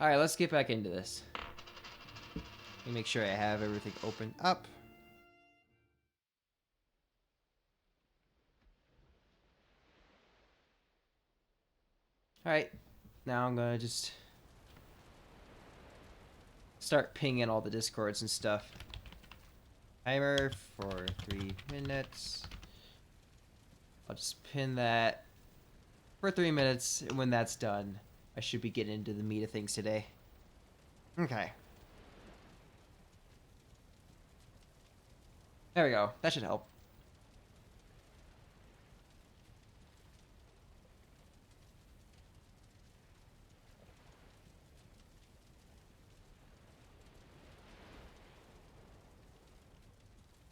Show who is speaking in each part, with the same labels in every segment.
Speaker 1: Alright, let's get back into this. Let me make sure I have everything open up. Alright, now I'm gonna just start pinging all the discords and stuff. Timer for 3 minutes. I'll just pin that for 3 minutes, and when that's done, I should be getting into the meat of things today. Okay. There we go. That should help.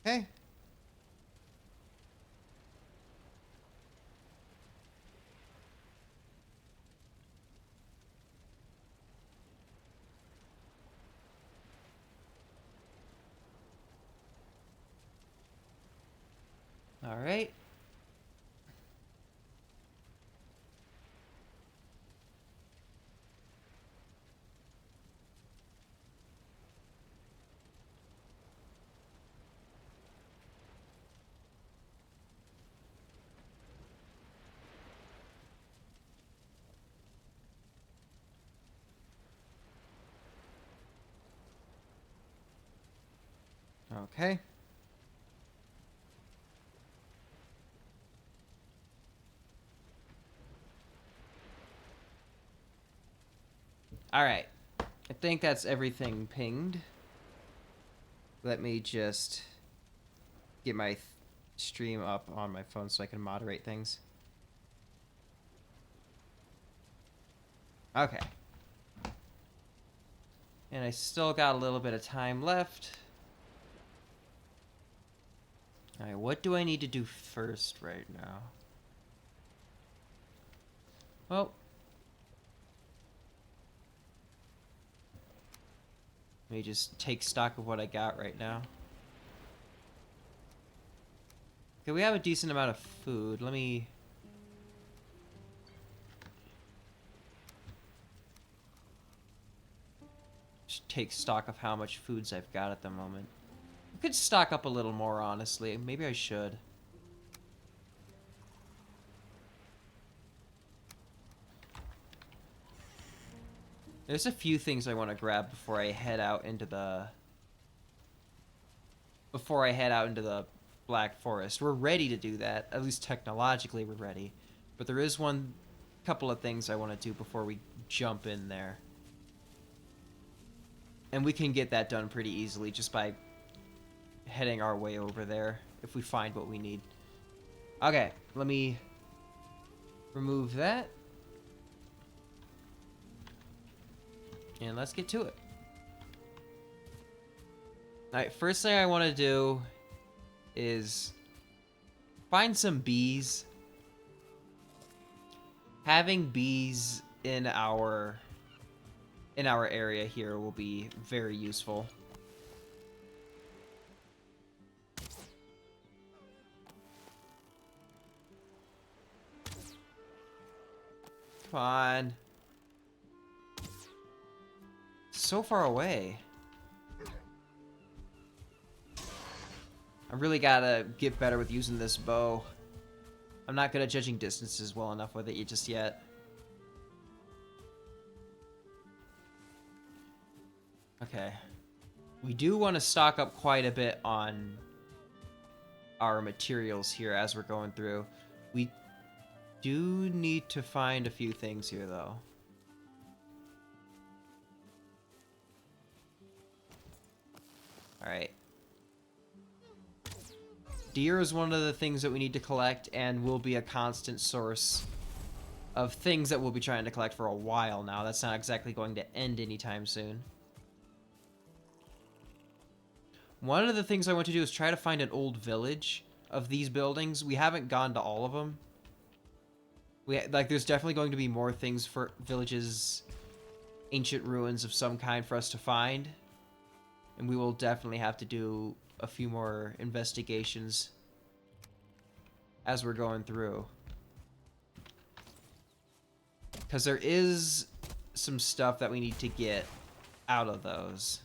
Speaker 1: Okay. All right. Okay. All right. I think that's everything pinged. Let me just get my stream up on my phone so I can moderate things. Okay. And I still got a little bit of time left. Alright, what do I need to do first right now? Well, let me just take stock of what I got right now. Okay, we have a decent amount of food. Let me... just take stock of how much foods I've got at the moment. I could stock up a little more, honestly. Maybe I should. There's a few things I want to grab before I head out into the... Black Forest. We're ready to do that. At least technologically we're ready. But there is couple of things I want to do before we jump in there. And we can get that done pretty easily just by heading our way over there if we find what we need. Okay, let me remove that. And let's get to it. Alright, first thing I want to do is find some bees. Having bees in our area here will be very useful. Come on. So far away. I really gotta get better with using this bow. I'm not good at judging distances well enough with it just yet. Okay. We do want to stock up quite a bit on our materials here as we're going through. We do need to find a few things here, though. Alright. Deer is one of the things that we need to collect and will be a constant source of things that we'll be trying to collect for a while now. That's not exactly going to end anytime soon. One of the things I want to do is try to find an old village of these buildings. We haven't gone to all of them. There's definitely going to be more things for villages, ancient ruins of some kind for us to find. And we will definitely have to do a few more investigations as we're going through. Because there is some stuff that we need to get out of those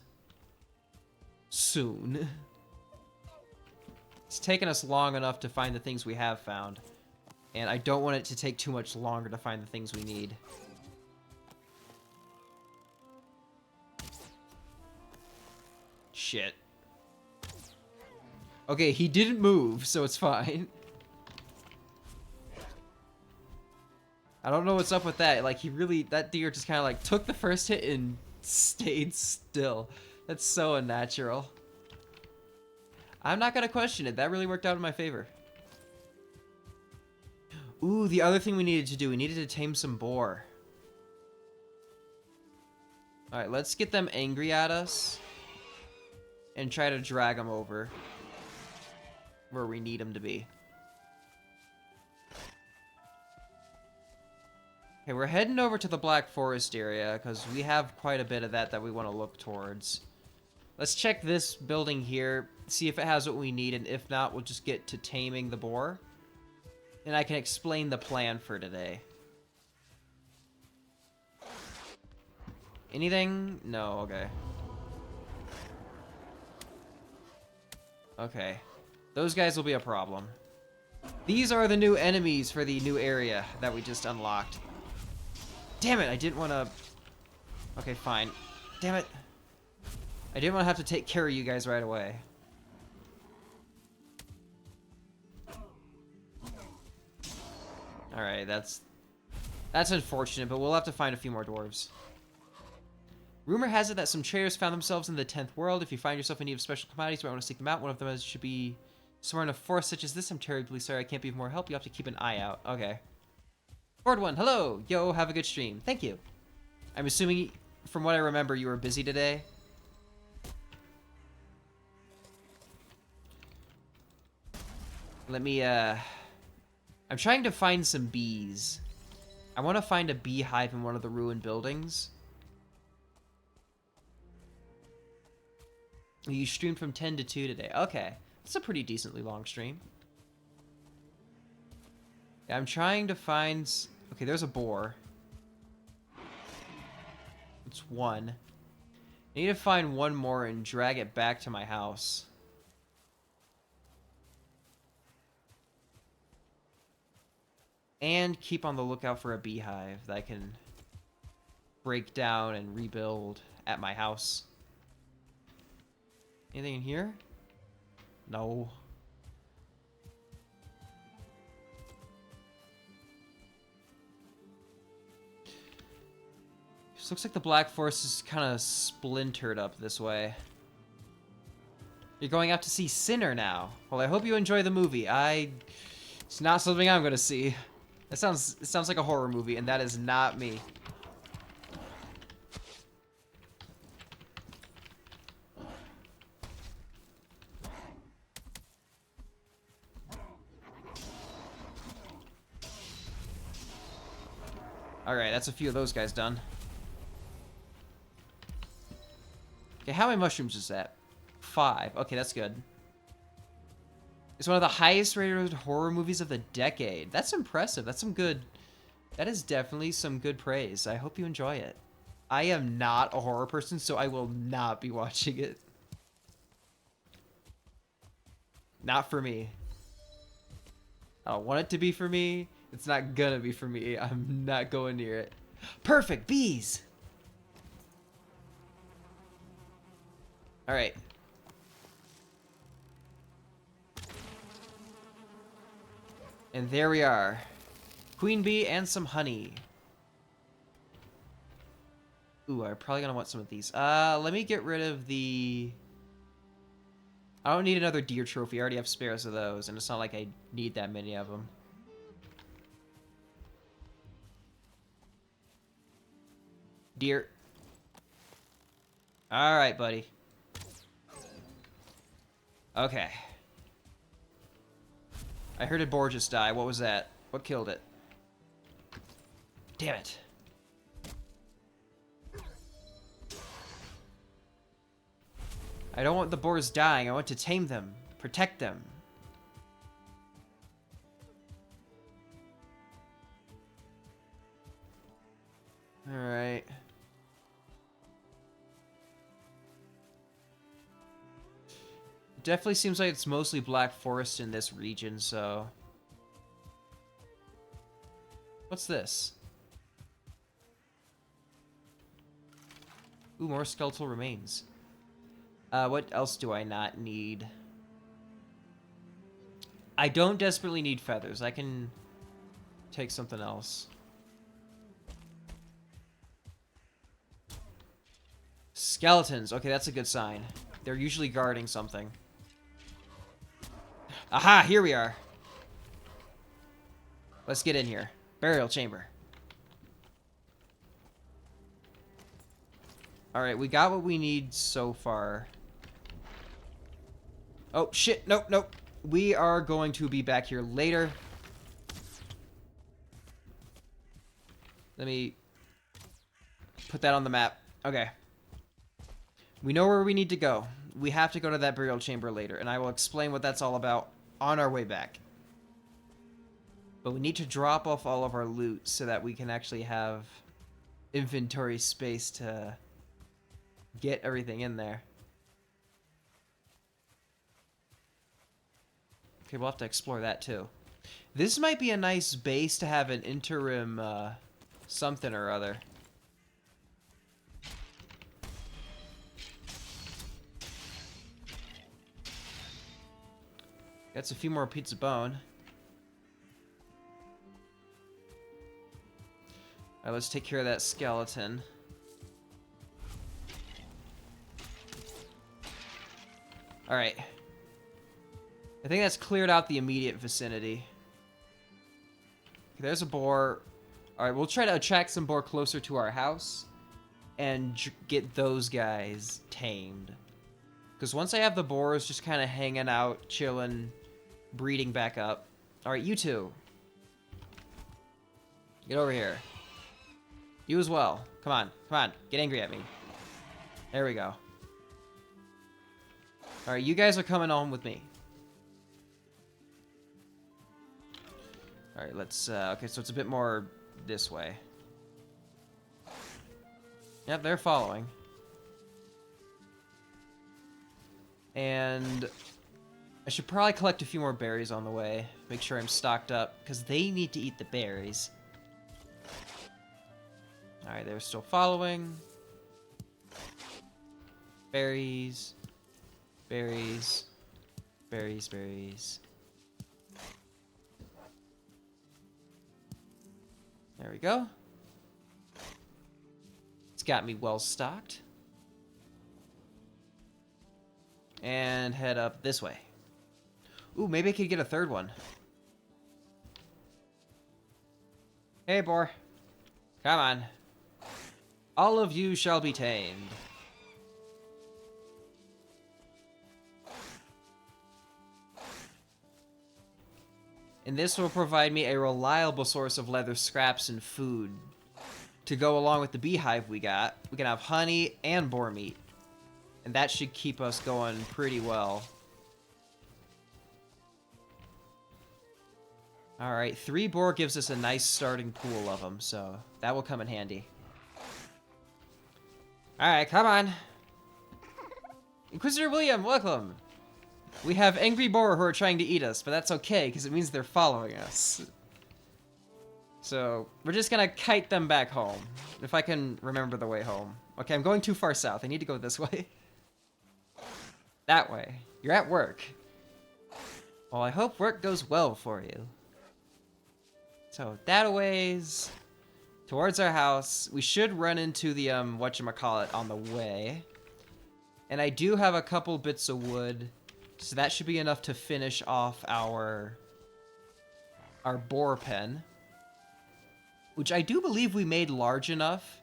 Speaker 1: soon. It's taken us long enough to find the things we have found, and I don't want it to take too much longer to find the things we need. Shit. Okay, he didn't move, so it's fine. I don't know what's up with that. Like, that deer just kind of like took the first hit and stayed still. That's so unnatural. I'm not gonna question it. That really worked out in my favor. Ooh, the other thing we needed to do, we needed to tame some boar. Alright, let's get them angry at us and try to drag them over where we need them to be. Okay, we're heading over to the Black Forest area because we have quite a bit of that we want to look towards. Let's check this building here, see if it has what we need, and if not, we'll just get to taming the boar. And I can explain the plan for today. Anything? No, okay. Okay. Those guys will be a problem. These are the new enemies for the new area that we just unlocked. Damn it, I didn't want to... Okay, fine. Damn it. I didn't want to have to take care of you guys right away. Alright, that's unfortunate, but we'll have to find a few more dwarves. Rumor has it that some traders found themselves in the 10th world. If you find yourself in need of special commodities, you might want to seek them out. One of them should be somewhere in a forest such as this. I'm terribly sorry I can't be of more help. You have to keep an eye out. Okay. Board one, hello! Yo, have a good stream. Thank you. I'm assuming, from what I remember, you were busy today. Let me, I'm trying to find some bees. I want to find a beehive in one of the ruined buildings. You streamed from 10 to 2 today. Okay. That's a pretty decently long stream. Yeah, I'm trying to find... Okay, there's a boar. It's one. I need to find one more and drag it back to my house. And keep on the lookout for a beehive that I can break down and rebuild at my house. Anything in here? No. This looks like the Black Forest is kind of splintered up this way. You're going out to see Sinner now. Well, I hope you enjoy the movie. It's not something I'm gonna see. It sounds like a horror movie, and that is not me. Alright, that's a few of those guys done. Okay, how many mushrooms is that? 5. Okay, that's good. It's one of the highest rated horror movies of the decade. That's impressive. That's some good... That is definitely some good praise. I hope you enjoy it. I am not a horror person, so I will not be watching it. Not for me. I don't want it to be for me. It's not gonna be for me. I'm not going near it. Perfect! Bees! Alright. And there we are. Queen bee and some honey. Ooh, I'm probably gonna want some of these. Let me get rid of the... I don't need another deer trophy. I already have spares of those, and it's not like I need that many of them. Deer. Alright, buddy. Okay. I heard a boar just die. What was that? What killed it? Damn it. I don't want the boars dying. I want to tame them. Protect them. Alright. Definitely seems like it's mostly Black Forest in this region, so... What's this? Ooh, more skeletal remains. What else do I not need? I don't desperately need feathers. I can take something else. Skeletons. Okay, that's a good sign. They're usually guarding something. Aha, here we are. Let's get in here. Burial chamber. Alright, we got what we need so far. Oh, shit. Nope, nope. We are going to be back here later. Let me put that on the map. Okay. We know where we need to go. We have to go to that burial chamber later, and I will explain what that's all about on our way back. But we need to drop off all of our loot so that we can actually have inventory space to get everything in there. Okay, we'll have to explore that too. This might be a nice base to have an interim something or other. That's a few more pizza bone. Alright, let's take care of that skeleton. Alright. I think that's cleared out the immediate vicinity. Okay, there's a boar. Alright, we'll try to attract some boar closer to our house and get those guys tamed. Because once I have the boars just kind of hanging out, chilling, breeding back up. Alright, you two. Get over here. You as well. Come on, come on. Get angry at me. There we go. Alright, you guys are coming on with me. Alright, let's, okay, so it's a bit more this way. Yep, they're following. And I should probably collect a few more berries on the way. Make sure I'm stocked up, because they need to eat the berries. Alright, they're still following. Berries. Berries. Berries, berries. There we go. It's got me well stocked. And head up this way. Ooh, maybe I could get a third one. Hey, boar. Come on. All of you shall be tamed. And this will provide me a reliable source of leather scraps and food to go along with the beehive we got. We can have honey and boar meat. And that should keep us going pretty well. Alright, 3 boar gives us a nice starting pool of them, so that will come in handy. Alright, come on. Inquisitor William, welcome. We have angry boar who are trying to eat us, but that's okay, because it means they're following us. So, we're just gonna kite them back home, if I can remember the way home. Okay, I'm going too far south. I need to go this way. That way. You're at work. Well, I hope work goes well for you. So, that a ways towards our house. We should run into the, whatchamacallit on the way. And I do have a couple bits of wood, so that should be enough to finish off our boar pen. Which I do believe we made large enough.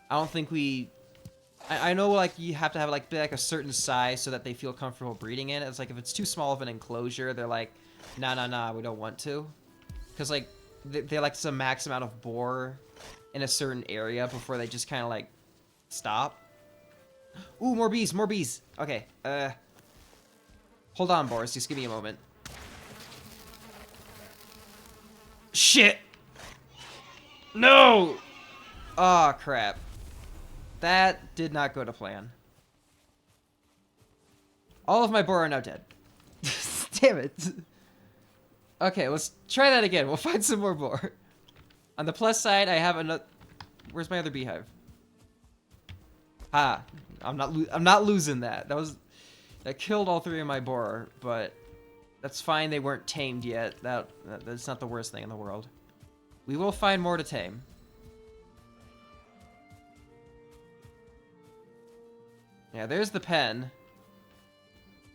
Speaker 1: I don't think we... I know, like, you have to have, like, be, like, a certain size so that they feel comfortable breeding in. It's like, if it's too small of an enclosure, they're like, nah, we don't want to. Because, like, they like some max amount of boar in a certain area before they just kind of, like, stop. Ooh, more bees, more bees. Okay, hold on, Boris, just give me a moment. Shit! No! Aw, oh, crap. That did not go to plan. All of my boar are now dead. Damn it. Okay, let's try that again. We'll find some more boar. On the plus side, I have another... Where's my other beehive? Ah, I'm not losing that. That killed all 3 of my boar, but that's fine. They weren't tamed yet. That's not the worst thing in the world. We will find more to tame. Yeah, there's the pen.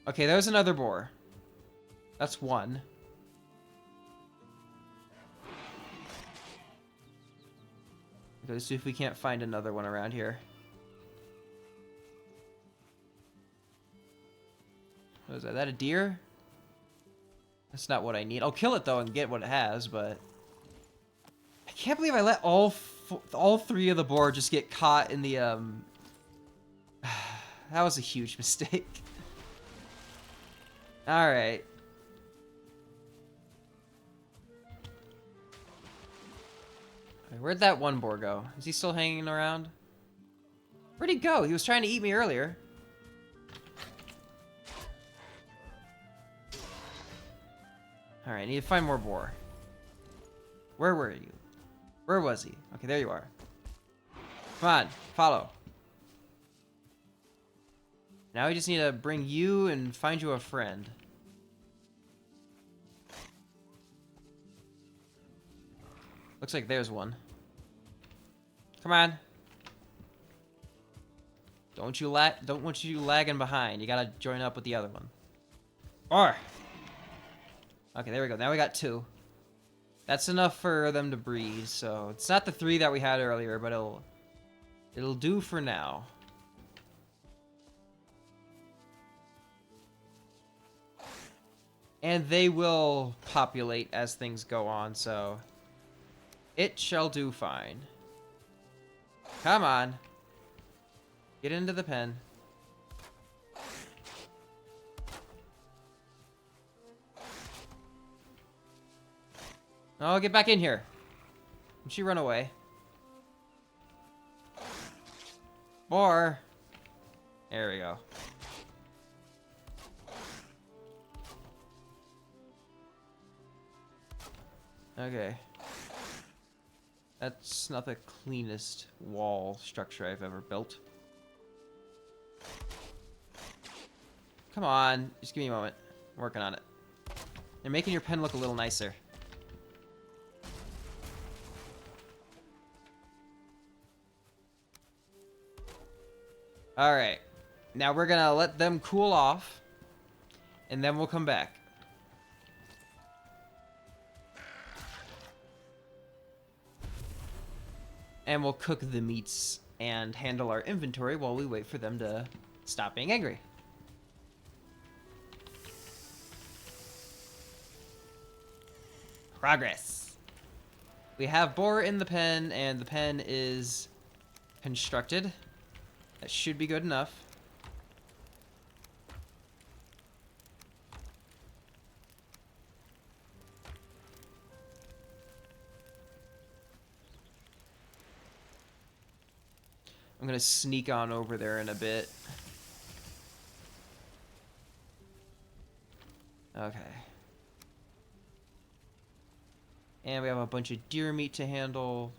Speaker 1: Okay, there's another boar. That's 1. Let's see if we can't find another one around here. What is that? Is that a deer? That's not what I need. I'll kill it though and get what it has, but I can't believe I let all 3 of the boar just get caught in the That was a huge mistake. All right. Where'd that one boar go? Is he still hanging around? Where'd he go? He was trying to eat me earlier. Alright, I need to find more boar. Where were you? Where was he? Okay, there you are. Come on, follow. Now we just need to bring you and find you a friend. Looks like there's one. Come on. Don't want you lagging behind. You gotta join up with the other one. Or. Okay, there we go. Now we got 2. That's enough for them to breed. So it's not the 3 that we had earlier, but it'll do for now. And they will populate as things go on, so it shall do fine. Come on. Get into the pen. Oh, get back in here. Don't you run away. Or... There we go. Okay. That's not the cleanest wall structure I've ever built. Come on, just give me a moment. I'm working on it. You're making your pen look a little nicer. Alright. Now we're gonna let them cool off. And then we'll come back. And we'll cook the meats and handle our inventory while we wait for them to stop being angry. Progress. We have boar in the pen, and the pen is constructed. That should be good enough. I'm gonna sneak on over there in a bit. Okay. And we have a bunch of deer meat to handle.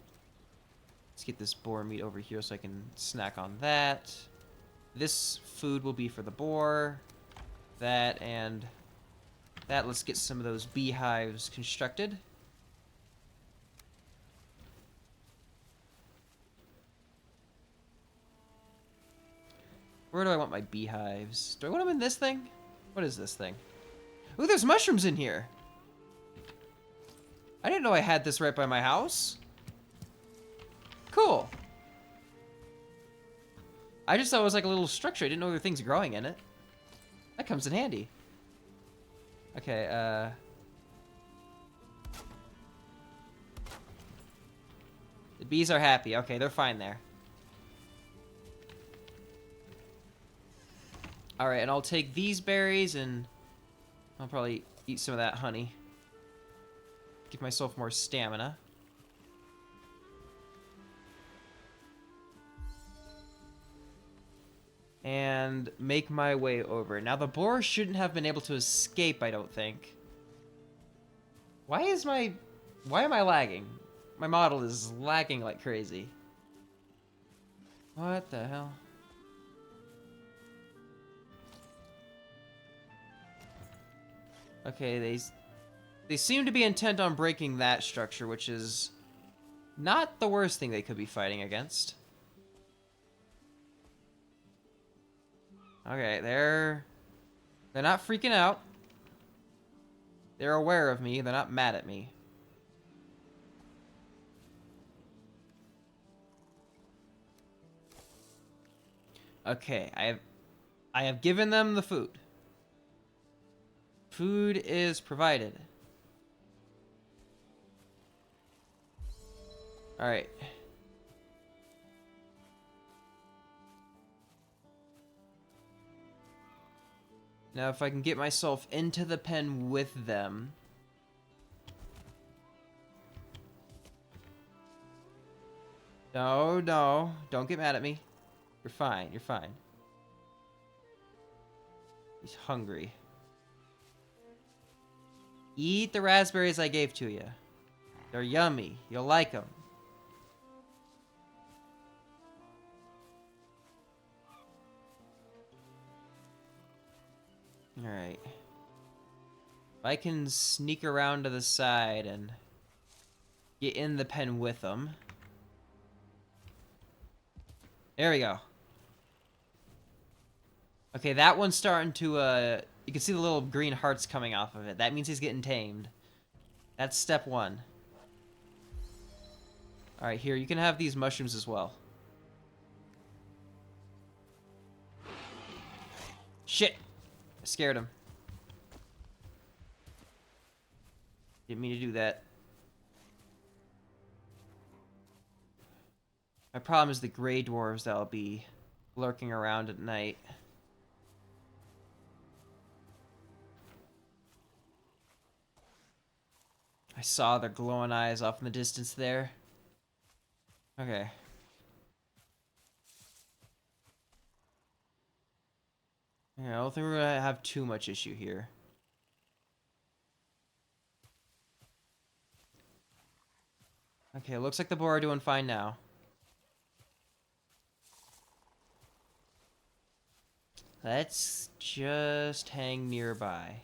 Speaker 1: Let's get this boar meat over here so I can snack on that. This food will be for the boar. That and that. Let's get some of those beehives constructed. Where do I want my beehives? Do I want them in this thing? What is this thing? Ooh, there's mushrooms in here. I didn't know I had this right by my house. Cool. I just thought it was like a little structure. I didn't know there were things growing in it. That comes in handy. Okay, the bees are happy. Okay, they're fine there. Alright, and I'll take these berries and I'll probably eat some of that honey. Give myself more stamina. and make my way over. Now, the boar shouldn't have been able to escape, I don't think. Why am I lagging? My model is lagging like crazy. What the hell? Okay, they seem to be intent on breaking that structure, which is not the worst thing they could be fighting against. Okay, they're not freaking out. They're aware of me. They're not mad at me. Okay, I have given them the food. Food is provided. All right. Now, if I can get myself into the pen with them. No, no. Don't get mad at me. You're fine. You're fine. He's hungry. Eat the raspberries I gave to you. They're yummy. You'll like them. Alright. If I can sneak around to the side and get in the pen with them. There we go. Okay, that one's starting to, you can see the little green hearts coming off of it. That means he's getting tamed. That's step one. Alright, here, you can have these mushrooms as well. Shit! I scared him. Didn't mean to do that. My problem is the gray dwarves that'll be lurking around at night. I saw their glowing eyes off in the distance there. Okay. Yeah, I don't think we're gonna have too much issue here. Okay, looks like the boar are doing fine now. Let's just hang nearby.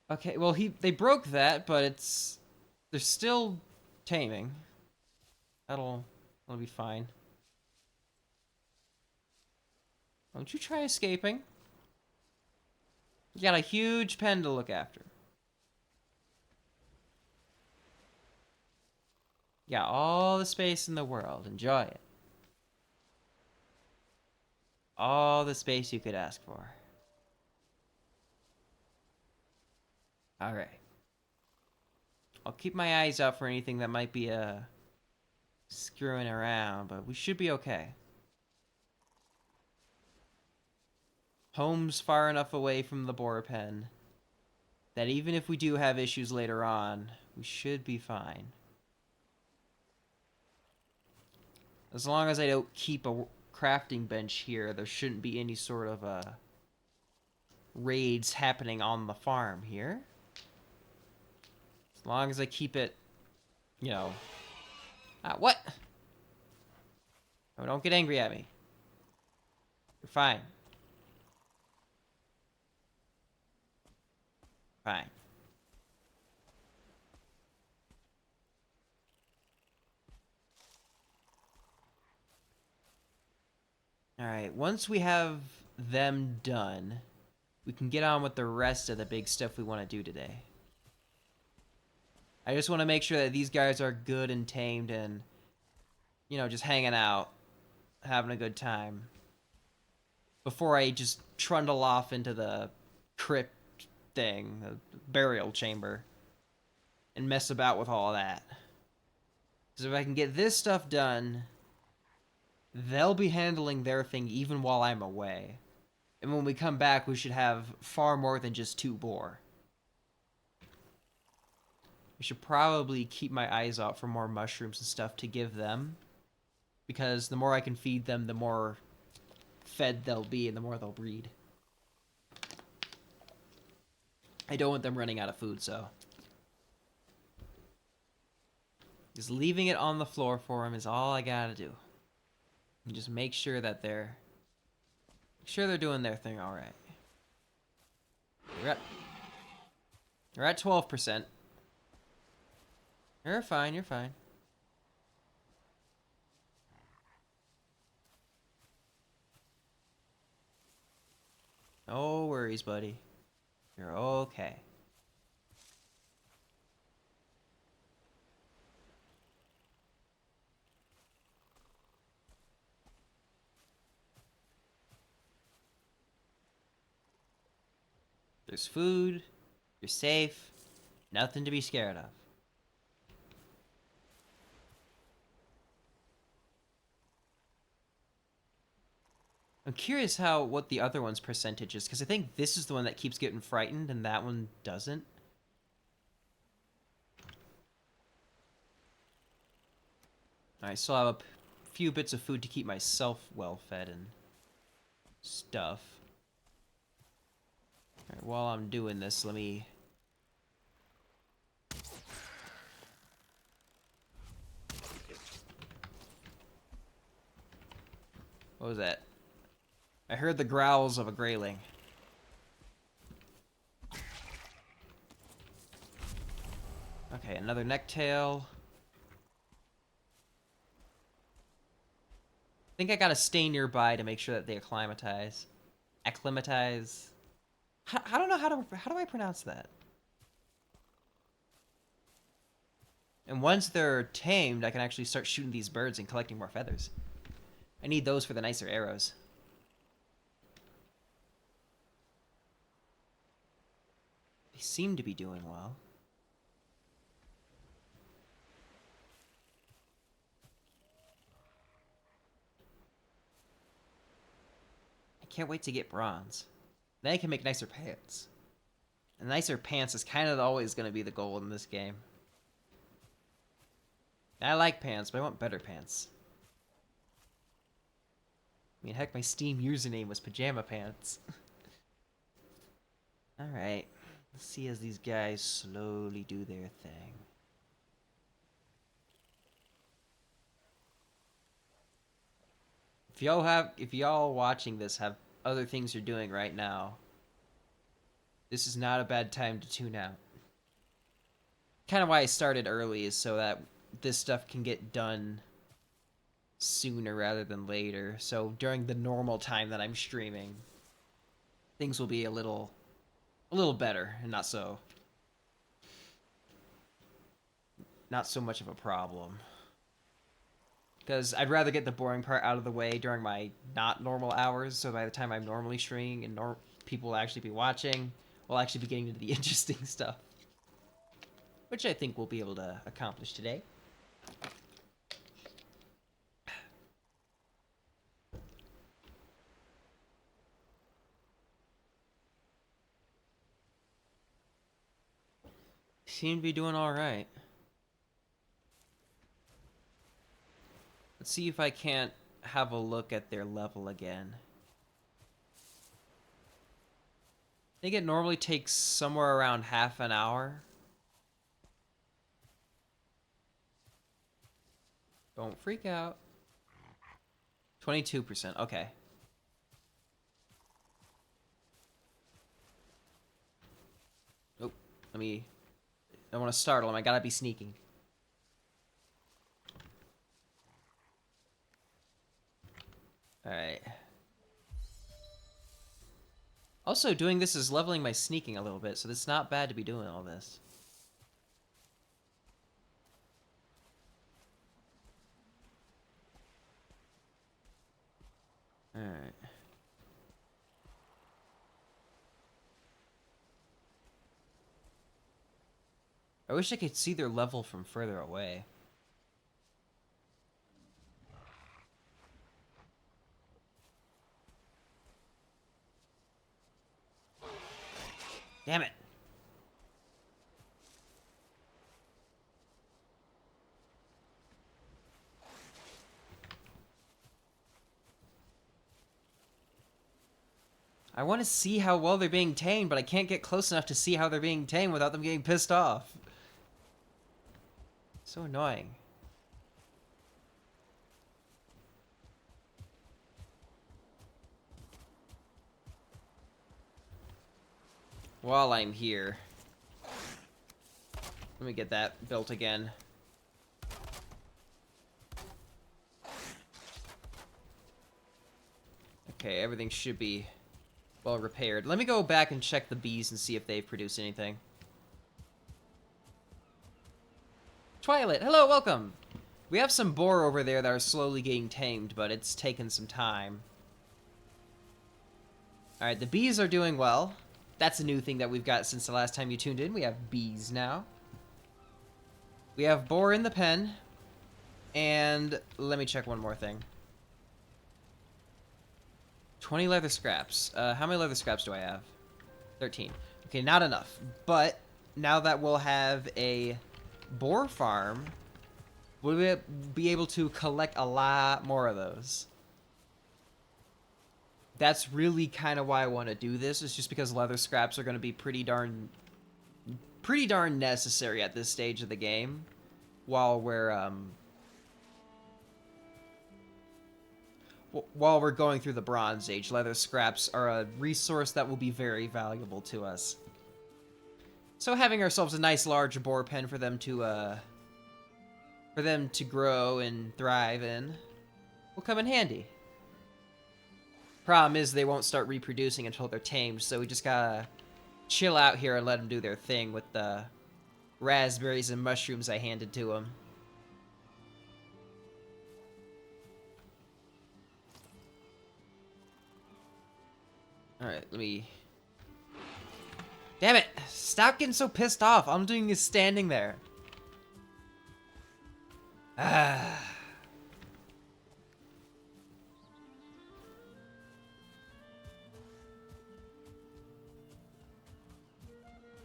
Speaker 1: Okay, well they broke that, but they're still taming. That'll be fine. Don't you try escaping. You got a huge pen to look after. You got all the space in the world. Enjoy it. All the space you could ask for. Alright. I'll keep my eyes out for anything that might be screwing around, but we should be okay. Home's far enough away from the boar pen that even if we do have issues later on, we should be fine. As long as I don't keep a crafting bench here, there shouldn't be any sort of raids happening on the farm here. As long as I keep it, you know... what? Oh, don't get angry at me. You're fine. Fine. Alright, once we have them done, we can get on with the rest of the big stuff we want to do today. I just want to make sure that these guys are good and tamed and, you know, just hanging out, having a good time, before I just trundle off into the crypt thing, the burial chamber, and mess about with all that. Because if I can get this stuff done, they'll be handling their thing even while I'm away. And when we come back, we should have far more than just 2 boar. I should probably keep my eyes out for more mushrooms and stuff to give them. Because the more I can feed them, the more fed they'll be and the more they'll breed. I don't want them running out of food, so... Just leaving it on the floor for them is all I gotta do. And just make sure that they're doing their thing all right. We're at 12%. You're fine, you're fine. No worries, buddy. You're okay. There's food. You're safe. Nothing to be scared of. I'm curious what the other one's percentage is, because I think this is the one that keeps getting frightened and that one doesn't. I still have a few bits of food to keep myself well fed and stuff. Alright, while I'm doing this, let me... What was that? I heard the growls of a grayling. Okay, another necktail. I think I gotta stay nearby to make sure that they acclimatize. Acclimatize. I don't know how do I pronounce that? And once they're tamed, I can actually start shooting these birds and collecting more feathers. I need those for the nicer arrows. They seem to be doing well. I can't wait to get bronze. Then I can make nicer pants. And nicer pants is kind of always going to be the goal in this game. I like pants, but I want better pants. I mean, heck, my Steam username was Pajama Pants. Alright. Let's see as these guys slowly do their thing. If y'all watching this have other things you're doing right now, this is not a bad time to tune out. Kind of why I started early is so that this stuff can get done sooner rather than later. So during the normal time that I'm streaming, things will be a little better and not so much of a problem. Because I'd rather get the boring part out of the way during my not normal hours, so by the time I'm normally streaming and people will actually be watching, we'll actually be getting into the interesting stuff. Which I think we'll be able to accomplish today. Seem to be doing alright. Let's see if I can't have a look at their level again. I think it normally takes somewhere around half an hour. Don't freak out. 22%, okay. Nope, I don't want to startle him, I gotta be sneaking. Alright. Also, doing this is leveling my sneaking a little bit, so it's not bad to be doing all this. Alright. I wish I could see their level from further away. Damn it. I want to see how well they're being tamed, but I can't get close enough to see how they're being tamed without them getting pissed off. So annoying. While I'm here, let me get that built again. Okay, everything should be well repaired. Let me go back and check the bees and see if they've produced anything. Twilight, hello, welcome! We have some boar over there that are slowly getting tamed, but it's taken some time. Alright, the bees are doing well. That's a new thing that we've got since the last time you tuned in. We have bees now. We have boar in the pen. And let me check one more thing. 20 leather scraps. How many leather scraps do I have? 13. Okay, not enough. But now that we'll have a boar farm, we'll be able to collect a lot more of those. That's really kind of why I want to do this. It's just because leather scraps are going to be pretty darn necessary at this stage of the game, while we're going through the Bronze Age. Leather scraps are a resource that will be very valuable to us. So having ourselves a nice large boar pen for them to grow and thrive in will come in handy. Problem is, they won't start reproducing until they're tamed, so we just gotta chill out here and let them do their thing with the raspberries and mushrooms I handed to them. Alright, let me... Damn it! Stop getting so pissed off! All I'm doing is standing there. Ah...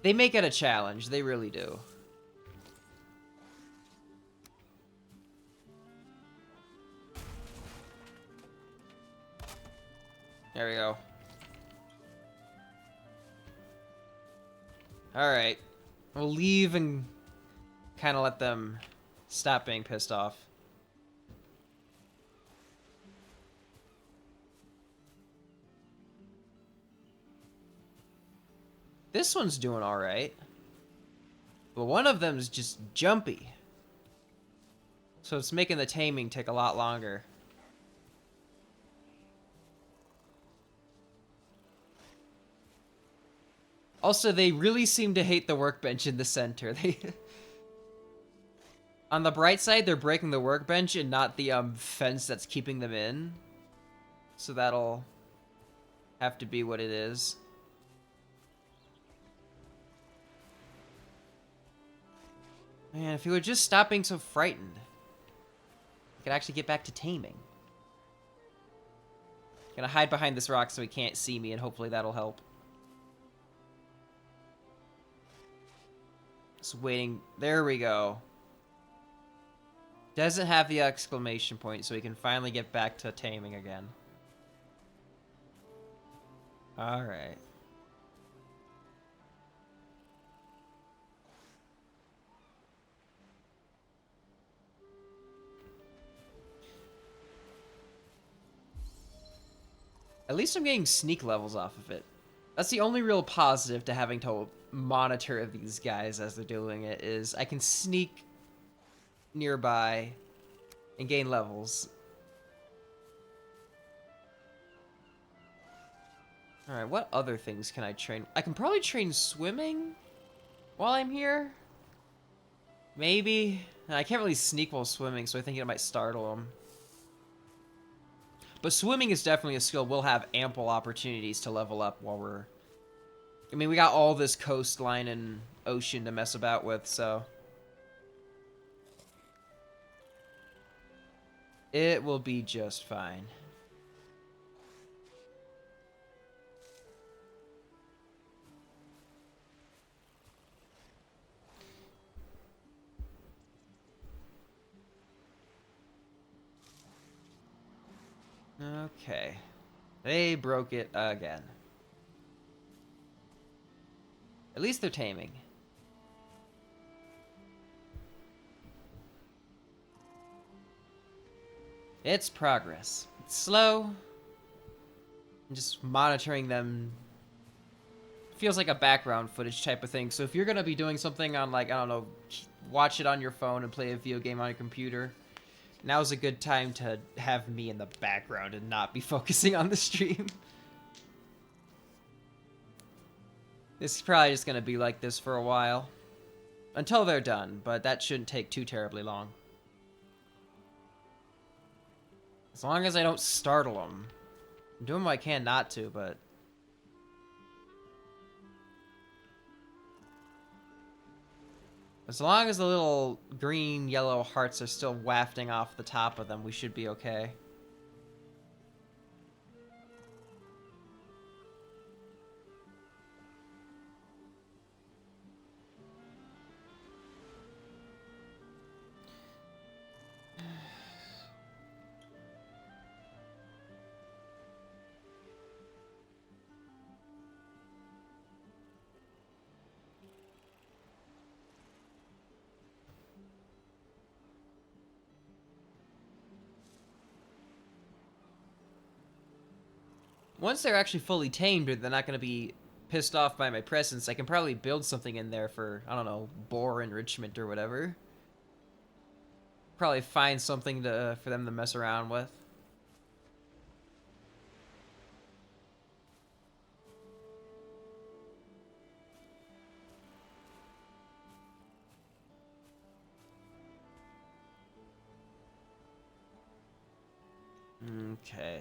Speaker 1: They make it a challenge, they really do. There we go. Alright. We'll leave and kind of let them stop being pissed off. This one's doing alright. But one of them's just jumpy. So it's making the taming take a lot longer. Also, they really seem to hate the workbench in the center. On the bright side, they're breaking the workbench and not the fence that's keeping them in. So that'll have to be what it is. Man, if he would just stop being so frightened, I could actually get back to taming. Gonna hide behind this rock so he can't see me, and hopefully that'll help. Just waiting. There we go. Doesn't have the exclamation point, so we can finally get back to taming again. Alright. At least I'm getting sneak levels off of it. That's the only real positive to having to monitor these guys as they're doing it, is I can sneak nearby and gain levels. Alright, what other things can I train? I can probably train swimming while I'm here. Maybe. I can't really sneak while swimming, so I think it might startle them. But swimming is definitely a skill we'll have ample opportunities to level up while we're... I mean, we got all this coastline and ocean to mess about with, so... it will be just fine. Okay. They broke it again. At least they're taming. It's progress. It's slow. And just monitoring them feels like a background footage type of thing. So if you're going to be doing something on, like, I don't know, watch it on your phone and play a video game on your computer, now's a good time to have me in the background and not be focusing on the stream. This is probably just going to be like this for a while. Until they're done, but that shouldn't take too terribly long. As long as I don't startle them. I'm doing what I can not to, but... as long as the little green, yellow hearts are still wafting off the top of them, we should be okay. Once they're actually fully tamed, they're not going to be pissed off by my presence. I can probably build something in there for, I don't know, boar enrichment or whatever. Probably find something for them to mess around with. Okay.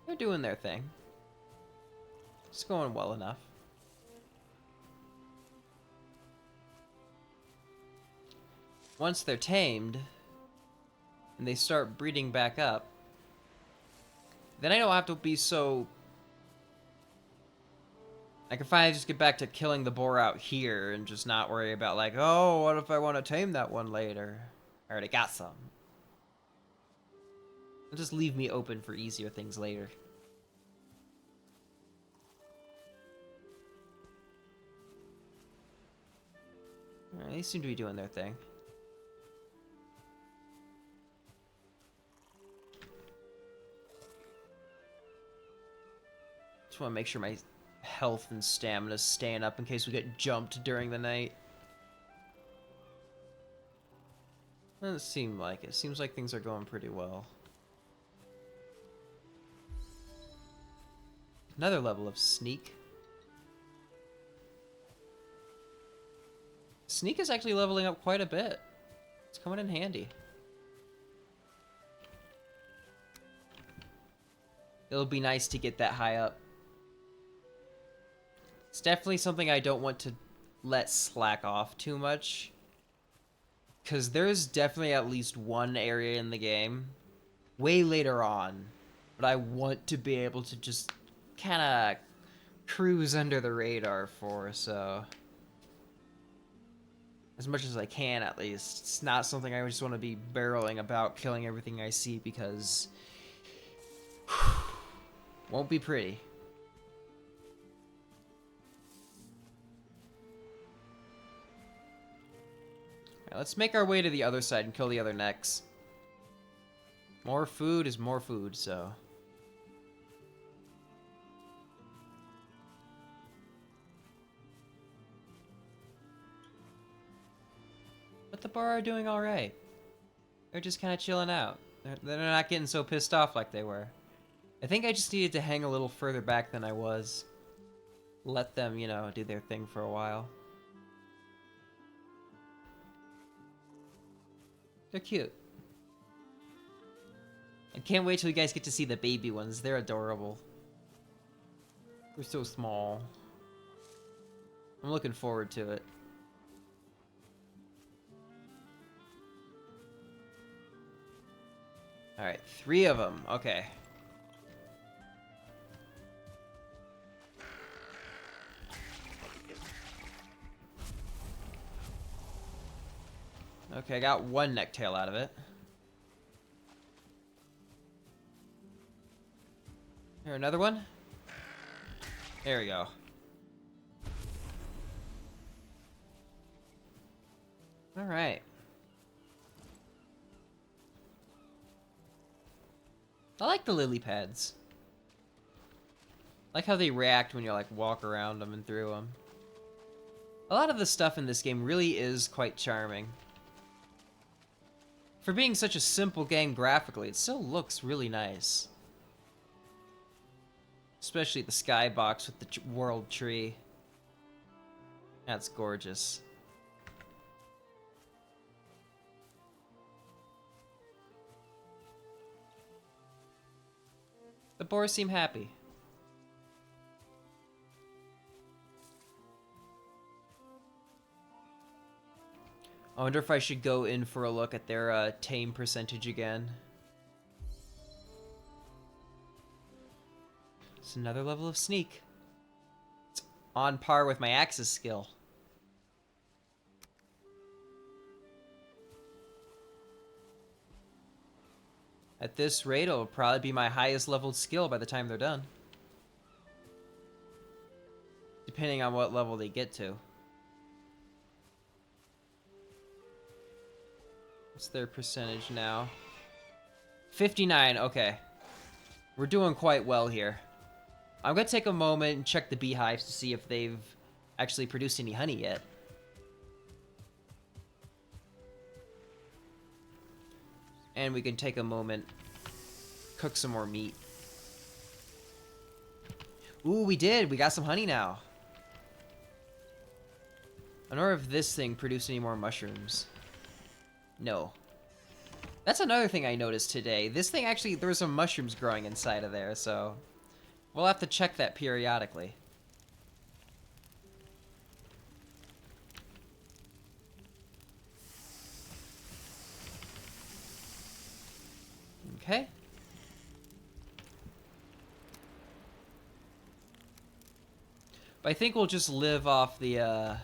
Speaker 1: They're doing their thing. It's going well enough. Once they're tamed, and they start breeding back up, then I don't have to be so... I can finally just get back to killing the boar out here and just not worry about, like, oh, what if I want to tame that one later? I already got some. It'll just leave me open for easier things later. Alright, they seem to be doing their thing. Just want to make sure my health and stamina is staying up in case we get jumped during the night. Doesn't seem like it. Seems like things are going pretty well. Another level of sneak. Sneak is actually leveling up quite a bit. It's coming in handy. It'll be nice to get that high up. It's definitely something I don't want to let slack off too much. Because there's definitely at least one area in the game, way later on, but I want to be able to just kind of cruise under the radar for, so... as much as I can, at least. It's not something I just want to be barreling about, killing everything I see, because... won't be pretty. Alright, let's make our way to the other side and kill the other necks. More food is more food, so... but the bar are doing alright. They're just kind of chilling out. They're not getting so pissed off like they were. I think I just needed to hang a little further back than I was. Let them, you know, do their thing for a while. They're cute. I can't wait till you guys get to see the baby ones. They're adorable. They're so small. I'm looking forward to it. Alright, 3 of them. Okay. Okay, I got one necktail out of it. Here, another one. There we go. Alright. I like the lily pads. I like how they react when you like walk around them and through them. A lot of the stuff in this game really is quite charming. For being such a simple game graphically, it still looks really nice. Especially the skybox with the world tree. That's gorgeous. The boars seem happy. I wonder if I should go in for a look at their tame percentage again. It's another level of sneak. It's on par with my axes skill. At this rate, it'll probably be my highest leveled skill by the time they're done. Depending on what level they get to. What's their percentage now? 59, okay. We're doing quite well here. I'm gonna take a moment and check the beehives to see if they've actually produced any honey yet. And we can take a moment, cook some more meat. Ooh, we did! We got some honey now. I wonder if this thing produced any more mushrooms. No. That's another thing I noticed today. This thing actually, there were some mushrooms growing inside of there, so we'll have to check that periodically. Okay. But I think we'll just live off the,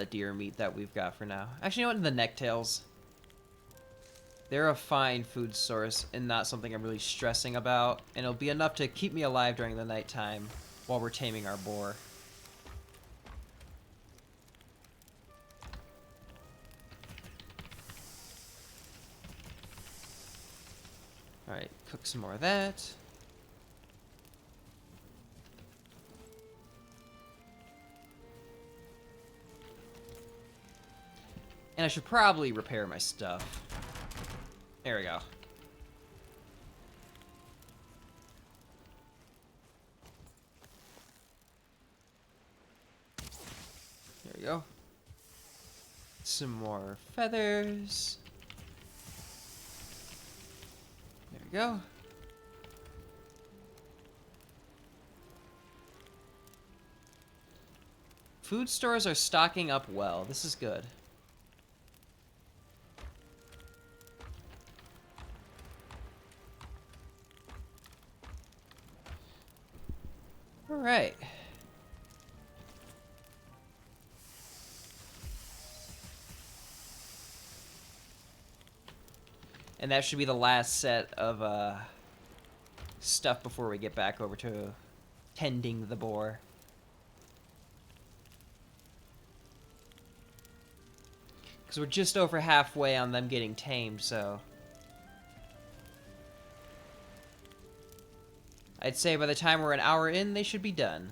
Speaker 1: deer meat that we've got for now. Actually, you know what? The necktails. They're a fine food source and not something I'm really stressing about. And it'll be enough to keep me alive during the nighttime while we're taming our boar. Alright, cook some more of that. And I should probably repair my stuff. There we go. There we go. Some more feathers. There we go. Food stores are stocking up well. This is good. Alright. And that should be the last set of stuff before we get back over to tending the boar. Because we're just over halfway on them getting tamed, so I'd say by the time we're an hour in, they should be done.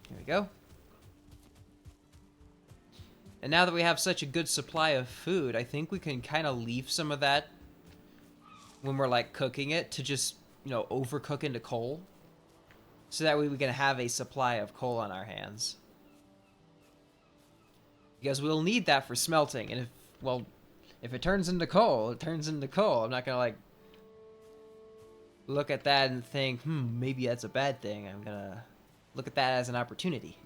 Speaker 1: Here we go. And now that we have such a good supply of food, I think we can kind of leave some of that when we're like cooking it to just, you know, overcook into coal. So that way we can have a supply of coal on our hands. Because we'll need that for smelting. And if, well, if it turns into coal, it turns into coal. I'm not gonna like look at that and think, maybe that's a bad thing. I'm gonna look at that as an opportunity.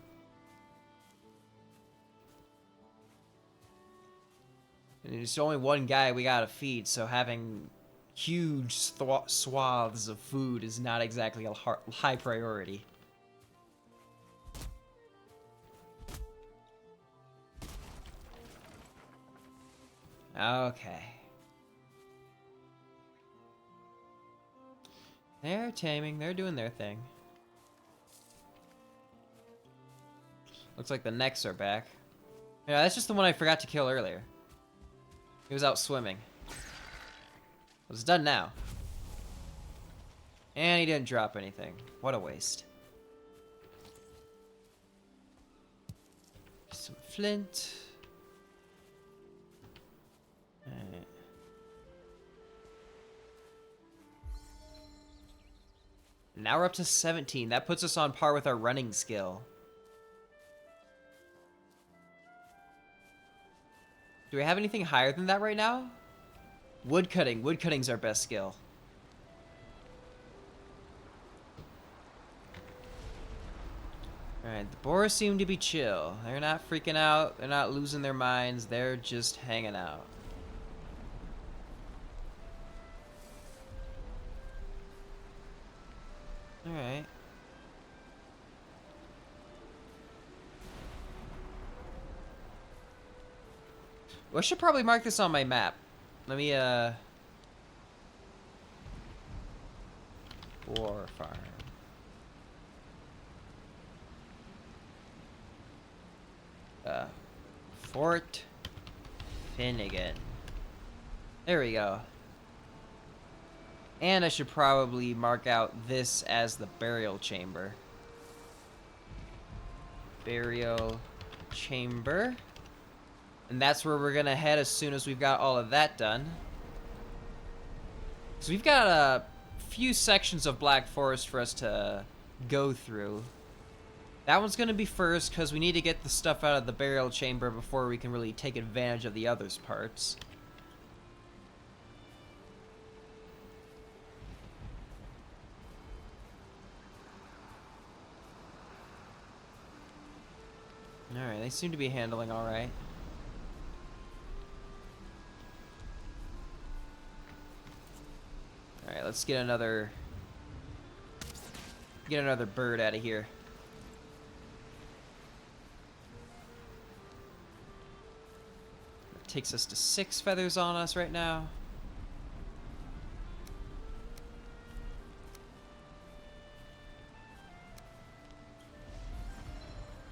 Speaker 1: And there's only one guy we gotta feed, so having huge swaths of food is not exactly a high priority. Okay. They're taming. They're doing their thing. Looks like the necks are back. Yeah, that's just the one I forgot to kill earlier. He was out swimming. It's done now. And he didn't drop anything. What a waste. Some flint. Alright. Now we're up to 17. That puts us on par with our running skill. Do we have anything higher than that right now? Woodcutting. Woodcutting's our best skill. Alright, the boars seem to be chill. They're not freaking out. They're not losing their minds. They're just hanging out. Alright. Well, I should probably mark this on my map. Let me, Boar farm. Fort Finnegan. There we go. And I should probably mark out this as the burial chamber. Burial chamber. And that's where we're gonna head as soon as we've got all of that done. So we've got a few sections of Black Forest for us to go through. That one's gonna be first because we need to get the stuff out of the burial chamber before we can really take advantage of the others parts. Alright, they seem to be handling alright. Alright, let's get another bird out of here. That takes us to 6 feathers on us right now.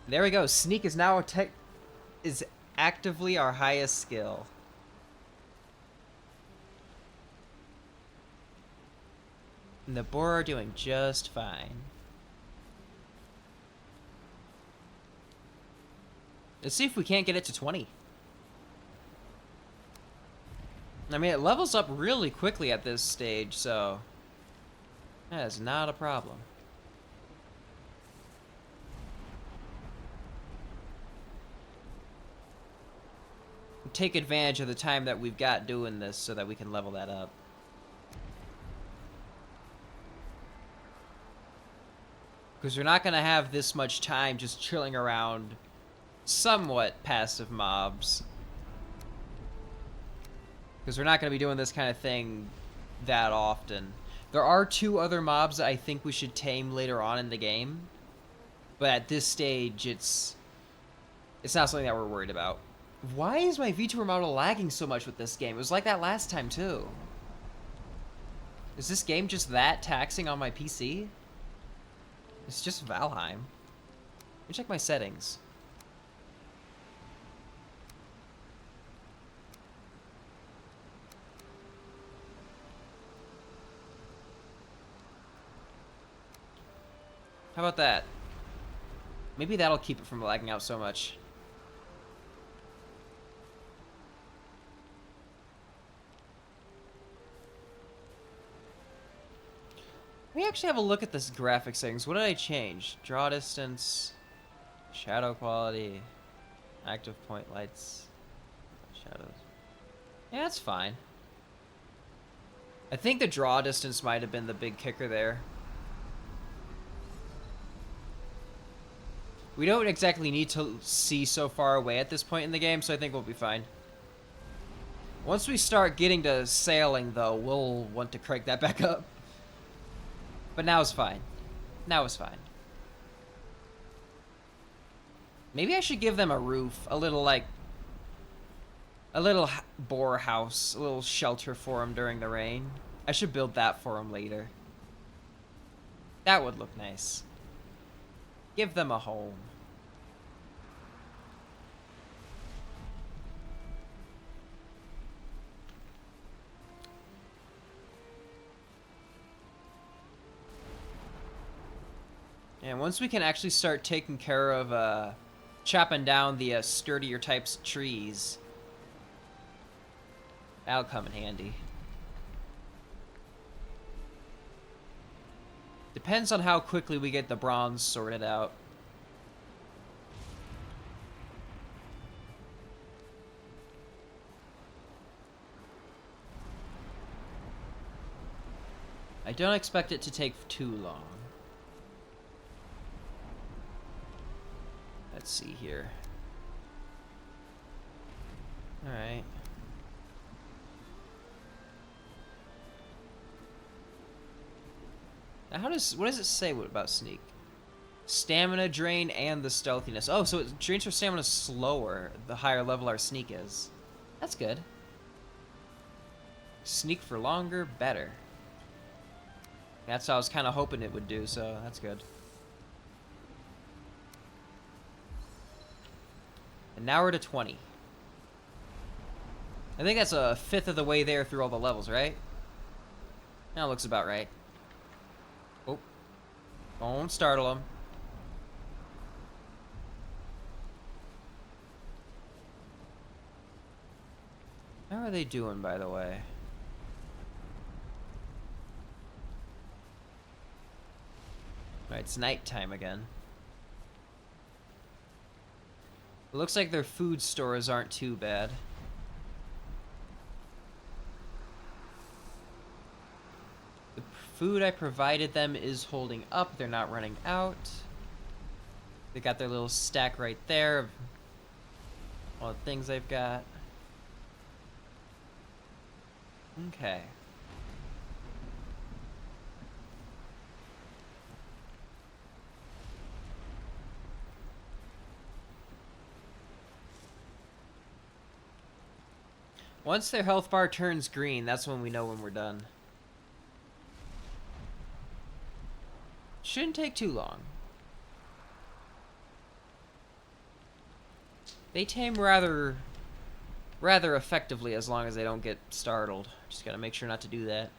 Speaker 1: There we go. Sneak is now is actively our highest skill. And the boar are doing just fine. Let's see if we can't get it to 20. I mean, it levels up really quickly at this stage, so that is not a problem. Take advantage of the time that we've got doing this so that we can level that up. Because we're not going to have this much time just chilling around somewhat passive mobs. Because we're not going to be doing this kind of thing that often. There are 2 other mobs that I think we should tame later on in the game. But at this stage, it's not something that we're worried about. Why is my VTuber model lagging so much with this game? It was like that last time, too. Is this game just that taxing on my PC? It's just Valheim. Let me check my settings. How about that? Maybe that'll keep it from lagging out so much. Let me actually have a look at this graphics settings. What did I change? Draw distance, shadow quality, active point lights, shadows. Yeah, that's fine. I think the draw distance might have been the big kicker there. We don't exactly need to see so far away at this point in the game, so I think we'll be fine. Once we start getting to sailing, though, we'll want to crank that back up. But now it's fine. Now it's fine. Maybe I should give them a roof. A little, like, A little boar house, a little shelter for him during the rain. I should build that for him later. That would look nice. Give them a home. And once we can actually start taking care of chopping down the sturdier types of trees, that'll come in handy. Depends on how quickly we get the bronze sorted out. I don't expect it to take too long. Let's see here. Alright. Now what does it say about sneak? Stamina drain and the stealthiness. Oh, so it drains our stamina slower the higher level our sneak is. That's good. Sneak for longer, better. That's what I was kind of hoping it would do, so that's good. And now we're to 20. I think that's a fifth of the way there through all the levels, right? That looks about right. Oh. Don't startle them. How are they doing, by the way? Alright, it's nighttime again. It looks like their food stores aren't too bad. The food I provided them is holding up. They're not running out. They got their little stack right there of all the things they've got. Okay. Once their health bar turns green, that's when we know when we're done. Shouldn't take too long. They tame rather effectively as long as they don't get startled. Just gotta make sure not to do that.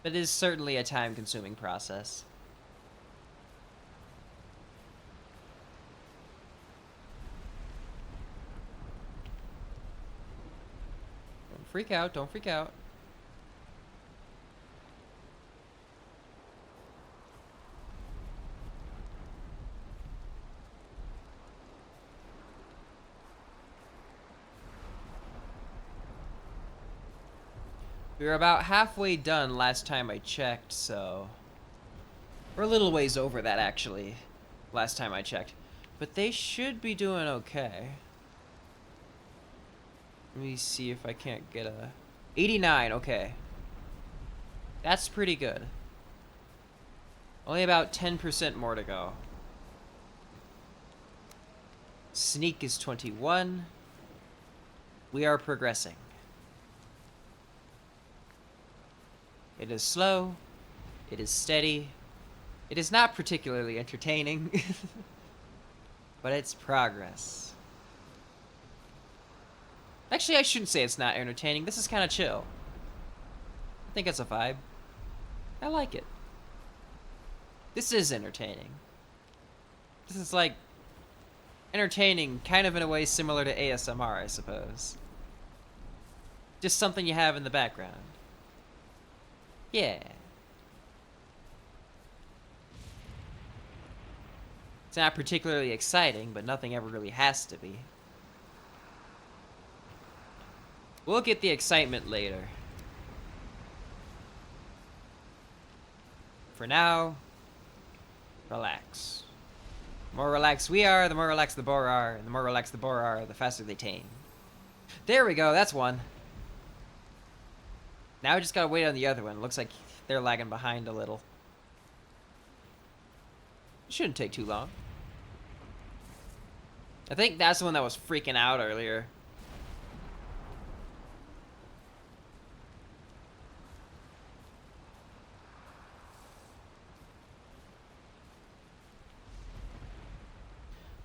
Speaker 1: But it is certainly a time-consuming process. Don't freak out, don't freak out. We were about halfway done last time I checked, so... We're a little ways over that, actually, last time I checked. But they should be doing okay. Let me see if I can't get a... 89, okay. That's pretty good. Only about 10% more to go. Sneak is 21. We are progressing. It is slow. It is steady. It is not particularly entertaining. But it's progress. Actually, I shouldn't say it's not entertaining. This is kind of chill. I think it's a vibe. I like it. This is entertaining. This is like entertaining, kind of in a way similar to ASMR, I suppose. Just something you have in the background. Yeah. It's not particularly exciting, but nothing ever really has to be. We'll get the excitement later. For now, relax. The more relaxed we are, the more relaxed the boar are, and the more relaxed the boar are, the faster they tame. There we go, that's one. Now we just gotta wait on the other one. Looks like they're lagging behind a little. Shouldn't take too long. I think that's the one that was freaking out earlier.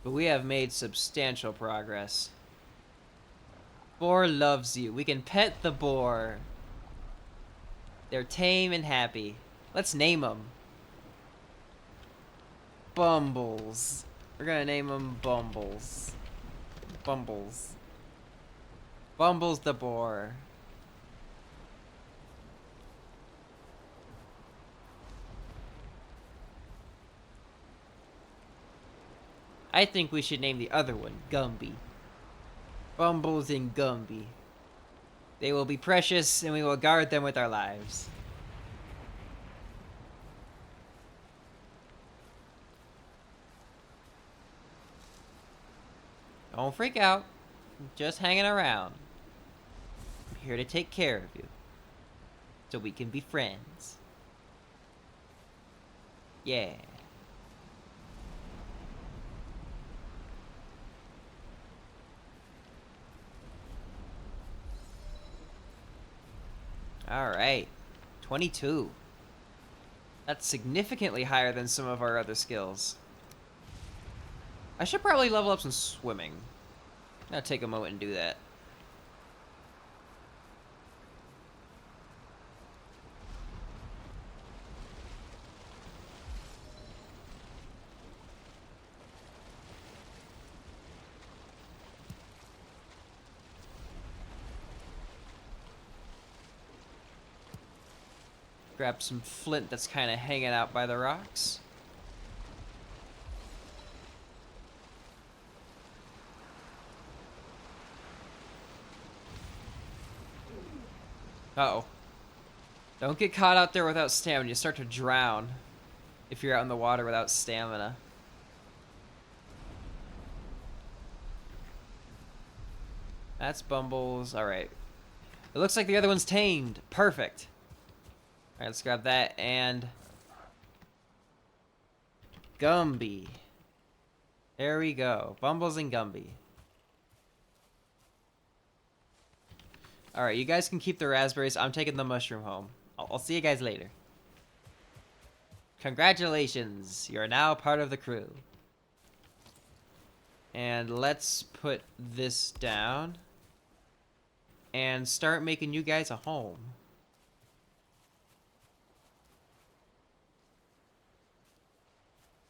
Speaker 1: But we have made substantial progress. Boar loves you. We can pet the boar. They're tame and happy. Let's name them. Bumbles. We're gonna name them Bumbles. Bumbles. Bumbles the boar. I think we should name the other one Gumby. Bumbles and Gumby. They will be precious and we will guard them with our lives. Don't freak out. I'm just hanging around. I'm here to take care of you. So we can be friends. Yeah. Alright. 22. That's significantly higher than some of our other skills. I should probably level up some swimming. I'm gonna take a moment and do that. Grab some flint that's kind of hanging out by the rocks. Uh-oh. Don't get caught out there without stamina. You start to drown if you're out in the water without stamina. That's Bumbles. Alright. It looks like the other one's tamed. Perfect. Alright, let's grab that and... Gumby. There we go. Bumbles and Gumby. Alright, you guys can keep the raspberries. I'm taking the mushroom home. I'll see you guys later. Congratulations. You're now part of the crew. And let's put this down. And start making you guys a home.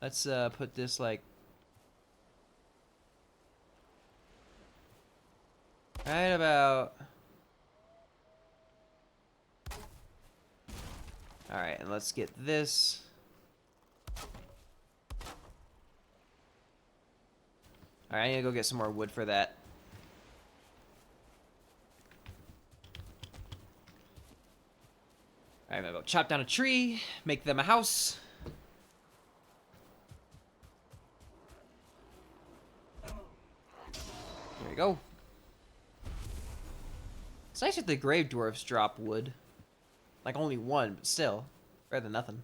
Speaker 1: Let's put this like right about. Alright, and let's get this. Alright, I need to go get some more wood for that. Alright, I'm gonna go chop down a tree, make them a house. There we go. It's nice that the grave dwarfs drop wood. Like only one, but still. Better than nothing.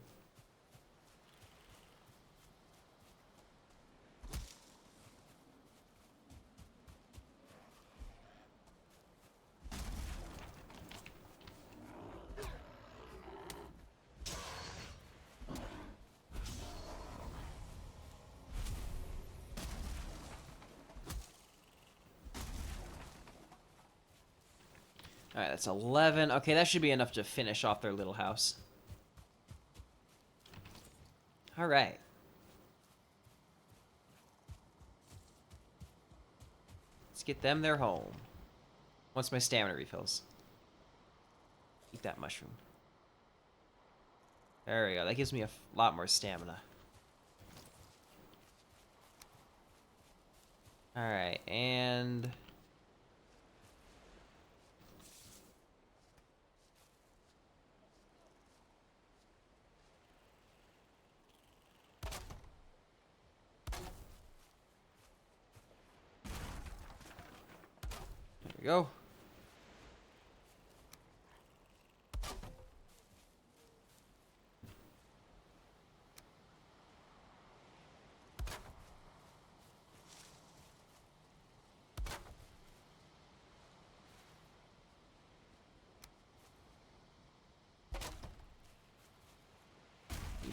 Speaker 1: Alright, that's 11. Okay, that should be enough to finish off their little house. Alright. Let's get them their home. Once my stamina refills. Eat that mushroom. There we go. That gives me a lot more stamina. Alright, and... there we go.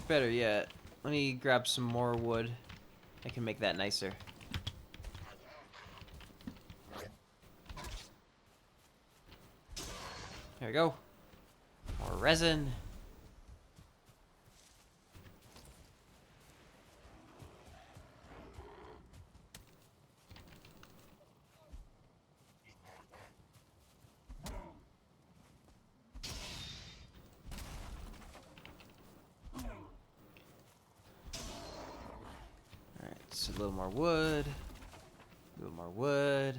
Speaker 1: Better yet, let me grab some more wood. I can make that nicer. There we go. More resin. Alright, so a little more wood. A little more wood.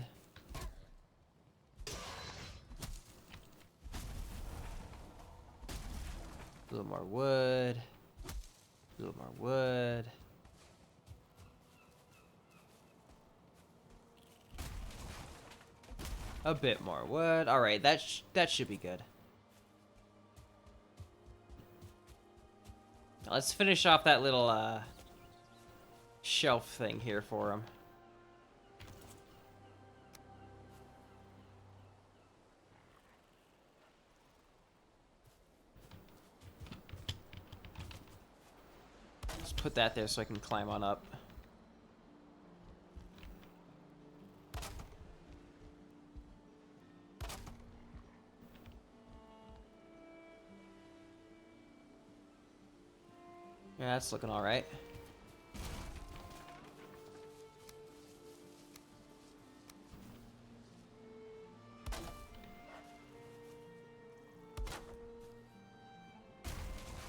Speaker 1: A little more wood. A little more wood. A bit more wood. All right, that should be good. Let's finish off that little shelf thing here for him. Let's put that there so I can climb on up. Yeah, that's looking all right.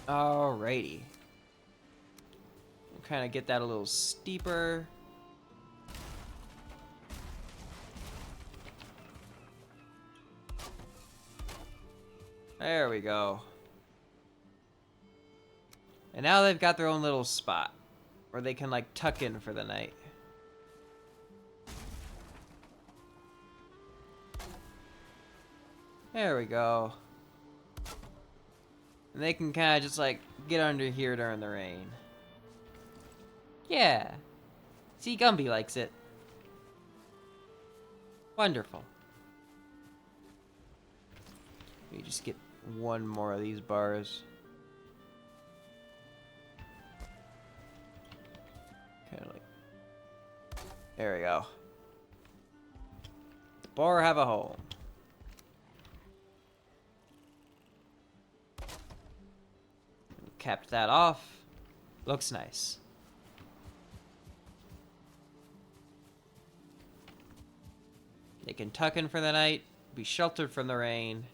Speaker 1: Alrighty. We'll kind of get that a little steeper. There we go. And now they've got their own little spot where they can like tuck in for the night. There we go. And they can kind of just like get under here during the rain. Yeah. See, Gumby likes it. Wonderful. Let me just get one more of these bars. Kind of like... There we go. The bar have a home. Capped that off. Looks nice. They can tuck in for the night, be sheltered from the rain,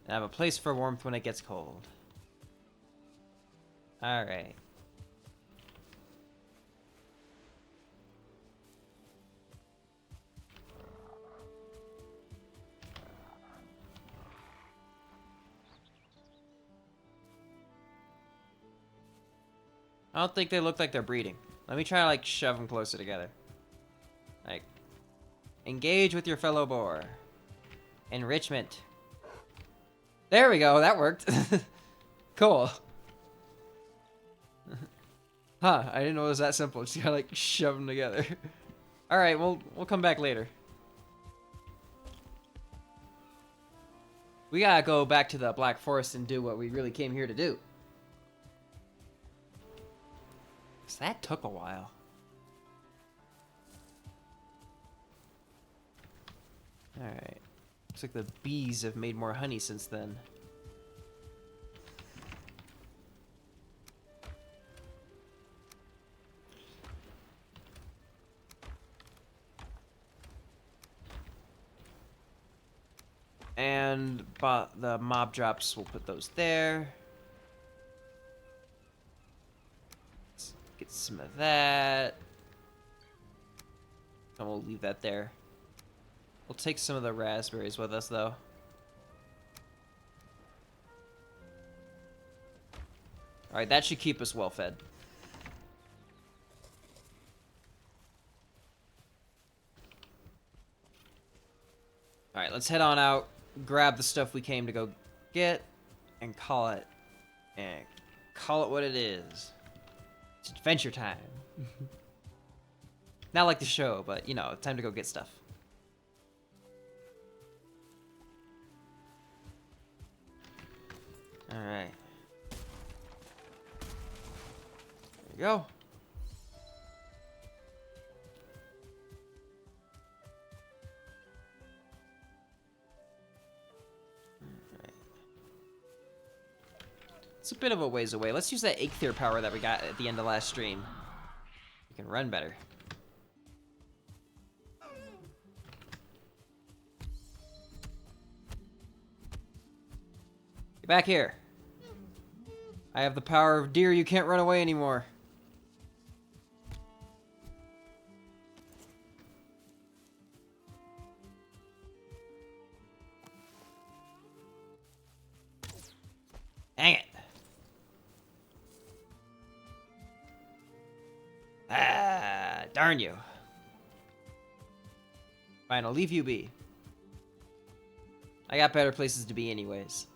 Speaker 1: and have a place for warmth when it gets cold. Alright. I don't think they look like they're breeding. Let me try to like shove them closer together. Like, engage with your fellow boar. Enrichment. There we go, that worked. Cool. Huh, I didn't know it was that simple. Just gotta like shove them together. Alright, we'll come back later. We gotta go back to the Black Forest and do what we really came here to do. So that took a while. Alright. Looks like the bees have made more honey since then. And the mob drops, we'll put those there. Let's get some of that. And we'll leave that there. We'll take some of the raspberries with us, though. Alright, that should keep us well fed. Alright, let's head on out, grab the stuff we came to go get, and call it what it is. It's adventure time. Not like the show, but, you know, time to go get stuff. Alright. go. It's a bit of a ways away. Let's use that Eikthyr power that we got at the end of last stream. We can run better. Get back here. I have the power of deer. You can't run away anymore. Dang it. Ah, darn you. Fine, I'll leave you be. I got better places to be anyways.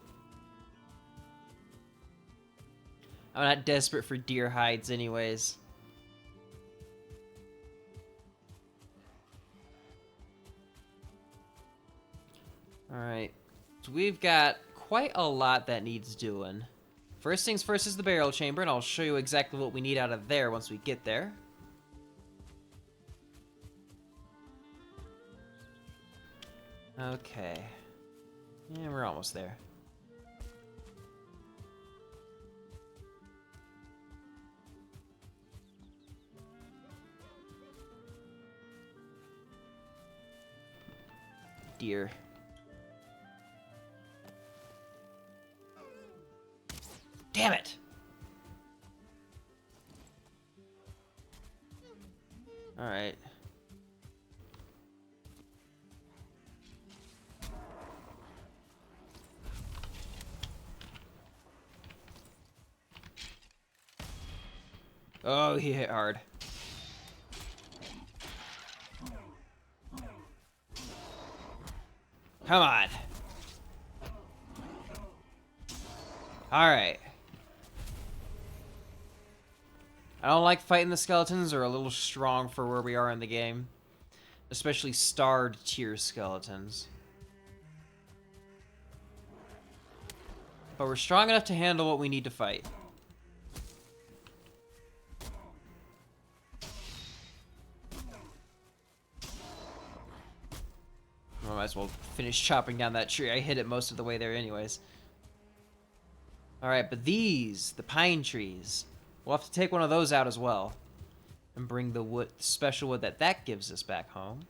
Speaker 1: I'm not desperate for deer hides anyways. Alright. So we've got quite a lot that needs doing. First things first is the burial chamber, and I'll show you exactly what we need out of there once we get there. Okay. Yeah, we're almost there. Deer. Damn it! Alright. Oh, he hit hard. Come on. Alright. I don't like fighting the skeletons. They're a little strong for where we are in the game. Especially starred tier skeletons. But we're strong enough to handle what we need to fight. I might as well finish chopping down that tree. I hit it most of the way there anyways. Alright, but these, the pine trees, we'll have to take one of those out as well. And bring the wood, special wood that gives us back home.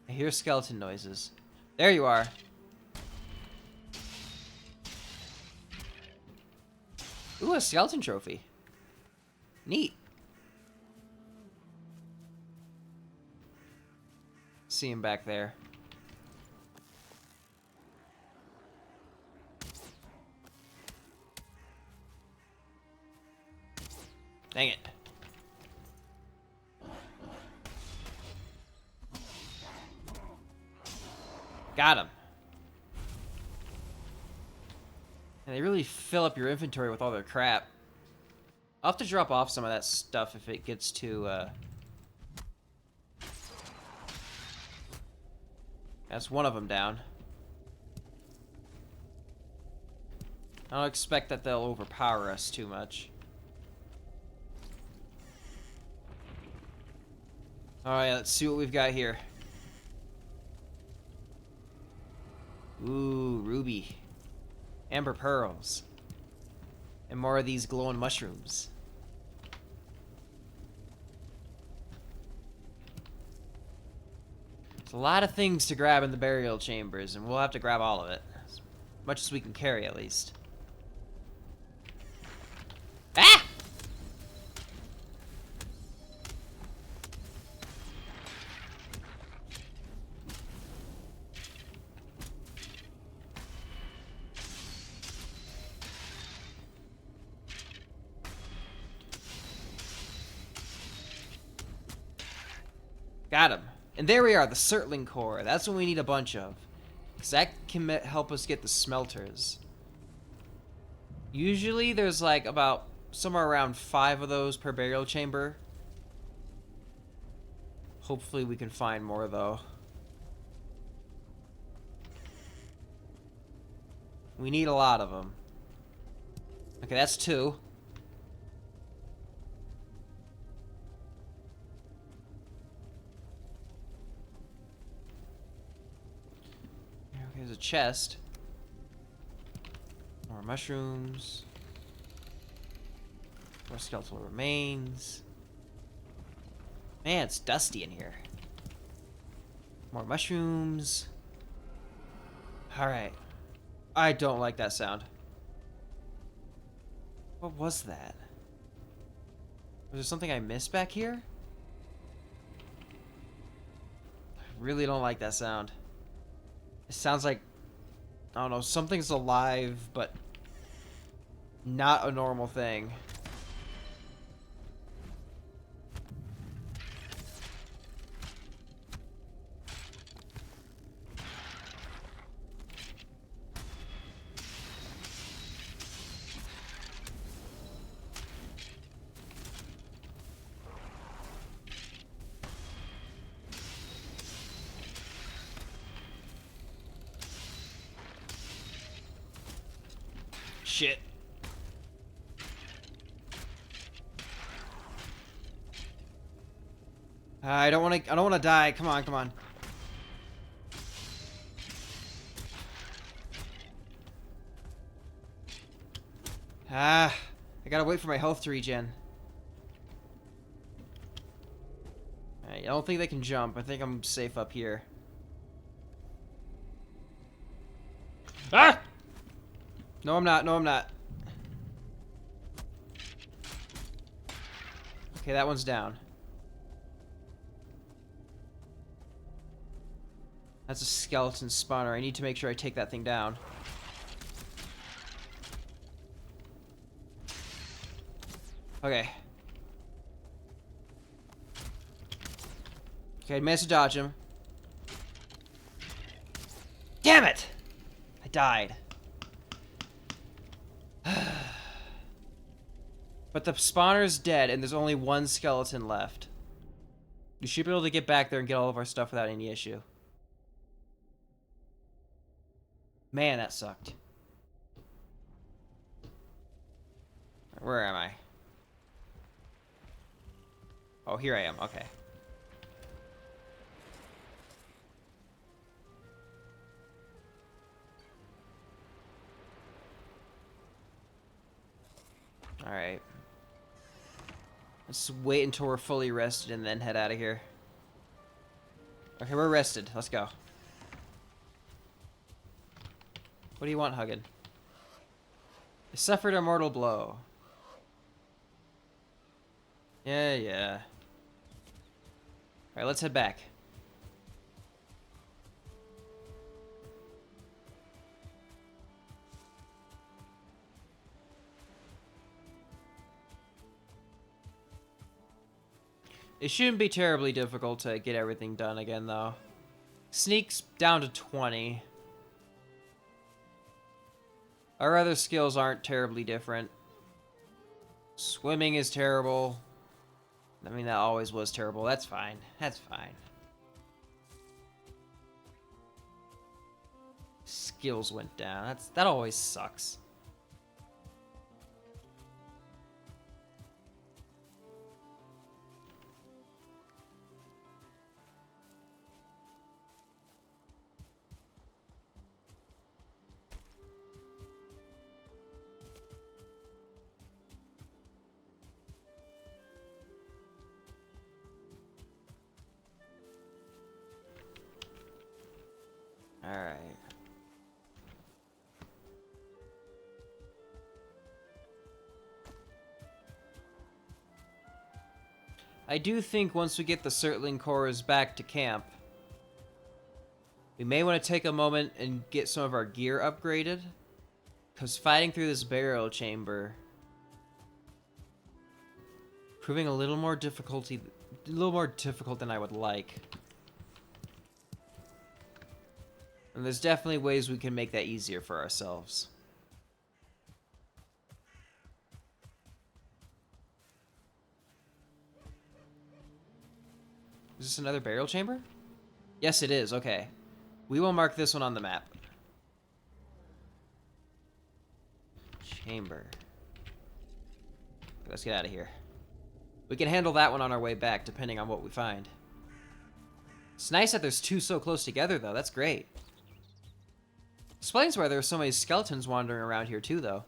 Speaker 1: I hear skeleton noises. There you are. Ooh, a skeleton trophy. Neat. See him back there. Dang it. Got him. And they really fill up your inventory with all their crap. I'll have to drop off some of that stuff if it gets too, That's one of them down. I don't expect that they'll overpower us too much. Alright, let's see what we've got here. Ooh, ruby. Amber pearls. And more of these glowing mushrooms. There's a lot of things to grab in the burial chambers, and we'll have to grab all of it. As much as we can carry, at least. Ah! Got him. And there we are, the Surtling core. That's what we need a bunch of. Because that can help us get the smelters. Usually there's like about somewhere around 5 of those per burial chamber. Hopefully we can find more though. We need a lot of them. Okay, that's 2. There's a chest. More mushrooms. More skeletal remains. Man, it's dusty in here. More mushrooms. Alright. I don't like that sound. What was that? Was there something I missed back here? I really don't like that sound. It sounds like, I don't know, something's alive, but not a normal thing. Shit. I don't want to die. Come on, come on. I gotta wait for my health to regen. I don't think they can jump. I think I'm safe up here. Ah! No, I'm not. No, I'm not. Okay, that one's down. That's a skeleton spawner. I need to make sure I take that thing down. Okay. Okay, I managed to dodge him. Damn it! I died. But the spawner's dead, and there's only one skeleton left. We should be able to get back there and get all of our stuff without any issue. Man, that sucked. Where am I? Oh, here I am. Okay. Alright. Let's wait until we're fully rested and then head out of here. Okay, we're rested. Let's go. What do you want, Huggin? I suffered a mortal blow. Yeah. Alright, let's head back. It shouldn't be terribly difficult to get everything done again, though. Sneak's down to 20. Our other skills aren't terribly different. Swimming is terrible. I mean, that always was terrible. That's fine. That's fine. Skills went down. That always sucks. Alright. I do think once we get the Surtling cores back to camp, we may want to take a moment and get some of our gear upgraded. Because fighting through this burial chamber proving a little more difficult than I would like. And there's definitely ways we can make that easier for ourselves. Is this another burial chamber? Yes, it is. Okay. We will mark this one on the map. Chamber. Let's get out of here. We can handle that one on our way back, depending on what we find. It's nice that there's two so close together, though. That's great. Explains why there's so many skeletons wandering around here too, though.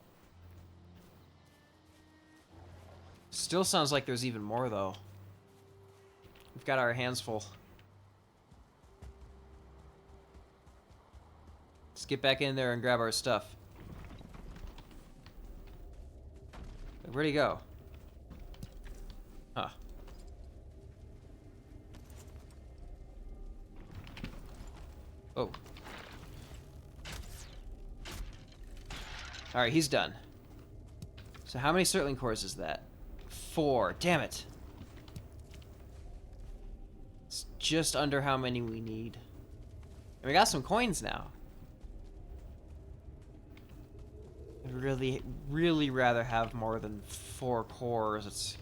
Speaker 1: Still sounds like there's even more, though. We've got our hands full. Let's get back in there and grab our stuff. Where'd he go? Huh. Oh. Alright, he's done. So how many Sterling cores is that? 4. Damn it. It's just under how many we need. And we got some coins now. I'd really rather have more than 4 cores. It's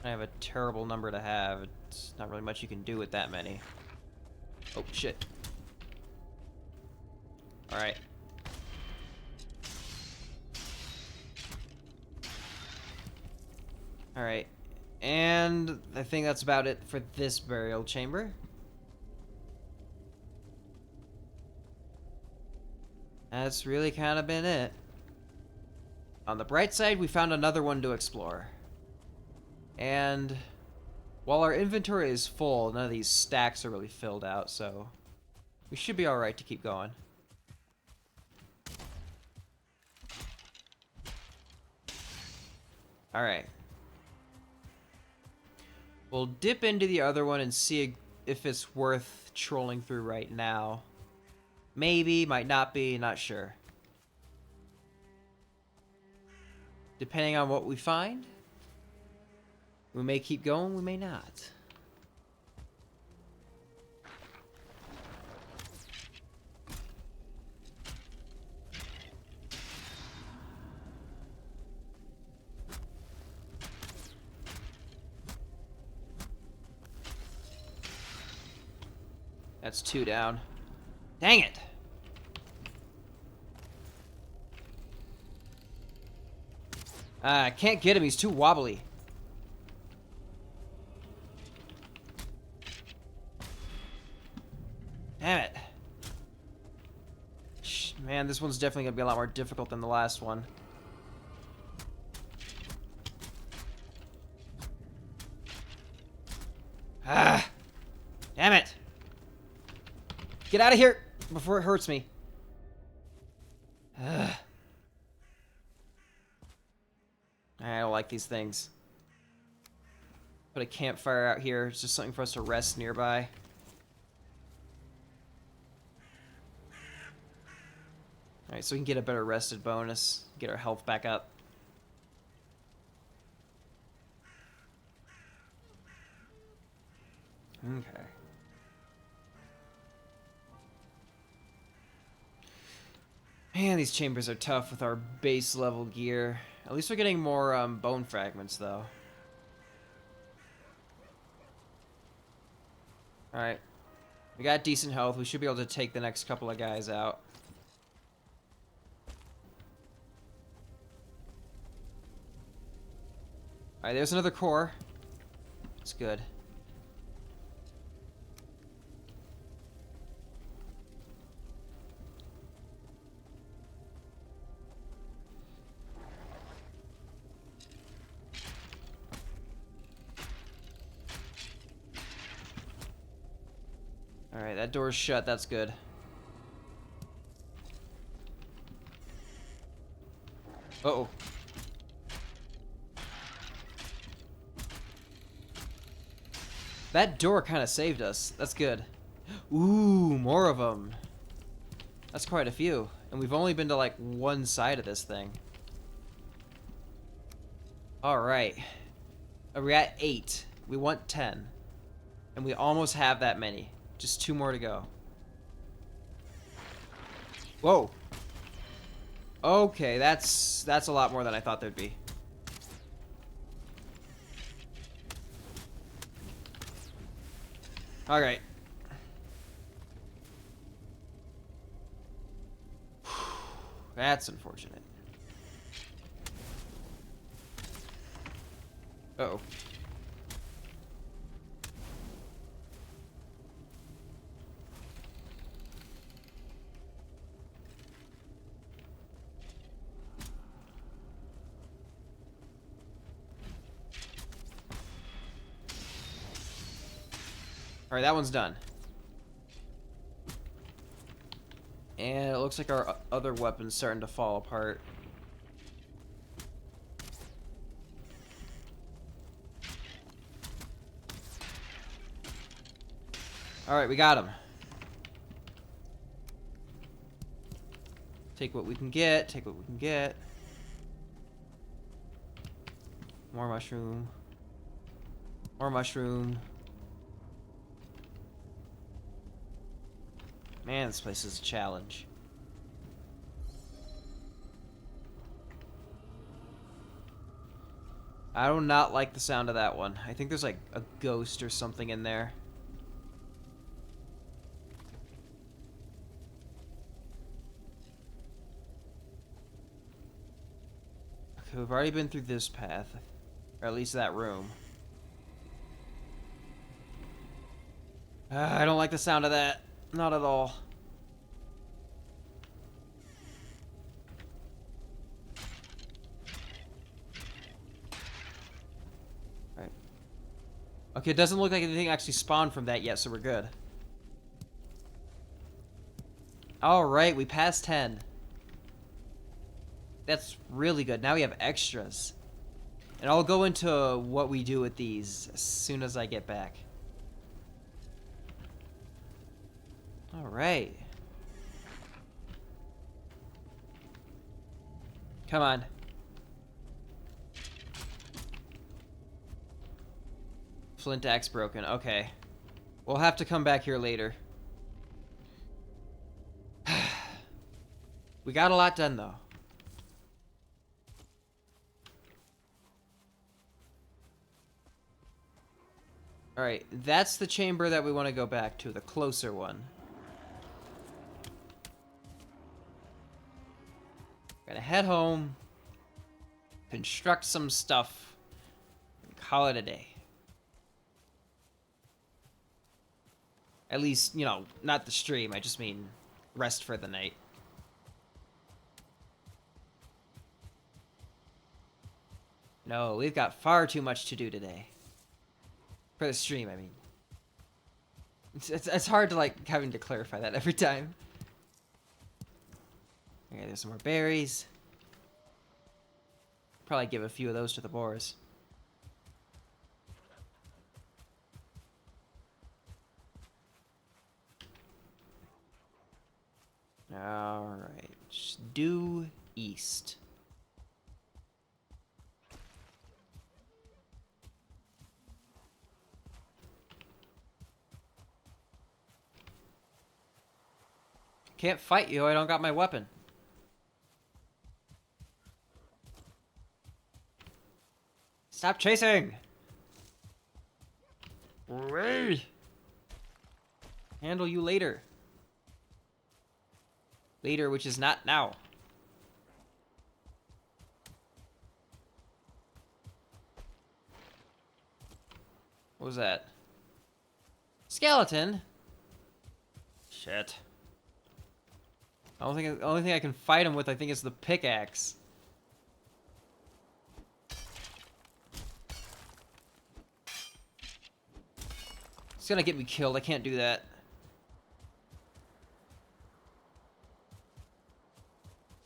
Speaker 1: kind of a terrible number to have. It's not really much you can do with that many. Oh, shit. Alright. Alright. And I think that's about it for this burial chamber. That's really kind of been it. On the bright side, we found another one to explore. And while our inventory is full, none of these stacks are really filled out, so we should be alright to keep going. Alright. We'll dip into the other one and see if it's worth trolling through right now. Maybe, might not be, not sure. Depending on what we find, we may keep going, we may not. That's 2 down. Dang it! I can't get him, he's too wobbly. Damn it. Man, this one's definitely gonna be a lot more difficult than the last one. Ah! Damn it! Get out of here before it hurts me. Ugh. I don't like these things. Put a campfire out here. It's just something for us to rest nearby. Alright, so we can get a better rested bonus. Get our health back up. Okay. Man, these chambers are tough with our base level gear. At least we're getting more bone fragments, though. Alright. We got decent health. We should be able to take the next couple of guys out. Alright, there's another core. That's good. Alright, that door's shut. That's good. Uh-oh. That door kind of saved us. That's good. Ooh, more of them. That's quite a few. And we've only been to, like, one side of this thing. Alright. We're at 8. We want 10. And we almost have that many. Just 2 more to go. Whoa. Okay, that's a lot more than I thought there'd be. Alright. That's unfortunate. Uh-oh. Alright, that one's done. And it looks like our other weapon's starting to fall apart. Alright, we got him. Take what we can get, take what we can get. More mushroom. More mushroom. Man, this place is a challenge. I do not like the sound of that one. I think there's like a ghost or something in there. Okay, we've already been through this path. Or at least that room. I don't like the sound of that. Not at all. Right. Okay, it doesn't look like anything actually spawned from that yet, so we're good. Alright, we passed 10. That's really good. Now we have extras. And I'll go into what we do with these as soon as I get back. Alright. Come on. Flint axe broken. Okay. We'll have to come back here later. We got a lot done, though. Alright, that's the chamber that we want to go back to, the closer one. Gonna head home, construct some stuff, and call it a day. At least, you know, not the stream, I just mean rest for the night. No, we've got far too much to do today. For the stream, I mean. It's hard to, like, having to clarify that every time. Okay, there's some more berries. Probably give a few of those to the boars. Alright. Due east. Can't fight you, I don't got my weapon. Stop chasing! Wait! Handle you later. Later, which is not now. What was that? Skeleton? Shit. The only thing I can fight him with, I think, is the pickaxe. It's gonna get me killed. I can't do that.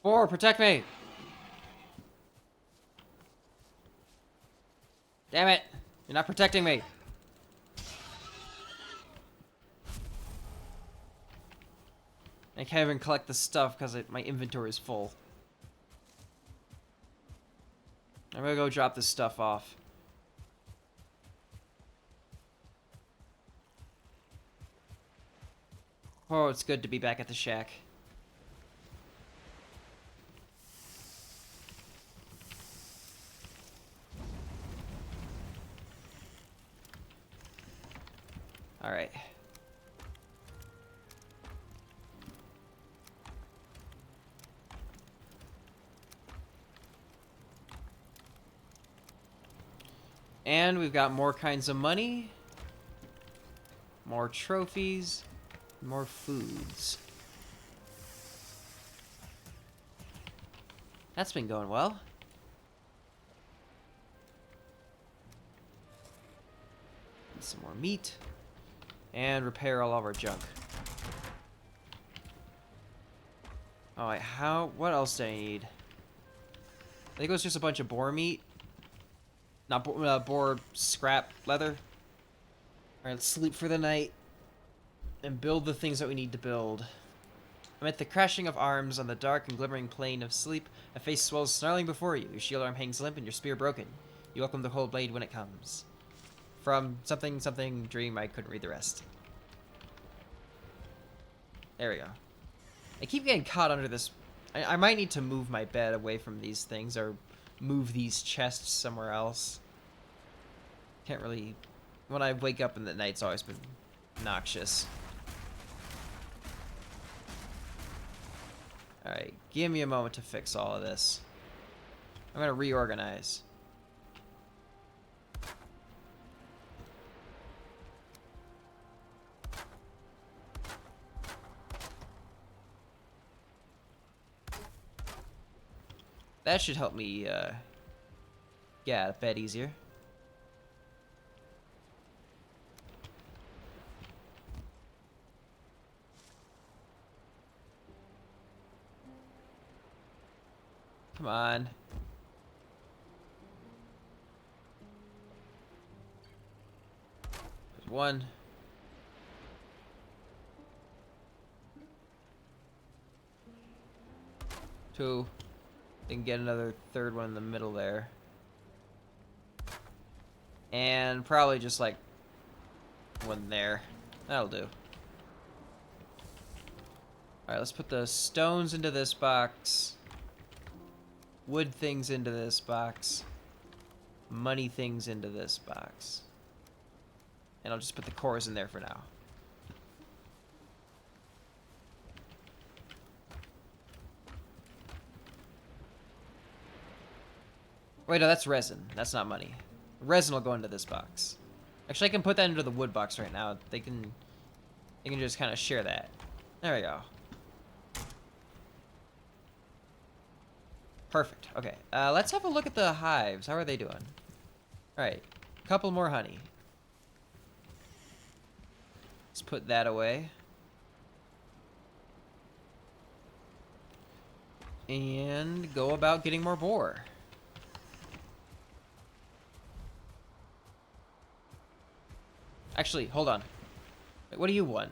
Speaker 1: Boar, protect me! Damn it! You're not protecting me! I can't even collect the stuff because my inventory is full. I'm gonna go drop this stuff off. Oh, it's good to be back at the shack. Alright. And we've got more kinds of money, more trophies, more foods. That's been going well. Some more meat. And repair all of our junk. Alright, what else do I need? I think it was just a bunch of boar meat. Not boar scrap leather. Alright, let's sleep for the night. And build the things that we need to build. Amid the crashing of arms on the dark and glimmering plain of sleep, a face swells snarling before you. Your shield arm hangs limp and your spear broken. You welcome the cold blade when it comes. From something something dream, I couldn't read the rest. There we go. I keep getting caught under this. I might need to move my bed away from these things or move these chests somewhere else. Can't really... When I wake up in the night, it's always been noxious. Alright, give me a moment to fix all of this. I'm gonna reorganize. That should help me get out of bed easier. Come on. There's one. Two. Then get another third one in the middle there. And probably just like one there. That'll do. Alright, let's put the stones into this box. Wood things into this box. Money things into this box. And I'll just put the cores in there for now. Wait, no, that's resin. That's not money. Resin will go into this box. Actually, I can put that into the wood box right now. They can just kind of share that. There we go. Perfect. Okay, let's have a look at the hives. How are they doing? Alright, couple more honey. Let's put that away. And go about getting more boar. Actually, hold on. Wait, what do you want?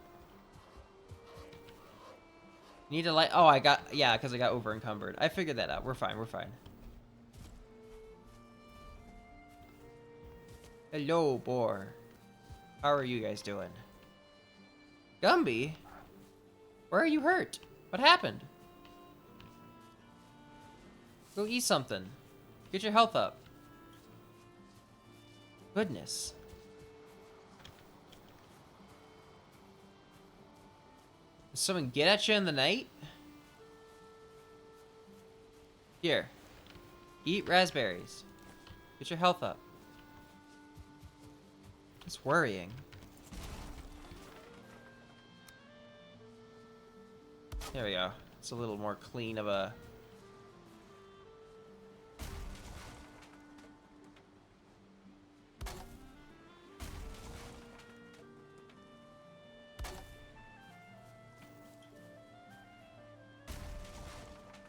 Speaker 1: You need to light... Oh, yeah, because I got over encumbered. I figured that out. We're fine, we're fine. Hello, boar. How are you guys doing? Gumby? Where are you hurt? What happened? Go eat something. Get your health up. Goodness. Did someone get at you in the night? Here. Eat raspberries. Get your health up. It's worrying. There we go. It's a little more clean of a...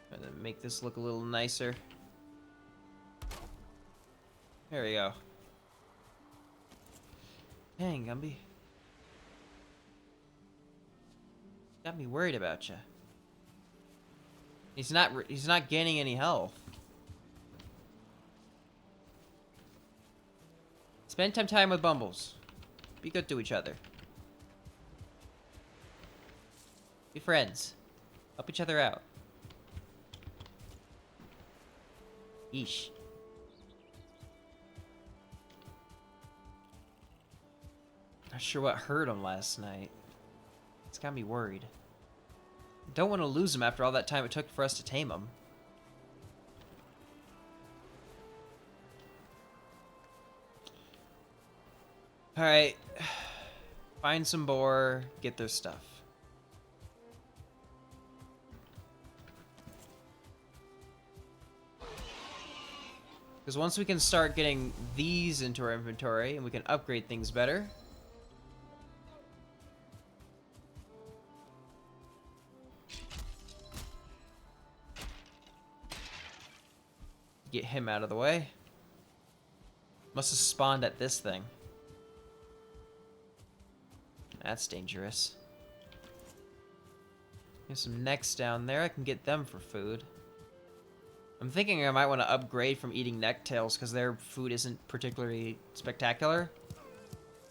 Speaker 1: Trying to make this look a little nicer. There we go. Dang, Gumby. Got me worried about you. He's not gaining any health. Spend some time with Bumbles. Be good to each other. Be friends. Help each other out. Yeesh. Not sure what hurt him last night. It's got me worried. Don't want to lose him after all that time it took for us to tame him. Alright. Find some boar, get their stuff. Because once we can start getting these into our inventory and we can upgrade things better, Get him out of the way. Must have spawned at this thing. That's dangerous. There's some necks down there. I can get them for food. I'm thinking I might want to upgrade from eating necktails because their food isn't particularly spectacular.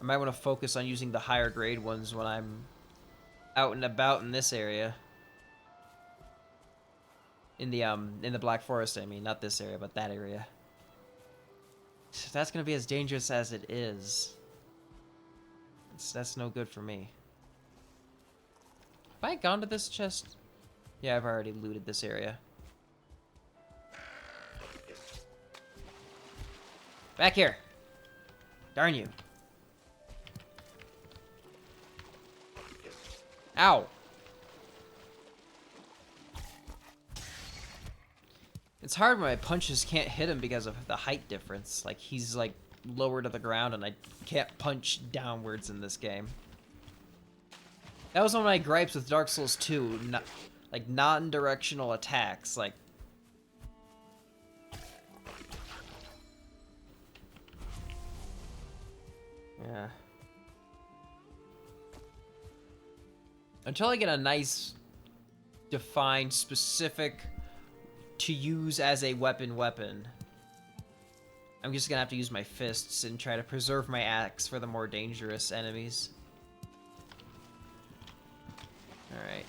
Speaker 1: I might want to focus on using the higher grade ones when I'm out and about in this area. In the Black Forest, I mean, not this area, but that area. That's gonna be as dangerous as it is. That's no good for me. Have I gone to this chest? Yeah, I've already looted this area. Back here! Darn you. Ow! It's hard when my punches can't hit him because of the height difference. Like, he's, like, lower to the ground and I can't punch downwards in this game. That was one of my gripes with Dark Souls 2. Like, non-directional attacks. Like... Yeah. Until I get a nice, defined, specific... to use as a weapon. I'm just gonna have to use my fists and try to preserve my axe for the more dangerous enemies. Alright.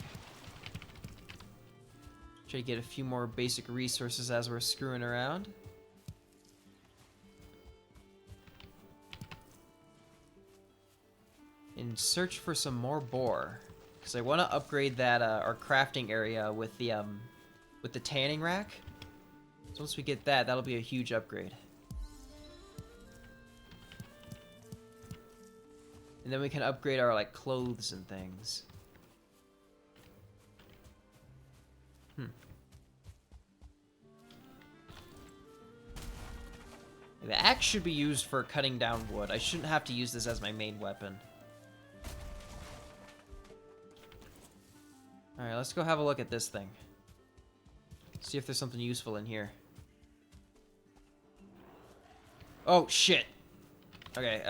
Speaker 1: Try to get a few more basic resources as we're screwing around. And search for some more boar. Because I want to upgrade that, our crafting area with the tanning rack. So once we get that, that'll be a huge upgrade. And then we can upgrade our, like, clothes and things. The axe should be used for cutting down wood. I shouldn't have to use this as my main weapon. Alright, let's go have a look at this thing. See if there's something useful in here. Oh, shit! Okay,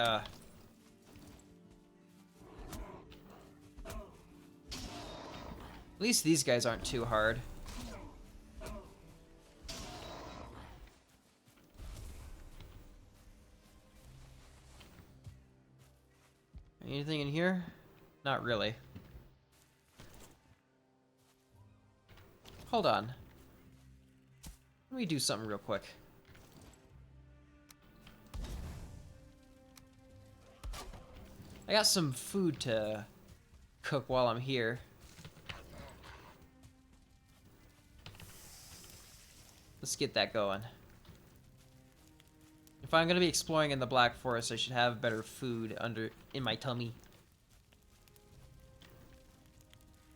Speaker 1: At least these guys aren't too hard. Anything in here? Not really. Hold on. Let me do something real quick. I got some food to cook while I'm here. Let's get that going. If I'm gonna be exploring in the Black Forest, I should have better food in my tummy.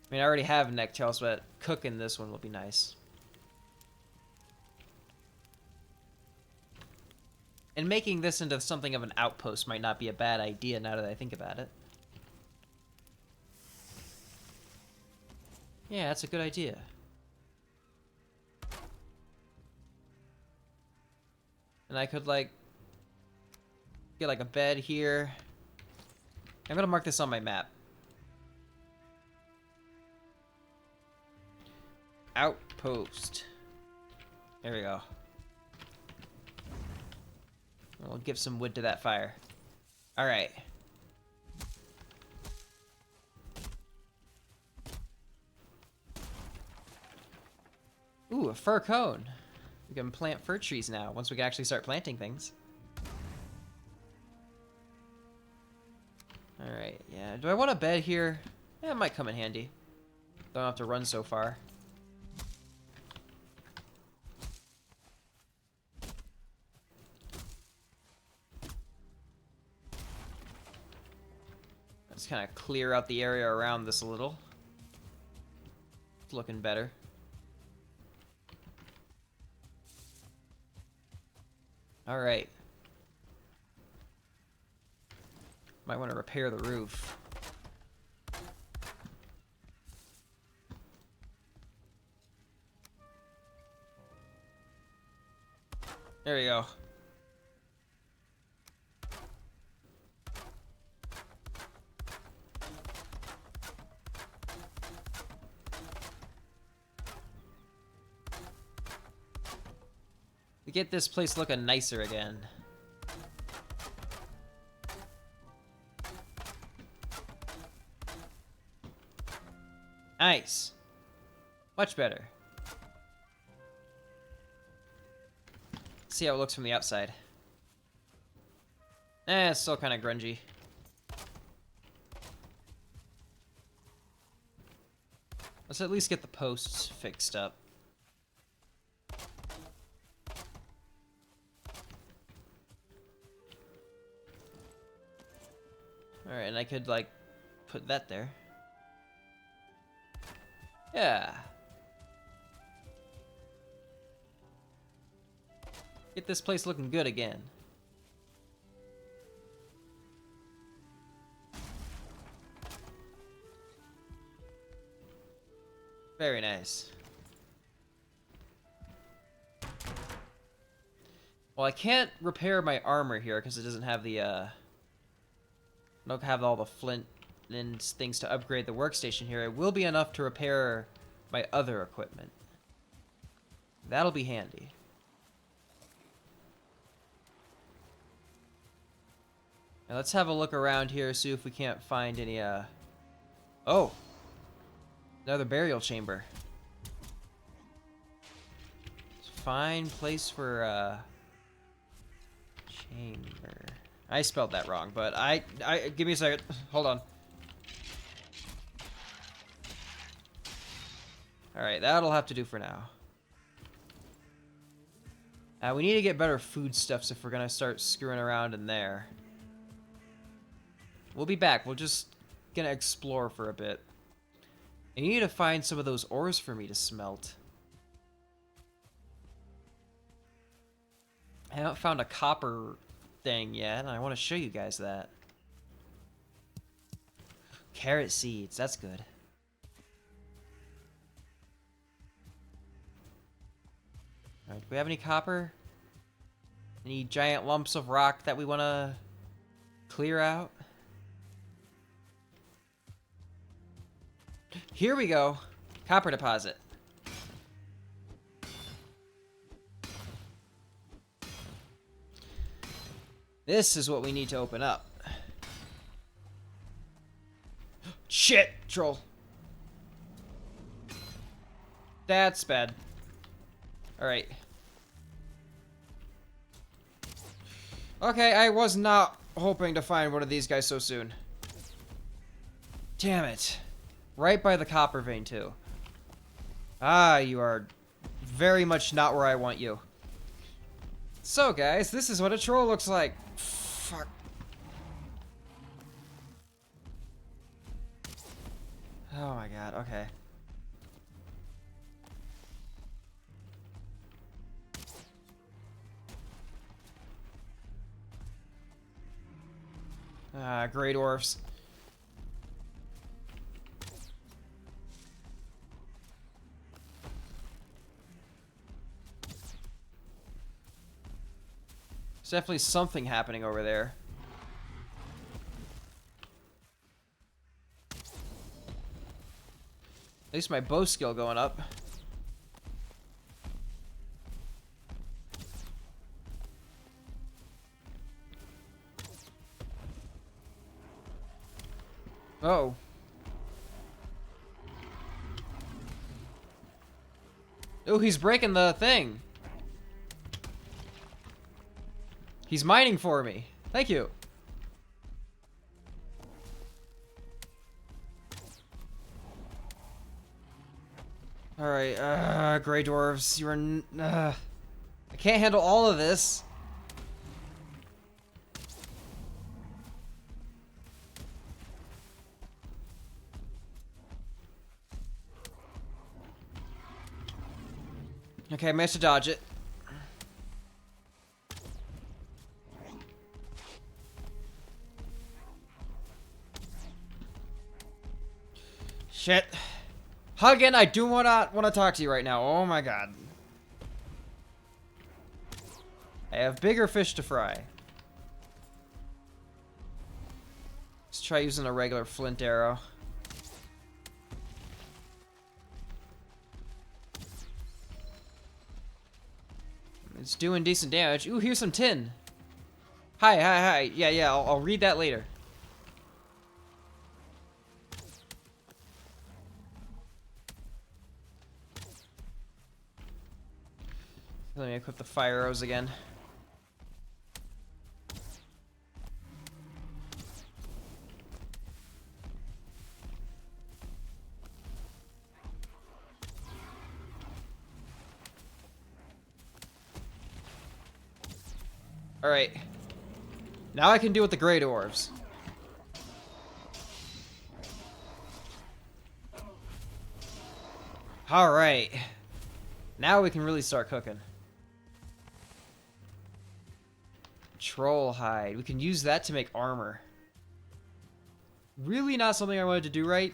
Speaker 1: I mean, I already have necktails, but cooking this one will be nice. And making this into something of an outpost might not be a bad idea now that I think about it. Yeah, that's a good idea. And I could, like, get, like, a bed here. I'm gonna mark this on my map. Outpost. There we go. We'll give some wood to that fire. Alright. Ooh, a fir cone. We can plant fir trees now, once we can actually start planting things. Alright, yeah. Do I want a bed here? Yeah, it might come in handy. Don't have to run so far. Let's kind of clear out the area around this a little. It's looking better. Alright. Might want to repair the roof. There we go. We get this place looking nicer again. Nice. Much better. Let's see how it looks from the outside. It's still kind of grungy. Let's at least get the posts fixed up. Alright, and I could, like, put that there. Yeah. Get this place looking good again. Very nice. Well, I can't repair my armor here because it doesn't have the, I don't have all the flint and things to upgrade the workstation here. It will be enough to repair my other equipment. That'll be handy. Now let's have a look around here, see if we can't find any, Oh! Another burial chamber. It's a fine place for, chamber. I spelled that wrong, but give me a second. Hold on. Alright, that'll have to do for now. We need to get better foodstuffs if we're gonna start screwing around in there. We'll be back. We're just gonna explore for a bit. And you need to find some of those ores for me to smelt. I haven't found a copper thing yet, and I want to show you guys that. Carrot seeds, that's good. Alright, do we have any copper? Any giant lumps of rock that we want to clear out? Here we go. Copper deposit. This is what we need to open up. Shit, troll. That's bad. Alright. Okay, I was not hoping to find one of these guys so soon. Damn it. Right by the copper vein, too. Ah, you are very much not where I want you. So, guys, this is what a troll looks like. Fuck. Oh my god, okay. Ah, grey dwarfs. There's definitely something happening over there. At least my bow skill going up. Oh. Oh, he's breaking the thing. He's mining for me. Thank you. Alright, Grey Dwarves, I can't handle all of this. Okay, I managed to dodge it. Shit. Huggin, I do want to talk to you right now. Oh my god. I have bigger fish to fry. Let's try using a regular flint arrow. It's doing decent damage. Ooh, here's some tin. Hi, hi, hi. Yeah, yeah, I'll read that later. Let me equip the fire arrows again. Alright. Now I can deal with the gray dwarves. Alright. Now we can really start cooking. Troll hide. We can use that to make armor. Really not something I wanted to do right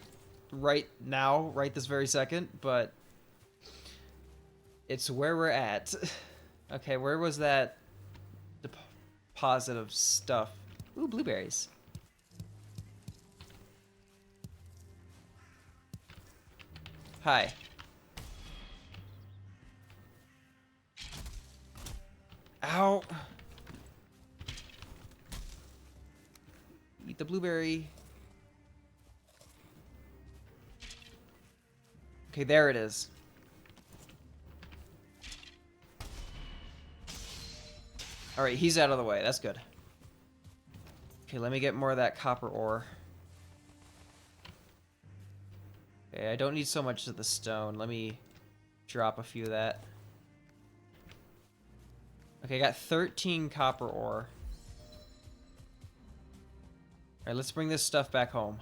Speaker 1: now, right this very second, but it's where we're at. Okay, where was that deposit of stuff? Ooh, blueberries. Hi. Ow. Eat the blueberry. Okay, there it is. Alright, he's out of the way. That's good. Okay, let me get more of that copper ore. Okay, I don't need so much of the stone. Let me drop a few of that. Okay, I got 13 copper ore. Alright, let's bring this stuff back home.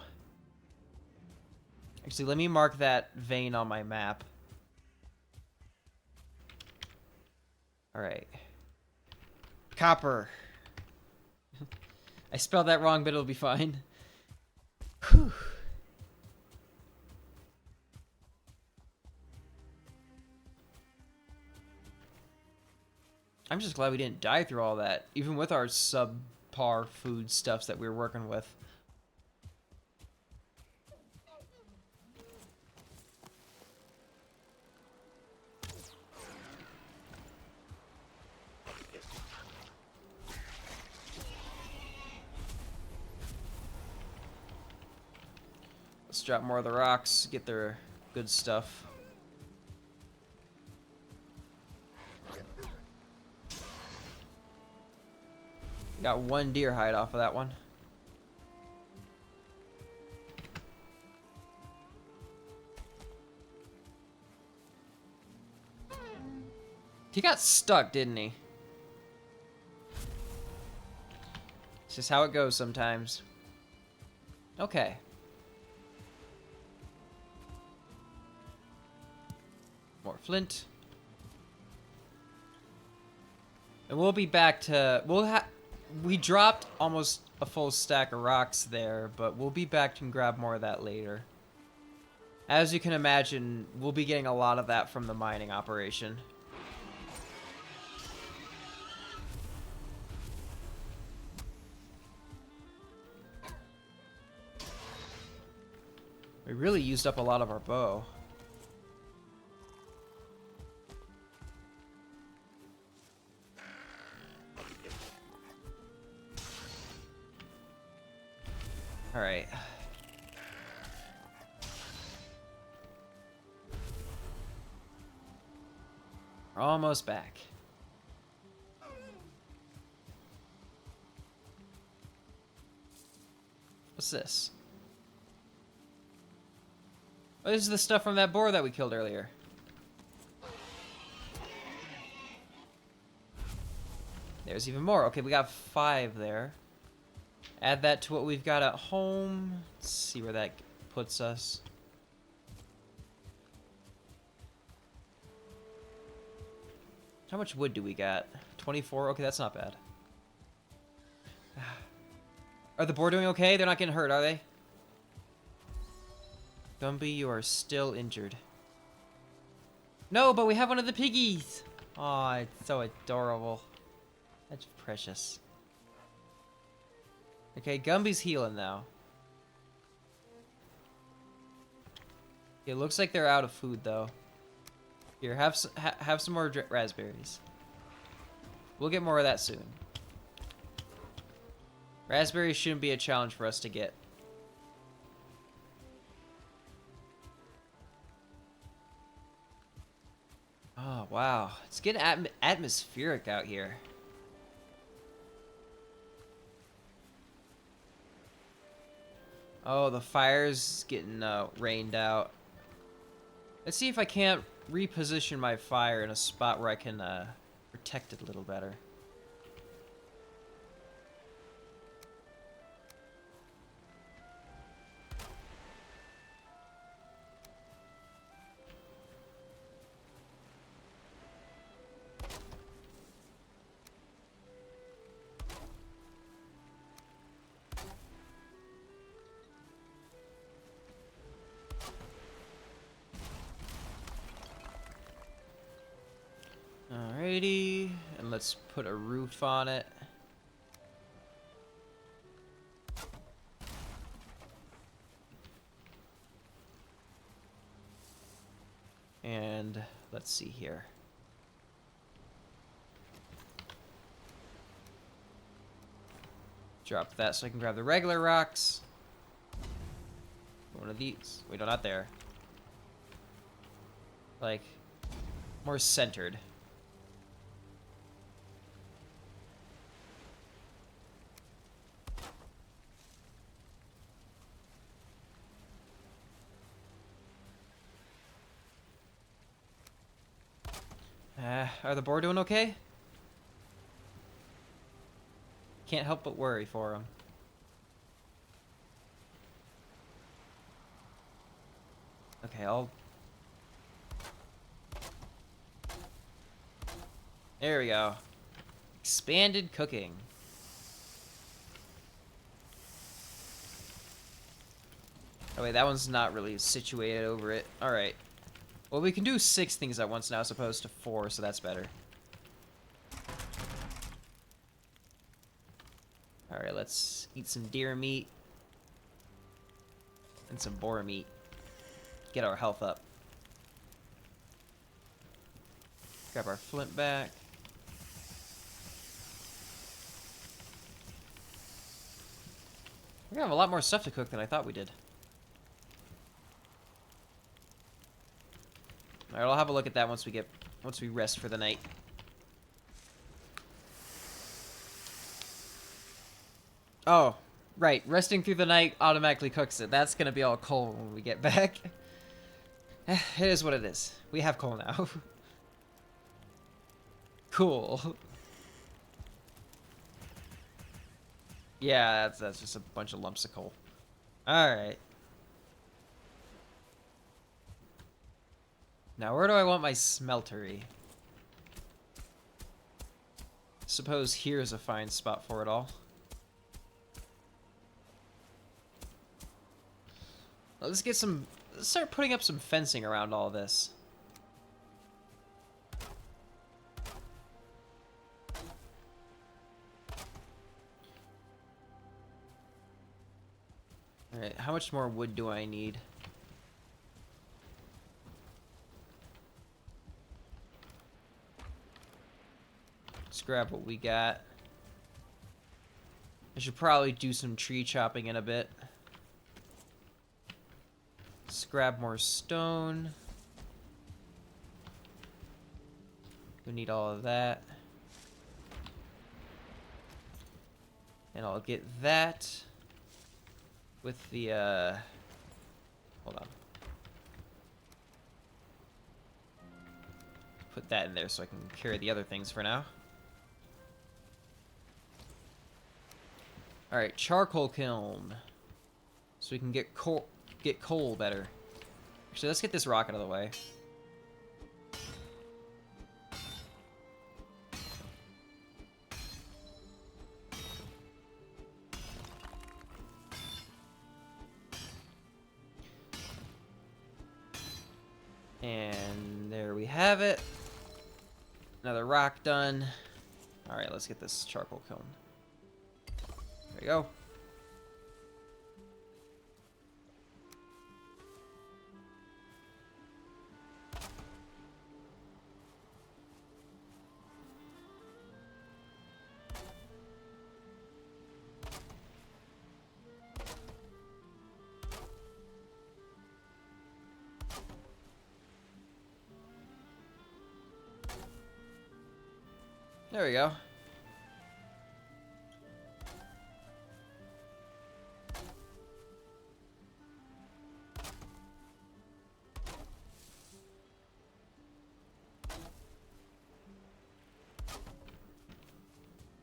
Speaker 1: Actually, let me mark that vein on my map. Alright. Copper. I spelled that wrong, but it'll be fine. Whew. I'm just glad we didn't die through all that, even with our subpar food stuffs that we were working with. Let's drop more of the rocks, get their good stuff. Got one deer hide off of that one. He got stuck, didn't he? It's just how it goes sometimes. Okay. More flint. And we'll be back to... We dropped almost a full stack of rocks there, but we'll be back to grab more of that later. As you can imagine, we'll be getting a lot of that from the mining operation. We really used up a lot of our bow. All right. We're almost back. What's this? Oh, this is the stuff from that boar that we killed earlier. There's even more. Okay, we got 5 there. Add that to what we've got at home. Let's see where that puts us. How much wood do we got? 24? Okay, that's not bad. Are the boar doing okay? They're not getting hurt, are they? Gumby, you are still injured. No, but we have one of the piggies! Aw, it's so adorable. That's precious. Okay, Gumby's healing now. It looks like they're out of food though. Here, have some more raspberries. We'll get more of that soon. Raspberries shouldn't be a challenge for us to get. Oh, wow. It's getting atmospheric out here. Oh, the fire's getting rained out. Let's see if I can't reposition my fire in a spot where I can protect it a little better. Alrighty, and let's put a roof on it. And let's see here. Drop that so I can grab the regular rocks. One of these. Wait, no, not there. Like, more centered. Are the boar doing okay? Can't help but worry for him. Okay, There we go. Expanded cooking. Oh wait, that one's not really situated over it. Alright. Well, we can do 6 things at once now as opposed to 4, so that's better. Alright, let's eat some deer meat. And some boar meat. Get our health up. Grab our flint back. We're gonna have a lot more stuff to cook than I thought we did. Alright, I'll have a look at that once we rest for the night. Oh, right. Resting through the night automatically cooks it. That's gonna be all coal when we get back. It is what it is. We have coal now. Cool. Yeah, that's just a bunch of lumps of coal. Alright. Now, where do I want my smeltery? Suppose here's a fine spot for it all. Let's start putting up some fencing around all this. Alright, how much more wood do I need? Let's grab what we got. I should probably do some tree chopping in a bit. Let's grab more stone. We need all of that. And I'll get that with the, hold on. Put that in there so I can carry the other things for now. Alright, charcoal kiln. So we can get coal better. Actually, let's get this rock out of the way. And there we have it. Another rock done. Alright, let's get this charcoal kiln. There we go. There we go.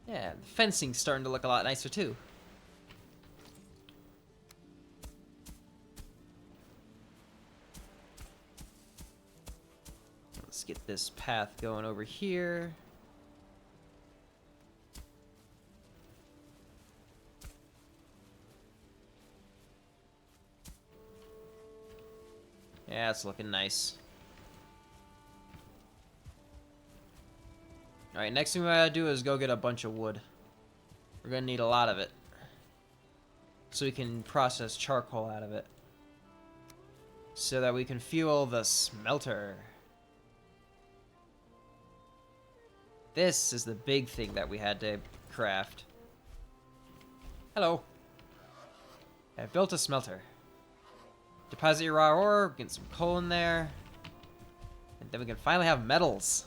Speaker 1: Yeah, the fencing's starting to look a lot nicer too. Let's get this path going over here. Yeah, it's looking nice. Alright, next thing we gotta do is go get a bunch of wood. We're gonna need a lot of it. So we can process charcoal out of it. So that we can fuel the smelter. This is the big thing that we had to craft. Hello. I've built a smelter. Deposit your raw ore, get some coal in there. And then we can finally have metals.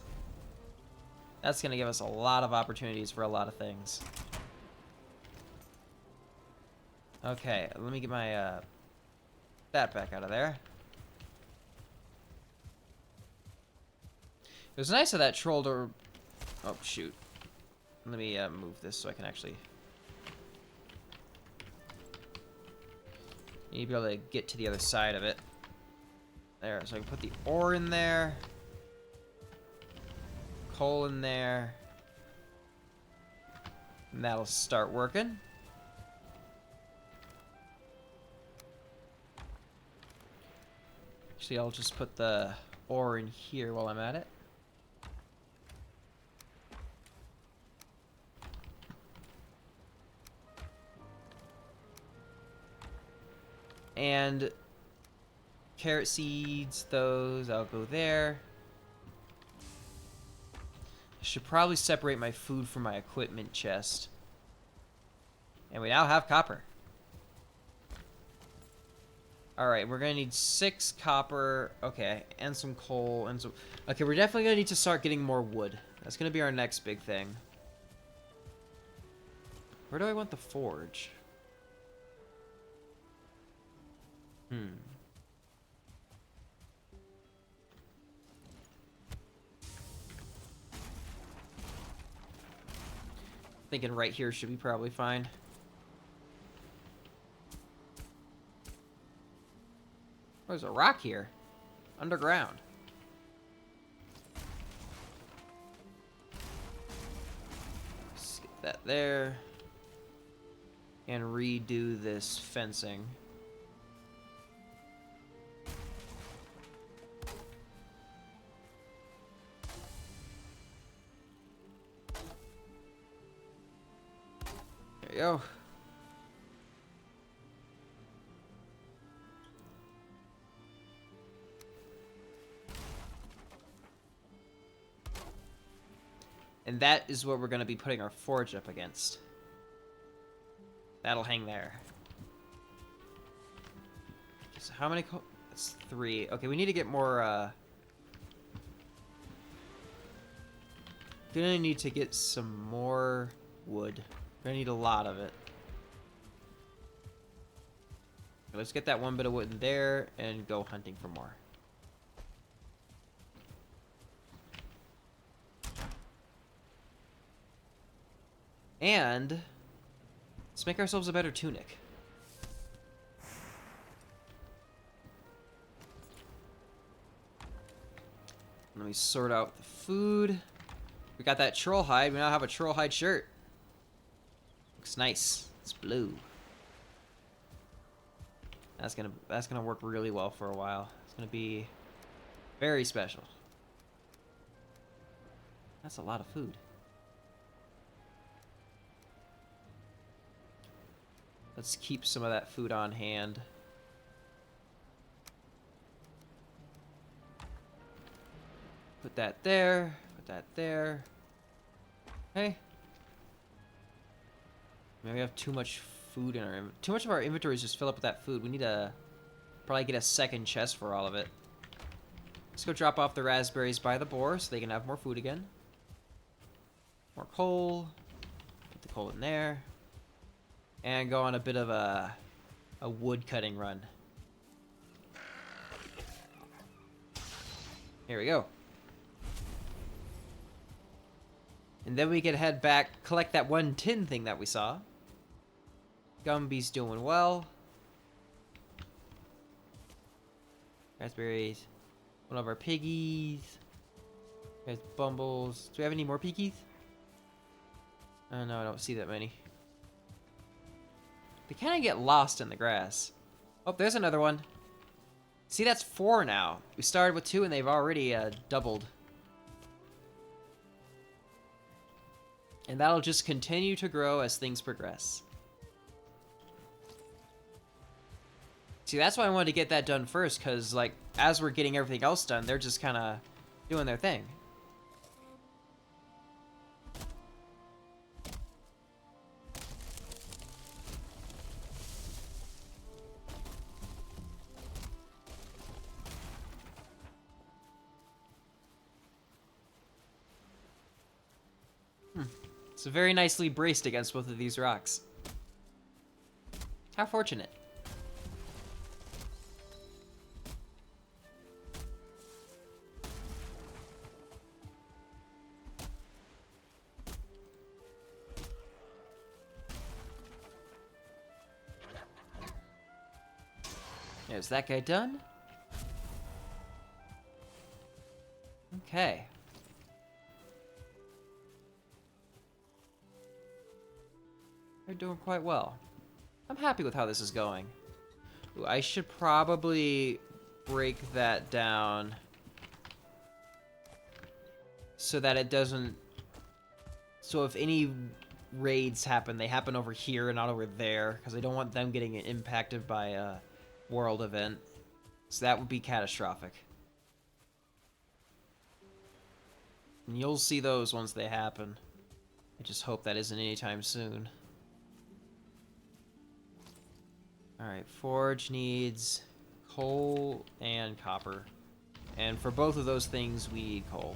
Speaker 1: That's going to give us a lot of opportunities for a lot of things. Okay, let me get my that back out of there. It was nice of that troll to... Oh, shoot. Let me move this so I can actually... Need to be able to get to the other side of it. There, so I can put the ore in there. Coal in there. And that'll start working. Actually, I'll just put the ore in here while I'm at it. And carrot seeds, those, I'll go there. I should probably separate my food from my equipment chest. And we now have copper. Alright, we're gonna need 6 copper, okay, and some coal, and some... Okay, we're definitely gonna need to start getting more wood. That's gonna be our next big thing. Where do I want the forge? Thinking right here should be probably fine. Oh, there's a rock here. Underground. Let's get that there. And redo this fencing. There you go. And that is what we're going to be putting our forge up against. That'll hang there. So how many That's 3. Okay, we need to get more, Gonna need to get some more wood. Gonna need a lot of it. Let's get that one bit of wood in there and go hunting for more. And let's make ourselves a better tunic. Let me sort out the food. We got that troll hide. We now have a troll hide shirt. Looks nice. It's blue. That's gonna work really well for a while. It's gonna be very special. That's a lot of food. Let's keep some of that food on hand. Put that there. Put that there. Hey. Maybe we have too much food in our too much of our inventory is just fill up with that food. We need to probably get a second chest for all of it. Let's go drop off the raspberries by the boar so they can have more food again. More coal. Put the coal in there. And go on a bit of a wood cutting run. Here we go. And then we can head back, collect that one tin thing that we saw. Gumby's doing well. Raspberries. One of our piggies. There's bumbles. Do we have any more piggies? Oh no, I don't see that many. They kind of get lost in the grass. Oh, there's another one. See, that's 4 now. We started with 2 and they've already doubled. And that'll just continue to grow as things progress. See, that's why I wanted to get that done first, because, like, as we're getting everything else done, they're just kind of doing their thing. It's very nicely braced against both of these rocks. How fortunate. There's that guy done. Okay. They're doing quite well. I'm happy with how this is going. Ooh, I should probably break that down so that it doesn't... So if any raids happen, they happen over here and not over there, because I don't want them getting impacted by a world event. So that would be catastrophic. And you'll see those once they happen. I just hope that isn't anytime soon. Alright, forge needs coal and copper. And for both of those things, we need coal.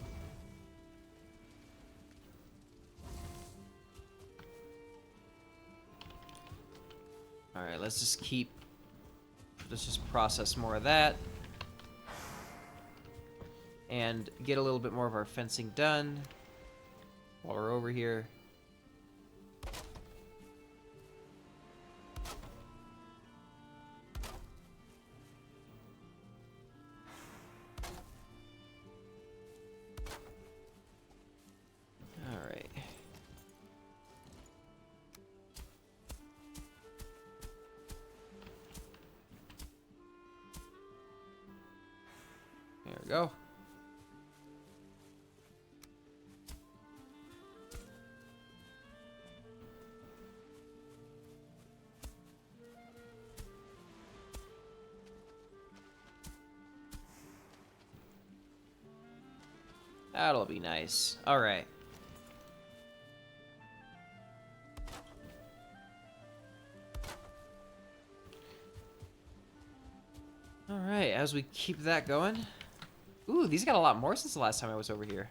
Speaker 1: Alright, let's just process more of that. And get a little bit more of our fencing done while we're over here. There we go. That'll be nice. All right. All right, as we keep that going. Ooh, these got a lot more since the last time I was over here.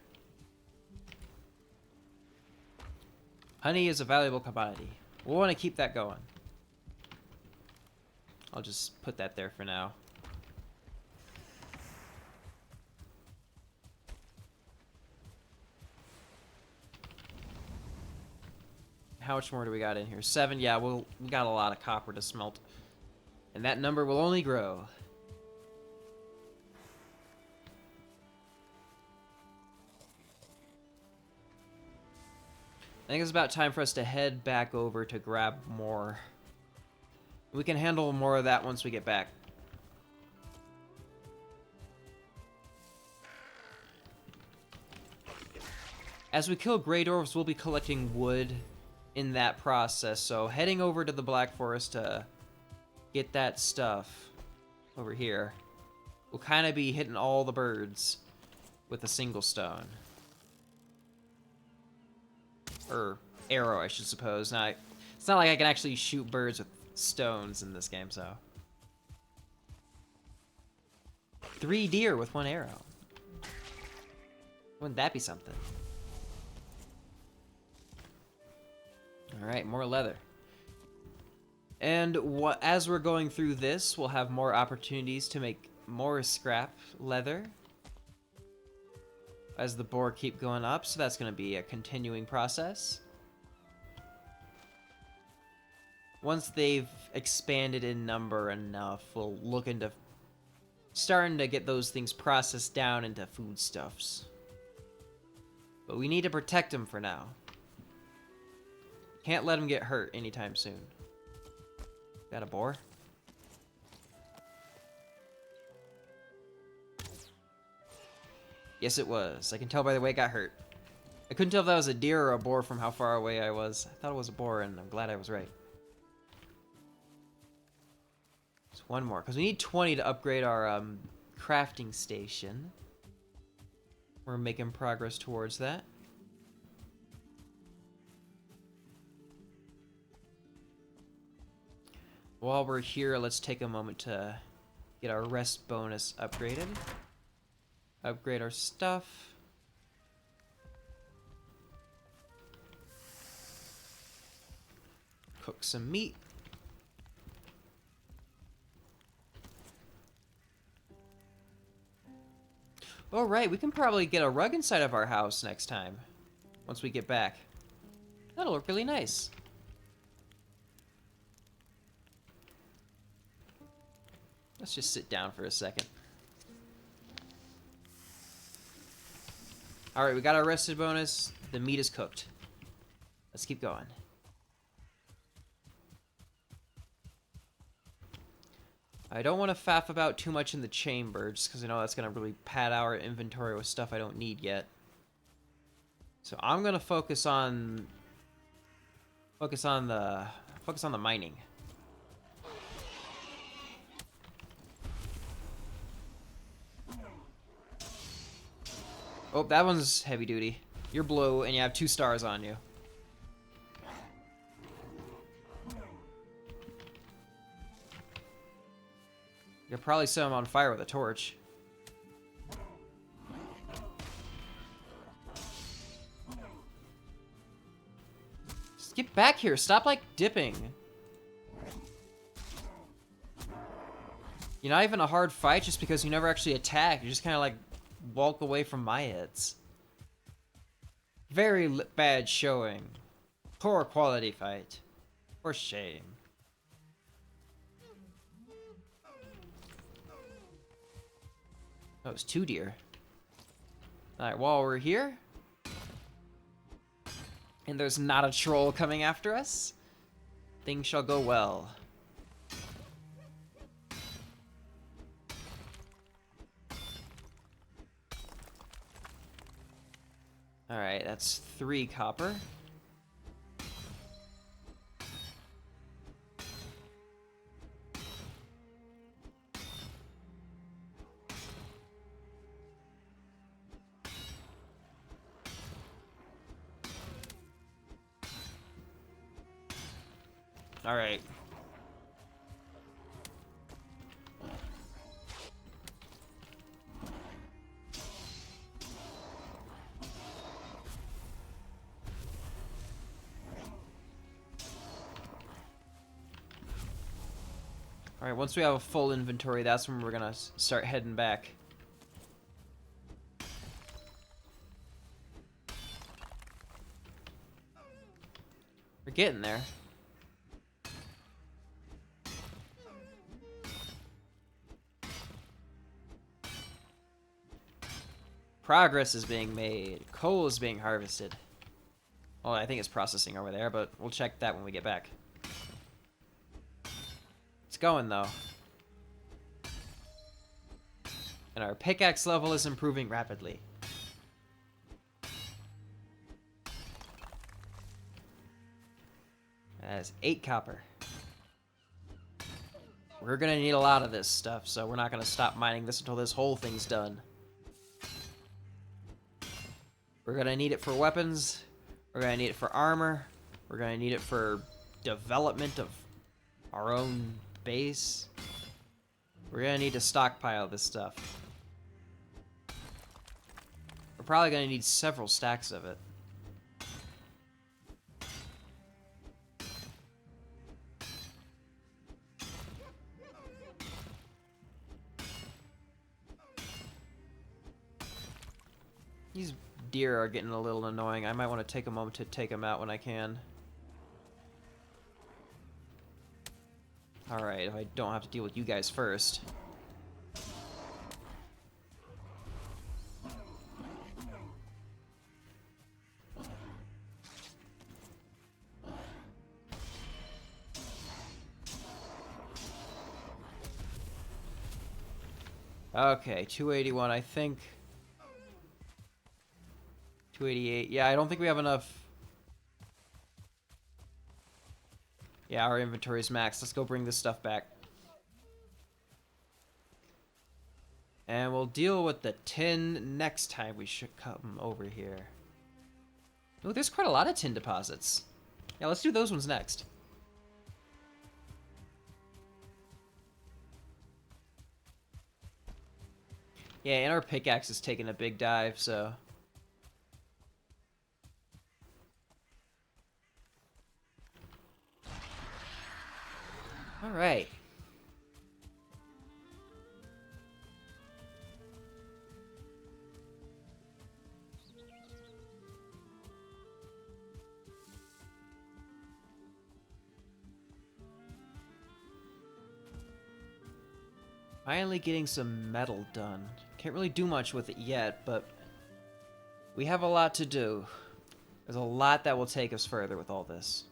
Speaker 1: Honey is a valuable commodity. We'll want to keep that going. I'll just put that there for now. How much more do we got in here? 7. Yeah, we got a lot of copper to smelt. And that number will only grow. I think it's about time for us to head back over to grab more. We can handle more of that once we get back. As we kill Grey Dwarves, we'll be collecting wood in that process. So heading over to the Black Forest to get that stuff over here, we'll kind of be hitting all the birds with a single stone. Or arrow, I should suppose. Now, it's not like I can actually shoot birds with stones in this game, so. 3 deer with 1 arrow. Wouldn't that be something? Alright, more leather. And as we're going through this, we'll have more opportunities to make more scrap leather as the boar keep going up, so that's going to be a continuing process. Once they've expanded in number enough, we'll look into starting to get those things processed down into foodstuffs. But we need to protect them for now. Can't let them get hurt anytime soon. Got a boar? Yes, it was. I can tell by the way it got hurt. I couldn't tell if that was a deer or a boar from how far away I was. I thought it was a boar, and I'm glad I was right. Just one more, because we need 20 to upgrade our crafting station. We're making progress towards that. While we're here, let's take a moment to get our rest bonus upgraded. Upgrade our stuff. Cook some meat. Oh, right, we can probably get a rug inside of our house next time. Once we get back. That'll look really nice. Let's just sit down for a second. Alright, we got our rested bonus. The meat is cooked. Let's keep going. I don't want to faff about too much in the chamber, just because I know that's going to really pad our inventory with stuff I don't need yet. So I'm going to focus on the mining. Oh, that one's heavy duty. You're blue, and you have 2 stars on you. You'll probably set him on fire with a torch. Just get back here. Stop, like, dipping. You're not even a hard fight just because you never actually attack. You just kind of, like, walk away from my hits. Very bad showing. Poor quality fight. For shame. That was 2 deer. Alright, while we're here, and there's not a troll coming after us, things shall go well. Alright, that's 3 copper. Alright. Alright, once we have a full inventory, that's when we're gonna start heading back. We're getting there. Progress is being made. Coal is being harvested. Well, I think it's processing over there, but we'll check that when we get back. It's going, though. And our pickaxe level is improving rapidly. That is 8 copper. We're gonna need a lot of this stuff, so we're not gonna stop mining this until this whole thing's done. We're gonna need it for weapons. We're gonna need it for armor. We're gonna need it for development of our own base. We're gonna need to stockpile this stuff. We're probably gonna need several stacks of it. These deer are getting a little annoying. I might want to take a moment to take them out when I can. Alright, if I don't have to deal with you guys first. Okay, 281, I think. 288. Yeah, I don't think we have enough. Yeah, our inventory's maxed. Let's go bring this stuff back. And we'll deal with the tin next time we should come over here. Oh, there's quite a lot of tin deposits. Yeah, let's do those ones next. Yeah, and our pickaxe is taking a big dive, so... Alright. Finally getting some metal done. Can't really do much with it yet, but we have a lot to do. There's a lot that will take us further with all this.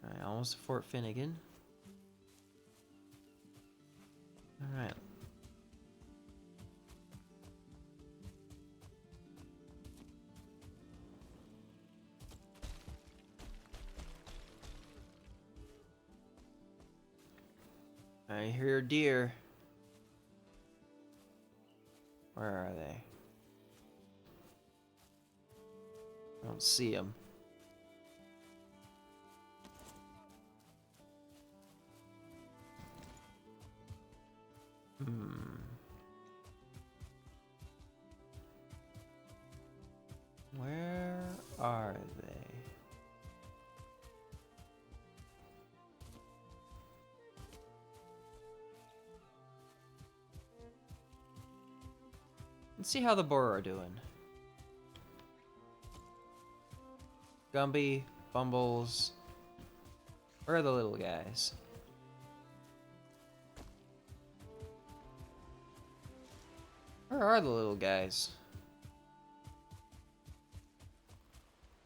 Speaker 1: Alright, almost to Fort Finnegan. Alright. I hear deer. Where are they? I don't see them. Where are they? Let's see how the boar are doing. Gumby, Bumbles. Where are the little guys? Where are the little guys?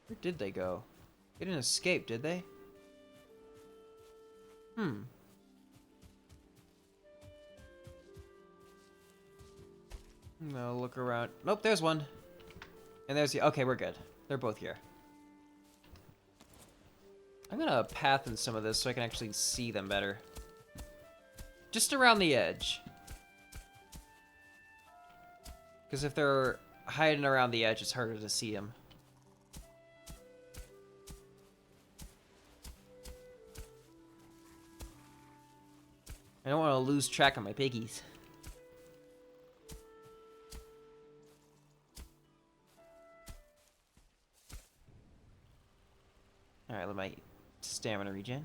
Speaker 1: Where did they go? They didn't escape, did they? I'm gonna look around. Nope, there's one. And there's the... Okay, we're good. They're both here. I'm gonna path in some of this so I can actually see them better. Just around the edge. Because if they're hiding around the edge, it's harder to see them. I don't want to lose track of my piggies. Alright, let my stamina regen.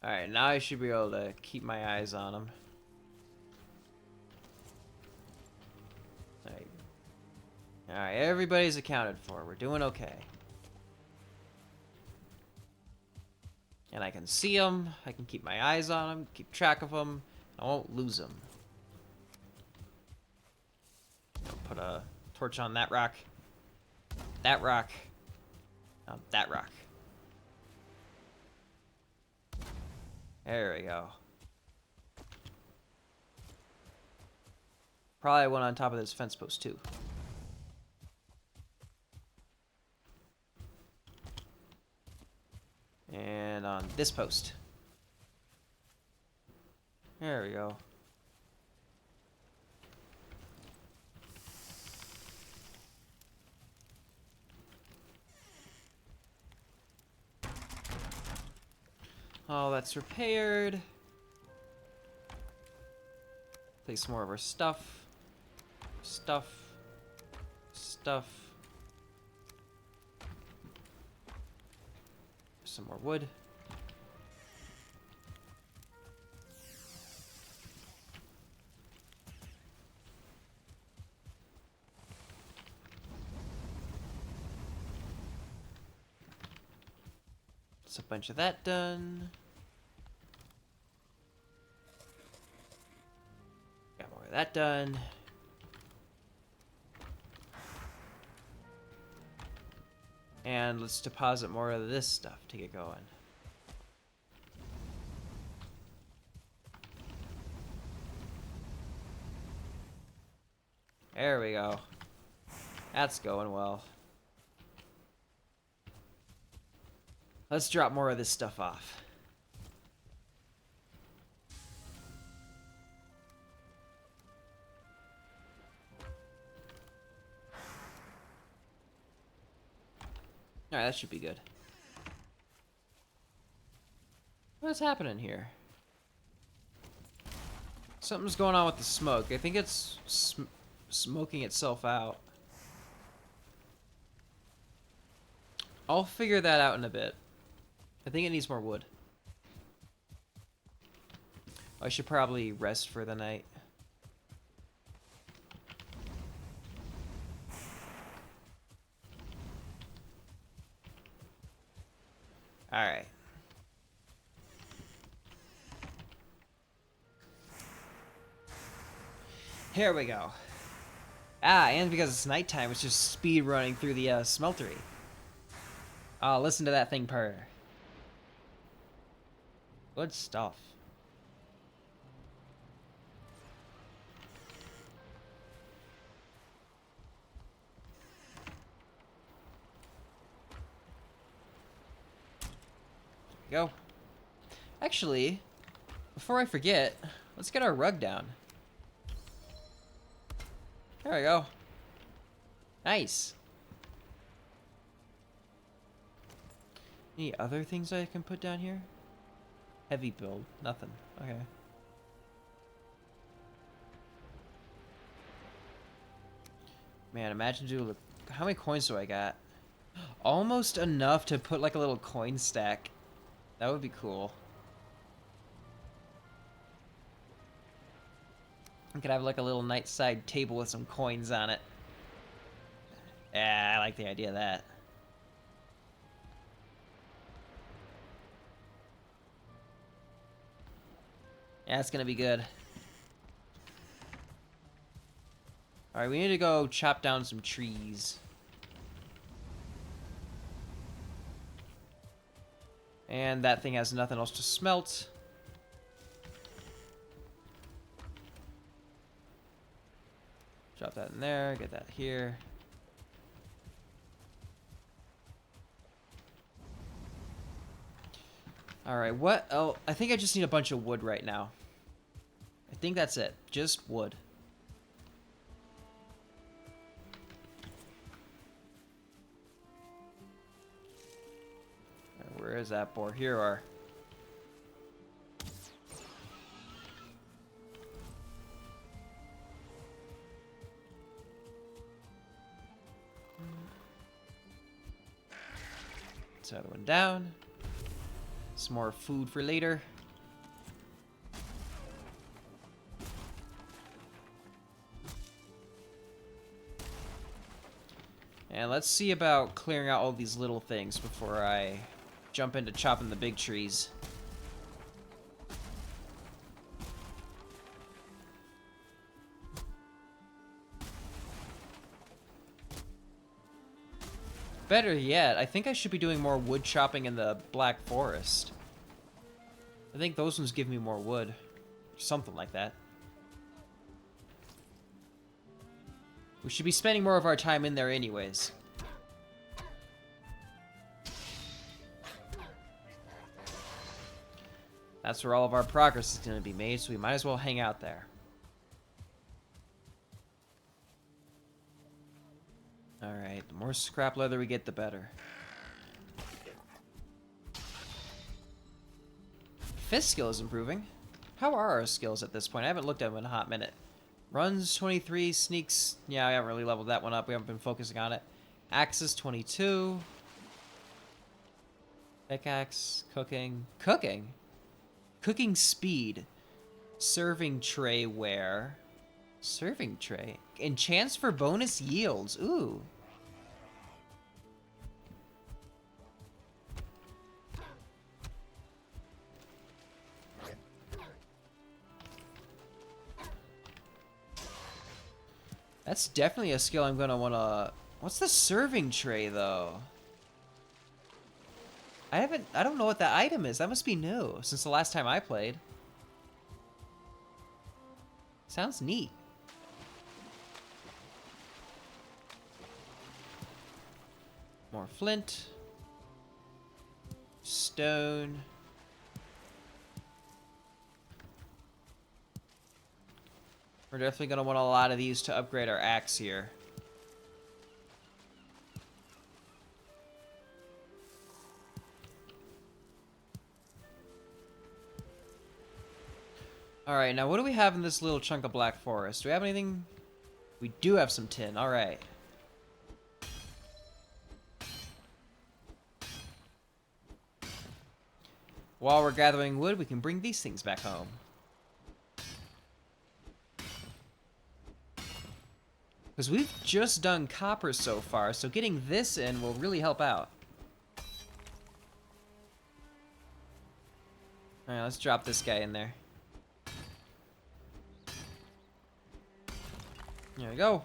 Speaker 1: Alright, now I should be able to keep my eyes on them. Alright, everybody's accounted for. We're doing okay. And I can see them. I can keep my eyes on them, keep track of them. I won't lose them. Put a torch on that rock. That rock. That rock. There we go. Probably one on top of this fence post too. And on this post. There we go. All that's repaired. Place more of our stuff. Stuff. Some more wood. That's a bunch of that done. Got more of that done. And let's deposit more of this stuff to get going. There we go. That's going well. Let's drop more of this stuff off. Alright, that should be good. What's happening here? Something's going on with the smoke. I think it's smoking itself out. I'll figure that out in a bit. I think it needs more wood. I should probably rest for the night. Alright. Here we go. Ah, and because it's nighttime, it's just speed running through the smeltery. Oh, listen to that thing purr. Good stuff. There we go. Actually, before I forget, let's get our rug down. There we go. Nice. Any other things I can put down here? Heavy build. Nothing. Okay. Man, imagine doing... How many coins do I got? Almost enough to put like a little coin stack. That would be cool. I could have like a little nightside table with some coins on it. Yeah, I like the idea of that. Yeah, it's gonna be good. Alright, we need to go chop down some trees. And that thing has nothing else to smelt. Drop that in there, get that here. Alright, what else? I think I just need a bunch of wood right now. I think that's it. Just wood. Where is that boar? Here are. Let's other one down. Some more food for later. And let's see about clearing out all these little things before I jump into chopping the big trees. Better yet, I think I should be doing more wood chopping in the Black Forest. I think those ones give me more wood. Something like that. We should be spending more of our time in there anyways. That's where all of our progress is going to be made, so we might as well hang out there. Alright, the more scrap leather we get, the better. Fist skill is improving. How are our skills at this point? I haven't looked at them in a hot minute. Runs 23, sneaks... Yeah, I haven't really leveled that one up. We haven't been focusing on it. Axes 22. Pickaxe, cooking. Cooking? Cooking speed. Serving tray wear. Serving tray. Enchants for bonus yields. Ooh. That's definitely a skill I'm gonna wanna... What's the serving tray, though? I don't know what that item is. That must be new, since the last time I played. Sounds neat. More flint. Stone. We're definitely going to want a lot of these to upgrade our axe here. Alright, now what do we have in this little chunk of black forest? Do we have anything? We do have some tin. Alright. While we're gathering wood, we can bring these things back home. Because we've just done copper so far, so getting this in will really help out. Alright, let's drop this guy in there. There we go.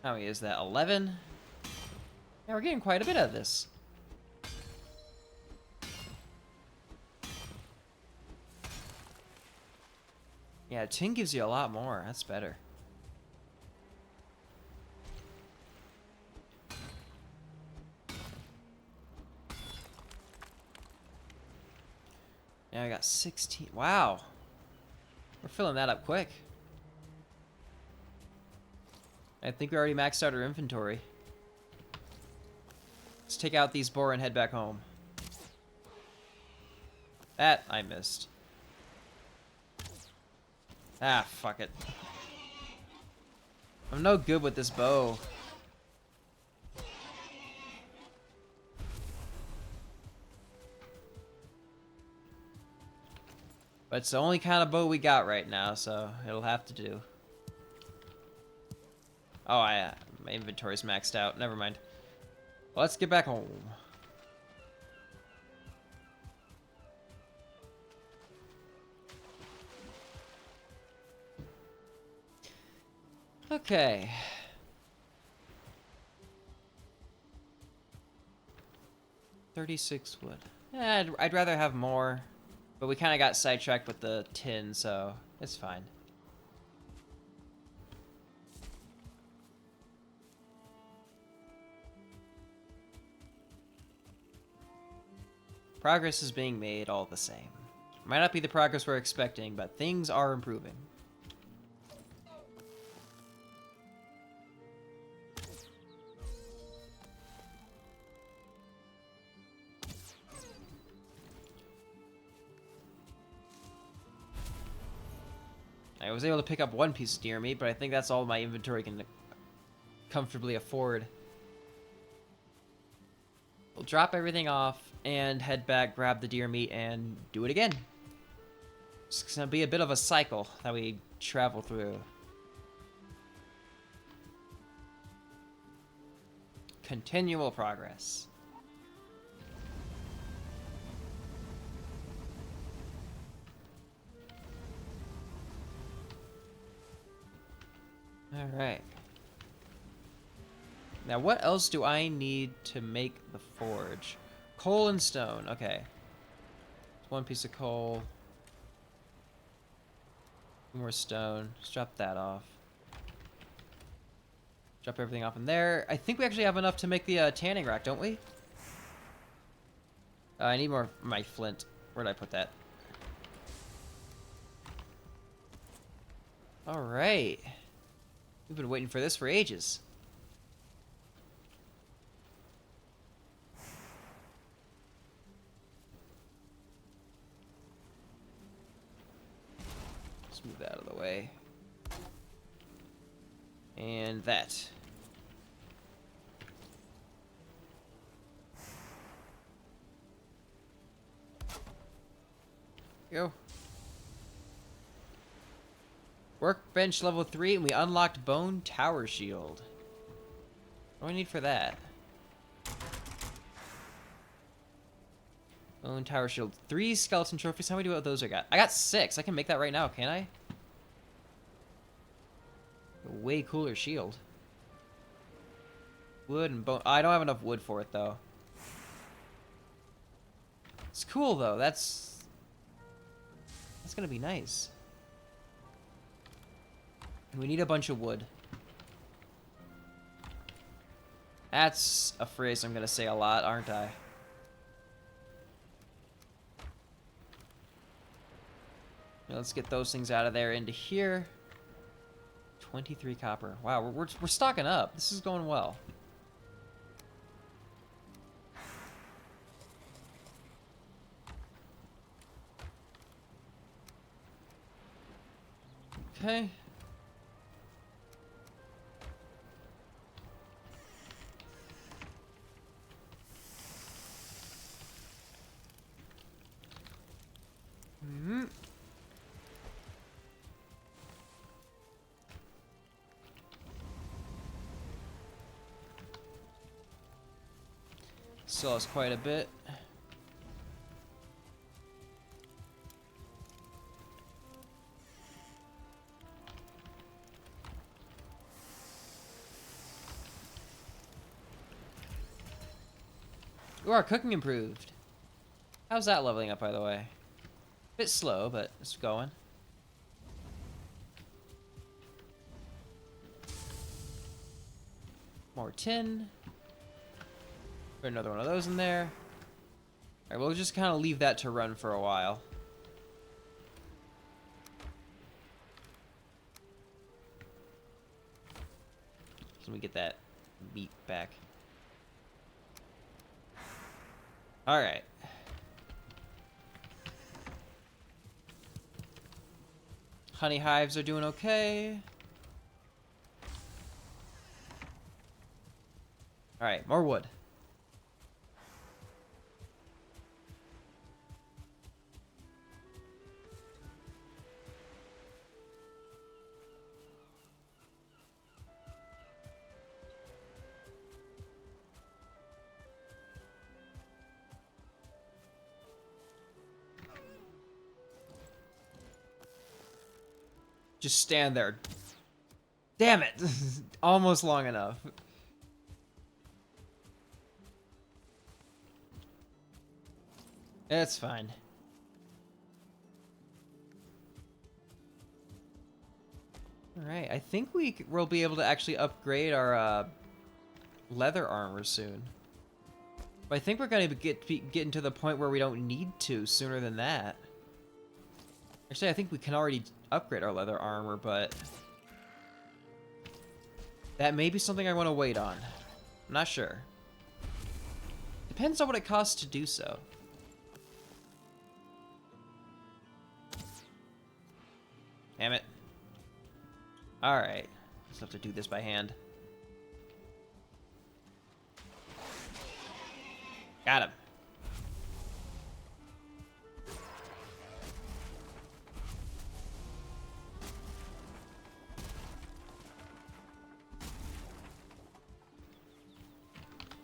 Speaker 1: How many is that? 11? Yeah, we're getting quite a bit of this. Yeah, tin gives you a lot more. That's better. Yeah, I got 16. Wow. We're filling that up quick. I think we already maxed out our inventory. Let's take out these boar and head back home. That I missed. Ah, fuck it. I'm no good with this bow. But it's the only kind of bow we got right now, so it'll have to do. Oh, my inventory's maxed out. Never mind. Let's get back home. Okay. $36 wood. Yeah, I'd rather have more. But we kind of got sidetracked with the tin, so it's fine. Progress is being made all the same. Might not be the progress we're expecting, but things are improving. I was able to pick up one piece of deer meat, but I think that's all my inventory can comfortably afford. We'll drop everything off and head back, grab the deer meat, and do it again. It's gonna be a bit of a cycle that we travel through. Continual progress. Alright. Now, what else do I need to make the forge? Coal and stone. Okay. One piece of coal. More stone. Let's drop that off. Drop everything off in there. I think we actually have enough to make the tanning rack, don't we? I need more of my flint. Where did I put that? Alright. We've been waiting for this for ages. Let's move that out of the way. And that. Go. Workbench level 3, and we unlocked Bone Tower Shield. What do I need for that? Bone Tower Shield. 3 skeleton trophies. How many of those I got? I got 6. I can make that right now, can't I? A way cooler shield. Wood and bone. I don't have enough wood for it, though. It's cool, though. That's gonna be nice. And we need a bunch of wood. That's a phrase I'm gonna say a lot, aren't I? Now let's get those things out of there into here. 23 copper. Wow, we're stocking up. This is going well. Okay. Still has quite a bit. Ooh, our cooking improved. How's that leveling up, by the way? Bit slow, but it's going. More tin. Put another one of those in there. Alright, we'll just kind of leave that to run for a while. Can we get that meat back? Alright. Honey hives are doing okay. Alright, more wood. Just stand there. Damn it! Almost long enough. It's fine. Alright, I think we'll be able to actually upgrade our leather armor soon. But I think we're going to getting to the point where we don't need to sooner than that. Actually, I think we can already upgrade our leather armor, but that may be something I want to wait on. I'm not sure. Depends on what it costs to do so. Damn it. Alright. Just have to do this by hand. Got him.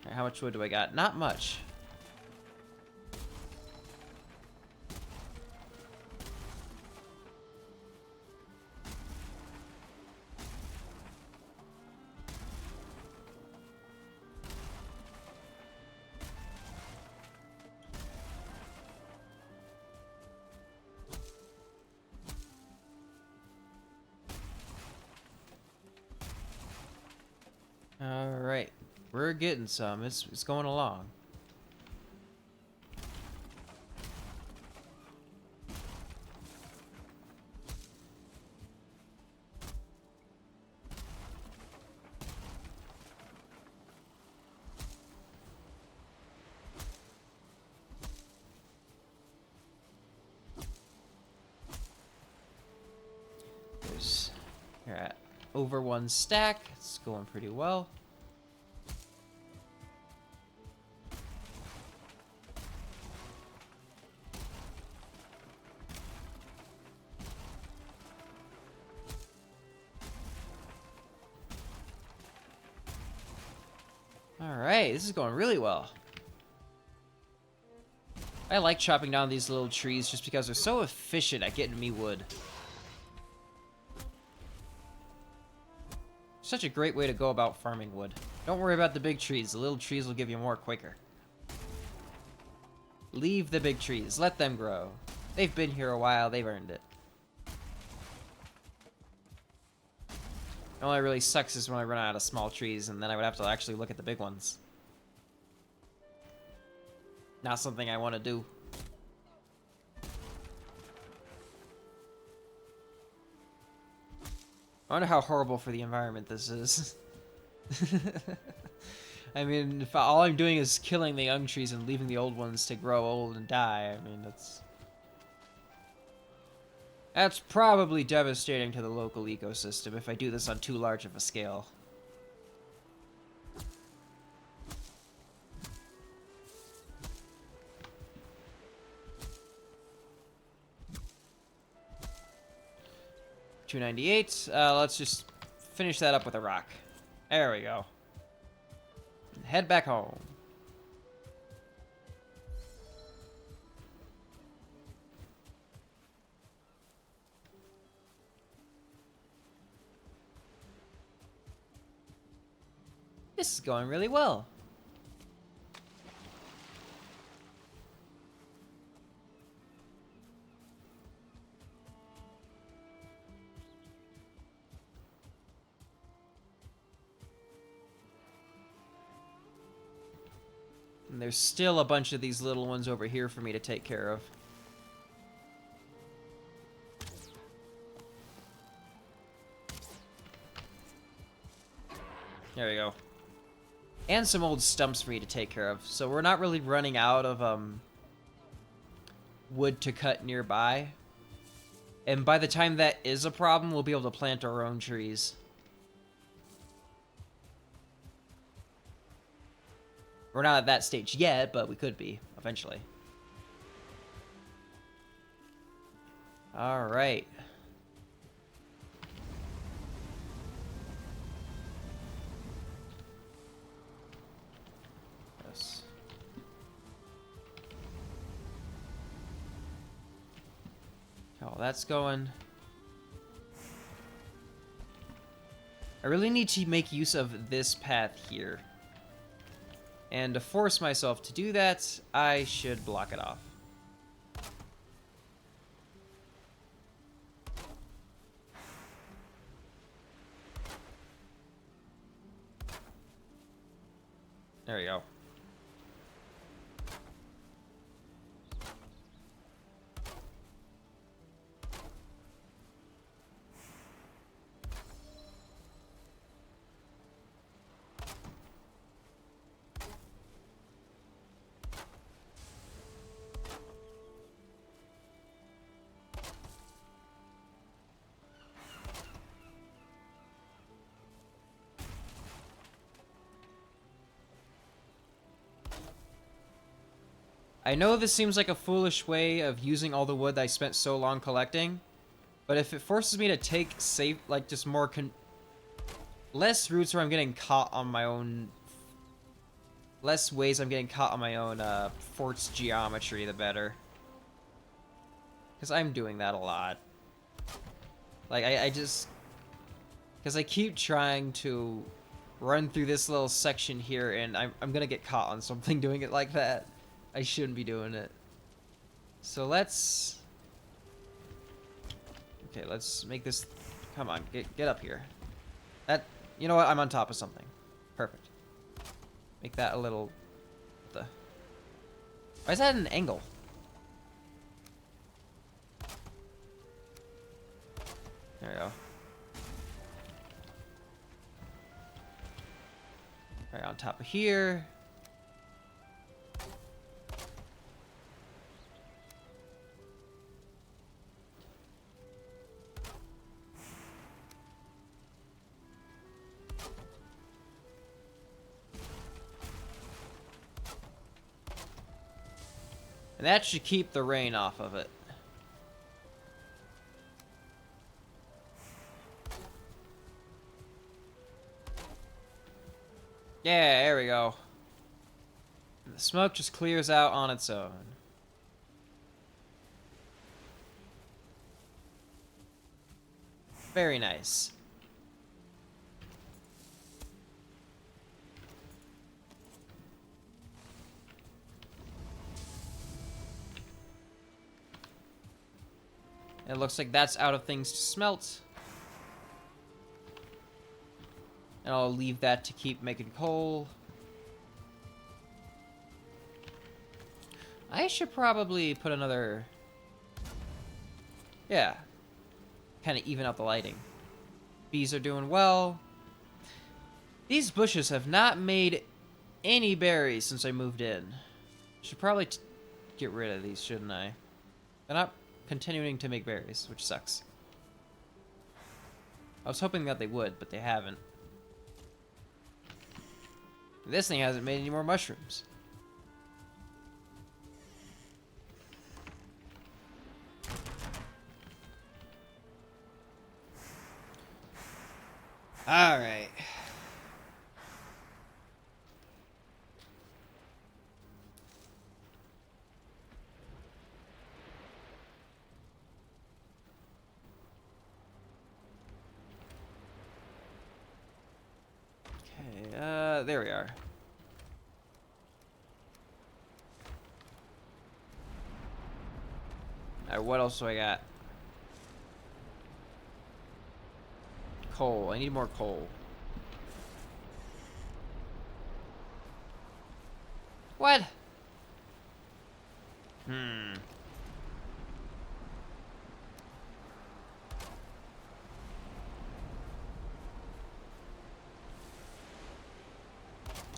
Speaker 1: Alright, how much wood do I got? Not much. Alright. We're getting some. It's going along. You're at over 1 stack. It's going pretty well. Alright, this is going really well. I like chopping down these little trees just because they're so efficient at getting me wood. Such a great way to go about farming wood. Don't worry about the big trees. The little trees will give you more quicker. Leave the big trees. Let them grow. They've been here a while. They've earned it. It only really sucks is when I run out of small trees, and then I would have to actually look at the big ones. Not something I want to do. I wonder how horrible for the environment this is. I mean, if all I'm doing is killing the young trees and leaving the old ones to grow old and die, I mean, that's probably devastating to the local ecosystem if I do this on too large of a scale. $298. Let's just finish that up with a rock. There we go. Head back home. This is going really well. And there's still a bunch of these little ones over here for me to take care of. There we go. And some old stumps for me to take care of. So we're not really running out of wood to cut nearby. And by the time that is a problem, we'll be able to plant our own trees. We're not at that stage yet, but we could be eventually. All right. Yes. Oh, that's going. I really need to make use of this path here. And to force myself to do that, I should block it off. There we go. I know this seems like a foolish way of using all the wood that I spent so long collecting, but if it forces me to take safe, like just more less routes where I'm getting caught on my own, less ways I'm getting caught on my own fort's geometry, the better. Because I'm doing that a lot. Like, I just, because I keep trying to run through this little section here, and I'm gonna get caught on something doing it like that. I shouldn't be doing it. So let's... Okay, let's make this... Come on, get up here. That... You know what? I'm on top of something. Perfect. Make that a little... Why is that an angle? There we go. Right on top of here. And that should keep the rain off of it. Yeah, there we go. And the smoke just clears out on its own. Very nice. It looks like that's out of things to smelt. And I'll leave that to keep making coal. I should probably put another... Yeah. Kind of even out the lighting. Bees are doing well. These bushes have not made any berries since I moved in. Should probably get rid of these, shouldn't I? They're not continuing to make berries, which sucks. I was hoping that they would, but they haven't. This thing hasn't made any more mushrooms. All right. Okay, there we are. Alright, what else do I got? Coal. I need more coal. What?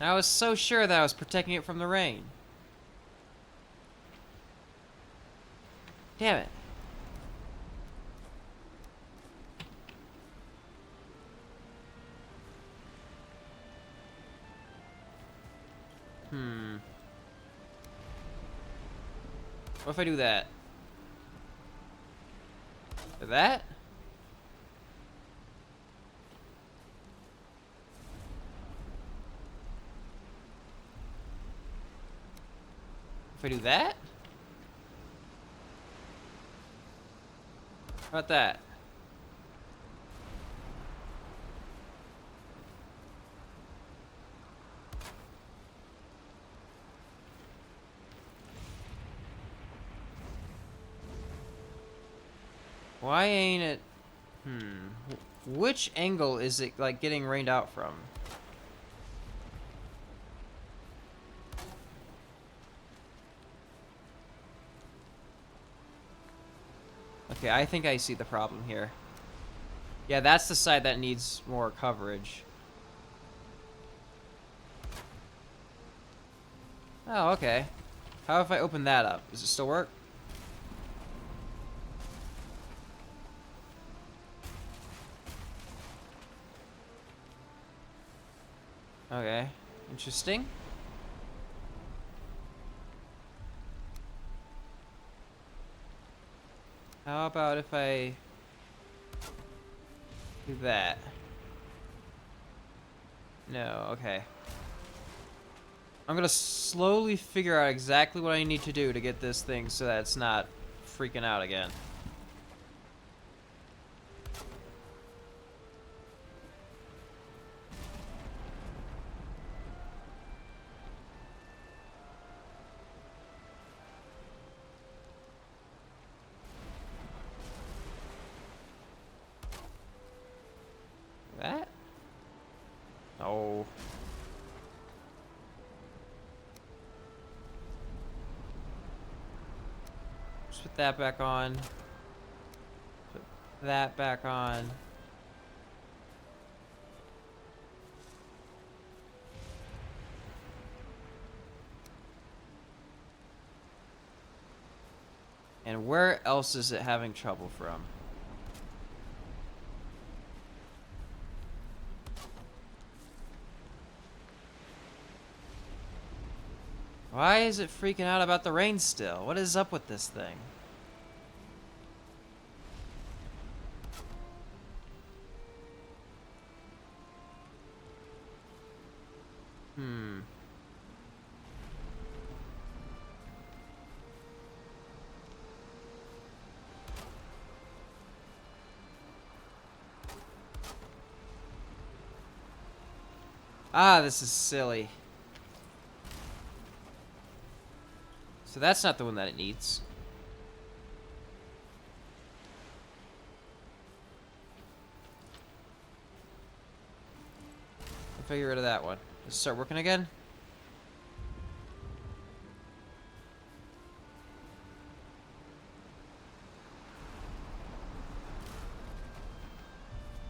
Speaker 1: I was so sure that I was protecting it from the rain. Damn it. What if I do that? That? If I do that? How about that? Why ain't it... Which angle is it, like, getting rained out from? Okay, I think I see the problem here. Yeah, that's the side that needs more coverage. Oh, okay. How if I open that up? Does it still work? Okay, interesting. How about if I do that? No, okay. I'm gonna slowly figure out exactly what I need to do to get this thing so that it's not freaking out again. That? Oh. put that back on. Put that back on. And where else is it having trouble from? Why is it freaking out about the rain still? What is up with this thing? Ah, this is silly. So that's not the one that it needs. I'll figure rid of that one. Does it start working again?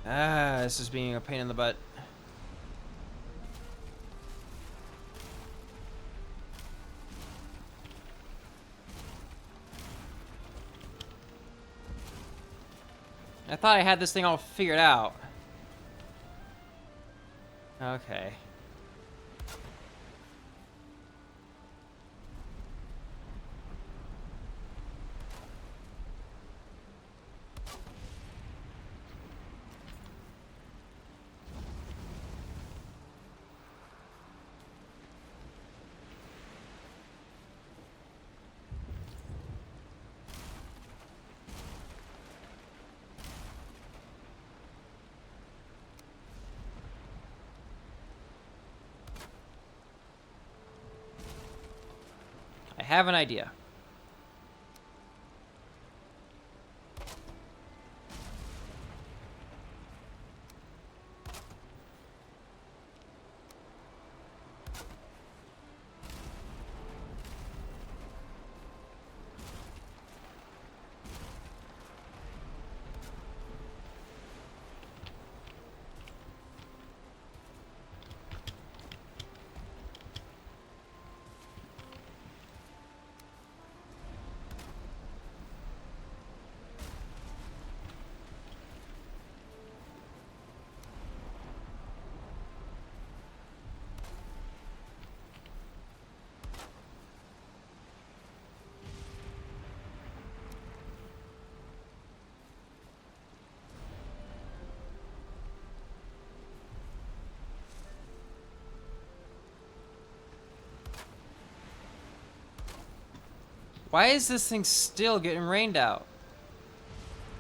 Speaker 1: Ah, this is being a pain in the butt. I thought I had this thing all figured out. Okay. I have an idea. Why is this thing still getting rained out?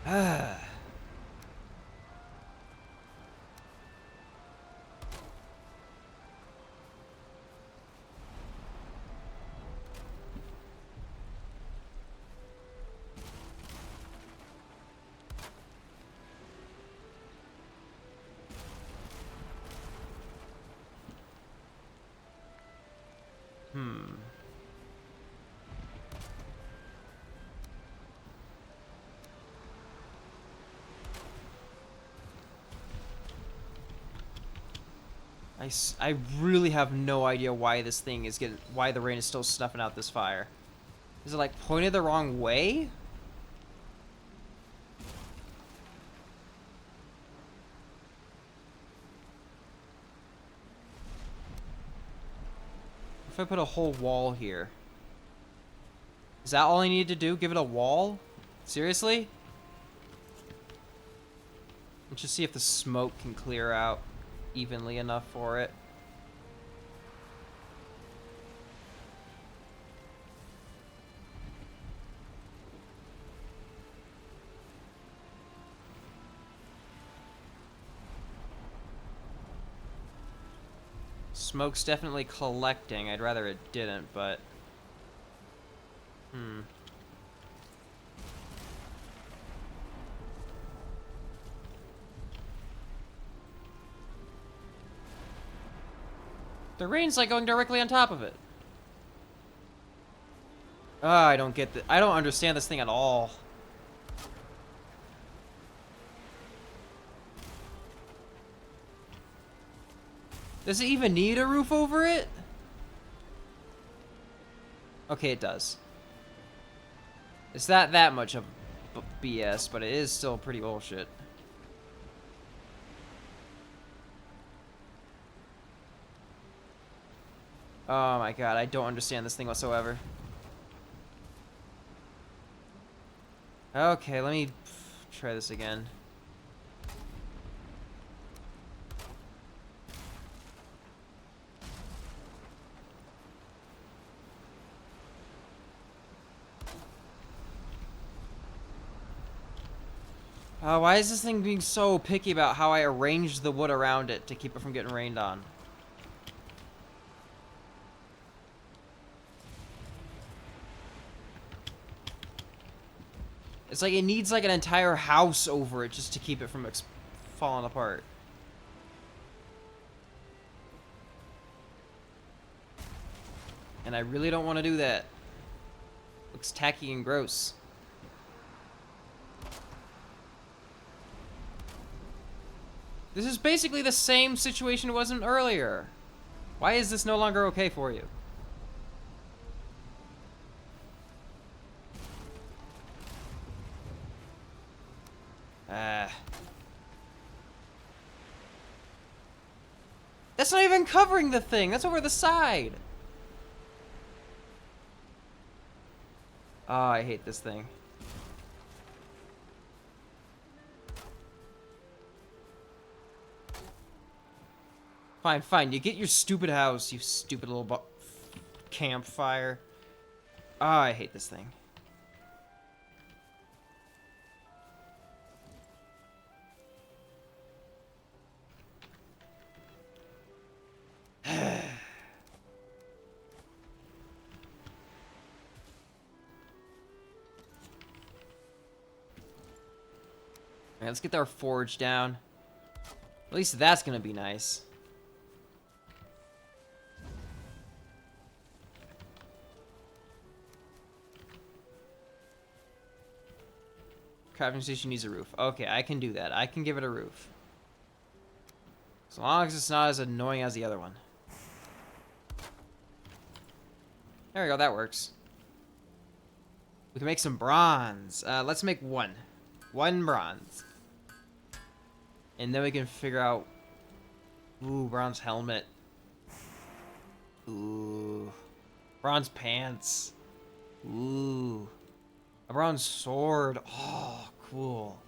Speaker 1: Ah. I really have no idea why this thing is why the rain is still snuffing out this fire. Is it like pointed the wrong way? If I put a whole wall here. Is that all I need to do? Give it a wall? Seriously? Let's just see if the smoke can clear out evenly enough for it. Smoke's definitely collecting. I'd rather it didn't, but... The rain's like going directly on top of it. Oh, I don't get I don't understand this thing at all. Does it even need a roof over it? Okay, it does. It's not that much of BS, but it is still pretty bullshit. Oh my god, I don't understand this thing whatsoever. Okay, let me try this again. Why is this thing being so picky about how I arrange the wood around it to keep it from getting rained on? It's like it needs like an entire house over it just to keep it from falling apart. And I really don't want to do that. Looks tacky and gross. This is basically the same situation it wasn't earlier. Why is this no longer okay for you? That's not even covering the thing. That's over the side. Oh, I hate this thing. Fine, fine. You get your stupid house, you stupid little campfire. Oh, I hate this thing. Alright, let's get our forge down. At least that's gonna be nice. Crafting station needs a roof. Okay, I can do that. I can give it a roof. As long as it's not as annoying as the other one. There we go, that works. We can make some bronze. Let's make one. One bronze. And then we can figure out... Ooh, bronze helmet. Ooh. Bronze pants. Ooh. A bronze sword. Oh, cool.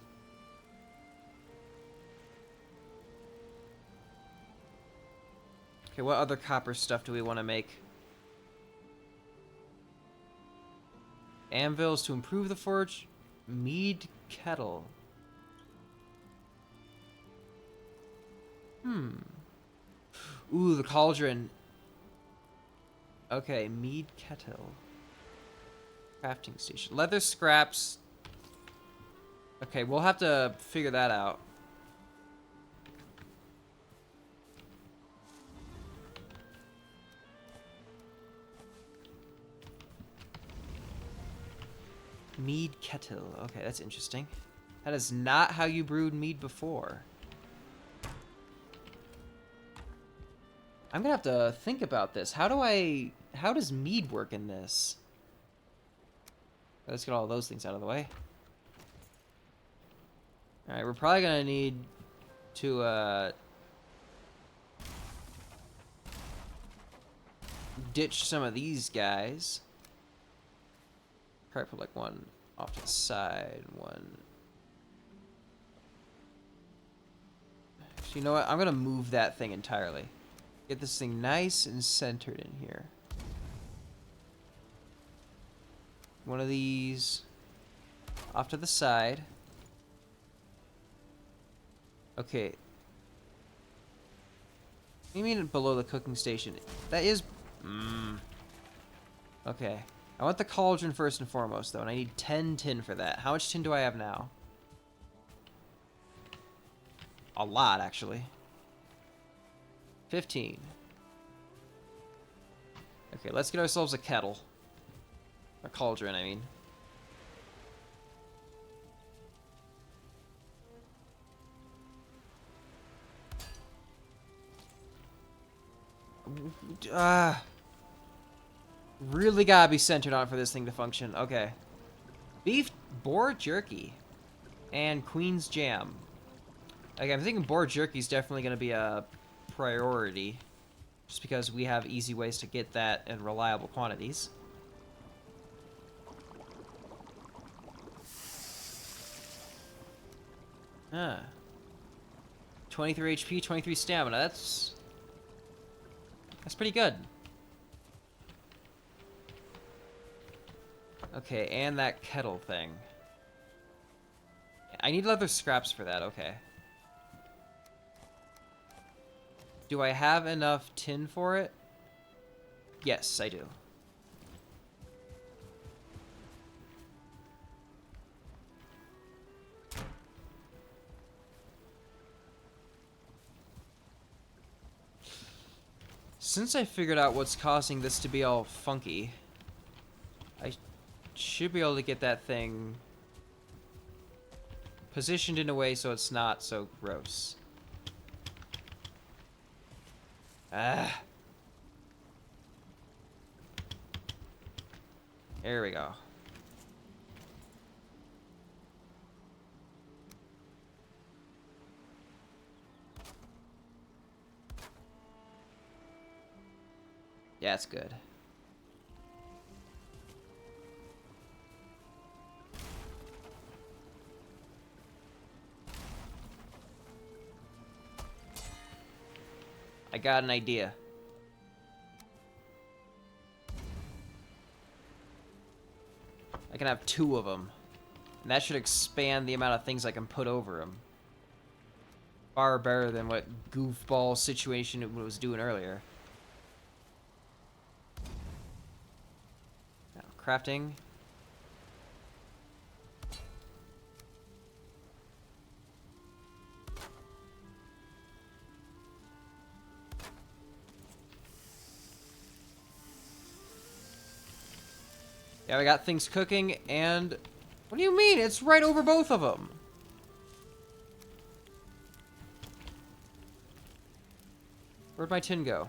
Speaker 1: Okay, what other copper stuff do we want to make? Anvils to improve the forge. Mead kettle. Ooh, the cauldron. Okay, mead kettle. Crafting station. Leather scraps. Okay, we'll have to figure that out. Mead kettle. Okay, that's interesting. That is not how you brewed mead before. I'm gonna have to think about this. How does mead work in this? Let's get all those things out of the way. Alright, we're probably gonna need to, ditch some of these guys. Probably put like one off to the side, one... Actually, you know what? I'm gonna move that thing entirely. Get this thing nice and centered in here. One of these off to the side. Okay. You mean below the cooking station? That is... Okay. I want the cauldron first and foremost, though, and I need 10 tin for that. How much tin do I have now? A lot, actually. 15. Okay, let's get ourselves a kettle. A cauldron, I mean. Really gotta be centered on it for this thing to function. Okay. Beef boar jerky and Queen's jam. Okay, I'm thinking boar jerky is definitely gonna be a priority, just because we have easy ways to get that in reliable quantities. Huh. 23 HP, 23 stamina. That's pretty good. Okay, and that kettle thing. I need leather scraps for that, okay. Do I have enough tin for it? Yes, I do. Since I figured out what's causing this to be all funky, I should be able to get that thing positioned in a way so it's not so gross. Ah. There we go. Yeah, it's good. I got an idea. I can have 2 of them. And that should expand the amount of things I can put over them. Far better than what goofball situation it was doing earlier. Now, crafting. Yeah, we got things cooking, and... What do you mean? It's right over both of them. Where'd my tin go?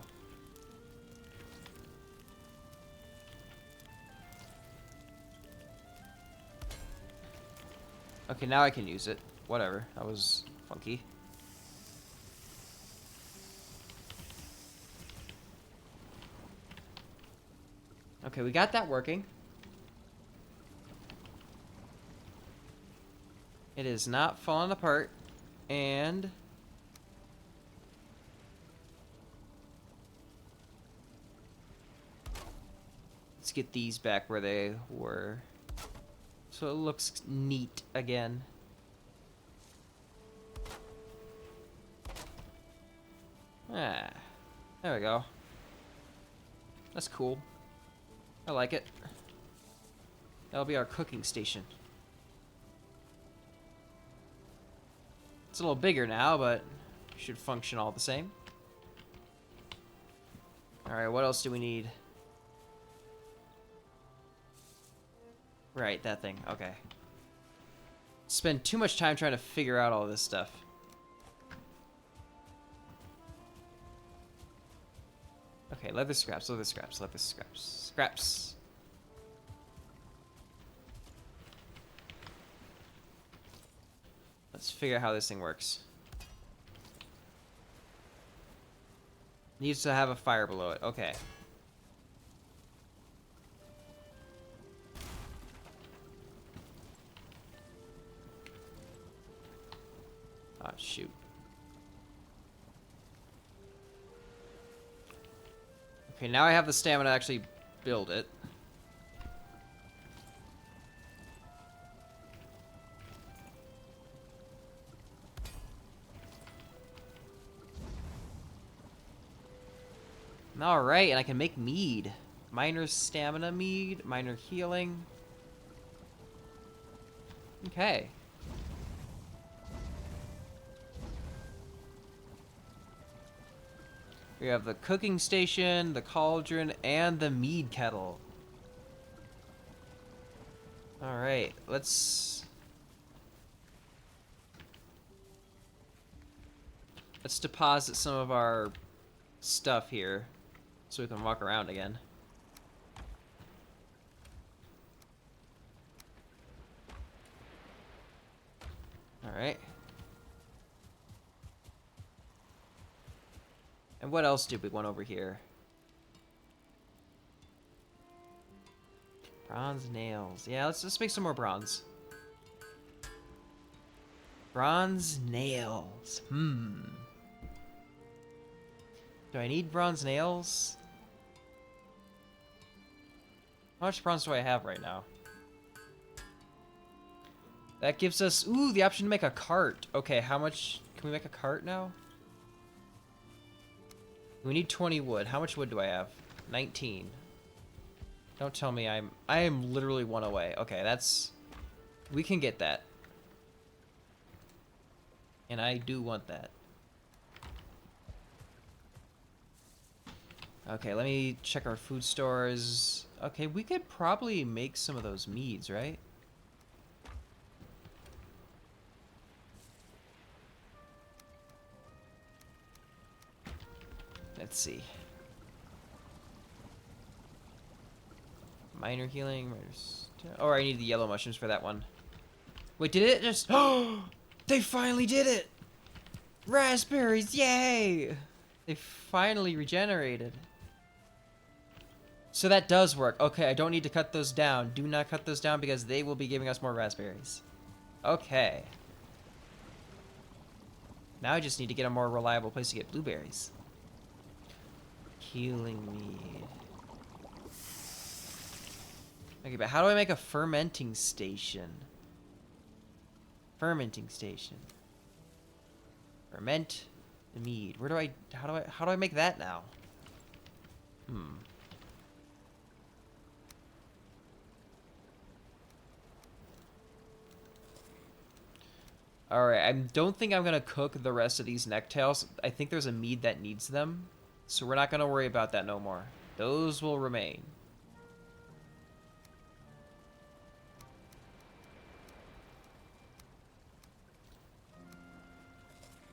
Speaker 1: Okay, now I can use it. Whatever. That was funky. Okay, we got that working. It is not falling apart, and let's get these back where they were, so it looks neat again. Ah, there we go. That's cool. I like it. That'll be our cooking station. It's a little bigger now, but should function all the same. Alright, what else do we need? Right, that thing. Okay. Spend too much time trying to figure out all this stuff. Okay, leather scraps, leather scraps, leather scraps. Scraps. Let's figure out how this thing works. Needs to have a fire below it. Okay. Oh, shoot. Okay, now I have the stamina to actually build it. Alright, and I can make mead. Minor stamina mead, minor healing. Okay. We have the cooking station, the cauldron, and the mead kettle. All right, let's deposit some of our stuff here so we can walk around again. All right. And what else did we want over here? Bronze nails. Yeah, let's make some more bronze. Bronze nails. Do I need bronze nails? How much bronze do I have right now? That gives us, ooh, the option to make a cart. Okay, how much, can we make a cart now? We need 20 wood. How much wood do I have? 19. Don't tell me I am literally one away. Okay, that's, we can get that. And I do want that. Okay, let me check our food stores. Okay, we could probably make some of those meads, right? Let's see. Minor healing. Oh, I need the yellow mushrooms for that one. Wait, did it just... Oh! They finally did it! Raspberries, yay! They finally regenerated. So that does work. Okay, I don't need to cut those down. Do not cut those down because they will be giving us more raspberries. Okay. Now I just need to get a more reliable place to get blueberries. Healing mead. Okay, but how do I make a fermenting station? Fermenting station. Ferment the mead. Where do I, how do I make that now? Alright, I don't think I'm gonna cook the rest of these necktails. I think there's a mead that needs them. So we're not gonna worry about that no more. Those will remain.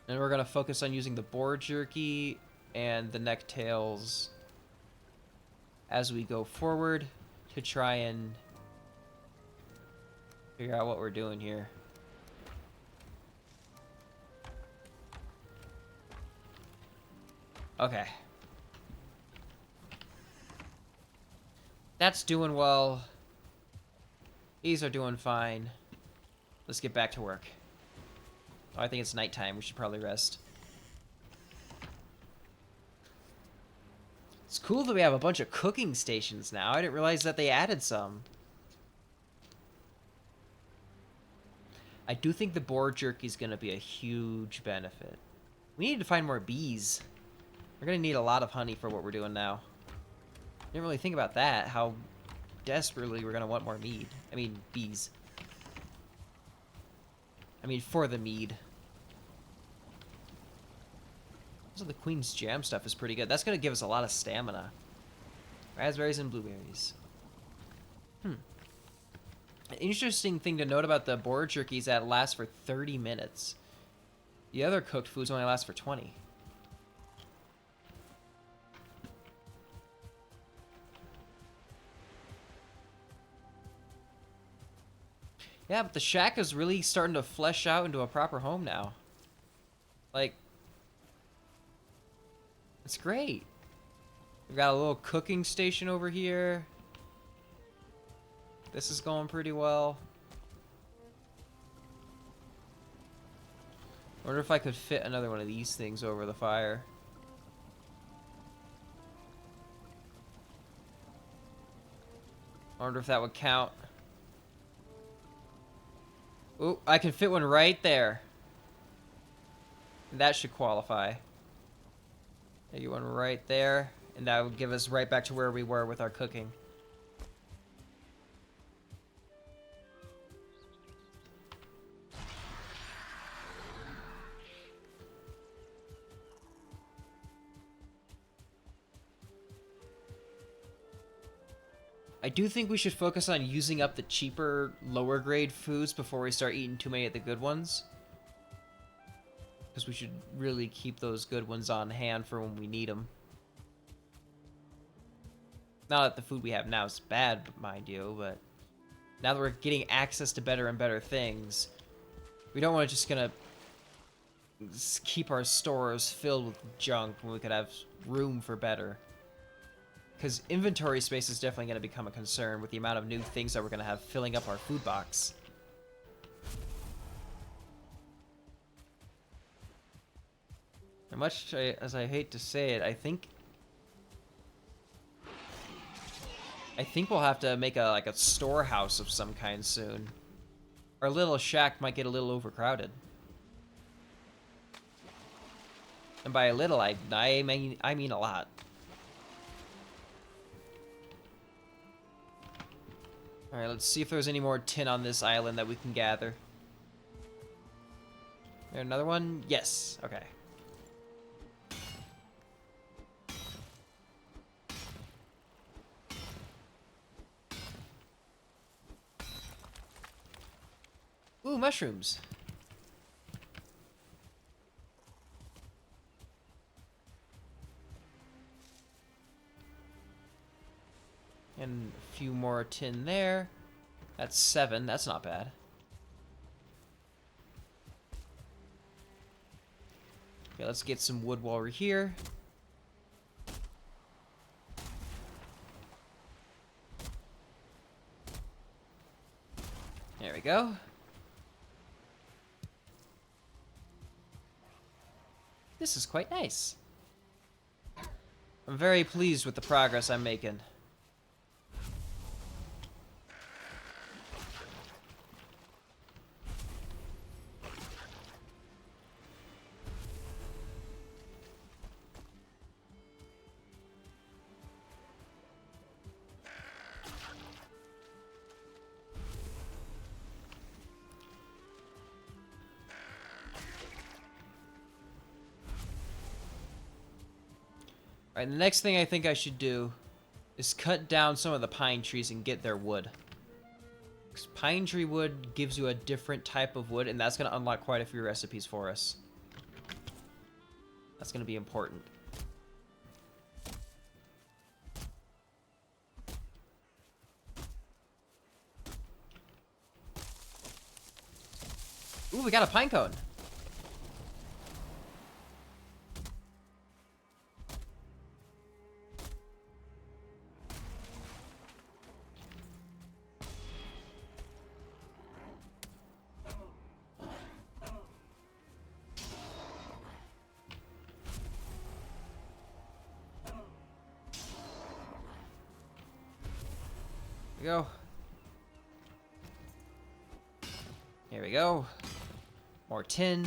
Speaker 1: And we're gonna focus on using the boar jerky and the necktails as we go forward to try and figure out what we're doing here. Okay. That's doing well. These are doing fine. Let's get back to work. Oh, I think it's nighttime. We should probably rest. It's cool that we have a bunch of cooking stations now. I didn't realize that they added some. I do think the boar jerky is going to be a huge benefit. We need to find more bees. We're going to need a lot of honey for what we're doing now. Didn't really think about that, how desperately we're going to want more mead. I mean, bees. I mean, for the mead. Also, the Queen's Jam stuff is pretty good. That's going to give us a lot of stamina. Raspberries and blueberries. An interesting thing to note about the boar jerky is that it lasts for 30 minutes. The other cooked foods only last for 20. Yeah, but the shack is really starting to flesh out into a proper home now. Like, it's great. We've got a little cooking station over here. This is going pretty well. I wonder if I could fit another one of these things over the fire. I wonder if that would count. Ooh, I can fit one right there. That should qualify. Get one right there, and that would give us right back to where we were with our cooking. I do think we should focus on using up the cheaper, lower grade foods before we start eating too many of the good ones. Because we should really keep those good ones on hand for when we need them. Not that the food we have now is bad, mind you, but now that we're getting access to better and better things, we don't want to just gonna keep our stores filled with junk when we could have room for better. Because inventory space is definitely going to become a concern with the amount of new things that we're going to have filling up our food box. And much as I hate to say it, I think we'll have to make a storehouse of some kind soon. Our little shack might get a little overcrowded. And by a little, I mean a lot. Alright, let's see if there's any more tin on this island that we can gather. There another one? Yes. Okay. Ooh, mushrooms. And a few more tin there. That's 7. That's not bad. Okay, let's get some wood while we're here. There we go. This is quite nice. I'm very pleased with the progress I'm making. Alright, the next thing I think I should do is cut down some of the pine trees and get their wood. 'Cause pine tree wood gives you a different type of wood, and that's going to unlock quite a few recipes for us. That's going to be important. Ooh, we got a pine cone. Go. Here we go. More tin.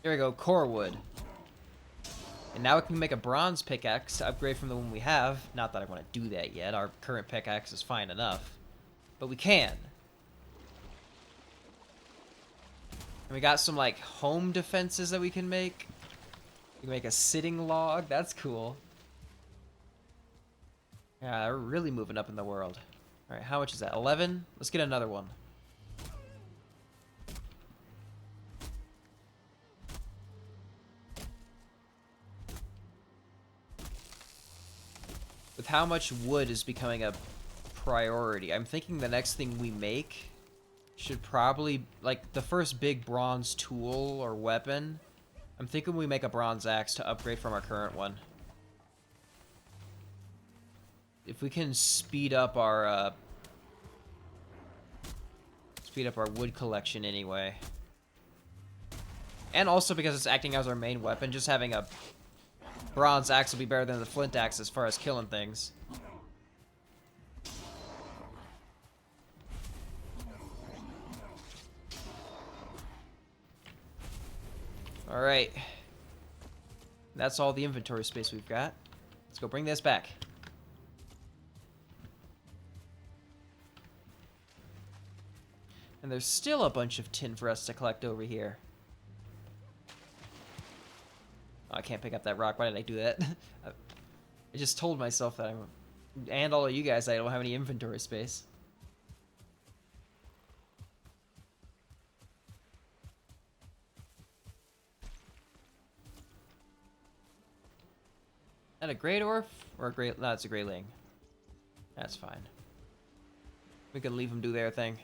Speaker 1: There we go, core wood. And now we can make a bronze pickaxe to upgrade from the one we have. Not that I want to do that yet. Our current pickaxe is fine enough. But we can. And we got some, like, home defenses that we can make. We can make a sitting log. That's cool. Yeah, we're really moving up in the world. Alright, how much is that? 11? Let's get another one. With how much wood is becoming a priority, I'm thinking the next thing we make should probably, like, the first big bronze tool or weapon. I'm thinking we make a bronze axe to upgrade from our current one. If we can speed up our wood collection anyway. And also because it's acting as our main weapon, just having a bronze axe will be better than the flint axe as far as killing things. Alright. That's all the inventory space we've got. Let's go bring this back. And there's still a bunch of tin for us to collect over here. Oh, I can't pick up that rock. Why did I do that? I just told myself that and all of you guys, I don't have any inventory space. Is that a great orf or a great? No, it's a greyling. That's fine. We could leave them do their thing.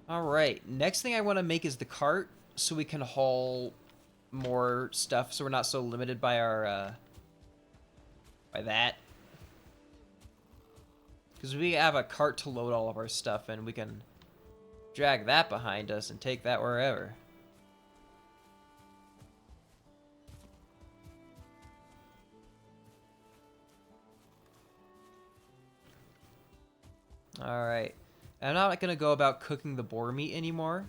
Speaker 1: Alright, next thing I want to make is the cart, so we can haul more stuff, so we're not so limited by our, by that. Because we have a cart to load all of our stuff in, we can drag that behind us and take that wherever. Alright. I'm not going to go about cooking the boar meat anymore.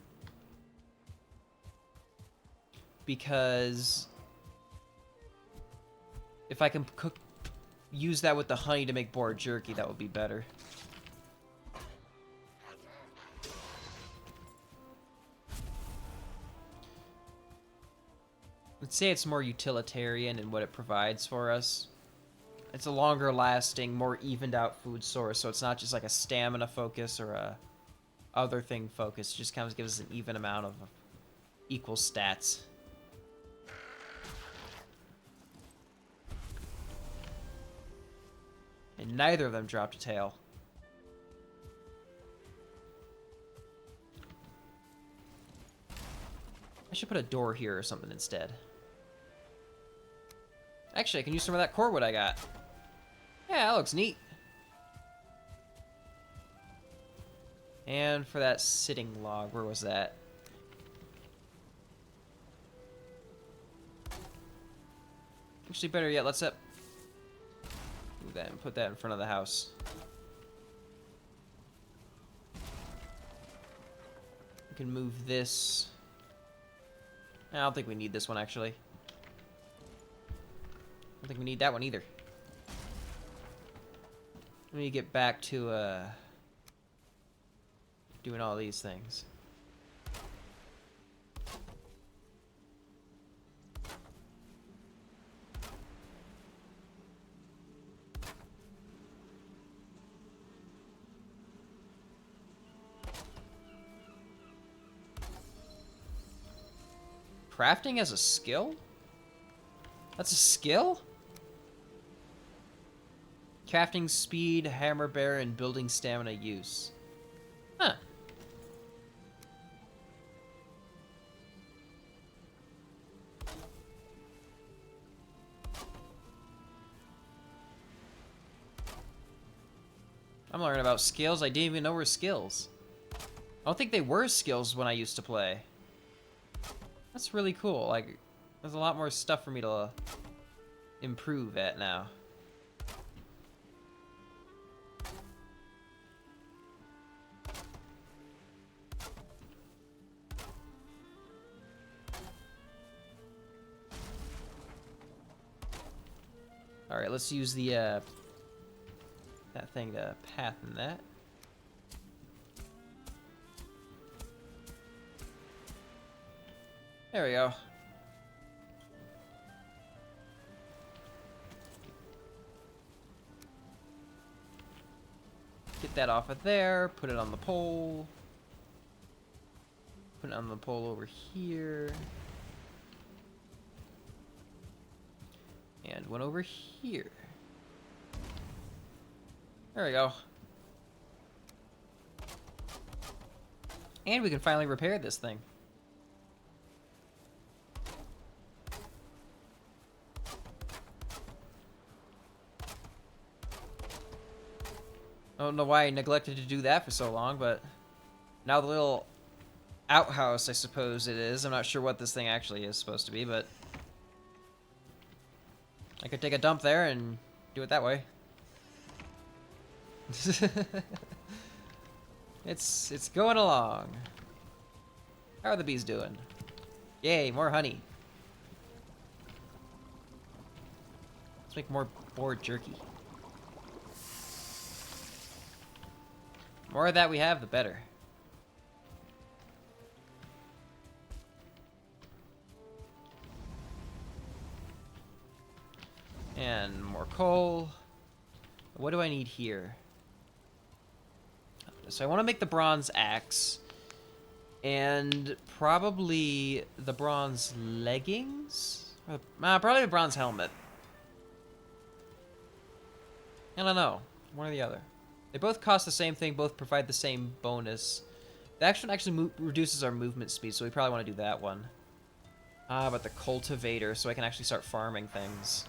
Speaker 1: Because if I can use that with the honey to make boar jerky, that would be better. Let's say it's more utilitarian in what it provides for us. It's a longer lasting, more evened out food source, so it's not just like a stamina focus or a other thing focus. It just kind of gives us an even amount of equal stats. And neither of them dropped a tail. I should put a door here or something instead. Actually, I can use some of that core wood I got. Yeah, that looks neat. And for that sitting log, where was that? Actually, better yet, let's do that and put that in front of the house. We can move this. I don't think we need this one, actually. I don't think we need that one either. Let me get back to doing all these things. Crafting as a skill? That's a skill? Crafting speed, hammer bear, and building stamina use. Huh. I'm learning about skills I didn't even know were skills. I don't think they were skills when I used to play. That's really cool. Like, there's a lot more stuff for me to improve at now. Alright, let's use the, that thing to path in that. There we go. Get that off of there, put it on the pole. Put it on the pole over here. And one over here. There we go. And we can finally repair this thing. I don't know why I neglected to do that for so long, but now the little outhouse, I suppose it is. I'm not sure what this thing actually is supposed to be, but I could take a dump there and do it that way. It's going along. How are the bees doing? Yay, more honey. Let's make more boar jerky. More of that we have, the better. And more coal. What do I need here? So I want to make the bronze axe. And probably the bronze leggings? Probably the bronze helmet. I don't know. One or the other. They both cost the same thing, both provide the same bonus. The action actually reduces our movement speed, so we probably want to do that one. But the cultivator, so I can actually start farming things.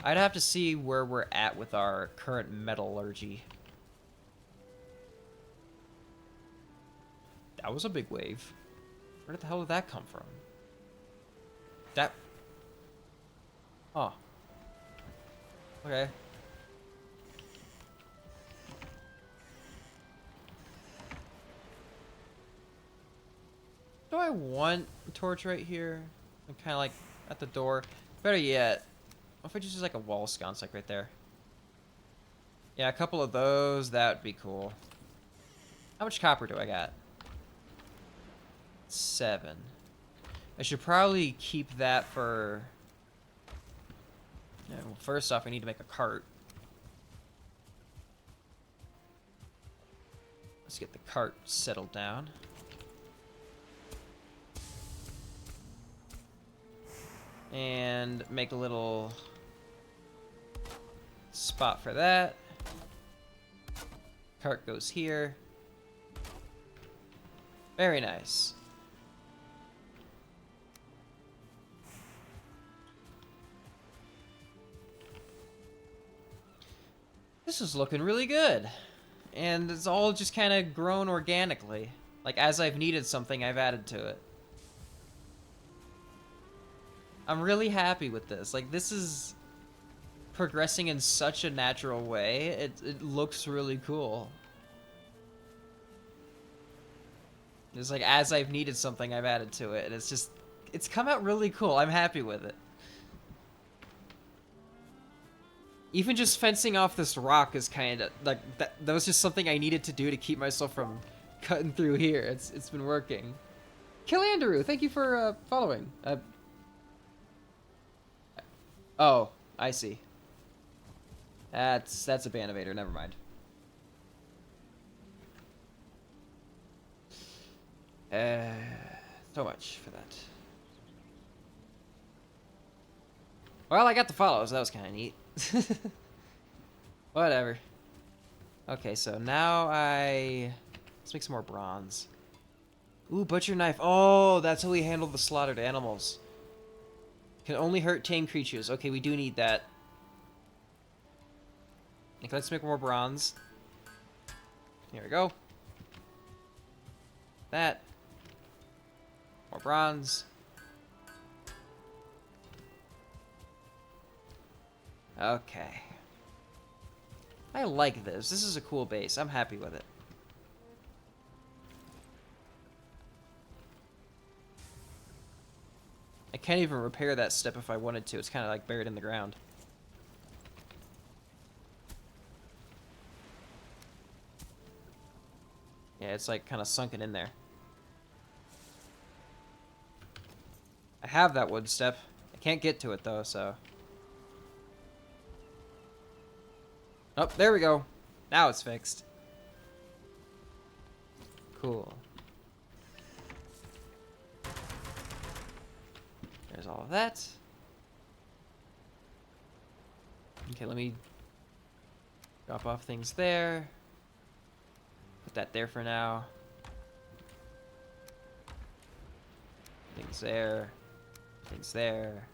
Speaker 1: I'd have to see where we're at with our current metallurgy. That was a big wave. Where the hell did that come from? That... Oh. Okay. Do I want a torch right here? I'm kind of like at the door. Better yet, what if I just use like a wall sconce like right there? Yeah, a couple of those, that would be cool. How much copper do I got? 7. I should probably keep that for... Yeah, well, first off, I need to make a cart. Let's get the cart settled down. And make a little spot for that. Cart goes here. Very nice. This is looking really good. And it's all just kind of grown organically. Like, as I've needed something, I've added to it. I'm really happy with this. Like, this is progressing in such a natural way. It looks really cool. It's like, as I've needed something, I've added to it. And it's just, it's come out really cool. I'm happy with it. Even just fencing off this rock is kind of, like, that was just something I needed to do to keep myself from cutting through here. It's been working. Killandaroo, thank you for following. Oh, I see. That's a Banivator, never mind. So much for that. Well, I got the follows, that was kind of neat. Whatever. Okay, so now let's make some more bronze. Ooh, butcher knife. Oh, that's how we handle the slaughtered animals. Can only hurt tame creatures. Okay, we do need that. Okay, let's make more bronze. Here we go. That. More bronze. Okay. I like this. This is a cool base. I'm happy with it. I can't even repair that step if I wanted to. It's kind of like buried in the ground. Yeah, it's like kind of sunken in there. I have that wood step. I can't get to it though, so... Oh, there we go. Now it's fixed. Cool. There's all of that. Okay, let me drop off things there. Put that there for now. Things there. Things there.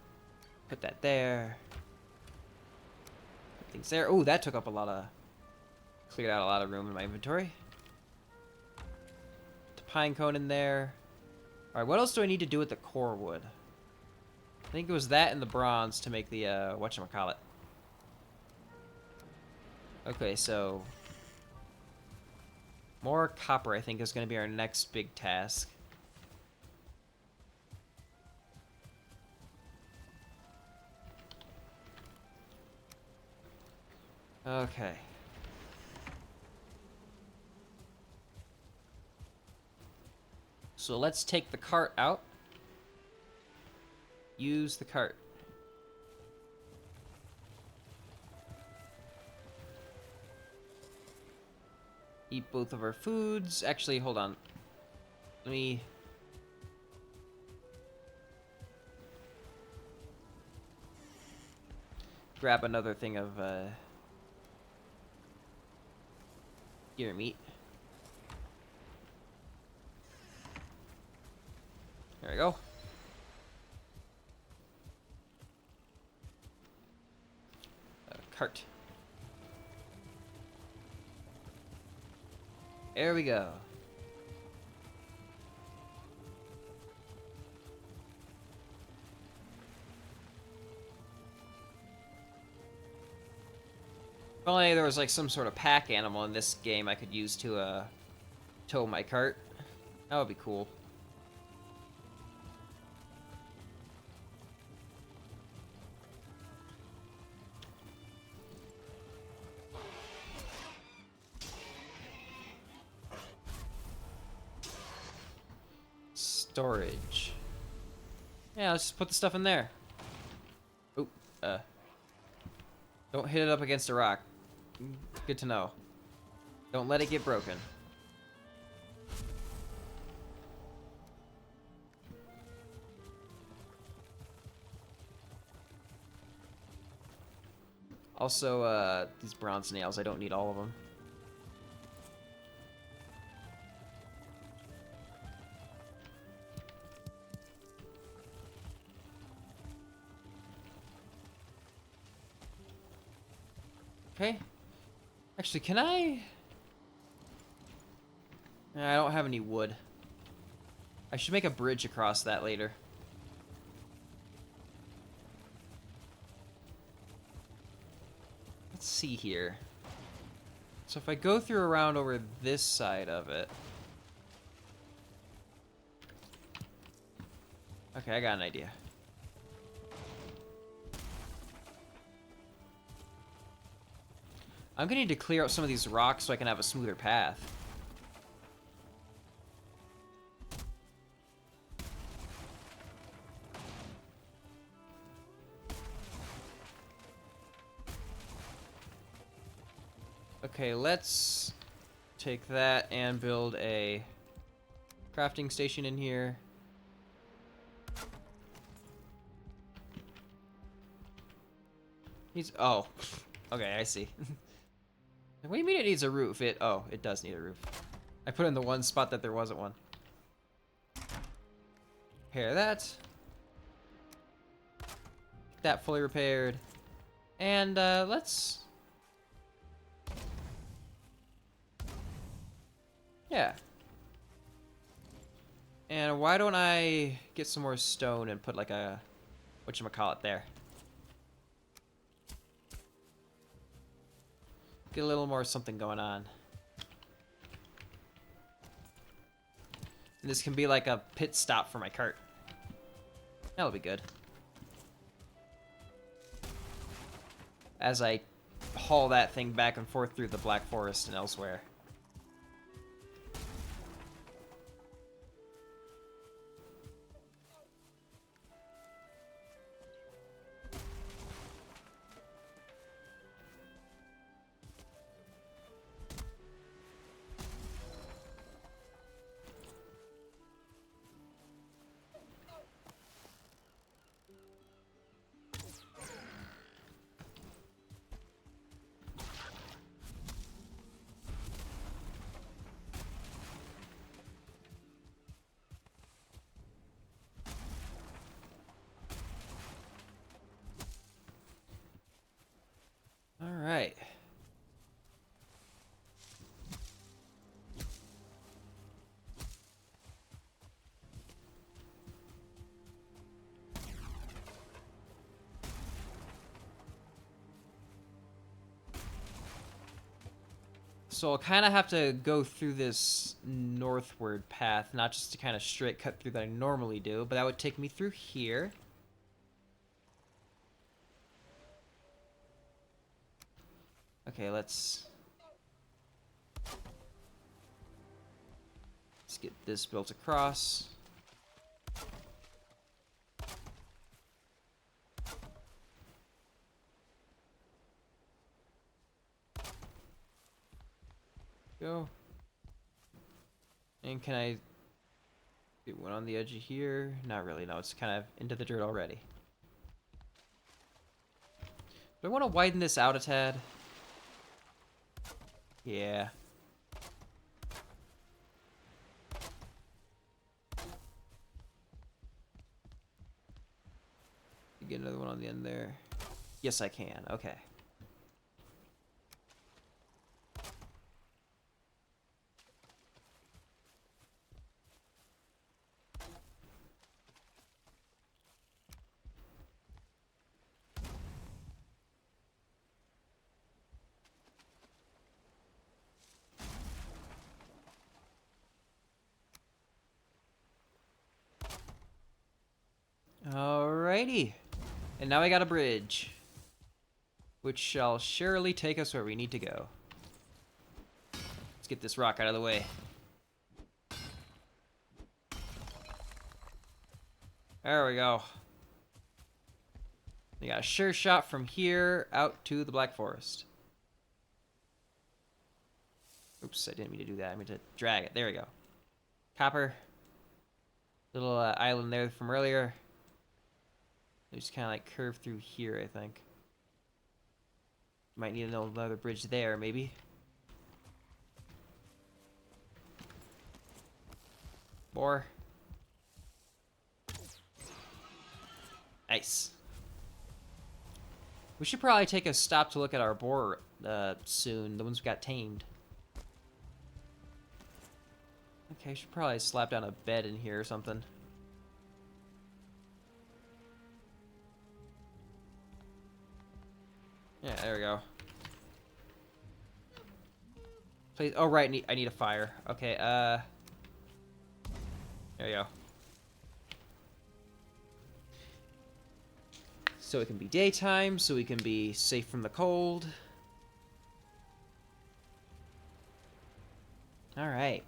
Speaker 1: Put that there. Put things there. Oh, that took up a lot of... Cleared out a lot of room in my inventory. Put the pine cone in there. Alright, what else do I need to do with the core wood? I think it was that and the bronze to make the, whatchamacallit. Okay, so... More copper, I think, is going to be our next big task. Okay. So let's take the cart out. Use the cart. Eat both of our foods. Actually, hold on. Let me... grab another thing of deer meat. There we go. Cart. There we go. If only there was like some sort of pack animal in this game I could use to tow my cart. That would be cool. Storage. Yeah, let's just put the stuff in there. Oh, don't hit it up against a rock. Good to know. Don't let it get broken. Also, these bronze nails, I don't need all of them. Okay. Actually, can I... I don't have any wood. I should make a bridge across that later. Let's see here. So if I go through around over this side of it... Okay, I got an idea. I'm gonna need to clear out some of these rocks so I can have a smoother path. Okay, let's take that and build a crafting station in here. Oh, okay, I see. What do you mean it needs a roof? It does need a roof. I put it in the one spot that there wasn't one. Repair that. Get that fully repaired. And let's... Yeah. And why don't I get some more stone and put like a... whatchamacallit there. Get a little more something going on. And this can be like a pit stop for my cart. That'll be good. As I haul that thing back and forth through the Black Forest and elsewhere. Alright. So I'll kind of have to go through this northward path, not just to kind of straight cut through that I normally do, but that would take me through here. Okay, let's Let's get this built across. Go. And can I get one on the edge of here? Not really, no, it's kind of into the dirt already. Do I want to widen this out a tad? Yeah. Get another one on the end there. Yes, I can. Okay. Alrighty. And now I got a bridge, which shall surely take us where we need to go. Let's get this rock out of the way. There we go. We got a sure shot from here out to the Black Forest. Oops, I didn't mean to do that. I meant to drag it. There we go. Copper. Little island there from earlier. They just kind of like curve through here, I think. Might need another bridge there, maybe. More. Nice. We should probably take a stop to look at our boar soon. The ones we got tamed. Okay, I should probably slap down a bed in here or something. Yeah, there we go. Please. Oh, right. I need a fire. Okay, there we go. So it can be daytime, so we can be safe from the cold. Alright.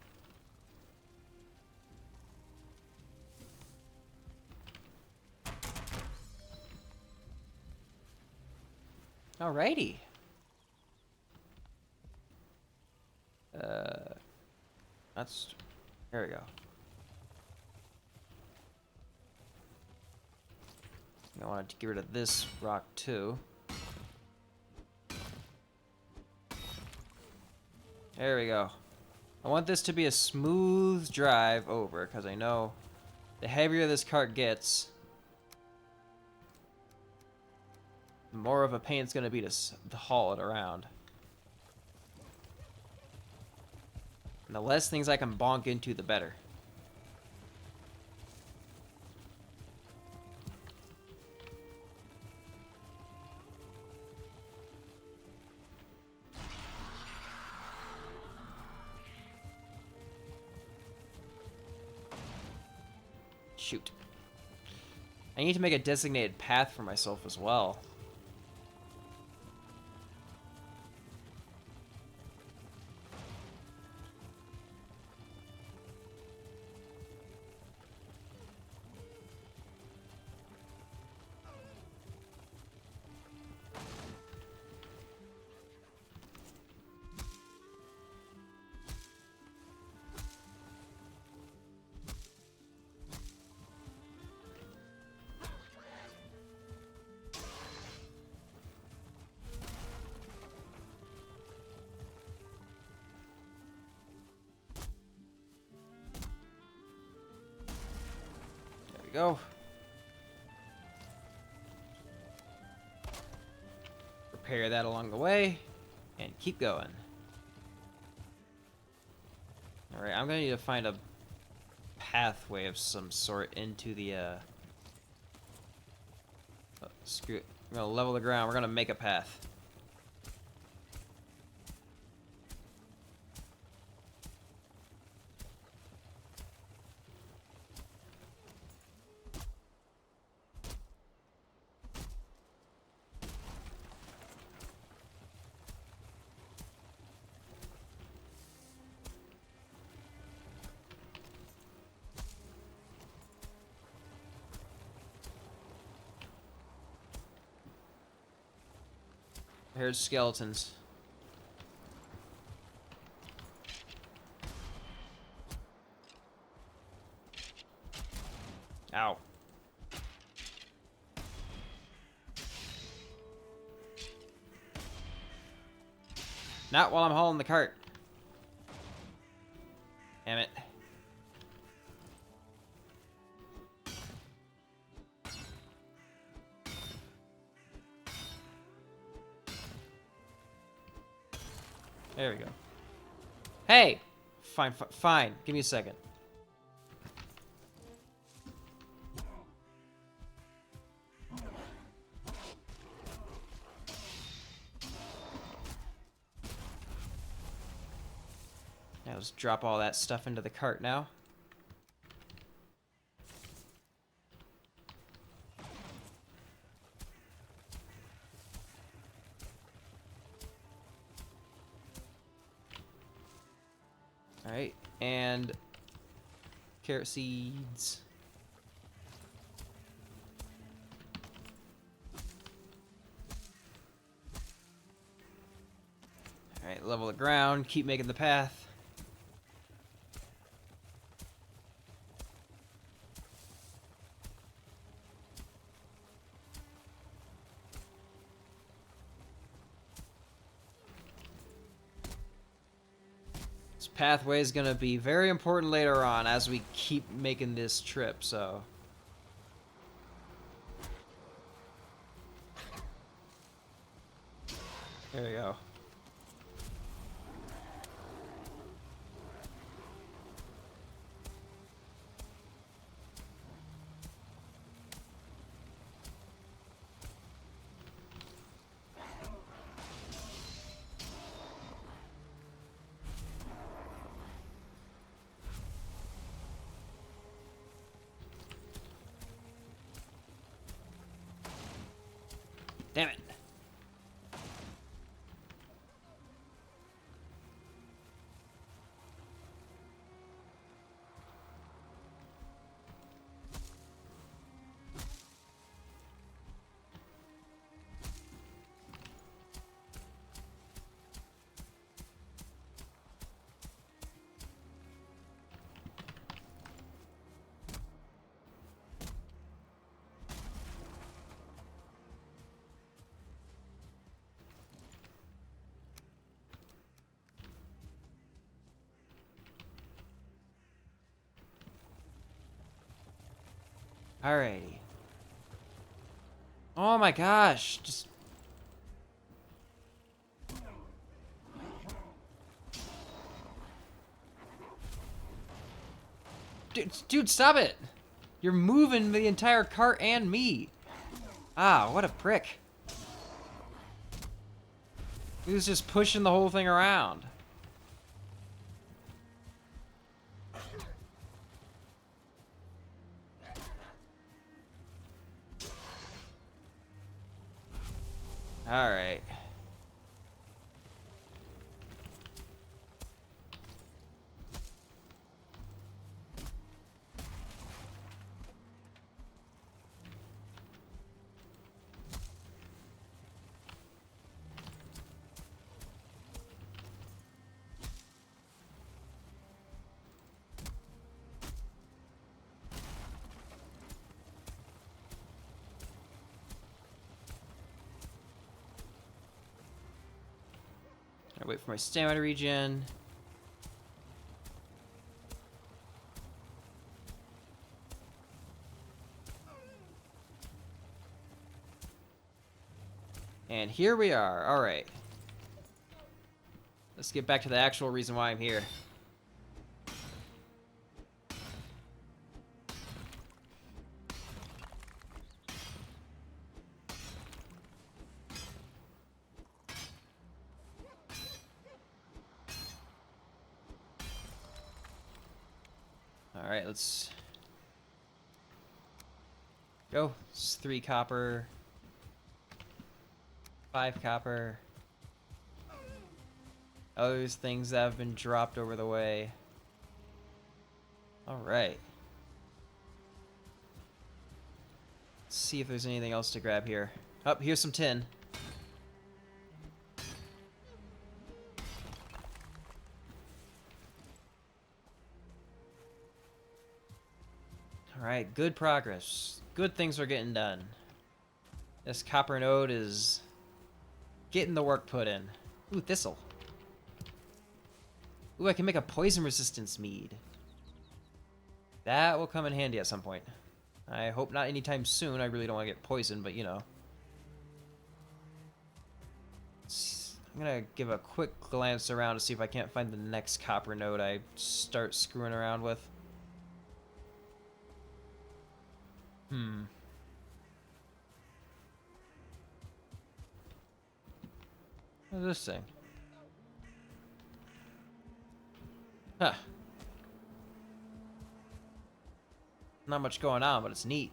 Speaker 1: Alrighty. That's... There we go. I wanted to get rid of this rock too. There we go. I want this to be a smooth drive over, because I know the heavier this cart gets, the more of a pain it's going to be to haul it around. And the less things I can bonk into, the better. Shoot. I need to make a designated path for myself as well. Go. Repair that along the way and keep going. Alright, I'm gonna need to find a pathway of some sort into the oh, screw it. We're gonna level the ground, we're gonna make a path. Here's skeletons. Ow. Not while I'm hauling the cart. Damn it. There we go. Hey! Fine, fine. Give me a second. Now let's drop all that stuff into the cart now. Alright, and carrot seeds. Alright, level the ground, keep making the path. Pathway is gonna be very important later on as we keep making this trip, so there we go. Damn it. Alrighty. Oh my gosh, just... Dude, stop it! You're moving the entire cart and me. Ah, what a prick. He was just pushing the whole thing around. Alright. I wait for my stamina regen. And here we are. All right. Let's get back to the actual reason why I'm here. All right, let's go. It's 3 copper, 5 copper. Oh, there's things that have been dropped over the way. All right. Let's see if there's anything else to grab here. Oh, here's some tin. Alright, good progress. Good things are getting done. This copper node is getting the work put in. Ooh, thistle. Ooh, I can make a poison resistance mead. That will come in handy at some point. I hope not anytime soon. I really don't want to get poisoned, but you know. I'm gonna give a quick glance around to see if I can't find the next copper node I start screwing around with. What is this thing? Huh. Not much going on, but it's neat.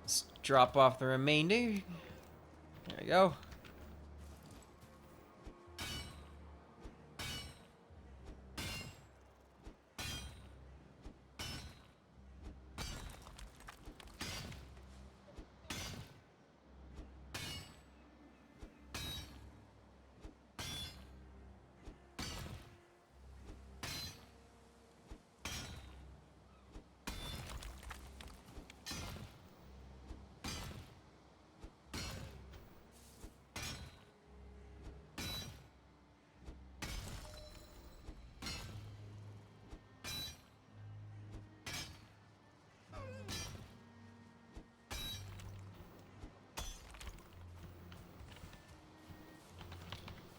Speaker 1: Let's drop off the remainder. There we go.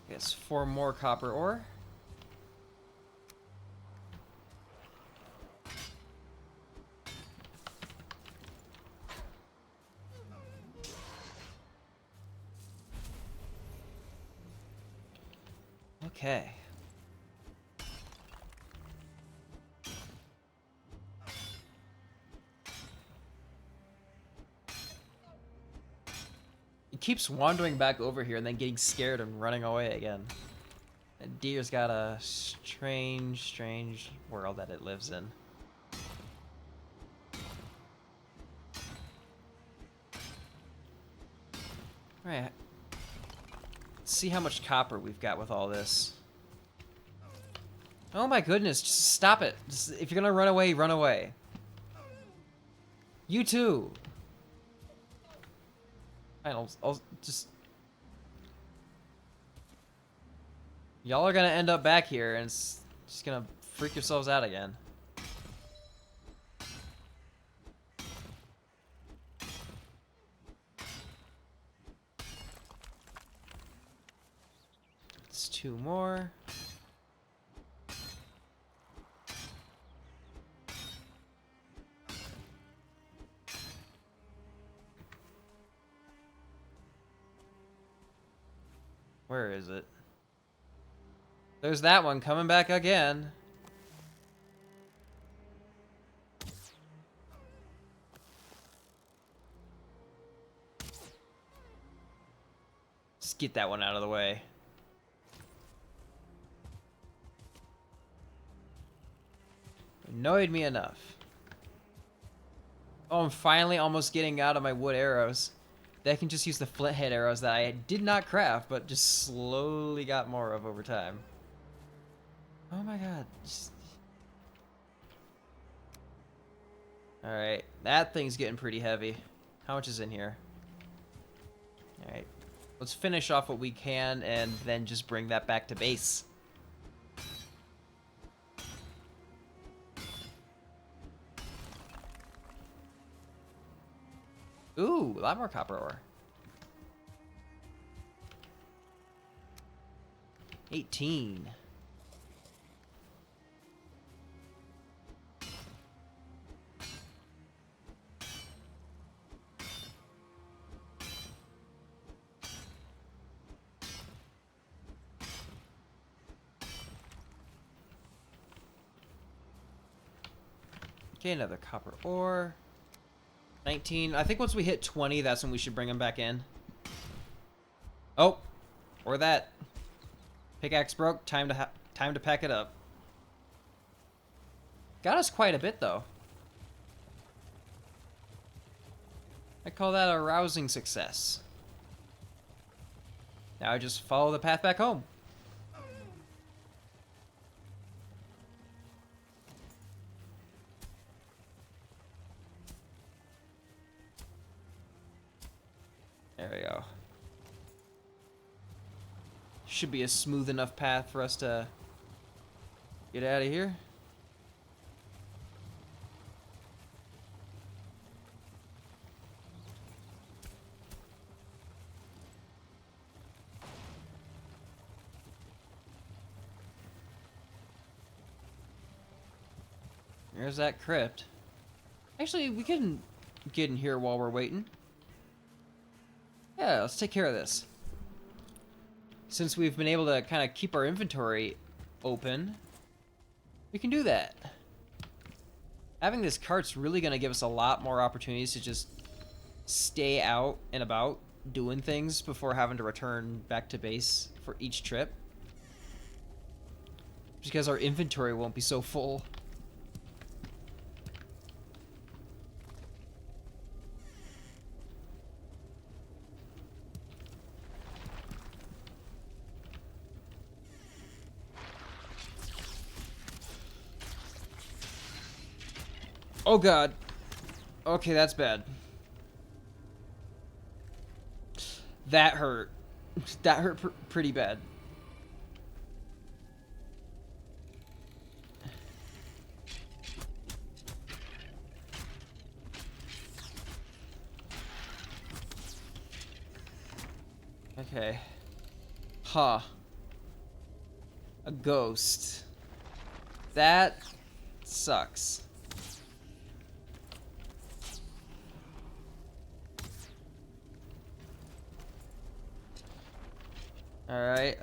Speaker 1: Guess 4 more copper ore. Okay. He keeps wandering back over here and then getting scared and running away again. And deer's got a strange world that it lives in. Alright. Let's see how much copper we've got with all this. Oh my goodness, just stop it. Just, if you're gonna run away, run away. You too. Fine, I'll just... Y'all are gonna end up back here and it's just gonna freak yourselves out again. It's 2 more. Where is it? There's that one coming back again. Just get that one out of the way. Annoyed me enough. Oh, I'm finally almost getting out of my wood arrows. I can just use the flint head arrows that I did not craft, but just slowly got more of over time. Oh my god. Alright, that thing's getting pretty heavy. How much is in here? Alright, let's finish off what we can and then just bring that back to base. Ooh, a lot more copper ore. 18. Okay, another copper ore. 19. I think once we hit 20, that's when we should bring them back in. Oh, or that. Pickaxe broke. Time to pack it up. Got us quite a bit though. I call that a rousing success. Now I just follow the path back home. There we go. Should be a smooth enough path for us to get out of here. There's that crypt. Actually, we can get in here while we're waiting. Yeah, let's take care of this. Since we've been able to kind of keep our inventory open, we can do that. Having this cart's really going to give us a lot more opportunities to just stay out and about doing things before having to return back to base for each trip. Just because our inventory won't be so full. Oh god. Okay, that's bad. That hurt. That hurt pretty bad. Okay. Huh. A ghost. That sucks. Alright,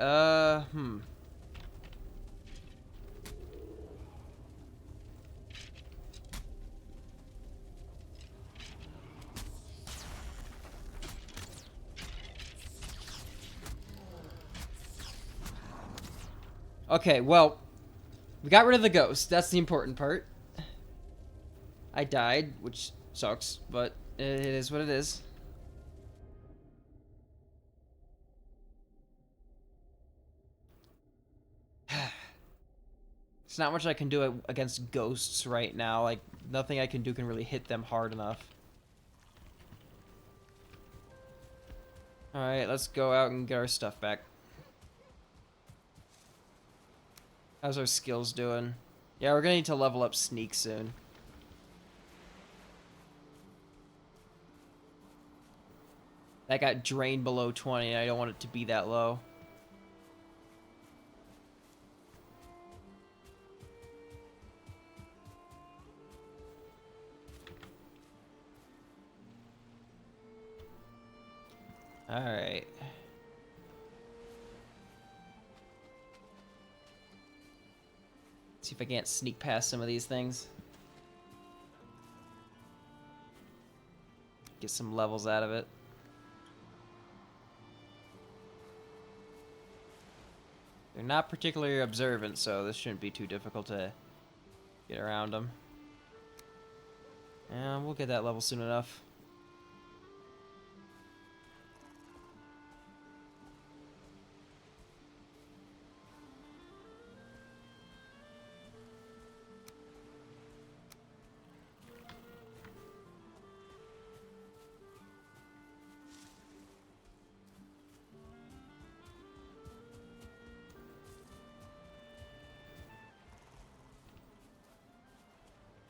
Speaker 1: Okay, well, we got rid of the ghost. That's the important part. I died, which sucks, but it is what it is. There's not much I can do against ghosts right now. Like, nothing I can do can really hit them hard enough. Alright, let's go out and get our stuff back. How's our skills doing? Yeah, we're gonna need to level up sneak soon. That got drained below 20, and I don't want it to be that low. Alright. See if I can't sneak past some of these things. Get some levels out of it. They're not particularly observant, so this shouldn't be too difficult to get around them. And we'll get that level soon enough.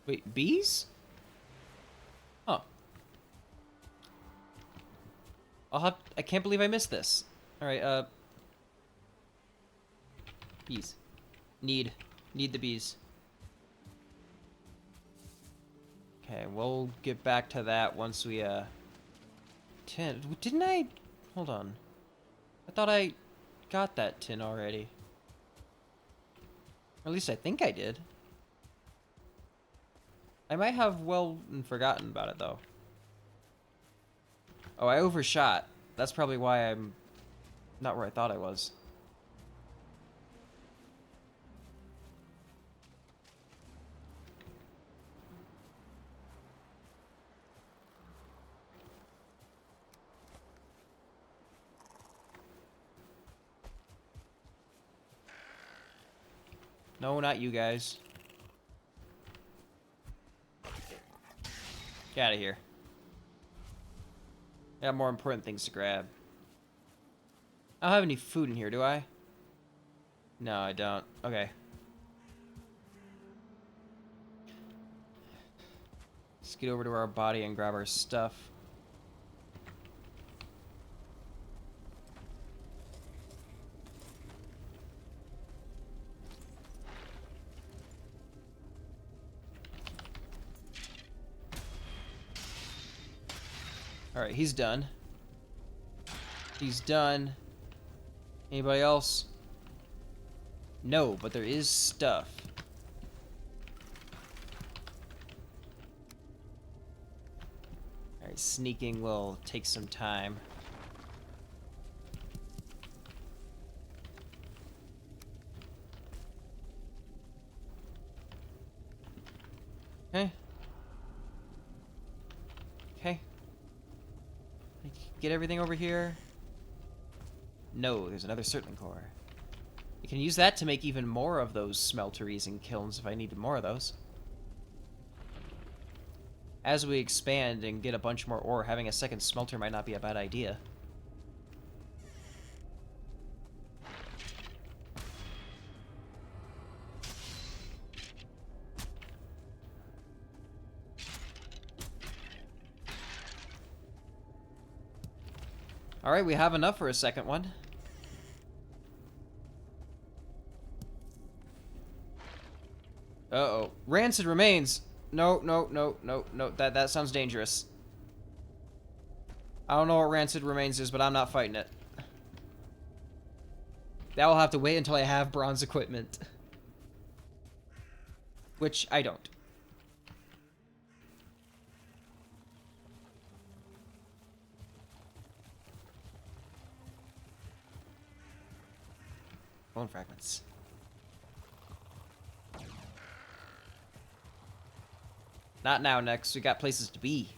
Speaker 1: Wait, bees? Huh. I can't believe I missed this. Alright, bees. Need the bees. Okay, we'll get back to that once we, tin. Didn't I? Hold on. I thought I got that tin already. Or at least I think I did. I might have well forgotten about it, though. Oh, I overshot. That's probably why I'm not where I thought I was. No, not you guys. Get out of here. I got more important things to grab. I don't have any food in here, do I? No, I don't. Okay. Let's get over to our body and grab our stuff. Alright, he's done. He's done. Anybody else? No, but there is stuff. Alright, sneaking will take some time. Okay. Okay. Get everything over here. No, there's another Surtling core. You can use that to make even more of those smelteries and kilns if I needed more of those. As we expand and get a bunch more ore, having a second smelter might not be a bad idea. Alright, we have enough for a second one. Uh-oh. Rancid remains. No, no, no, no, no. That sounds dangerous. I don't know what Rancid remains is, but I'm not fighting it. That will have to wait until I have bronze equipment. Which I don't. Bone fragments. Not now, next. We got places to be.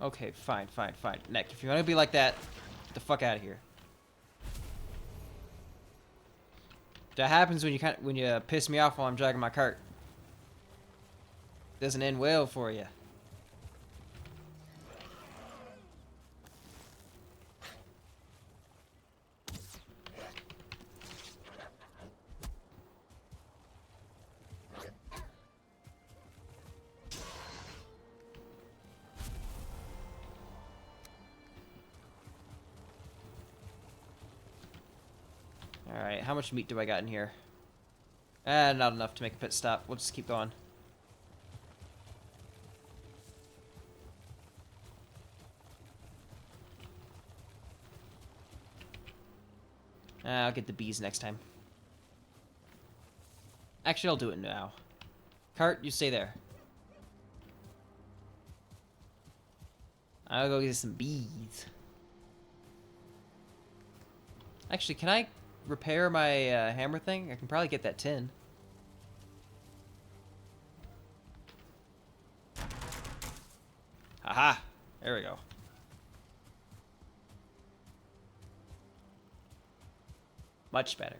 Speaker 1: Okay, fine, fine, fine. Nick, if you want to be like that, get the fuck out of here. That happens when you piss me off while I'm dragging my cart. Doesn't end well for you. Alright, how much meat do I got in here? Not enough to make a pit stop. We'll just keep going. I'll get the bees next time. Actually, I'll do it now. Cart, you stay there. I'll go get some bees. Actually, can I repair my hammer thing? I can probably get that tin. Haha! There we go. Much better.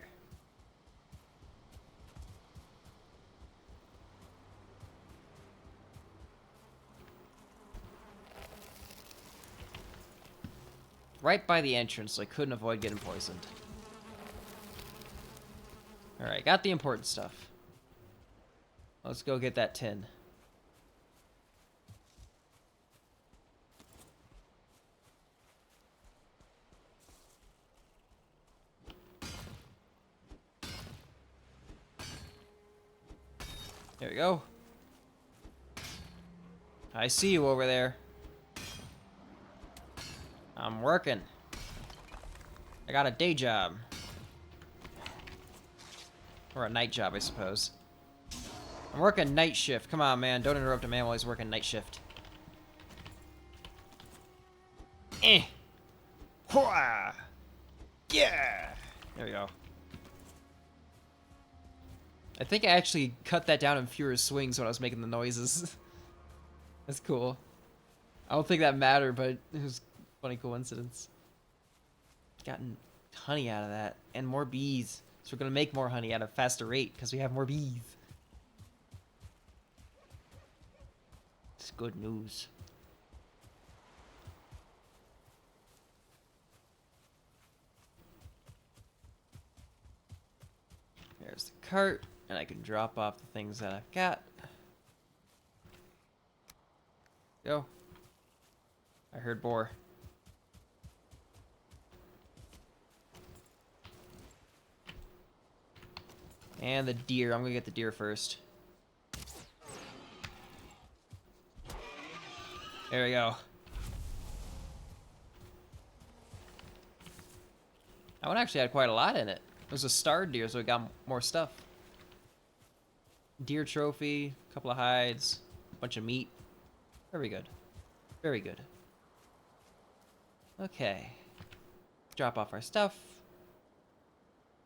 Speaker 1: Right by the entrance, so I couldn't avoid getting poisoned. Alright, got the important stuff. Let's go get that tin. There we go. I see you over there. I'm working. I got a day job. Or a night job, I suppose. I'm working night shift. Come on, man. Don't interrupt a man while he's working night shift. Eh. Hwah! Yeah! There we go. I think I actually cut that down in fewer swings when I was making the noises. That's cool. I don't think that mattered, but it was a funny coincidence. Gotten honey out of that. And more bees. So we're gonna make more honey at a faster rate because we have more bees. It's good news. There's the cart, and I can drop off the things that I've got. Go. I heard boar. And the deer. I'm gonna get the deer first. There we go. That one actually had quite a lot in it. It was a starred deer, so it got more stuff. Deer trophy, a couple of hides, a bunch of meat. Very good. Very good. Okay. Drop off our stuff.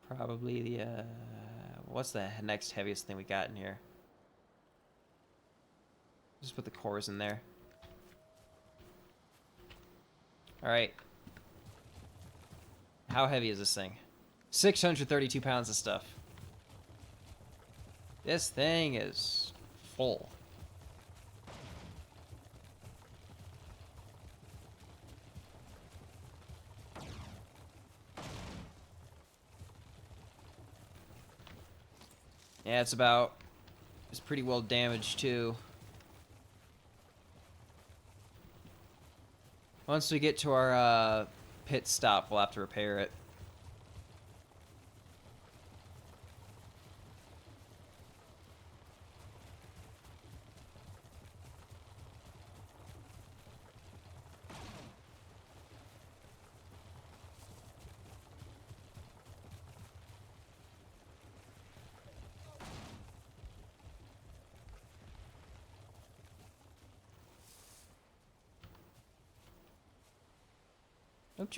Speaker 1: Probably the, what's the next heaviest thing we got in here? Just put the cores in there. Alright. How heavy is this thing? 632 pounds of stuff. This thing is full. Yeah, it's pretty well damaged too. Once we get to our pit stop, we'll have to repair it.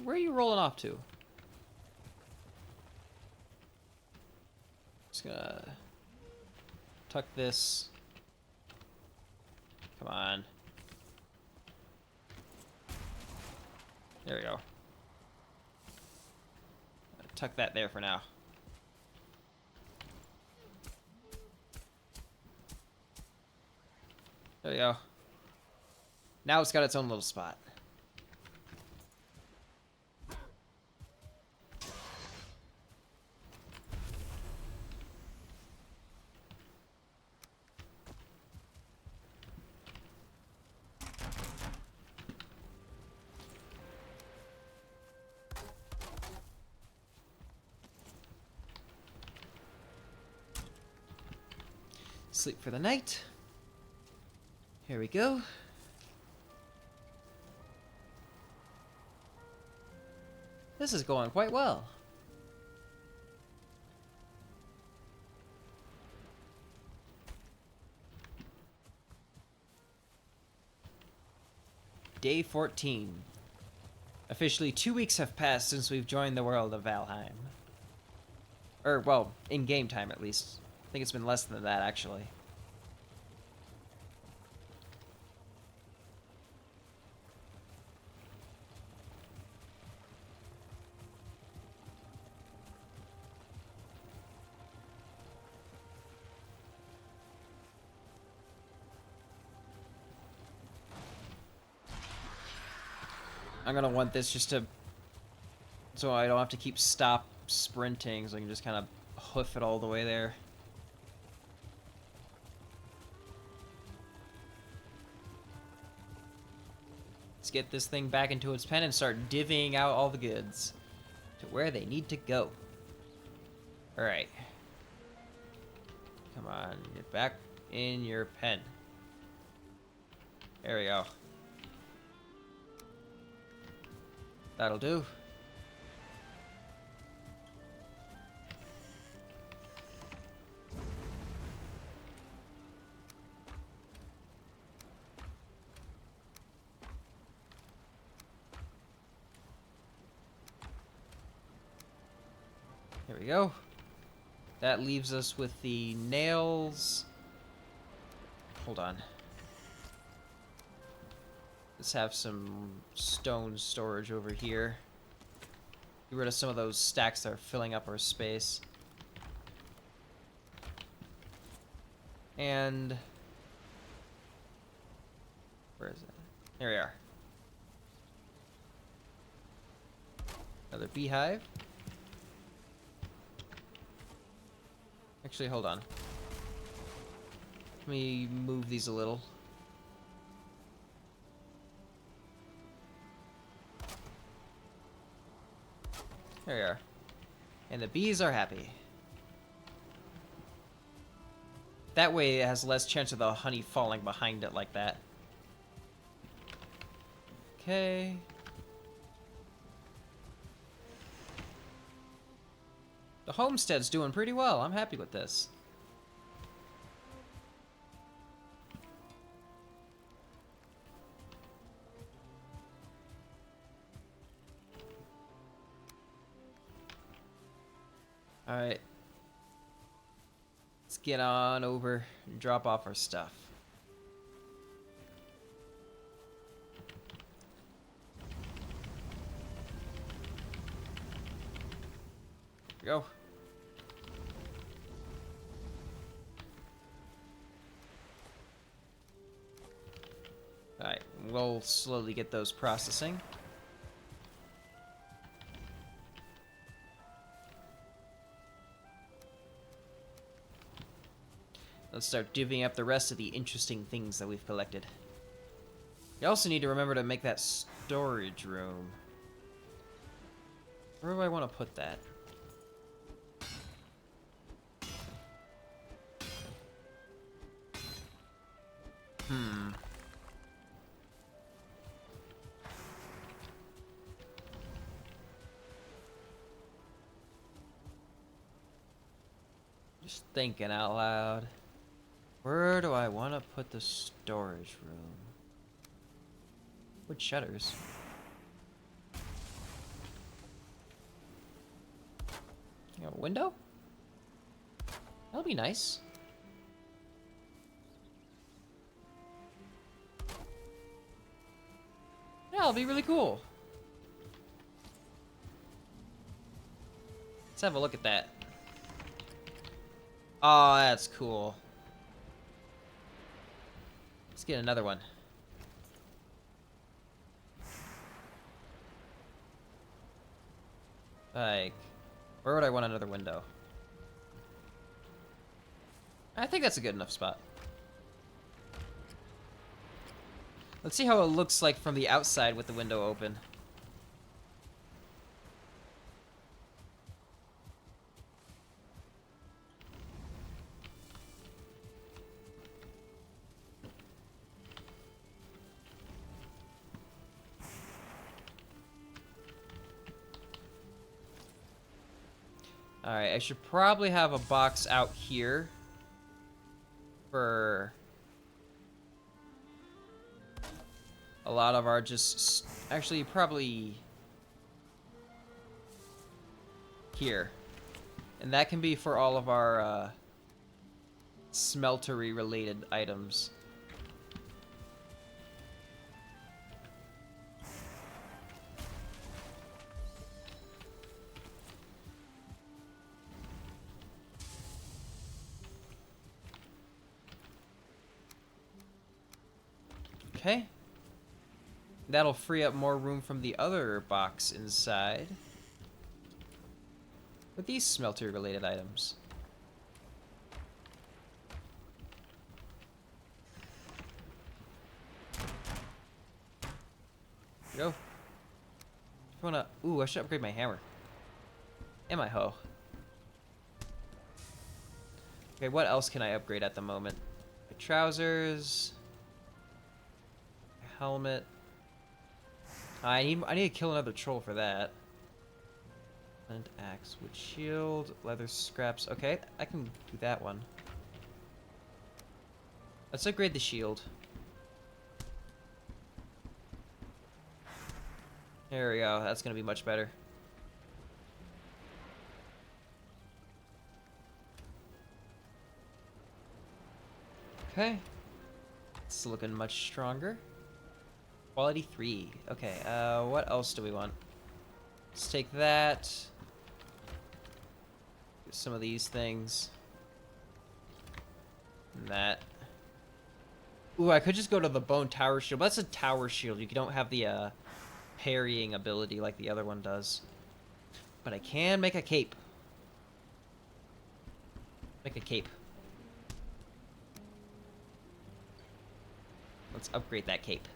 Speaker 1: Where are you rolling off to? Just gonna tuck this. Come on. There we go. Tuck that there for now. There we go. Now it's got its own little spot. Sleep for the night. Here we go. This is going quite well. Day 14. Officially 2 weeks have passed since we've joined the world of Valheim. Or, well, in game time at least. I think it's been less than that, actually. I'm gonna want this just to... so I don't have to keep sprinting, so I can just kind of hoof it all the way there. Let's get this thing back into its pen and start divvying out all the goods to where they need to go. Alright. Come on, get back in your pen. There we go. That'll do. There we go. That leaves us with the nails. Hold on. Let's have some stone storage over here. Get rid of some of those stacks that are filling up our space. And where is it? Here we are. Another beehive. Actually, hold on. Let me move these a little. There we are. And the bees are happy. That way it has less chance of the honey falling behind it like that. Okay. The homestead's doing pretty well. I'm happy with this. Alright. Let's get on over and drop off our stuff. Go. Alright, we'll slowly get those processing. Let's start divvying up the rest of the interesting things that we've collected. You also need to remember to make that storage room. Where do I want to put that? Just thinking out loud. Where do I want to put the storage room? With shutters. You got a window? That'll be nice. Yeah, it'll be really cool. Let's have a look at that. Oh, that's cool. Let's get another one. Like, where would I want another window? I think that's a good enough spot. Let's see how it looks like from the outside with the window open. Alright, I should probably have a box out here for a lot of our actually probably here. And that can be for all of our smeltery related items. Okay. That'll free up more room from the other box inside with these smelter related items. Go. If you wanna, ooh, I should upgrade my hammer and my hoe. Okay, what else can I upgrade at the moment? My trousers, my helmet. I need to kill another troll for that. And axe, wood shield, leather scraps. Okay, I can do that one. Let's upgrade the shield. There we go. That's gonna be much better. Okay. It's looking much stronger. Quality 3. Okay, what else do we want? Let's take that. Some of these things. than that. Ooh, I could just go to the bone tower shield. But that's a tower shield. You don't have the parrying ability like the other one does. But I can make a cape. Make a cape. Let's upgrade that cape.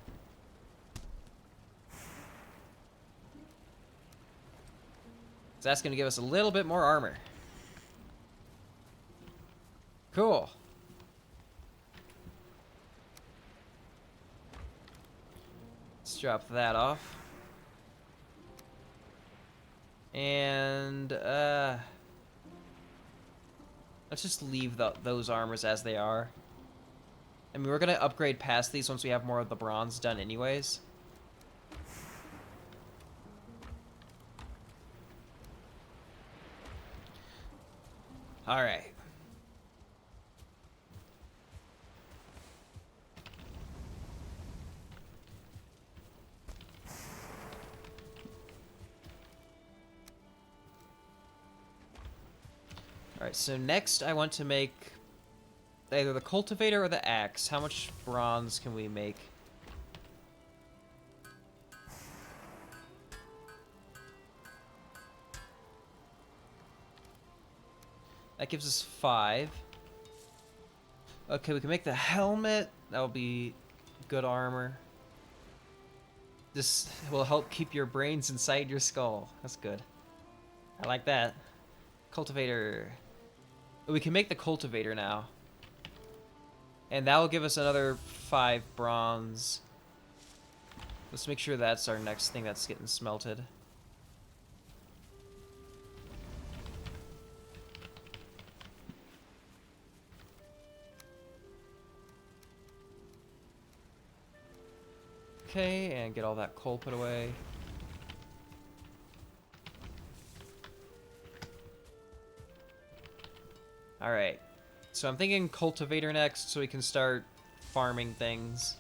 Speaker 1: So that's going to give us a little bit more armor. Cool. Let's drop that off. And, let's just leave those armors as they are. I mean, we're going to upgrade past these once we have more of the bronze done anyways. Alright. Alright, so next I want to make either the cultivator or the axe. How much bronze can we make? That gives us 5. Okay, we can make the helmet. That'll be good armor. This will help keep your brains inside your skull. That's good. I like that. Cultivator. We can make the cultivator now. And that will give us another 5 bronze. Let's make sure that's our next thing that's getting smelted. Okay, and get all that coal put away. Alright. So I'm thinking cultivator next so we can start farming things.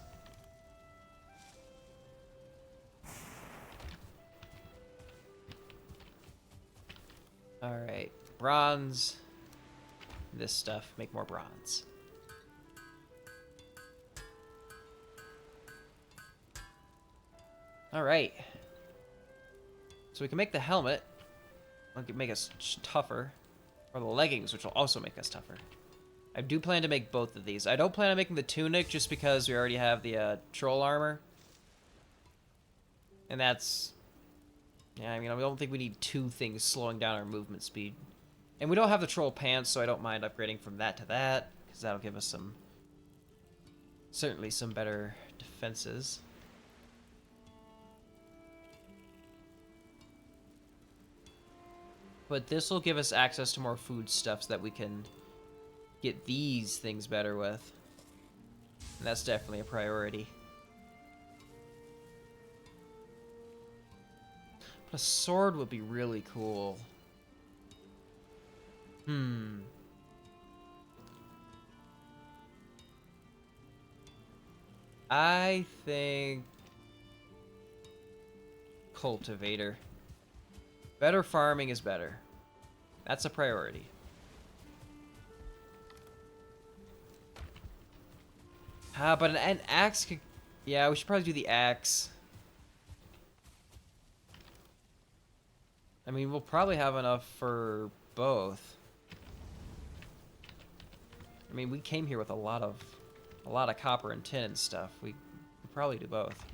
Speaker 1: Alright. Bronze. This stuff. Make more bronze. Alright. So we can make the helmet. Make us tougher. Or the leggings, which will also make us tougher. I do plan to make both of these. I don't plan on making the tunic just because we already have the troll armor. And that's... yeah, I mean, I don't think we need 2 things slowing down our movement speed. And we don't have the troll pants, so I don't mind upgrading from that to that. Because that'll give us some... certainly some better defenses. But this will give us access to more foodstuffs that we can get these things better with. And that's definitely a priority. But a sword would be really cool. I think... cultivator. Better farming is better. That's a priority. But an axe could... yeah, we should probably do the axe. I mean, we'll probably have enough for both. I mean, we came here with a lot of copper and tin and stuff. We could probably do both.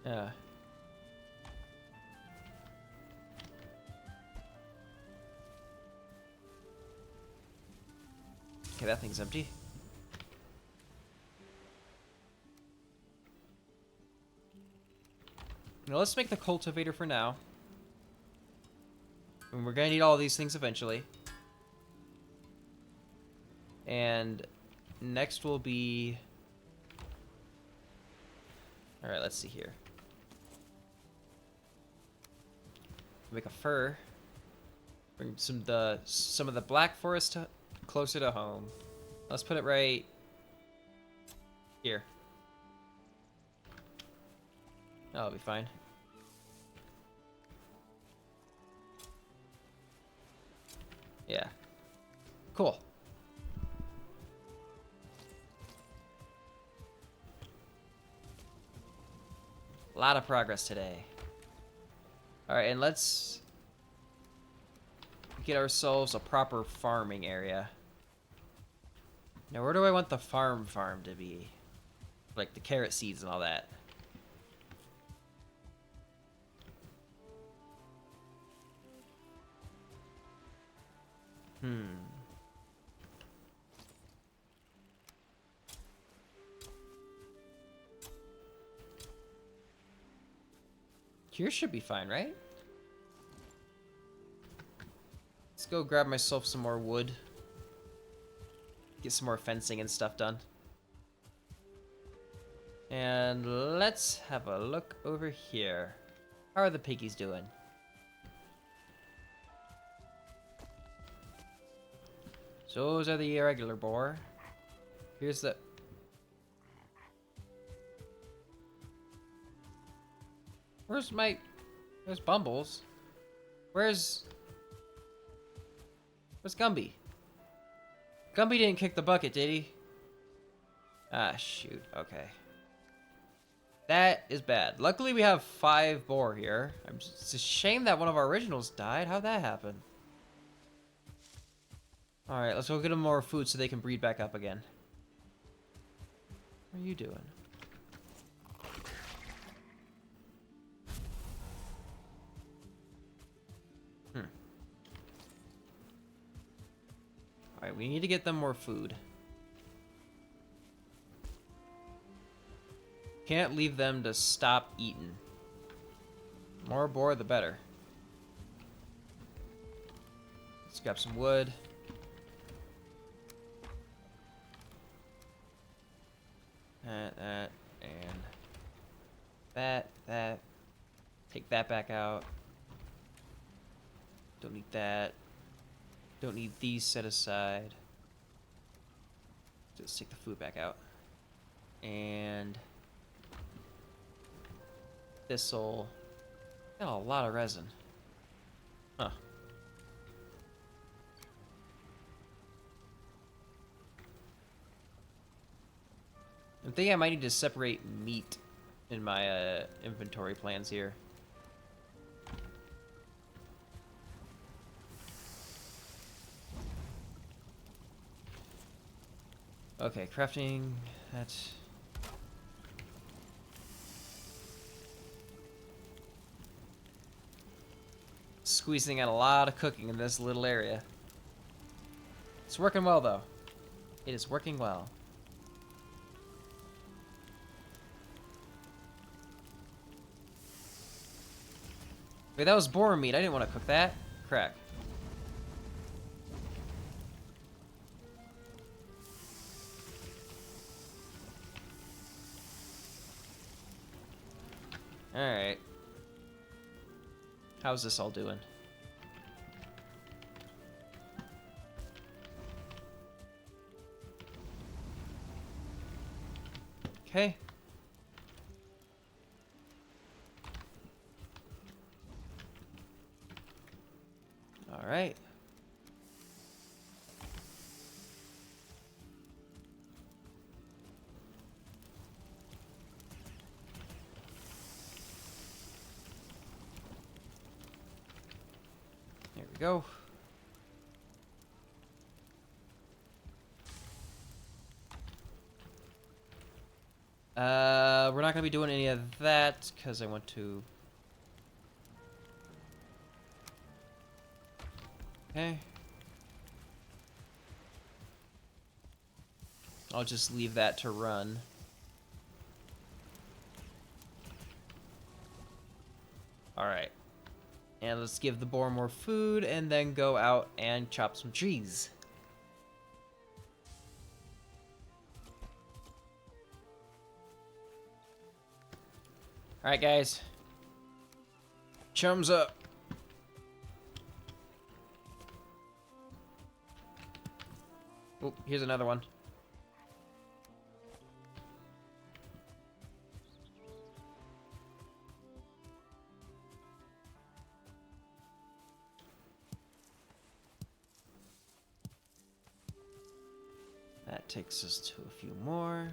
Speaker 1: Yeah. Okay, that thing's empty. Now let's make the cultivator for now. And we're gonna need all these things eventually. And next will be... alright, let's see here. Make a fur. Bring some of the black forest closer to home. Let's put it right here. That'll be fine. Yeah. Cool. A lot of progress today. Alright, and let's get ourselves a proper farming area. Now, where do I want the farm to be? Like the carrot seeds and all that. Here should be fine, right? Let's go grab myself some more wood. Get some more fencing and stuff done. And let's have a look over here. How are the piggies doing? So those are the irregular boar. Here's the... Where's Bumbles? Where's Gumby? Gumby didn't kick the bucket, did he? Ah, shoot. Okay. That is bad. Luckily, we have 5 boar here. It's a shame that one of our originals died. How'd that happen? Alright, let's go get them more food so they can breed back up again. What are you doing? Alright, we need to get them more food. Can't leave them to stop eating. More boar, the better. Let's grab some wood. That, and that. Take that back out. Don't need that. Don't need these set aside. Just take the food back out. And this'll... Got a lot of resin. Huh. I'm thinking I might need to separate meat in my inventory plans here. Okay, crafting that. Squeezing out a lot of cooking in this little area. It's working well, though. It is working well. Wait, that was boar meat. I didn't want to cook that. Crack. Alright. How's this all doing? Okay. Alright. There we go. We're not gonna be doing any of that because I want to. Okay. I'll just leave that to run. Alright. And let's give the boar more food and then go out and chop some trees. Alright, guys. Chums up. Oh, here's another one. That takes us to a few more.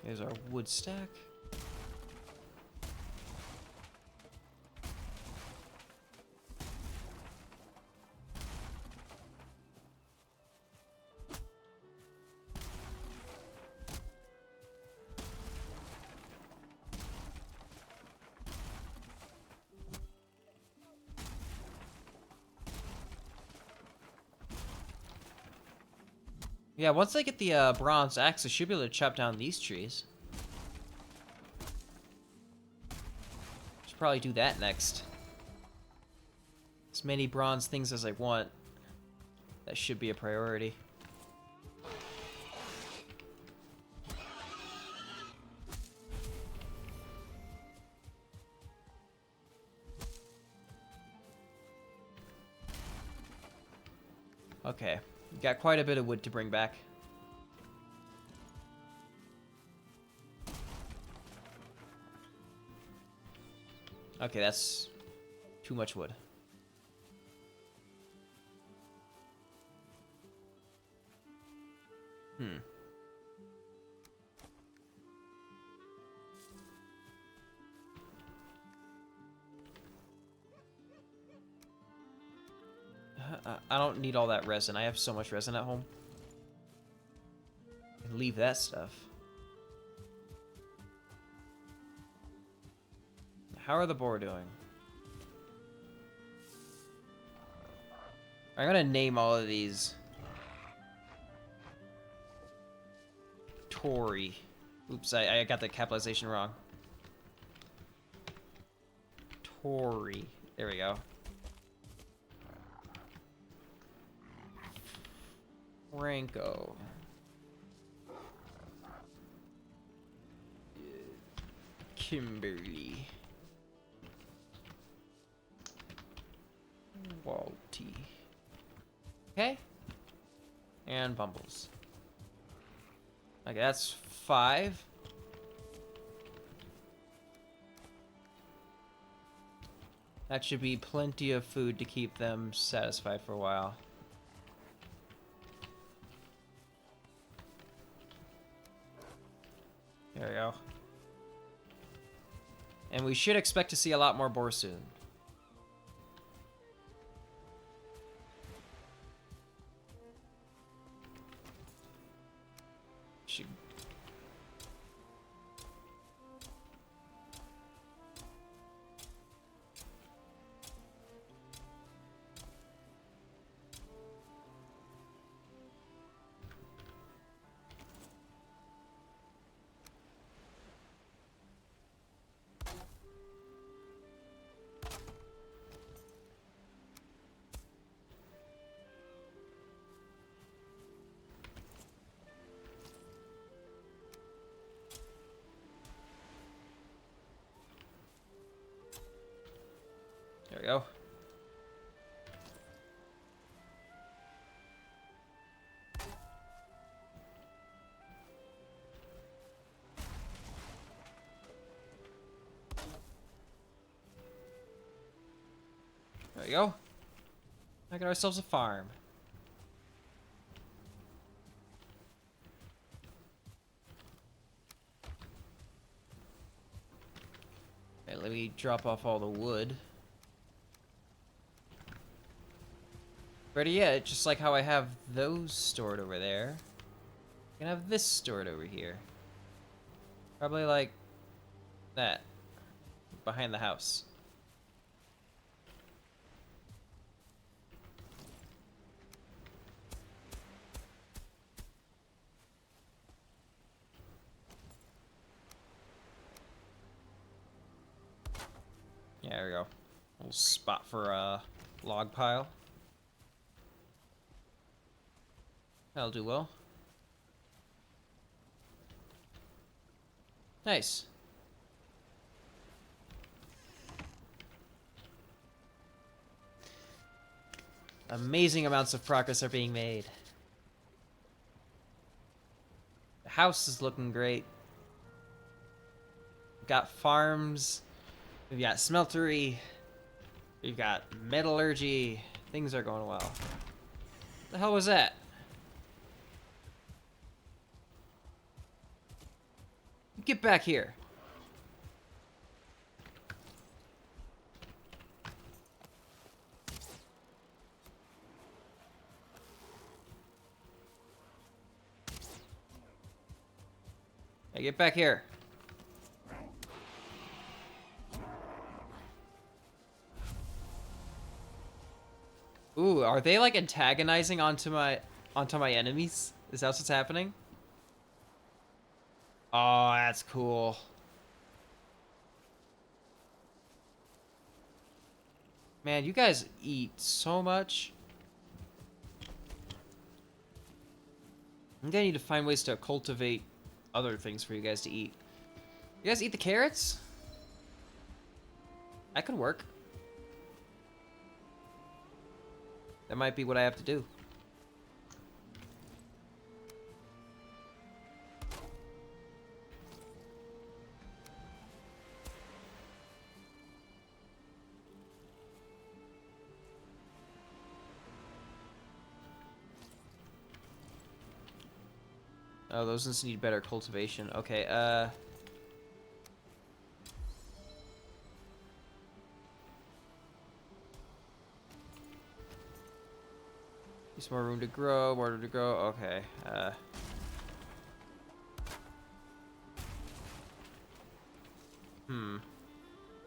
Speaker 1: Here's our wood stack. Yeah, once I get the bronze axe, I should be able to chop down these trees. Should probably do that next. As many bronze things as I want. That should be a priority. Okay. Got quite a bit of wood to bring back. Okay, that's too much wood. I don't need all that resin. I have so much resin at home. And leave that stuff. How are the boar doing? I'm gonna name all of these Tory. Oops, I got the capitalization wrong. Tory. There we go. Franco. Kimberly. Walty. Okay. And Bumbles. Okay, that's 5. That should be plenty of food to keep them satisfied for a while. There we go. And we should expect to see a lot more boar soon. Should... There we go. There we go. I got ourselves a farm. Okay, let me drop off all the wood. Better yet, just like how I have those stored over there, I can have this stored over here. Probably like that. Behind the house. Yeah, there we go. Little spot for a log pile. That'll do well. Nice. Amazing amounts of progress are being made. The house is looking great. We've got farms. We've got smeltery. We've got metallurgy. Things are going well. The hell was that? Get back here. Hey, get back here. Ooh, are they like antagonizing onto my enemies? Is that what's happening? Oh, that's cool. Man, you guys eat so much. I'm gonna need to find ways to cultivate other things for you guys to eat. You guys eat the carrots? That could work. That might be what I have to do. Oh, those ones need better cultivation. Okay, There's more room to grow, more room to grow. Okay,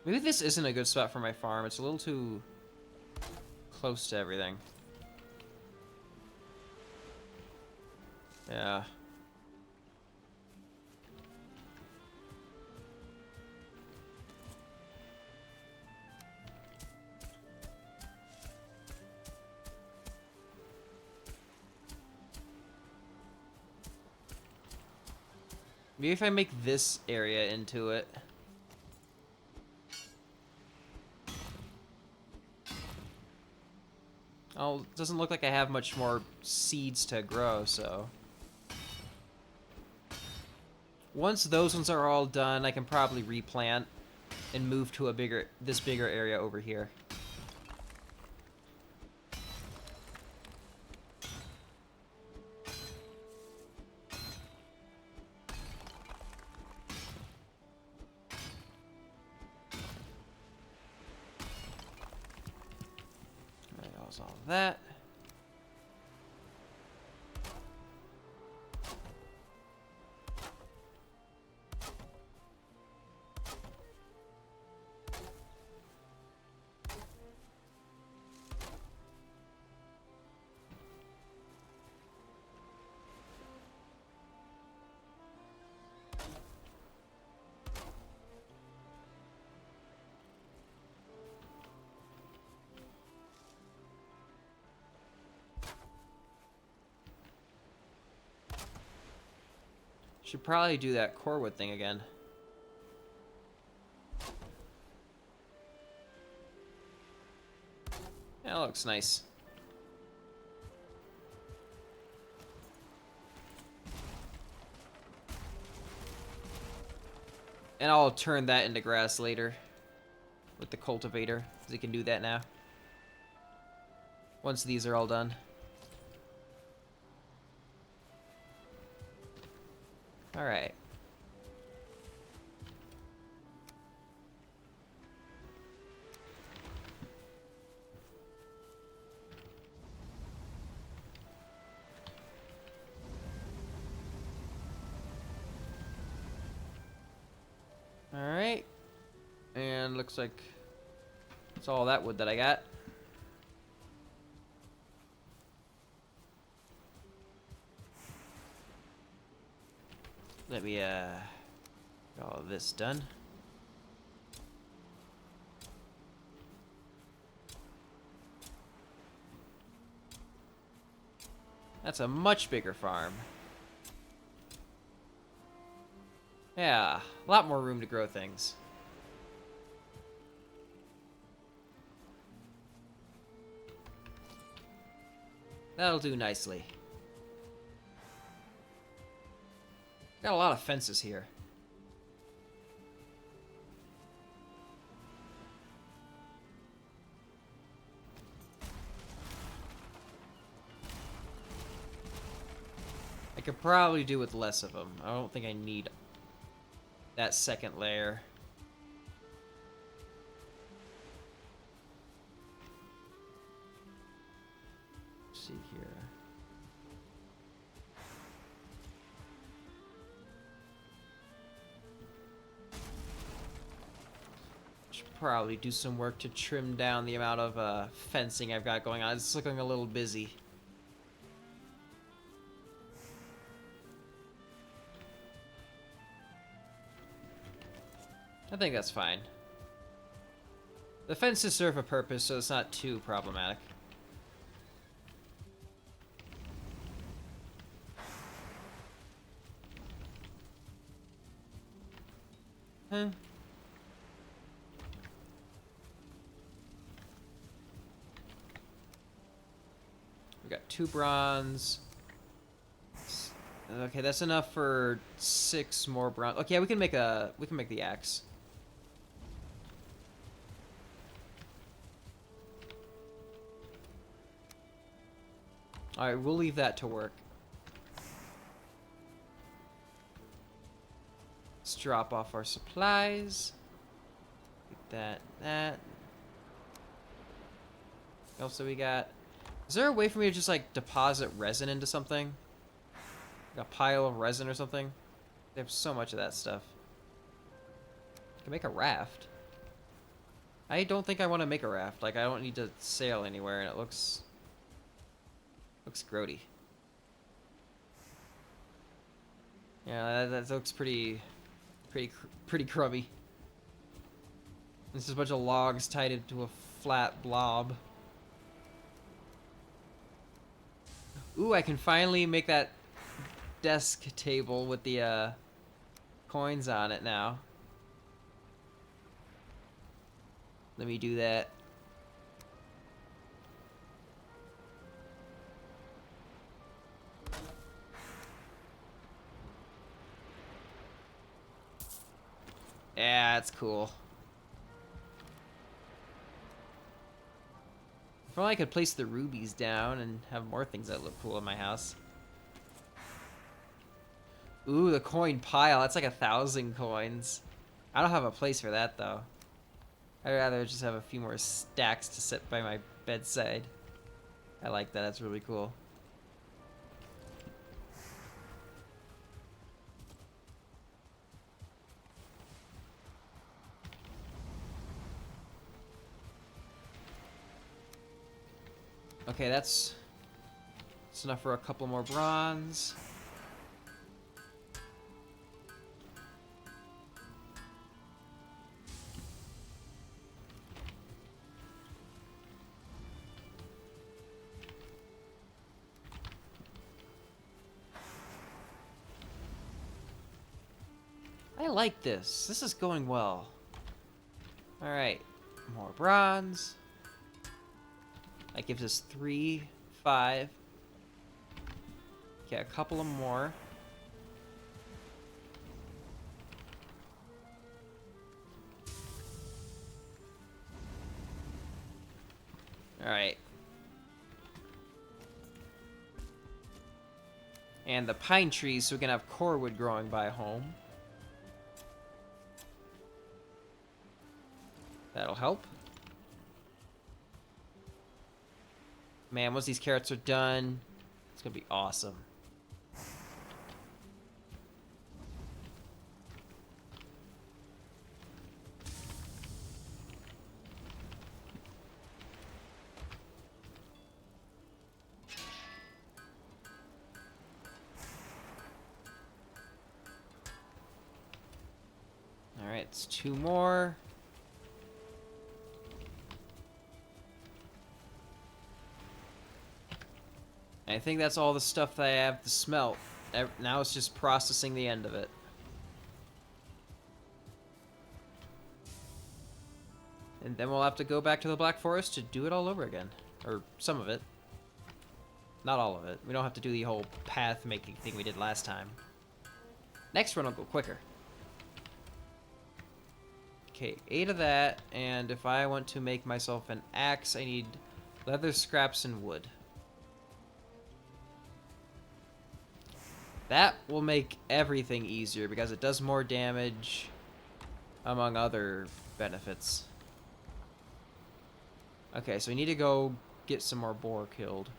Speaker 1: Maybe this isn't a good spot for my farm. It's a little too close to everything. Yeah. Maybe if I make this area into it. Oh, it doesn't look like I have much more seeds to grow, so. Once those ones are all done, I can probably replant and move to this bigger area over here. All that. Should probably do that core wood thing again. That looks nice. And I'll turn that into grass later with the cultivator, because you can do that now. Once these are all done. Alright. Alright. And looks like that's all that wood that I got. Let me get all of this done. That's a much bigger farm. Yeah, a lot more room to grow things. That'll do nicely. Got a lot of fences here. I could probably do with less of them. I don't think I need that second layer. Let's see here. Should probably do some work to trim down the amount of fencing I've got going on. It's looking a little busy. I think that's fine. The fences serve a purpose, so it's not too problematic. Huh. We got 2 bronze. Okay, that's enough for 6 more bronze. Okay, we can make the axe. All right, we'll leave that to work. Let's drop off our supplies. Get that. What else do we got? Is there a way for me to just like deposit resin into something? Like a pile of resin or something? They have so much of that stuff. I can make a raft. I don't think I want to make a raft. Like, I don't need to sail anywhere, and it looks grody. Yeah, that looks pretty crummy. This is a bunch of logs tied into a flat blob. Ooh, I can finally make that desk table with the coins on it now. Let me do that. Yeah, that's cool. If only I could place the rubies down and have more things that look cool in my house. Ooh, the coin pile. That's like 1,000 coins. I don't have a place for that, though. I'd rather just have a few more stacks to sit by my bedside. I like that. That's really cool. Okay, that's enough for a couple more bronze. I like this. This is going well. Alright, more bronze. That gives us 3, 5. Okay, a couple of more. Alright. And the pine trees, so we can have core wood growing by home. That'll help. Man, once these carrots are done, it's gonna be awesome. Alright, it's 2 more. I think that's all the stuff that I have to smelt. Now it's just processing the end of it. And then we'll have to go back to the Black Forest to do it all over again. Or some of it. Not all of it. We don't have to do the whole path making thing we did last time. Next run will go quicker. Okay, 8 of that, and if I want to make myself an axe, I need leather, scraps, and wood. That will make everything easier because it does more damage, among other benefits. Okay, so we need to go get some more boar killed.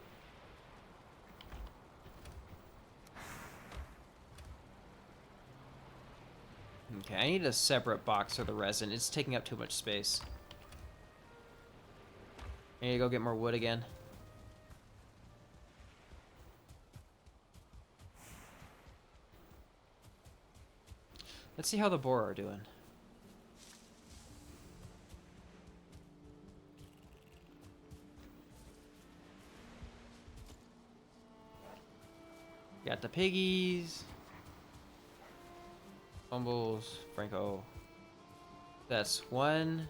Speaker 1: Okay, I need a separate box for the resin. It's taking up too much space. I need to go get more wood again. Let's see how the boar are doing. Got the piggies. Fumbles, Franco. That's 1.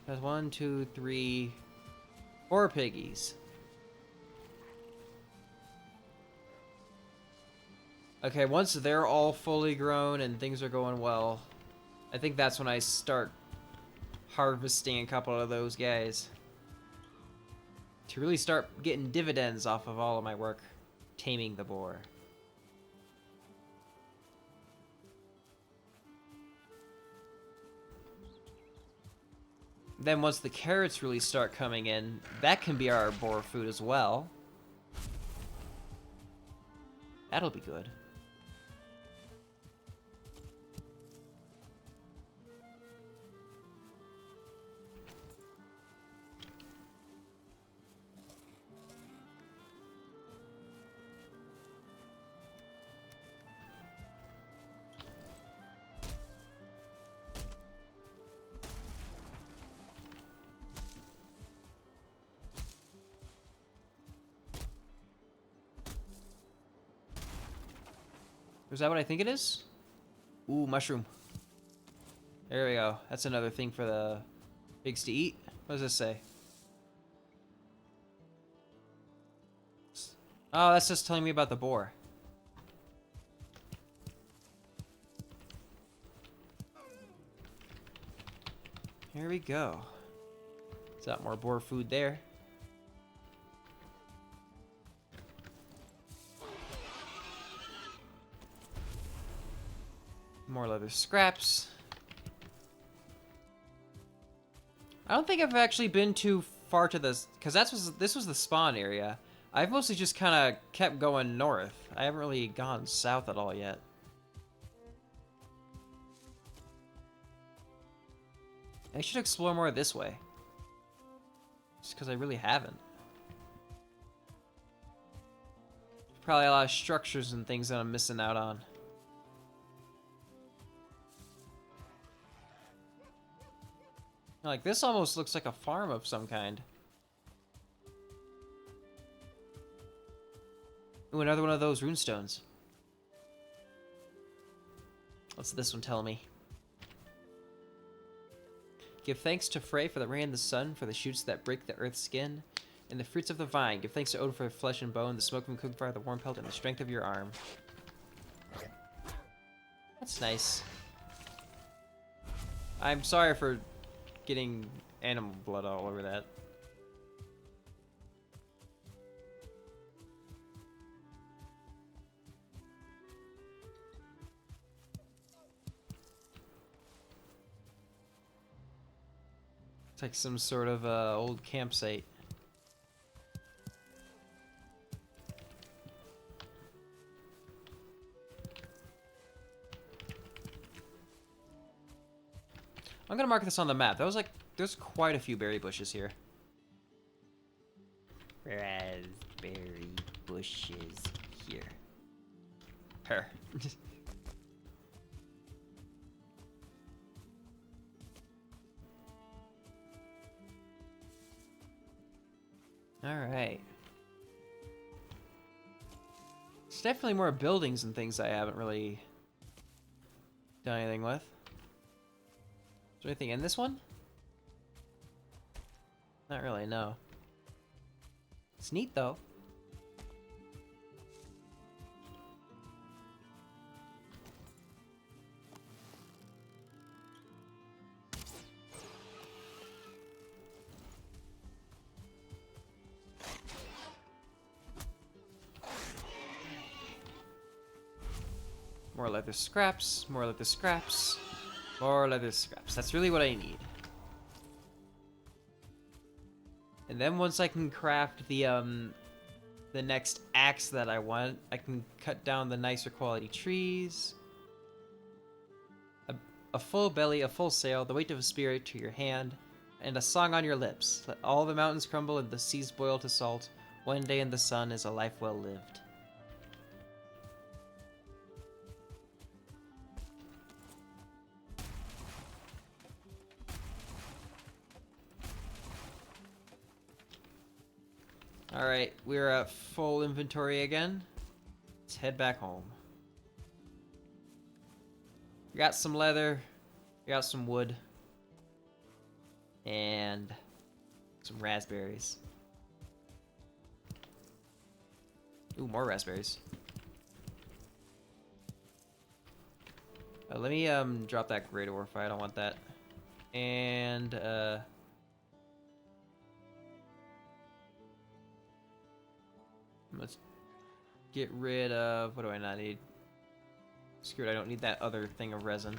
Speaker 1: That's 1, 2, 3, 4 piggies. Okay, once they're all fully grown and things are going well, I think that's when I start harvesting a couple of those guys. To really start getting dividends off of all of my work taming the boar. Then once the carrots really start coming in, that can be our boar food as well. That'll be good. Is that what I think it is? Ooh, mushroom. There we go. That's another thing for the pigs to eat. What does this say? Oh, that's just telling me about the boar. Here we go. Got more boar food there. More leather scraps. I don't think I've actually been too far to this, because this was the spawn area. I've mostly just kind of kept going north. I haven't really gone south at all yet. I should explore more this way. Just because I really haven't. Probably a lot of structures and things that I'm missing out on. Like, this almost looks like a farm of some kind. Ooh, another one of those runestones. What's this one tell me? Give thanks to Frey for the rain and the sun, for the shoots that break the earth's skin, and the fruits of the vine. Give thanks to Odin for flesh and bone, the smoke from cooking fire, the warm pelt, and the strength of your arm. That's nice. I'm sorry for getting animal blood all over that. It's like some sort of old campsite. I'm gonna mark this on the map. That was like, there's quite a few berry bushes here. Raspberry bushes here. Her. Alright. There's definitely more buildings and things I haven't really done anything with. Is there anything in this one? Not really, no. It's neat, though. More leather scraps, more leather scraps, more leather scraps. That's really what I need. And then once I can craft the next axe that I want, I can cut down the nicer quality trees. A full belly, a full sail, the weight of a spirit to your hand, and a song on your lips. Let all the mountains crumble and the seas boil to salt. One day in the sun is a life well lived. Alright, we're at full inventory again. Let's head back home. We got some leather, we got some wood, and some raspberries. Ooh, more raspberries. Let me drop that great ore if I don't want that. And let's get rid of, what do I not need? Screw it, I don't need that other thing of resin.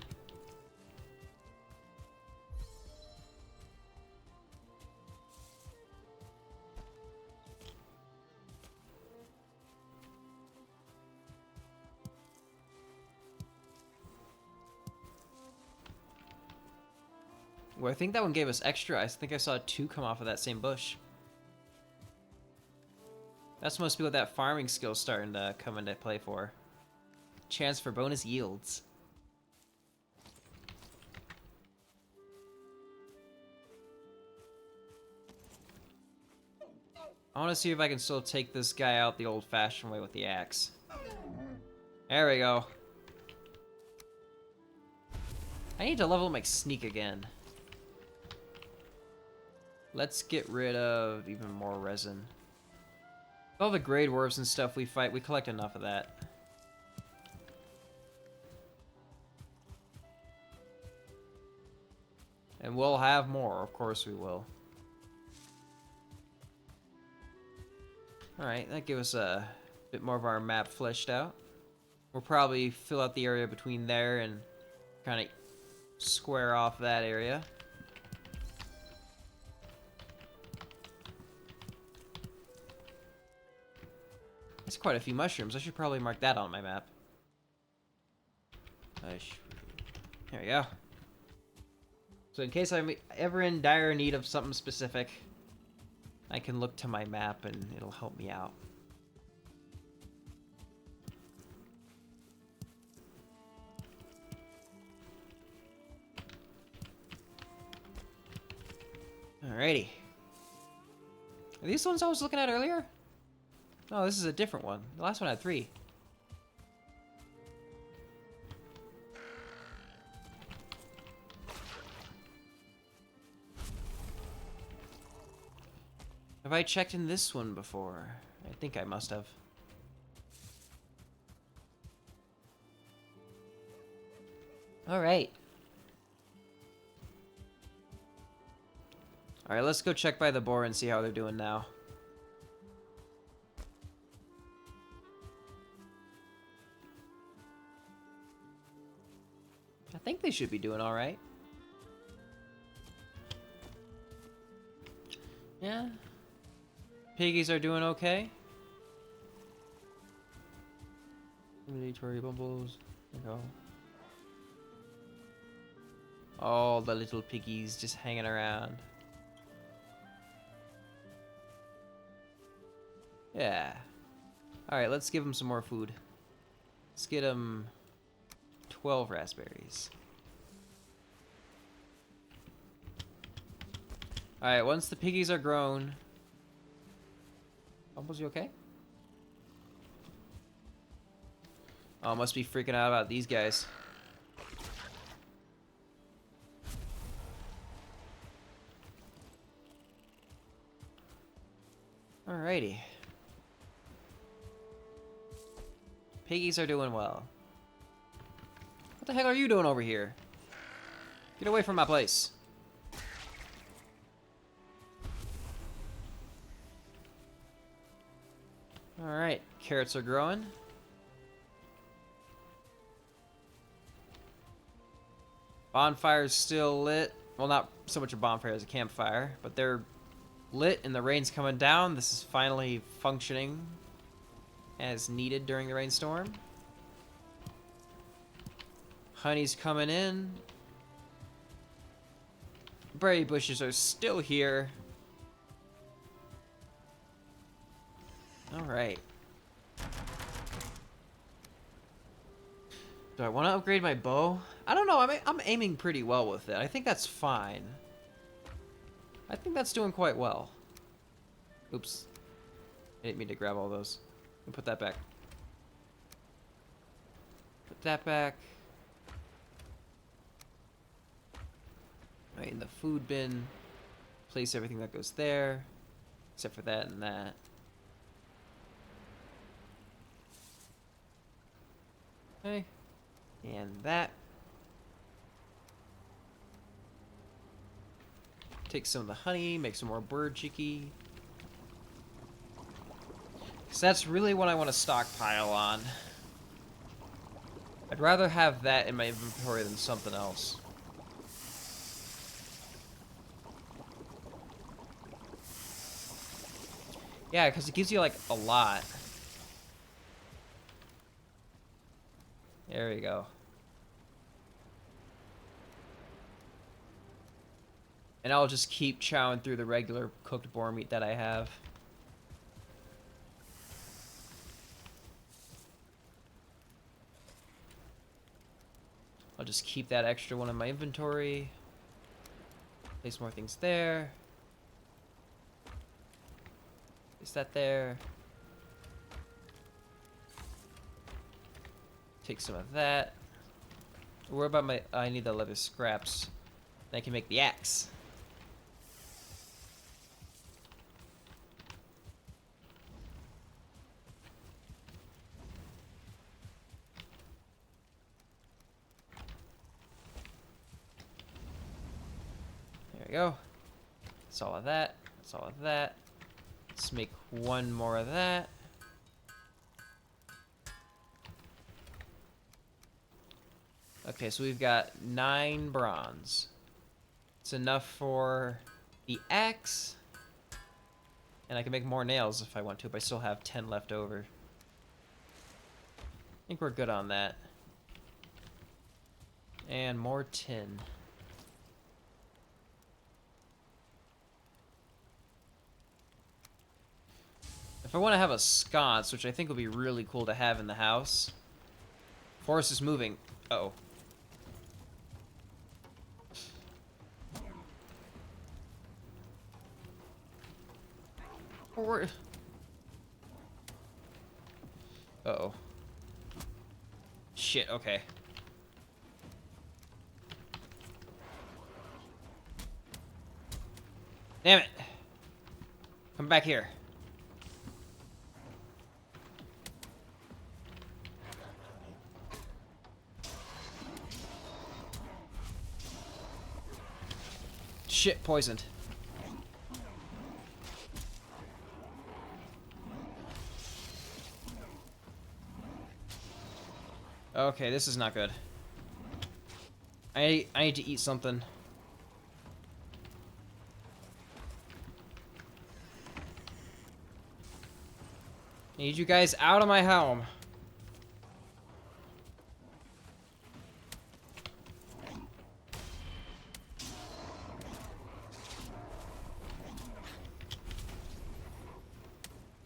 Speaker 1: Well, I think that one gave us extra. I think I saw 2 come off of that same bush. That's must be what that farming skill's starting to come into play for. Chance for bonus yields. I want to see if I can still take this guy out the old-fashioned way with the axe. There we go. I need to level up my sneak again. Let's get rid of even more resin. All the grade dwarves and stuff we fight, we collect enough of that. And we'll have more, of course we will. Alright, that gives us a bit more of our map fleshed out. We'll probably fill out the area between there and kind of square off that area. That's quite a few mushrooms. I should probably mark that on my map. There we go. So in case I'm ever in dire need of something specific, I can look to my map and it'll help me out. Alrighty. Are these the ones I was looking at earlier? No, this is a different one. The last one had 3. Have I checked in this one before? I think I must have. Alright. Alright, let's go check by the boar and see how they're doing now. I think they should be doing alright. Yeah. Piggies are doing okay. Inventory bumbles. There we go. All the little piggies just hanging around. Yeah. Alright, let's give them some more food. Let's get them 12 raspberries. Alright, once the piggies are grown, Bumbles, you okay? Oh, must be freaking out about these guys. Alrighty. Piggies are doing well. What the heck are you doing over here? Get away from my place. Alright, carrots are growing. Bonfire's still lit. Well, not so much a bonfire as a campfire, but they're lit and the rain's coming down. This is finally functioning as needed during the rainstorm. Honey's coming in. Berry bushes are still here. Alright. Do I want to upgrade my bow? I don't know. I'm aiming pretty well with it. I think that's fine. I think that's doing quite well. Oops. I didn't mean to grab all those. Put that back. Put that back. Right in the food bin. Place everything that goes there. Except for that and that. Okay. And that. Take some of the honey, make some more bird chicky. Because that's really what I want to stockpile on. I'd rather have that in my inventory than something else. Yeah, because it gives you, like, a lot. There we go. And I'll just keep chowing through the regular cooked boar meat that I have. I'll just keep that extra one in my inventory. Place more things there. Place that there. Take some of that. What about my... I need the leather scraps. Then I can make the axe. There we go. That's all of that. That's all of that. Let's make one more of that. Okay, so we've got 9 bronze. It's enough for the axe. And I can make more nails if I want to, but I still have 10 left over. I think we're good on that. And more tin. If I want to have a sconce, which I think would be really cool to have in the house. Forest is moving. Uh-oh. Uh-oh. Shit, okay. Damn it. Come back here. Shit, poisoned. Okay, this is not good. I need to eat something. Need you guys out of my home.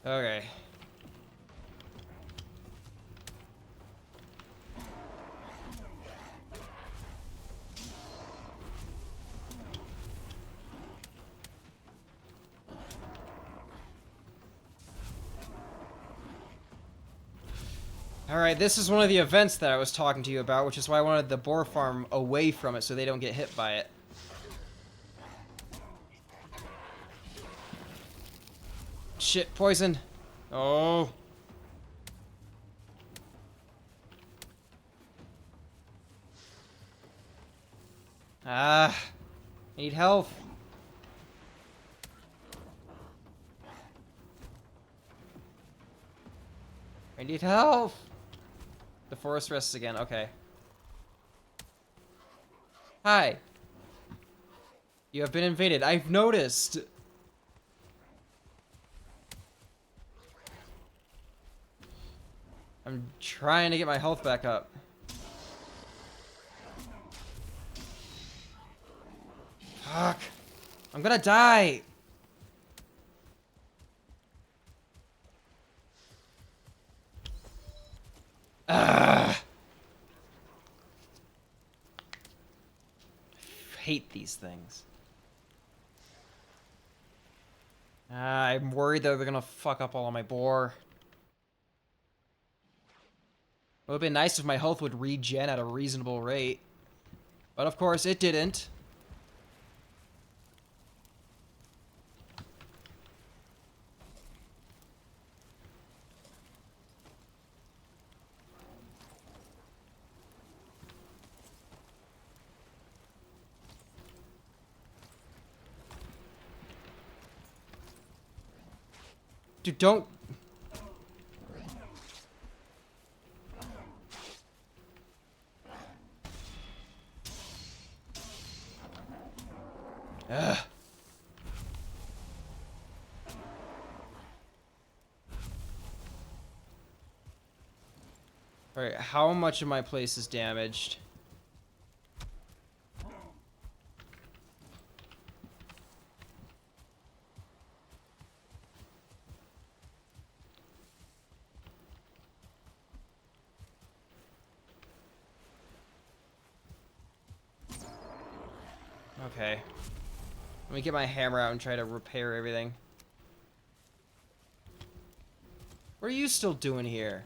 Speaker 1: Okay. Alright, this is one of the events that I was talking to you about, which is why I wanted the boar farm away from it so they don't get hit by it. Shit, poison. Oh. Ah. I need health. I need help. The forest rests again. Okay. Hi. You have been invaded. I've noticed. I'm trying to get my health back up. Fuck. I'm gonna die. Ugh. I hate these things. I'm worried that they're gonna fuck up all of my boar. It would have been nice if my health would regen at a reasonable rate. But of course, it didn't. Dude, don't... Ugh. Alright, how much of my place is damaged? Okay. Let me get my hammer out and try to repair everything. What are you still doing here?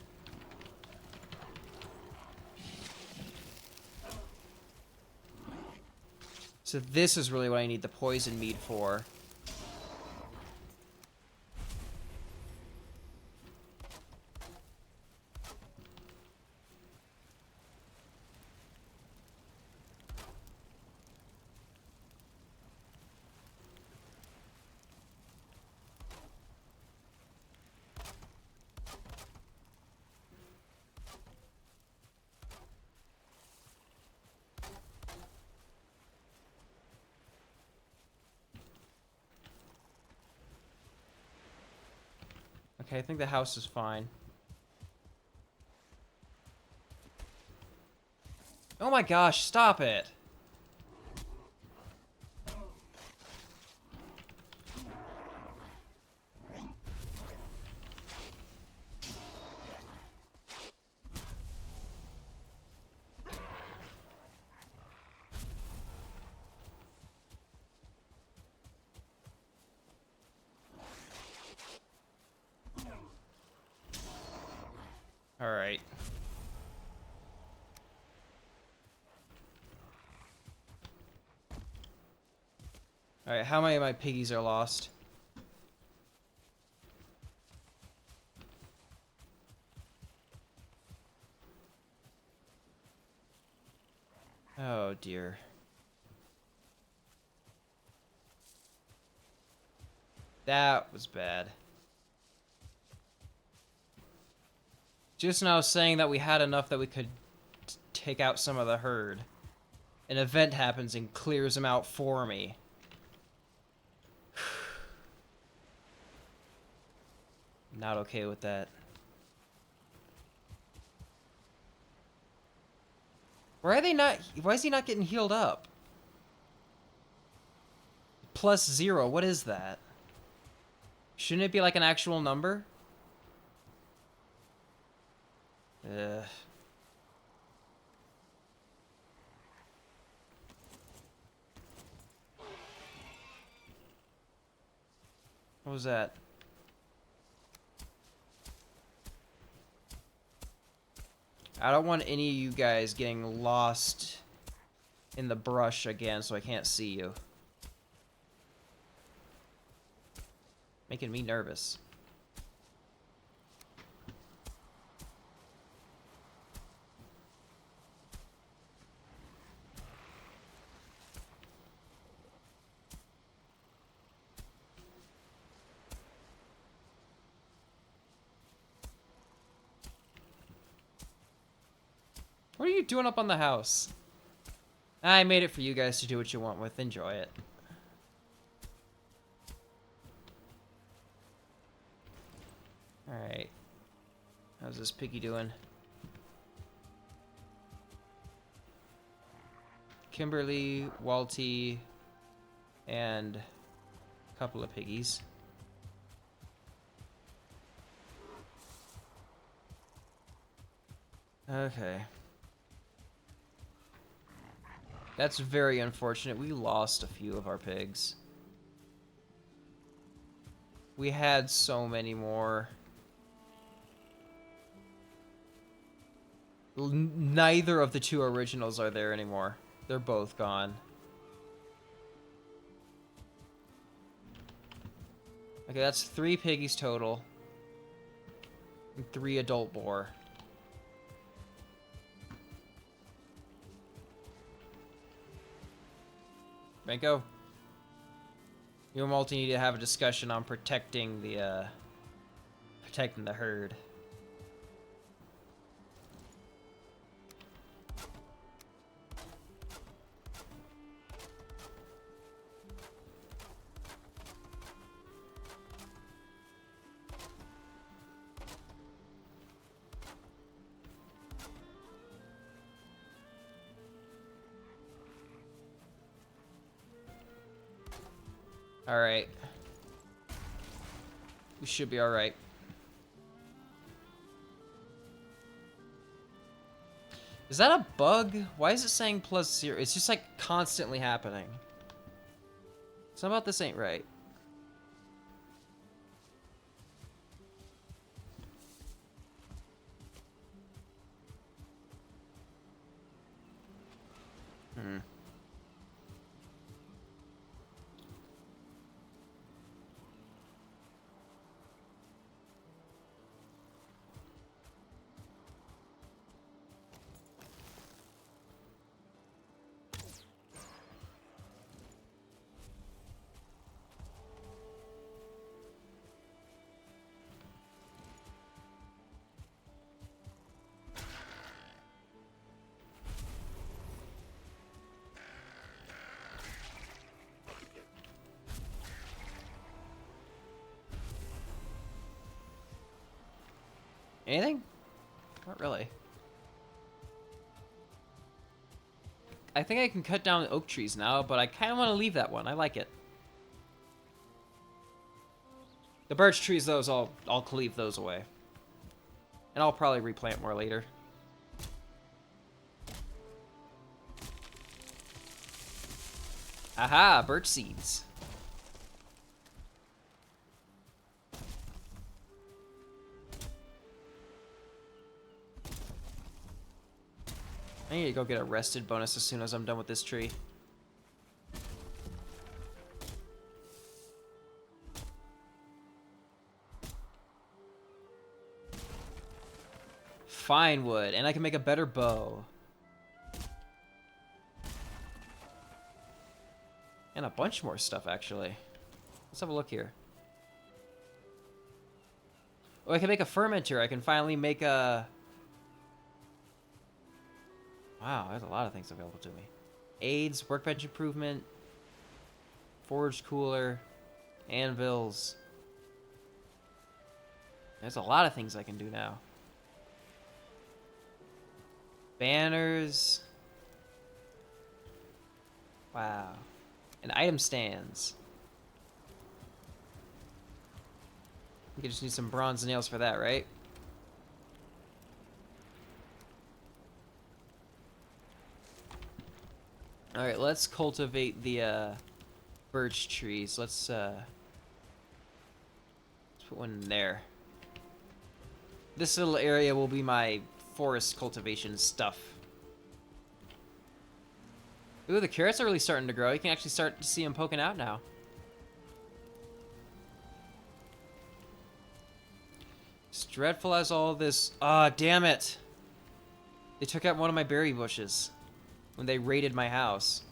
Speaker 1: So this is really what I need the poison meat for. Okay, I think the house is fine. Oh my gosh, stop it! Alright. Alright, how many of my piggies are lost? Oh dear. That was bad. Just now saying that we had enough that we could take out some of the herd. An event happens and clears them out for me. Not okay with that. Why are they not... Why is he not getting healed up? +0, what is that? Shouldn't it be like an actual number? Ugh. What was that? I don't want any of you guys getting lost in the brush again so I can't see you. Making me nervous. What are you doing up on the house? I made it for you guys to do what you want with. Enjoy it. Alright. How's this piggy doing? Kimberly, Walty, and a couple of piggies. Okay. That's very unfortunate. We lost a few of our pigs. We had so many more. Neither of the two originals are there anymore. They're both gone. Okay, that's 3 piggies total. And 3 adult boar. Benko, you and Malty need to have a discussion on protecting the herd. Alright. We should be alright. Is that a bug? Why is it saying +0? It's just like constantly happening. Something about this ain't right. Anything? Not really. I think I can cut down oak trees now, but I kind of want to leave that one. I like it. The birch trees, those, I'll cleave those away. And I'll probably replant more later. Aha, birch seeds. I need to go get a rested bonus as soon as I'm done with this tree. Fine wood, and I can make a better bow. And a bunch more stuff, actually. Let's have a look here. Oh, I can make a fermenter. I can finally make a... Wow, there's a lot of things available to me. Aids, workbench improvement, forge cooler, anvils. There's a lot of things I can do now. Banners. Wow. And item stands. You just need some bronze nails for that, right? Alright, let's cultivate the birch trees. Let's put one in there. This little area will be my forest cultivation stuff. Ooh, the carrots are really starting to grow. You can actually start to see them poking out now. As dreadful as all this... Ah, damn it! They took out one of my berry bushes when they raided my house.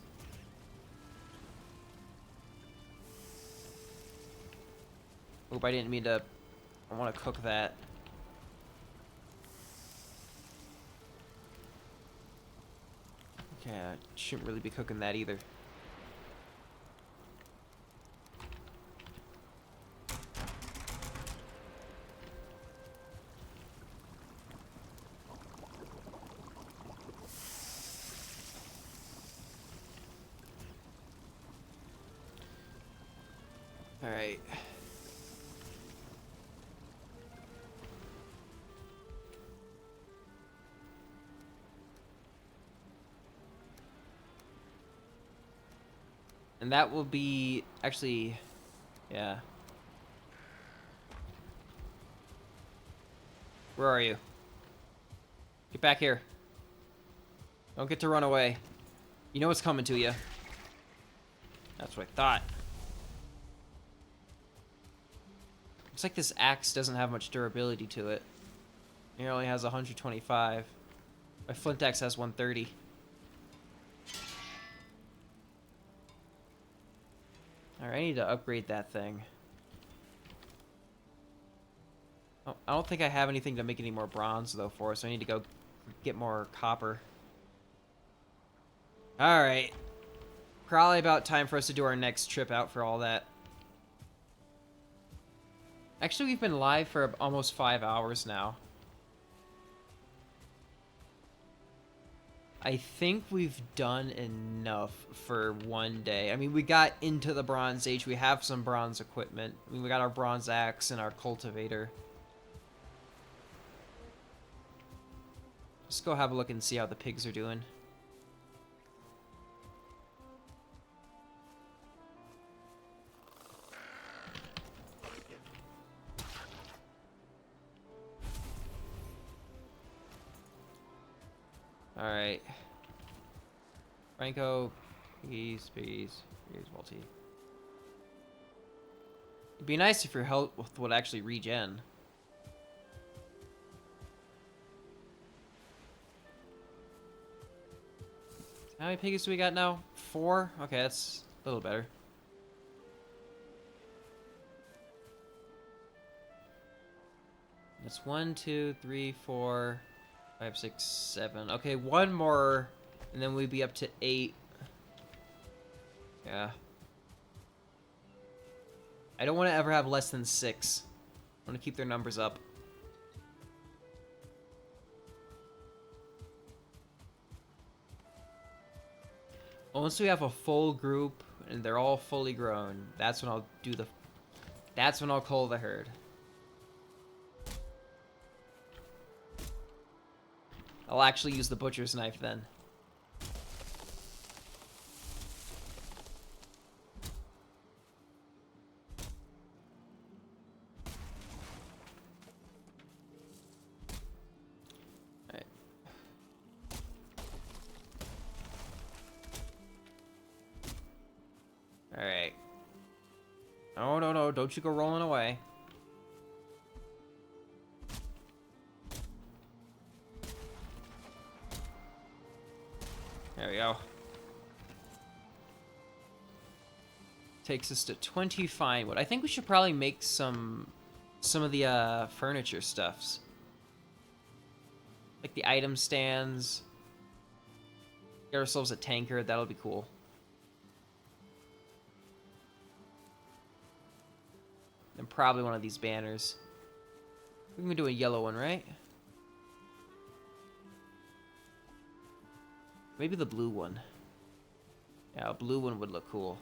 Speaker 1: Oop, I didn't mean to... I want to cook that. Okay, I shouldn't really be cooking that either. Alright. And that will be... Actually... Yeah. Where are you? Get back here. Don't get to run away. You know what's coming to you. That's what I thought. Looks like this axe doesn't have much durability to it. It only has 125. My flint axe has 130. Alright, I need to upgrade that thing. Oh, I don't think I have anything to make any more bronze, though, for us, so I need to go get more copper. Alright. Probably about time for us to do our next trip out for all that. Actually, we've been live for almost 5 hours now. I think we've done enough for one day. I mean, we got into the Bronze Age. We have some bronze equipment. I mean, we got our bronze axe and our cultivator. Let's go have a look and see how the pigs are doing. Alright. Franco, piggies, multi. It'd be nice if your health would actually regen. How many piggies do we got now? 4? Okay, that's a little better. That's 1, 2, 3, 4, 5, 6, 7. Okay, one more, and then we'd be up to 8. Yeah. I don't want to ever have less than 6. I want to keep their numbers up. Once we have a full group and they're all fully grown, that's when I'll do the... That's when I'll cull the herd. I'll actually use the butcher's knife then. Alright. Alright. Oh, no, no, don't you go rolling away. There we go. Takes us to 20 fine wood. I think we should probably make some of the furniture stuffs. Like the item stands. Get ourselves a tankard, that'll be cool. And probably one of these banners. We can do a yellow one, right? Maybe the blue one. Yeah, a blue one would look cool.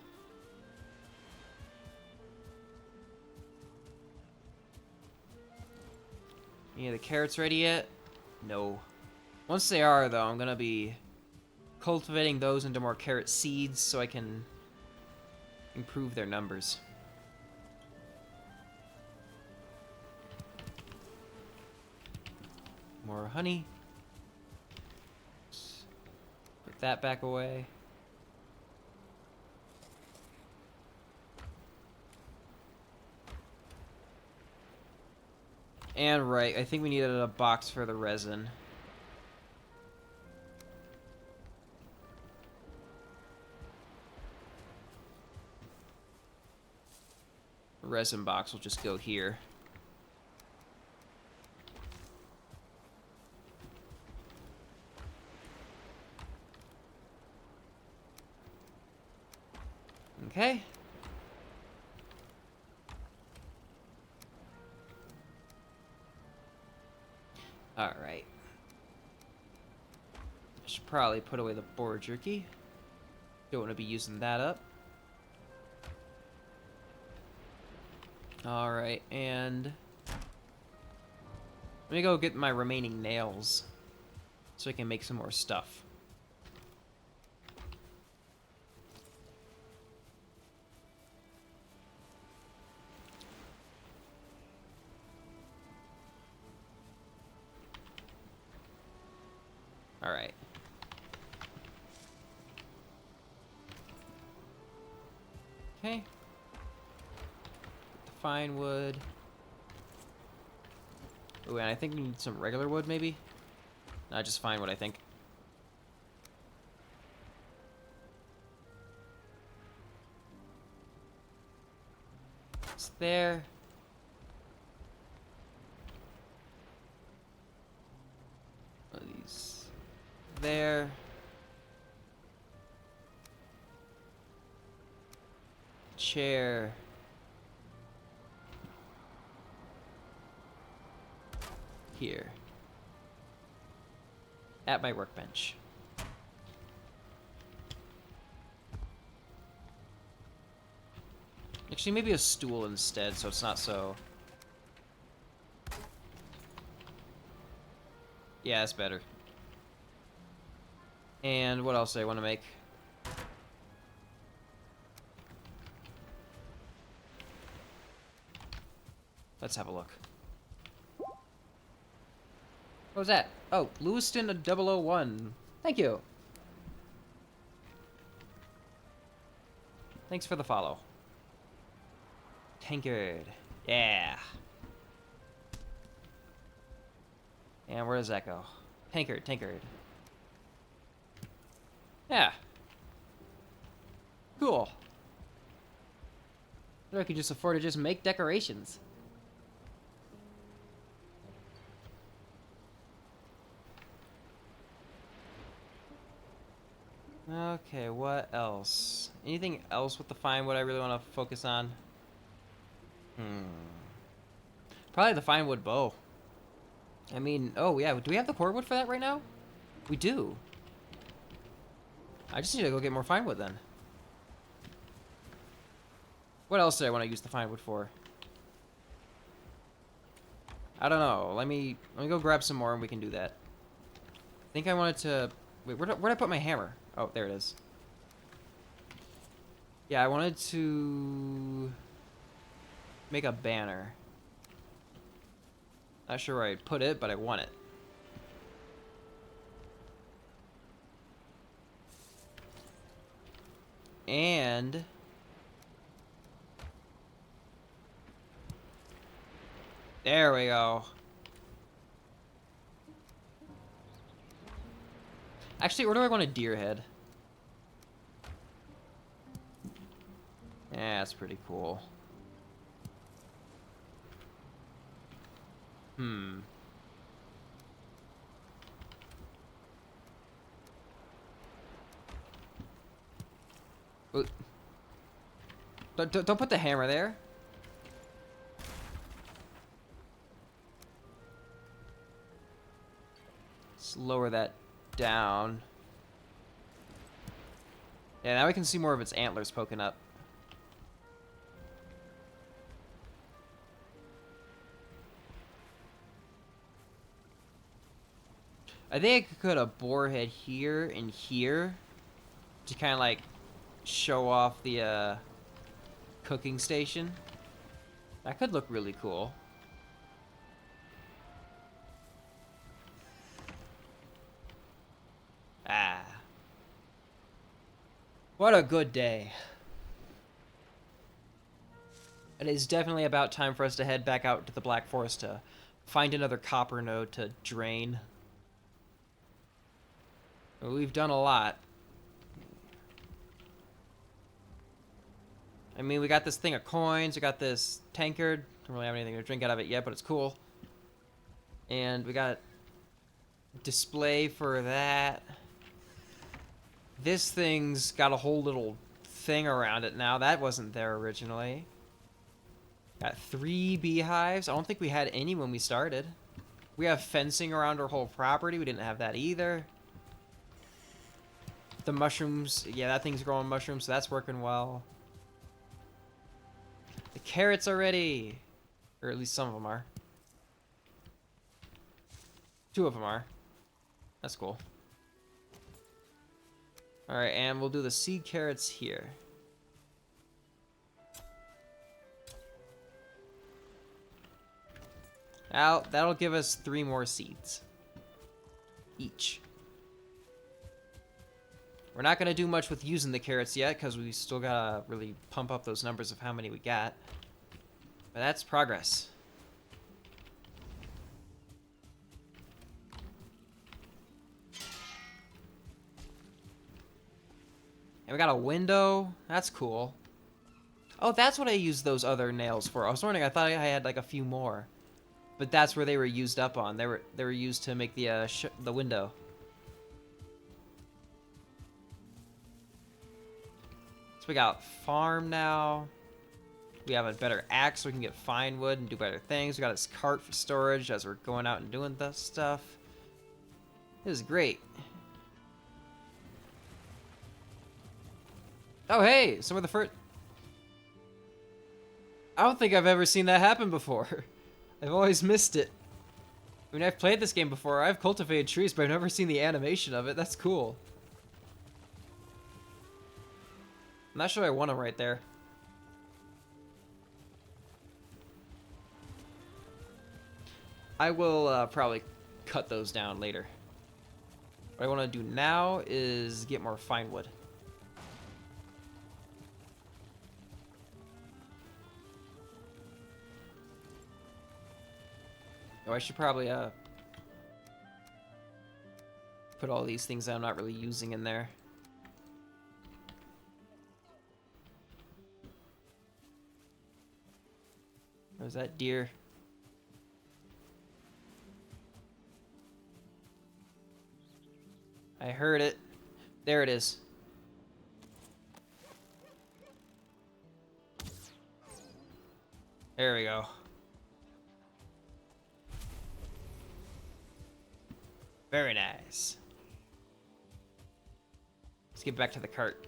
Speaker 1: Any of the carrots ready yet? No. Once they are, though, I'm gonna be cultivating those into more carrot seeds so I can improve their numbers. More honey. Put that back away. And right, I think we needed a box for the resin. The resin box will just go here. Okay. Alright. I should probably put away the boar jerky. Don't want to be using that up. Alright, and... let me go get my remaining nails so I can make some more stuff. Alright. Okay. The fine wood. Ooh, and I think we need some regular wood, maybe? Not just fine wood, I think. It's there. One of these there. Chair. Here. At my workbench. Actually, maybe a stool instead, so it's not so... yeah, that's better. And what else do I want to make? Let's have a look. What was that? Oh, Lewiston 001. Thank you. Thanks for the follow. Tankard. Yeah. And where does that go? Tankard, tankard. Yeah. Cool. I could just afford to just make decorations. Okay, what else? Anything else with the fine wood I really want to focus on? Probably the fine wood bow. I mean, oh yeah, do we have the cordwood for that right now? We do. I just need to go get more fine wood then. What else did I want to use the fine wood for? I don't know. Let me go grab some more and we can do that. I think I wanted to... wait, where'd I put my hammer? Oh, there it is. Yeah, I wanted to make a banner. Not sure where I'd put it, but I want it. And... there we go. Actually, where do I want a deer head? Yeah, that's pretty cool. Don't put the hammer there. Let's lower that down. Yeah, now we can see more of its antlers poking up. I think I could put a boar head here and here to kind of like show off the cooking station. That could look really cool. Ah. What a good day. It is definitely about time for us to head back out to the Black Forest to find another copper node to drain. We've done a lot. I mean, we got this thing of coins, we got this tankard. Don't really have anything to drink out of it yet, but it's cool. And we got display for that. This thing's got a whole little thing around it now. That wasn't there originally. Got 3 beehives. I don't think we had any when we started. We have fencing around our whole property. We didn't have that either. The mushrooms, yeah, that thing's growing mushrooms, so that's working well. The carrots are ready. Or at least some of them are. 2 of them are. That's cool. Alright, and we'll do the seed carrots here. Now, that'll give us 3 more seeds. Each. We're not going to do much with using the carrots yet, because we still gotta really pump up those numbers of how many we got. But that's progress. And we got a window. That's cool. Oh, that's what I used those other nails for. I was wondering, I thought I had like a few more. But that's where they were used up on. They were used to make the window. So we got farm now. We have a better axe so we can get fine wood and do better things. We got this cart for storage as we're going out and doing this stuff. This is great. Oh, hey! Some of the first... I don't think I've ever seen that happen before. I've always missed it. I mean, I've played this game before. I've cultivated trees, but I've never seen the animation of it. That's cool. I'm not sure I want them right there. I will probably cut those down later. What I want to do now is get more fine wood. Oh, I should probably put all these things that I'm not really using in there. Where's that deer? I heard it. There it is. There we go. Very nice. Let's get back to the cart.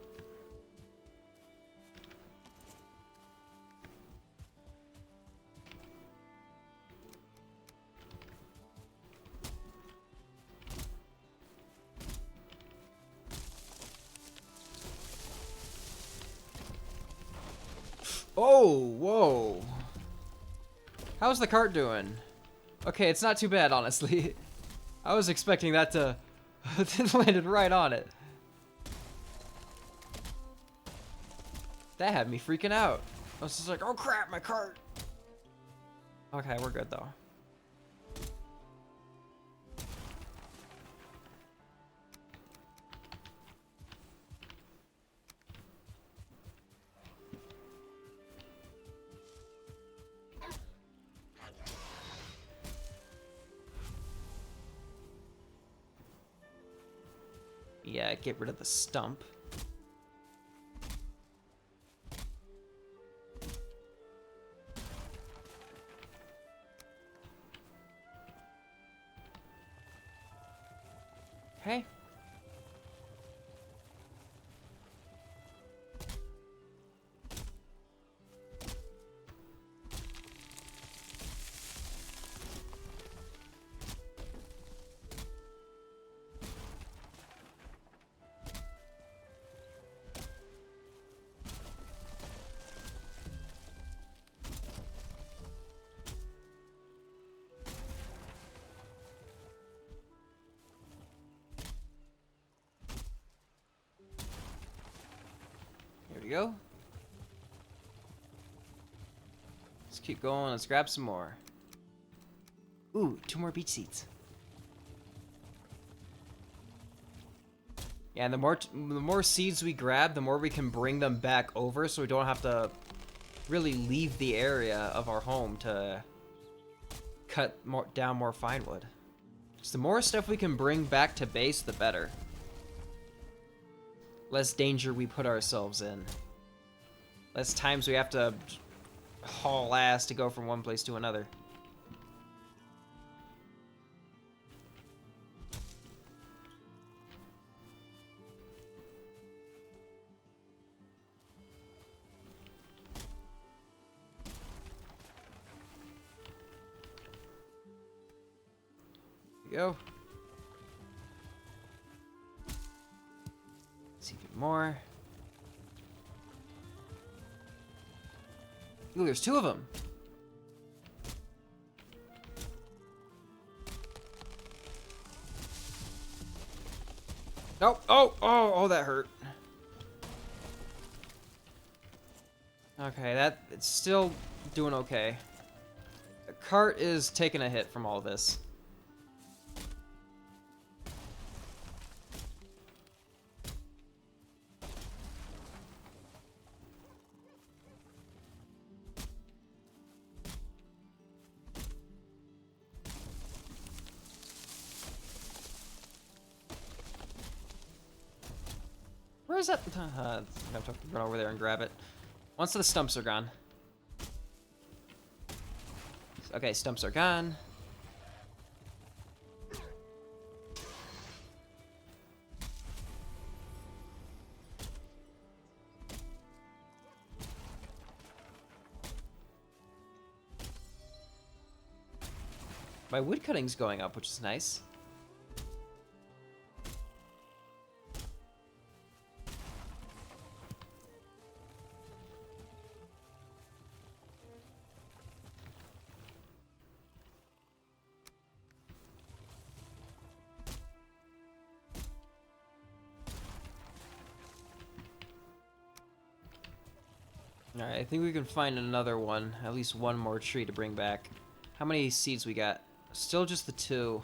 Speaker 1: Oh, whoa. How's the cart doing? Okay, it's not too bad, honestly. I was expecting that to... it landed right on it. That had me freaking out. I was just like, oh crap, my cart. Okay, we're good though. Yeah, get rid of the stump. Okay. we go. Let's keep going. Let's grab some more. Ooh, 2 more beach seats. Yeah, and the more seeds we grab, the more we can bring them back over, so we don't have to really leave the area of our home to cut down more fine wood. So the more stuff we can bring back to base, the better. Less danger we put ourselves in. Less times we have to haul ass to go from one place to another. Go. See if more. Ooh, there's 2 of them. Nope. Oh, that hurt. Okay, it's still doing okay. The cart is taking a hit from all this. Where is that? I'm gonna have to run over there and grab it. Once the stumps are gone. Okay, stumps are gone. My wood cutting's going up, which is nice. Alright, I think we can find another one. At least one more tree to bring back. How many seeds we got? Still just the 2.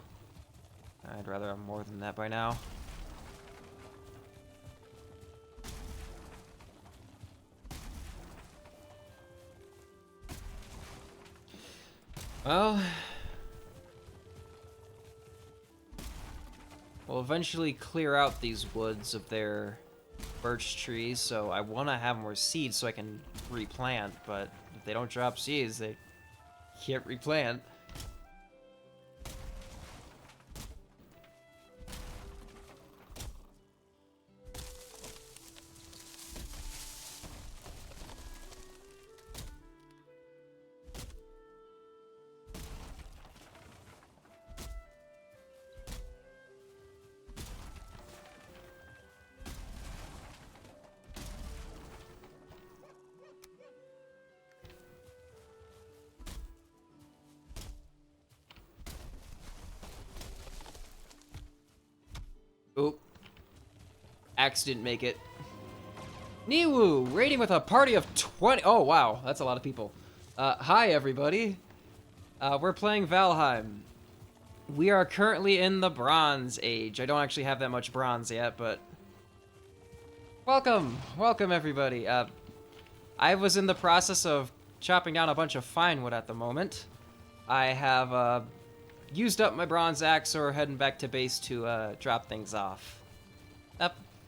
Speaker 1: I'd rather have more than that by now. Well, we'll eventually clear out these woods of their birch trees, so I want to have more seeds so I can replant, but if they don't drop seeds, they can't replant. Oop. Axe didn't make it. Niwu, raiding with a party of 20. Oh, wow. That's a lot of people. Hi, everybody. We're playing Valheim. We are currently in the Bronze Age. I don't actually have that much bronze yet, but... Welcome. Welcome, everybody. I was in the process of chopping down a bunch of fine wood at the moment. I have, used up my bronze axe, so we're heading back to base to drop things off.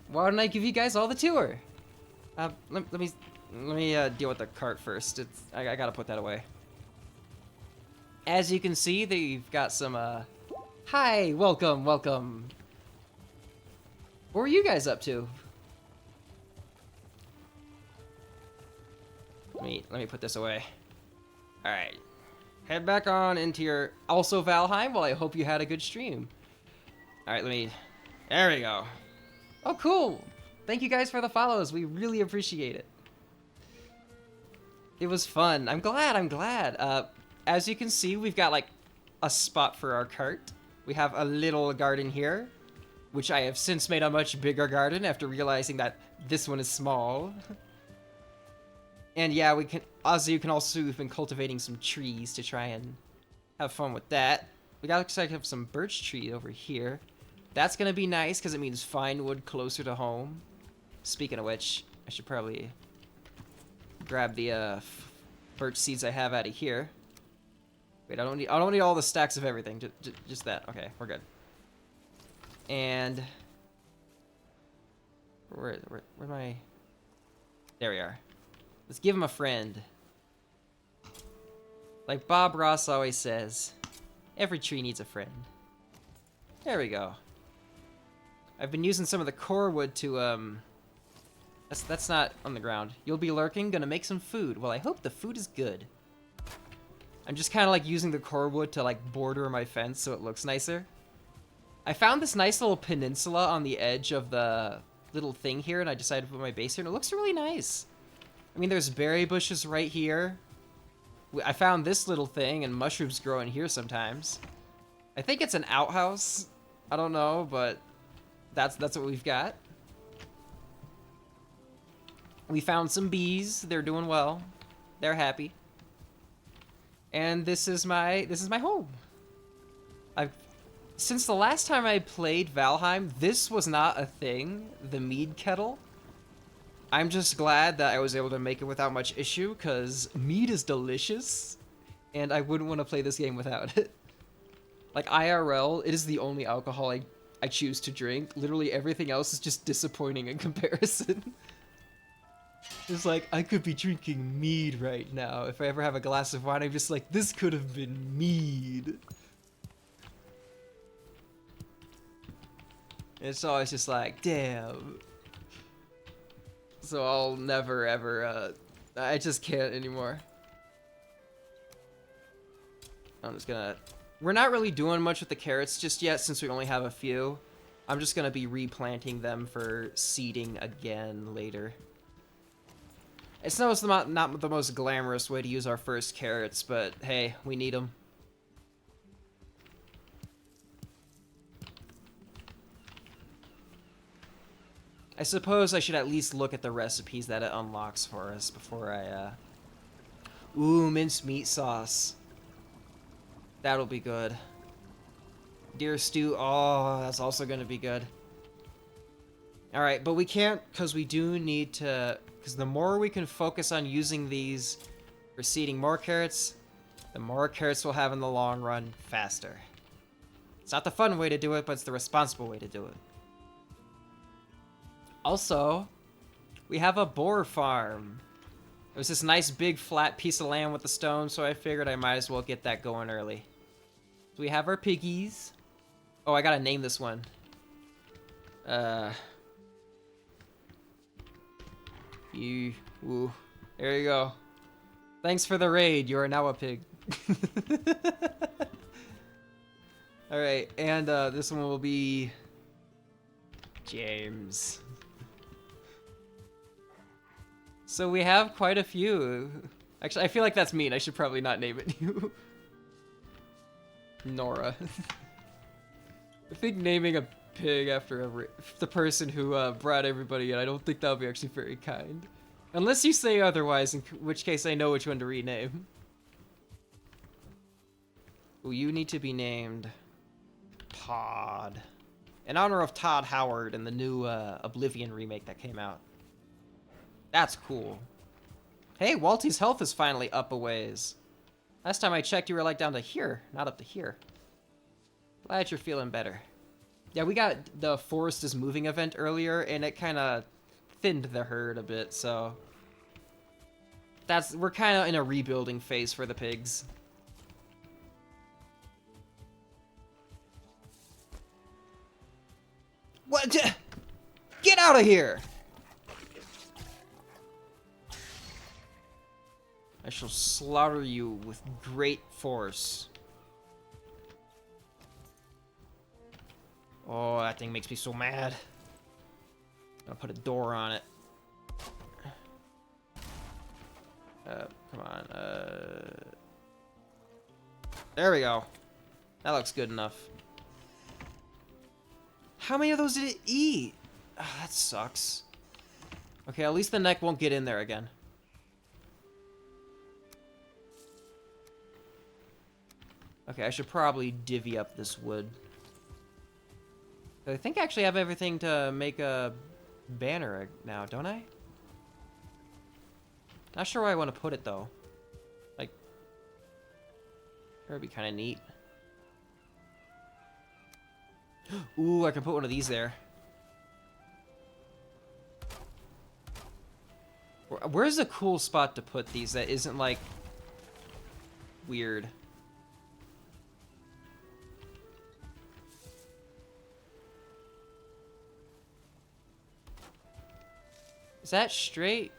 Speaker 1: Why don't I give you guys all the tour? Let me deal with the cart first. I gotta put that away. As you can see, they've got some hi, welcome. What were you guys up to? Let me put this away. All right. Head back on into your also Valheim. Well, I hope you had a good stream. All right, there we go. Oh, cool. Thank you guys for the follows. We really appreciate it. It was fun. I'm glad. As you can see, we've got like a spot for our cart. We have a little garden here, which I have since made a much bigger garden after realizing that this one is small. And yeah, we can. Also, you can also have been cultivating some trees to try and have fun with that. We got to have some birch tree over here. That's gonna be nice because it means fine wood closer to home. Speaking of which, I should probably grab the birch seeds I have out of here. Wait, I don't need all the stacks of everything. Just that. Okay, we're good. And where am I? There we are. Let's give him a friend. Like Bob Ross always says, every tree needs a friend. There we go. I've been using some of the core wood to that's not on the ground. You'll be lurking, gonna make some food. Well, I hope the food is good. I'm just kind of like using the core wood to like border my fence so it looks nicer. I found this nice little peninsula on the edge of the little thing here, and I decided to put my base here, and it looks really nice. I mean, there's berry bushes right here. I found this little thing, and mushrooms grow in here sometimes. I think it's an outhouse. I don't know, but that's what we've got. We found some bees. They're doing well. They're happy. And this is my home. Since the last time I played Valheim, this was not a thing, the mead kettle. I'm just glad that I was able to make it without much issue, because mead is delicious, and I wouldn't want to play this game without it. Like, IRL, it is the only alcohol I choose to drink. Literally everything else is just disappointing in comparison. It's like, I could be drinking mead right now. If I ever have a glass of wine, I'm just like, this could have been mead. It's always just like, damn. So I'll never ever, I just can't anymore. I'm just gonna... We're not really doing much with the carrots just yet since we only have a few. I'm just gonna be replanting them for seeding again later. It's not the most glamorous way to use our first carrots, but hey, we need them. I suppose I should at least look at the recipes that it unlocks for us before I, Ooh, minced meat sauce. That'll be good. Deer stew, oh, that's also gonna be good. Alright, but we can't, because we do need to... Because the more we can focus on using these for seeding more carrots, the more carrots we'll have in the long run faster. It's not the fun way to do it, but it's the responsible way to do it. Also, we have a boar farm. It was this nice big flat piece of land with the stone, so I figured I might as well get that going early. So we have our piggies. Oh, I gotta name this one. Ooh, there you go. Thanks for the raid, you are now a pig. Alright, and this one will be... James. So we have quite a few. Actually, I feel like that's mean. I should probably not name it you. Nora. I think naming a pig after the person who brought everybody in, I don't think that would be actually very kind. Unless you say otherwise, in which case I know which one to rename. Ooh, you need to be named Todd. In honor of Todd Howard and the new Oblivion remake that came out. That's cool. Hey, Walty's health is finally up a ways. Last time I checked, you were like down to here, not up to here. Glad you're feeling better. Yeah, we got the Forest is Moving event earlier, and it kind of thinned the herd a bit, so... we're kind of in a rebuilding phase for the pigs. What? Get out of here! I shall slaughter you with great force. Oh, that thing makes me so mad. I'm gonna put a door on it. Come on. There we go. That looks good enough. How many of those did it eat? Oh, that sucks. Okay, at least the neck won't get in there again. Okay, I should probably divvy up this wood. I think I actually have everything to make a banner now, don't I? Not sure where I want to put it, though. Like, that would be kind of neat. Ooh, I can put one of these there. Where's a cool spot to put these that isn't, like, weird? Is that straight?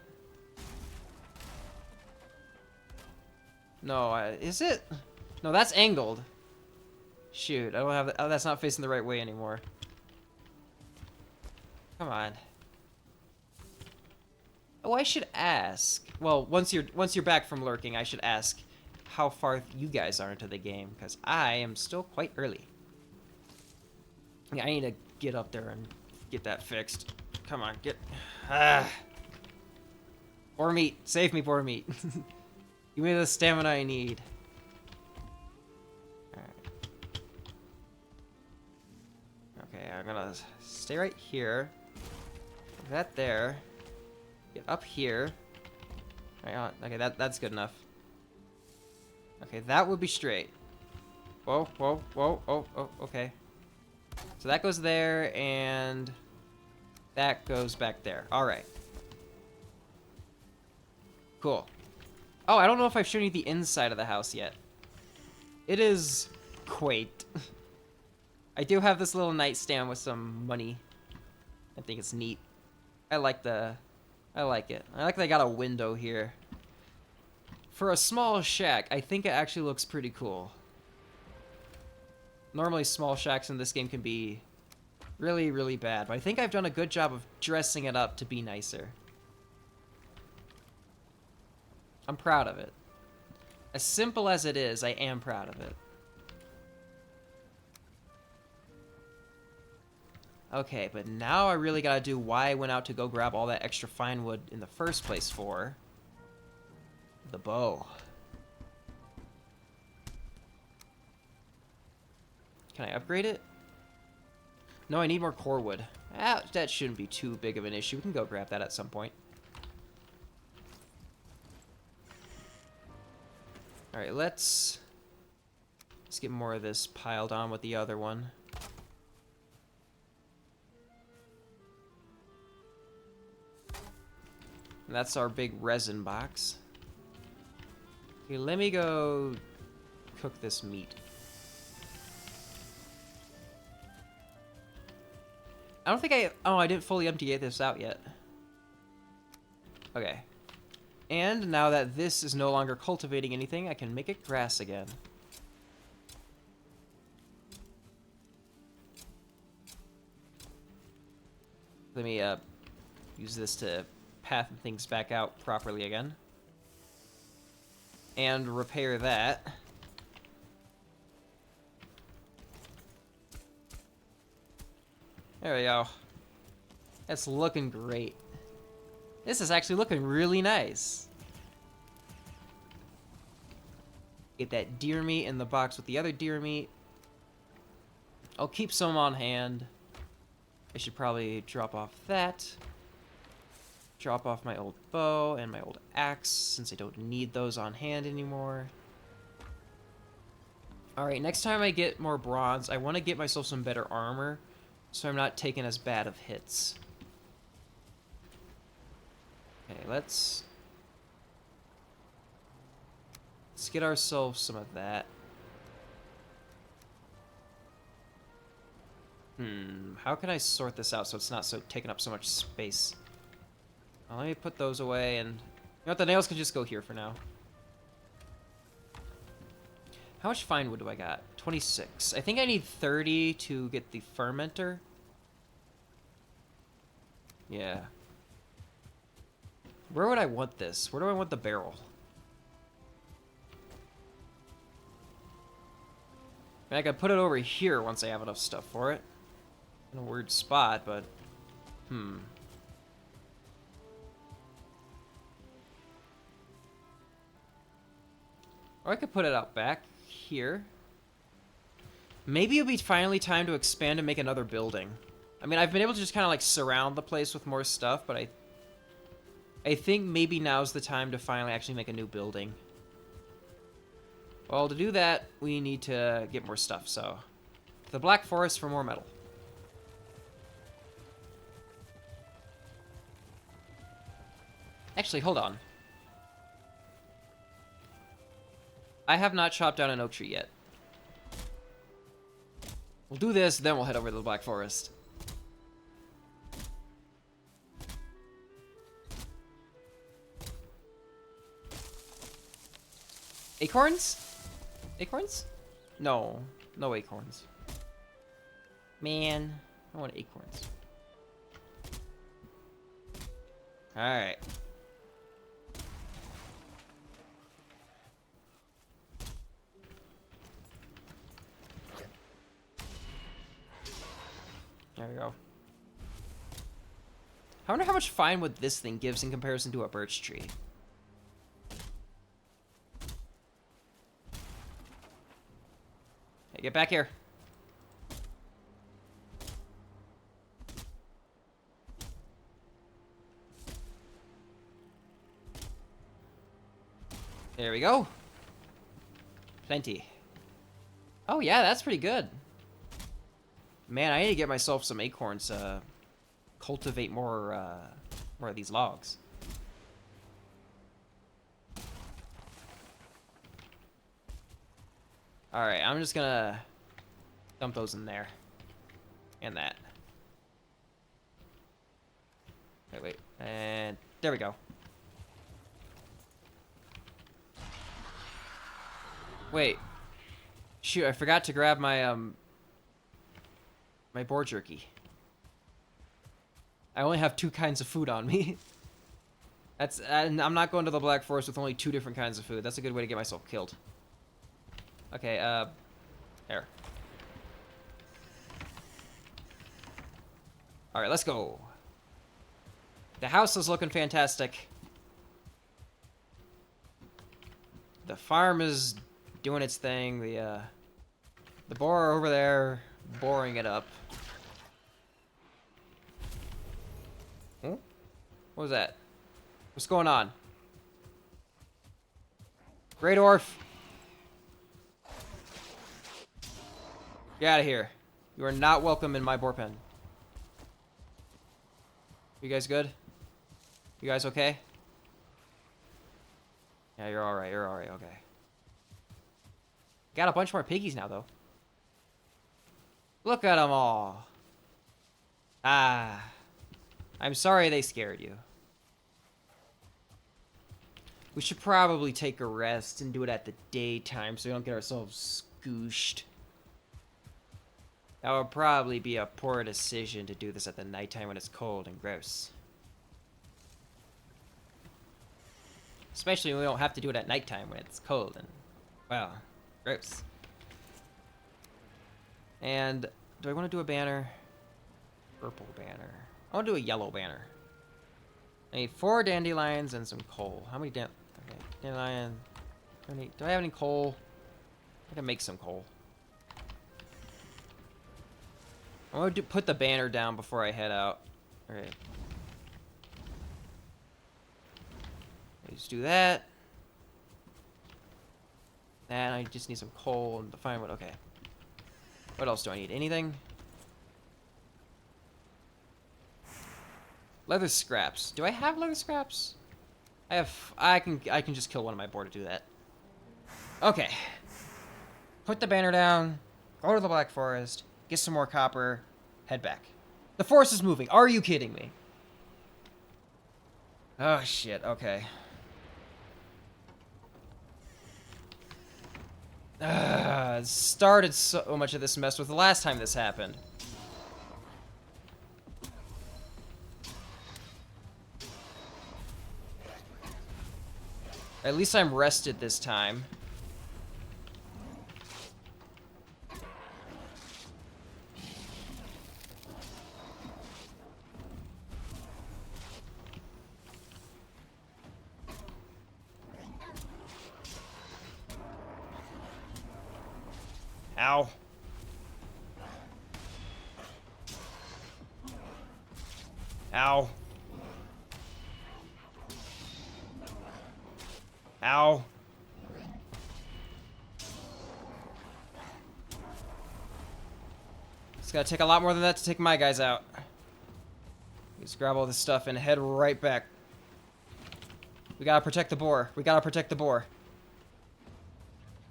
Speaker 1: No, is it? No, that's angled. Shoot, I don't have that. Oh, that's not facing the right way anymore. Come on. Oh, I should ask. Well, once you're back from lurking, I should ask how far you guys are into the game, because I am still quite early. Yeah, I need to get up there and get that fixed. Come on, get. Poor meat, save me, poor meat. Give me the stamina I need. Alright. Okay, I'm gonna stay right here. Put that there. Get up here. Right on. Okay, that's good enough. Okay, that would be straight. Whoa, whoa, whoa, oh, okay. So that goes there, and that goes back there. Alright. Cool. Oh, I don't know if I've shown you the inside of the house yet. It is quaint. I do have this little nightstand with some money. I think it's neat. I like it. I like that I got a window here. For a small shack, I think it actually looks pretty cool. Normally small shacks in this game can be really, really bad, but I think I've done a good job of dressing it up to be nicer. I'm proud of it. As simple as it is, I am proud of it. Okay, but now I really gotta do why I went out to go grab all that extra fine wood in the first place for. The bow. Can I upgrade it? No, I need more core wood. Ah, that shouldn't be too big of an issue. We can go grab that at some point. Alright, let's get more of this piled on with the other one. And that's our big resin box. Okay, let me go cook this meat. I don't think I didn't fully empty this out yet. Okay. And now that this is no longer cultivating anything, I can make it grass again. Let me use this to path things back out properly again. And repair that. There we go. That's looking great. This is actually looking really nice. Get that deer meat in the box with the other deer meat. I'll keep some on hand. I should probably drop off that. Drop off my old bow and my old axe, since I don't need those on hand anymore. Alright, next time I get more bronze, I want to get myself some better armor, so I'm not taking as bad of hits. Okay, let's get ourselves some of that. How can I sort this out so it's not taking up so much space? Well, let me put those away, and you know what, the nails can just go here for now. How much fine wood do I got? 26. I think I need 30 to get the fermenter. Yeah. Where would I want this? Where do I want the barrel? I mean, I could put it over here once I have enough stuff for it. In a weird spot, but... Or I could put it out back here. Maybe it'll be finally time to expand and make another building. I mean, I've been able to just kind of like surround the place with more stuff, but I think maybe now's the time to finally actually make a new building. Well, to do that, we need to get more stuff, so... The Black Forest for more metal. Actually, hold on. I have not chopped down an oak tree yet. We'll do this, then we'll head over to the Black Forest. Acorns? Acorns? No. No acorns. Man, I want acorns. Alright. There we go. I wonder how much firewood this thing gives in comparison to a birch tree. Hey, get back here. There we go. Plenty. Oh yeah, that's pretty good. Man, I need to get myself some acorns to cultivate more of these logs. Alright, I'm just gonna dump those in there. And that. Wait. And there we go. Wait. Shoot, I forgot to grab my, my boar jerky. I only have 2 kinds of food on me. And I'm not going to the Black Forest with only 2 different kinds of food. That's a good way to get myself killed. Okay, there. Alright, let's go. The house is looking fantastic. The farm is doing its thing. The boar over there boring it up. Hmm? What was that? What's going on? Great Orf. Get out of here. You are not welcome in my boar pen. You guys good? You guys okay? Yeah, you're alright. You're alright. Okay. Got a bunch more piggies now, though. Look at them all. Ah. I'm sorry they scared you. We should probably take a rest and do it at the daytime so we don't get ourselves scooshed. That would probably be a poor decision to do this at the nighttime when it's cold and gross. Especially when we don't have to do it at nighttime when it's cold and, well, gross. And do I want to do a banner? Purple banner. I want to do a yellow banner. I need 4 dandelions and some coal. How many okay, dandelion. Do I have any coal? I can make some coal. I want to put the banner down before I head out. Alright. Just do that. And I just need some coal and the firewood. Okay. What else do I need? Anything? Leather scraps. Do I have leather scraps? I can just kill one of my boar to do that. Okay. Put the banner down. Go to the Black Forest. Get some more copper. Head back. The forest is moving. Are you kidding me? Oh shit. Okay. Started so much of this mess with the last time this happened. At least I'm rested this time. Ow. Ow. Ow. It's gonna take a lot more than that to take my guys out. Just grab all this stuff and head right back. We gotta protect the boar. We gotta protect the boar.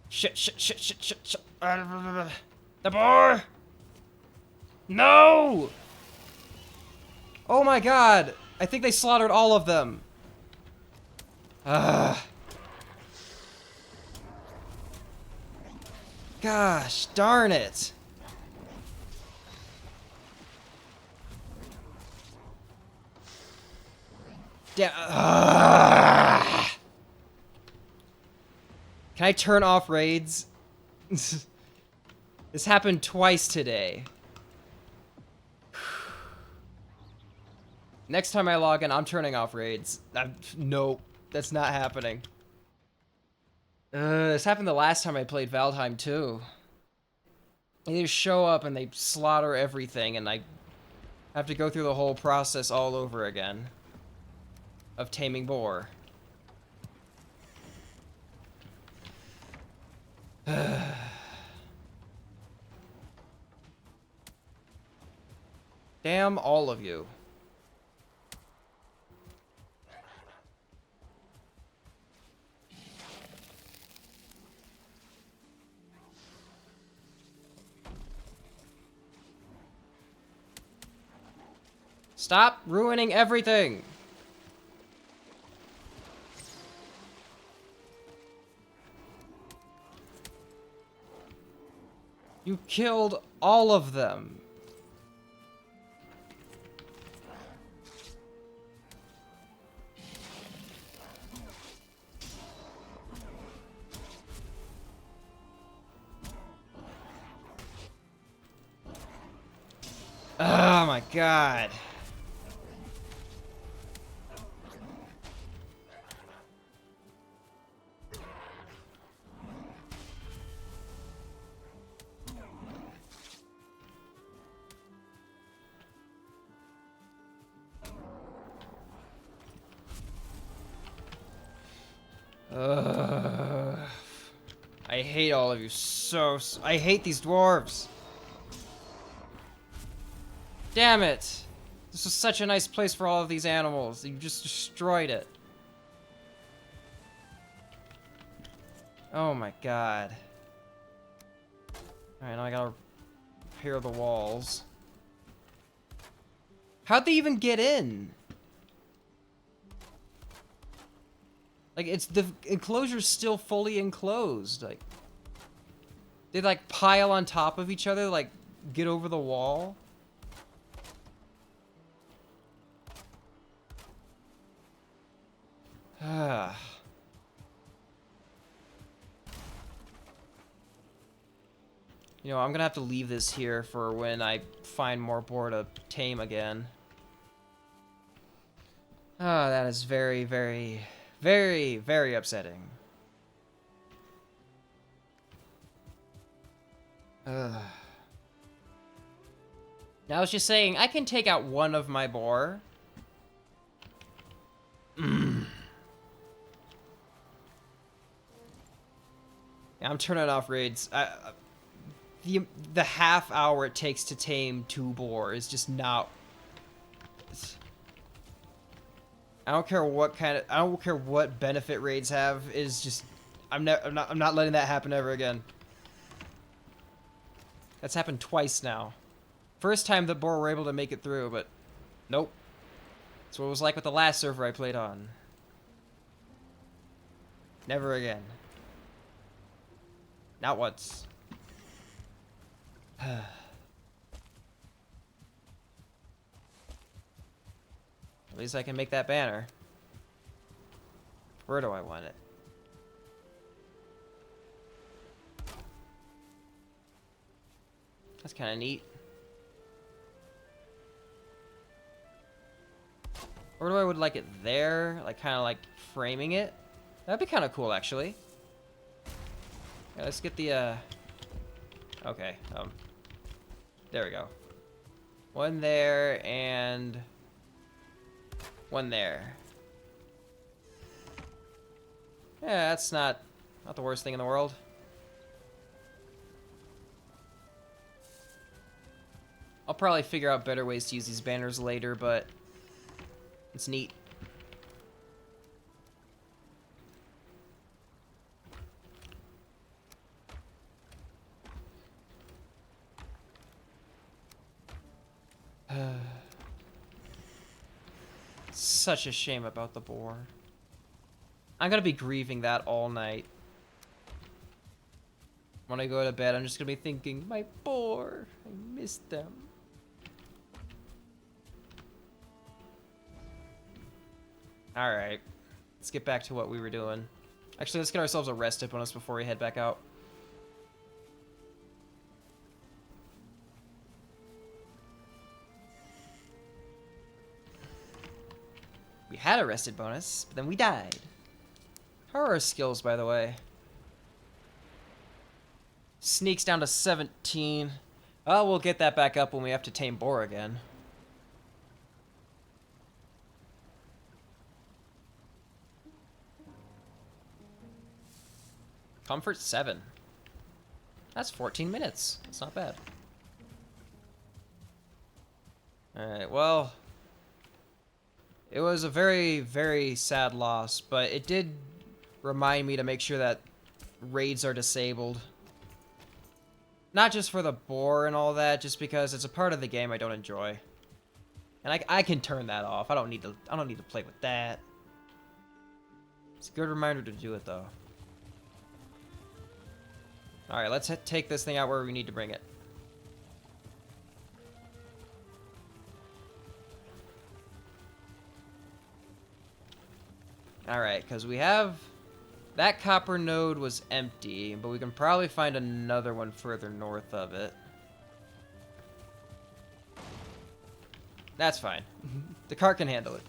Speaker 1: Shit, shit, shit, shit, shit, shit. The boar! No! Oh my god! I think they slaughtered all of them. Gosh, darn it. Damn. Can I turn off raids? This happened twice today. Next time I log in, I'm turning off raids. Nope, that's not happening. This happened the last time I played Valheim too. They just show up and they slaughter everything, and I have to go through the whole process all over again of taming boar. Damn all of you. Stop ruining everything! You killed all of them. Oh my god. I hate all of you so... I hate these dwarves. Damn it. This was such a nice place for all of these animals. You just destroyed it. Oh my god. Alright, now I gotta repair the walls. How'd they even get in? Like, it's the enclosure's still fully enclosed. Like, they like pile on top of each other, like get over the wall. You know, I'm gonna have to leave this here for when I find more boar to tame again. Ah, that is very, very, very, very upsetting. Now I was just saying, I can take out one of my boar. Yeah, I'm turning off raids. The half hour it takes to tame 2 boar is just not... I don't care what kind of... I don't care what benefit raids have, is just... I'm not letting that happen ever again. That's happened twice now. First time the boar were able to make it through, but... Nope. That's what it was like with the last server I played on. Never again. Not once. At least I can make that banner. Where do I want it? That's kind of neat. Or do I would like it there? Like, kind of like framing it? That'd be kind of cool, actually. Yeah, let's get the, okay, there we go. One there, and One there. Yeah, that's not the worst thing in the world. I'll probably figure out better ways to use these banners later, but it's neat. Such a shame about the boar. I'm gonna be grieving that all night. When I go to bed, I'm just gonna be thinking, my boar, I missed them. Alright, let's get back to what we were doing. Actually, let's get ourselves a rest bonus before we head back out. We had a rested bonus, but then we died. How are our skills, by the way? Sneaks down to 17. Oh, we'll get that back up when we have to tame boar again. Comfort 7. That's 14 minutes. That's not bad. Alright, well, it was a very, very sad loss, but it did remind me to make sure that raids are disabled. Not just for the boar and all that, just because it's a part of the game I don't enjoy. And I can turn that off. I don't need to play with that. It's a good reminder to do it though. Alright, let's take this thing out where we need to bring it. Alright, because we have... That copper node was empty, but we can probably find another one further north of it. That's fine. The cart can handle it.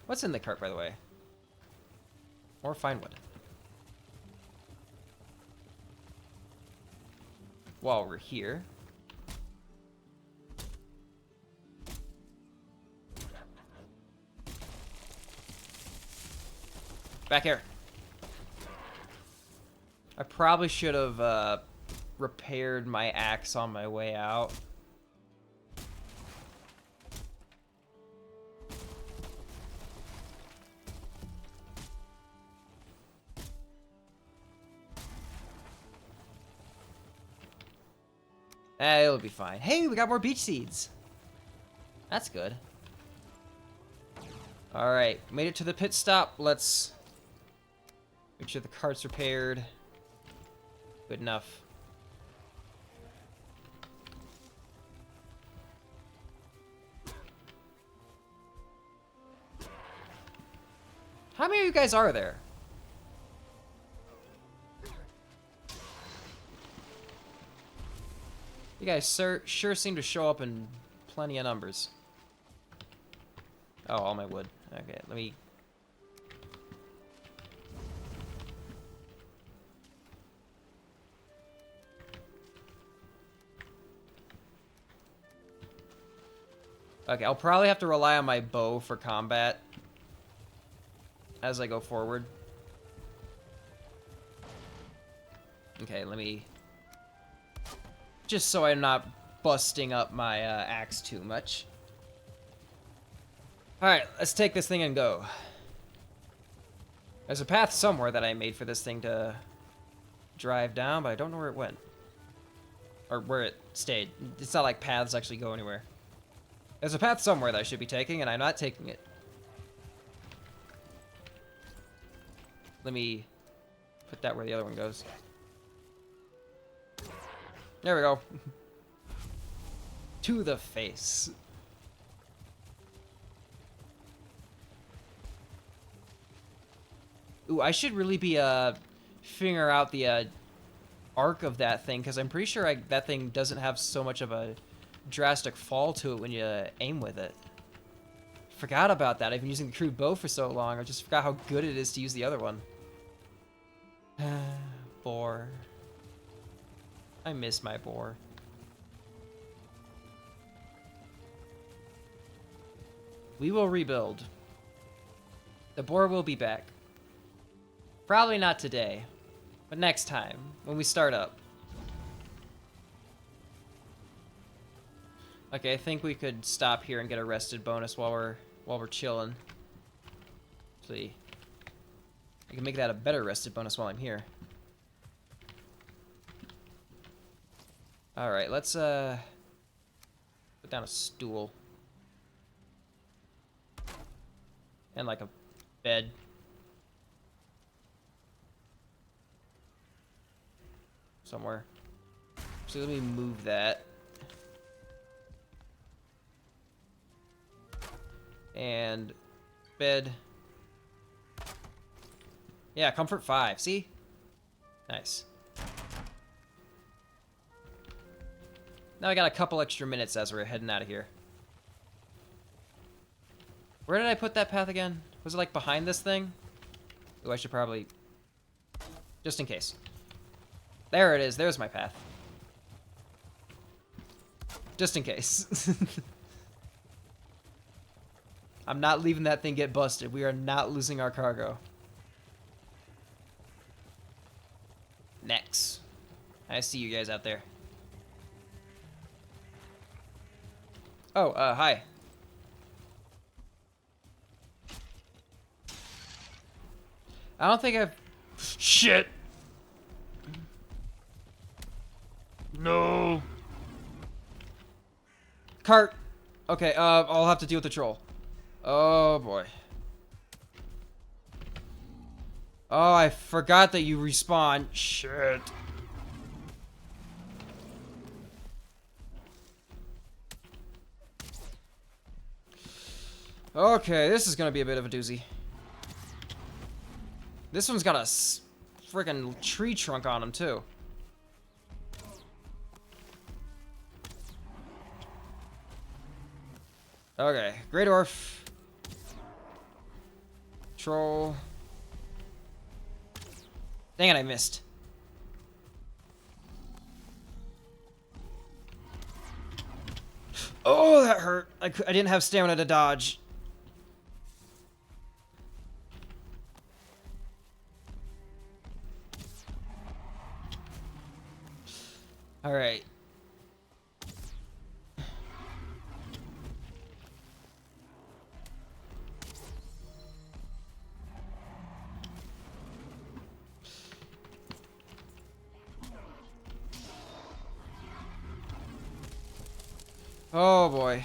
Speaker 1: What's in the cart, by the way? More fine wood. While we're here. Back here. I probably should have repaired my axe on my way out. It'll be fine. Hey, we got more beach seeds. That's good. Alright, made it to the pit stop. Let's make sure the cart's repaired. Good enough. How many of you guys are there? You guys sure seem to show up in plenty of numbers. Oh, all my wood. Okay, let me... Okay, I'll probably have to rely on my bow for combat as I go forward. Okay, let me... Just so I'm not busting up my axe too much. Alright, let's take this thing and go. There's a path somewhere that I made for this thing to drive down, but I don't know where it went. Or where it stayed. It's not like paths actually go anywhere. There's a path somewhere that I should be taking, and I'm not taking it. Let me put that where the other one goes. There we go. To the face. Ooh, I should really be figure out the arc of that thing, because I'm pretty sure that thing doesn't have so much of a drastic fall to it when you aim with it. Forgot about that. I've been using the crude bow for so long, I just forgot how good it is to use the other one. Boar. I miss my boar. We will rebuild. The boar will be back. Probably not today, but next time when we start up. Okay, I think we could stop here and get a rested bonus while we're chilling. See, I can make that a better rested bonus while I'm here. All right, let's put down a stool and like a bed. Somewhere. So let me move that. And bed. Yeah, comfort 5. See? Nice. Now I got a couple extra minutes as we're heading out of here. Where did I put that path again? Was it like behind this thing? Ooh, I should probably... Just in case. There it is. There's my path. Just in case. I'm not leaving that thing get busted. We are not losing our cargo. Next. I see you guys out there. Oh, hi. I don't think I've... Shit! No! Cart! Okay, I'll have to deal with the troll. Oh, boy. Oh, I forgot that you respawn. Shit. Okay, this is gonna be a bit of a doozy. This one's got a freaking tree trunk on him, too. Okay, Great Orf. Troll. Dang it, I missed. Oh, that hurt. I didn't have stamina to dodge. All right. Oh boy.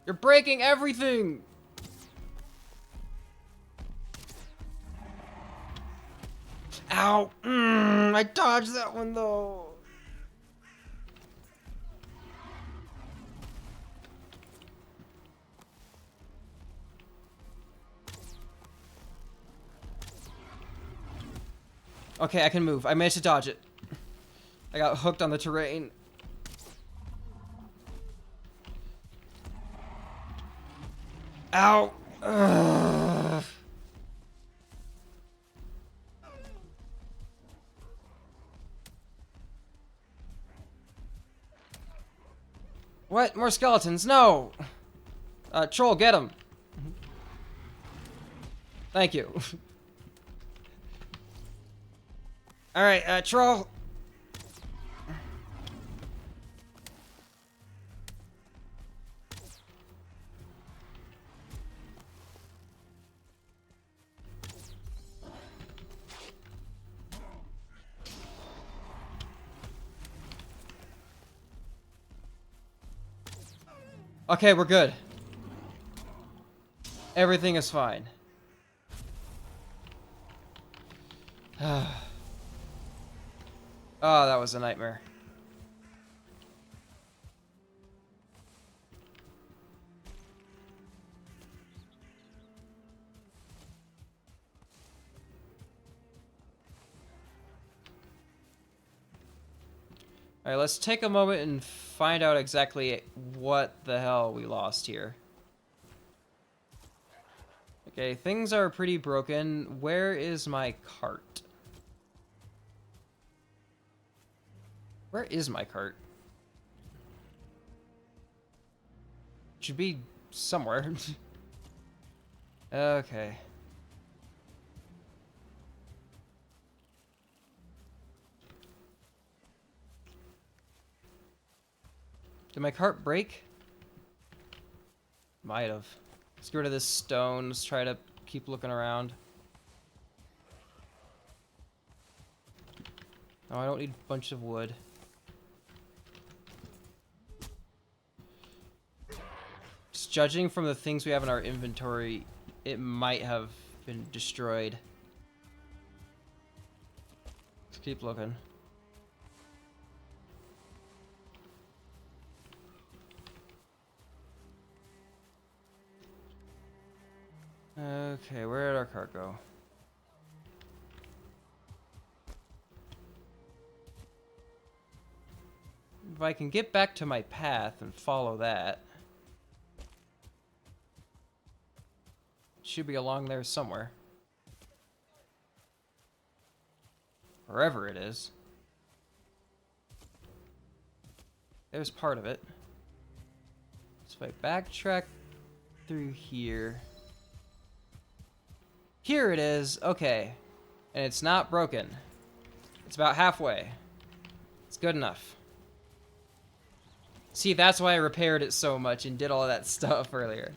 Speaker 1: You're breaking everything. Ow. I dodged that one though. Okay, I can move. I managed to dodge it. I got hooked on the terrain. Ow! Ugh. What? More skeletons? No! Troll, get him! Thank you. Alright, troll. Okay, we're good. Everything is fine. Oh, that was a nightmare. Alright, let's take a moment and find out exactly what the hell we lost here. Okay, things are pretty broken. Where is my cart? Where is my cart? Should be somewhere. Okay. Did my cart break? Might have. Let's get rid of this stone. Let's try to keep looking around. Oh, I don't need a bunch of wood. Just judging from the things we have in our inventory, it might have been destroyed. Let's keep looking. Okay, where did our cart go? If I can get back to my path and follow that, it should be along there somewhere. Wherever it is. There's part of it. So if I backtrack through here. Here it is. Okay. And it's not broken. It's about halfway. It's good enough. See, that's why I repaired it so much and did all of that stuff earlier.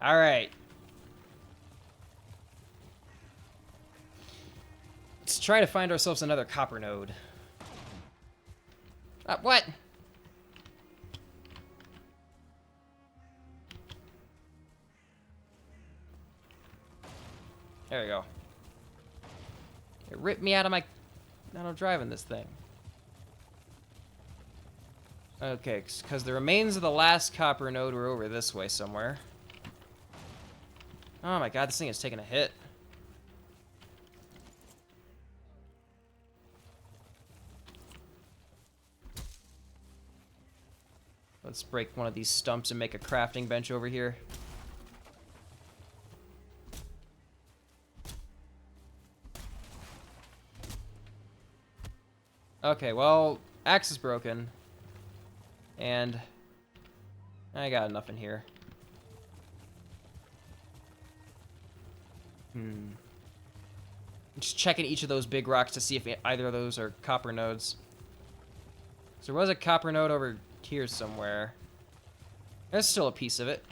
Speaker 1: Alright. Let's try to find ourselves another copper node. What? There we go. It ripped me out of driving this thing. Okay, because the remains of the last copper node were over this way somewhere. Oh my god, this thing is taking a hit. Let's break one of these stumps and make a crafting bench over here. Okay, well, axe is broken. And I got enough in here. Just checking each of those big rocks to see if either of those are copper nodes. So there was a copper node over here somewhere. There's still a piece of it.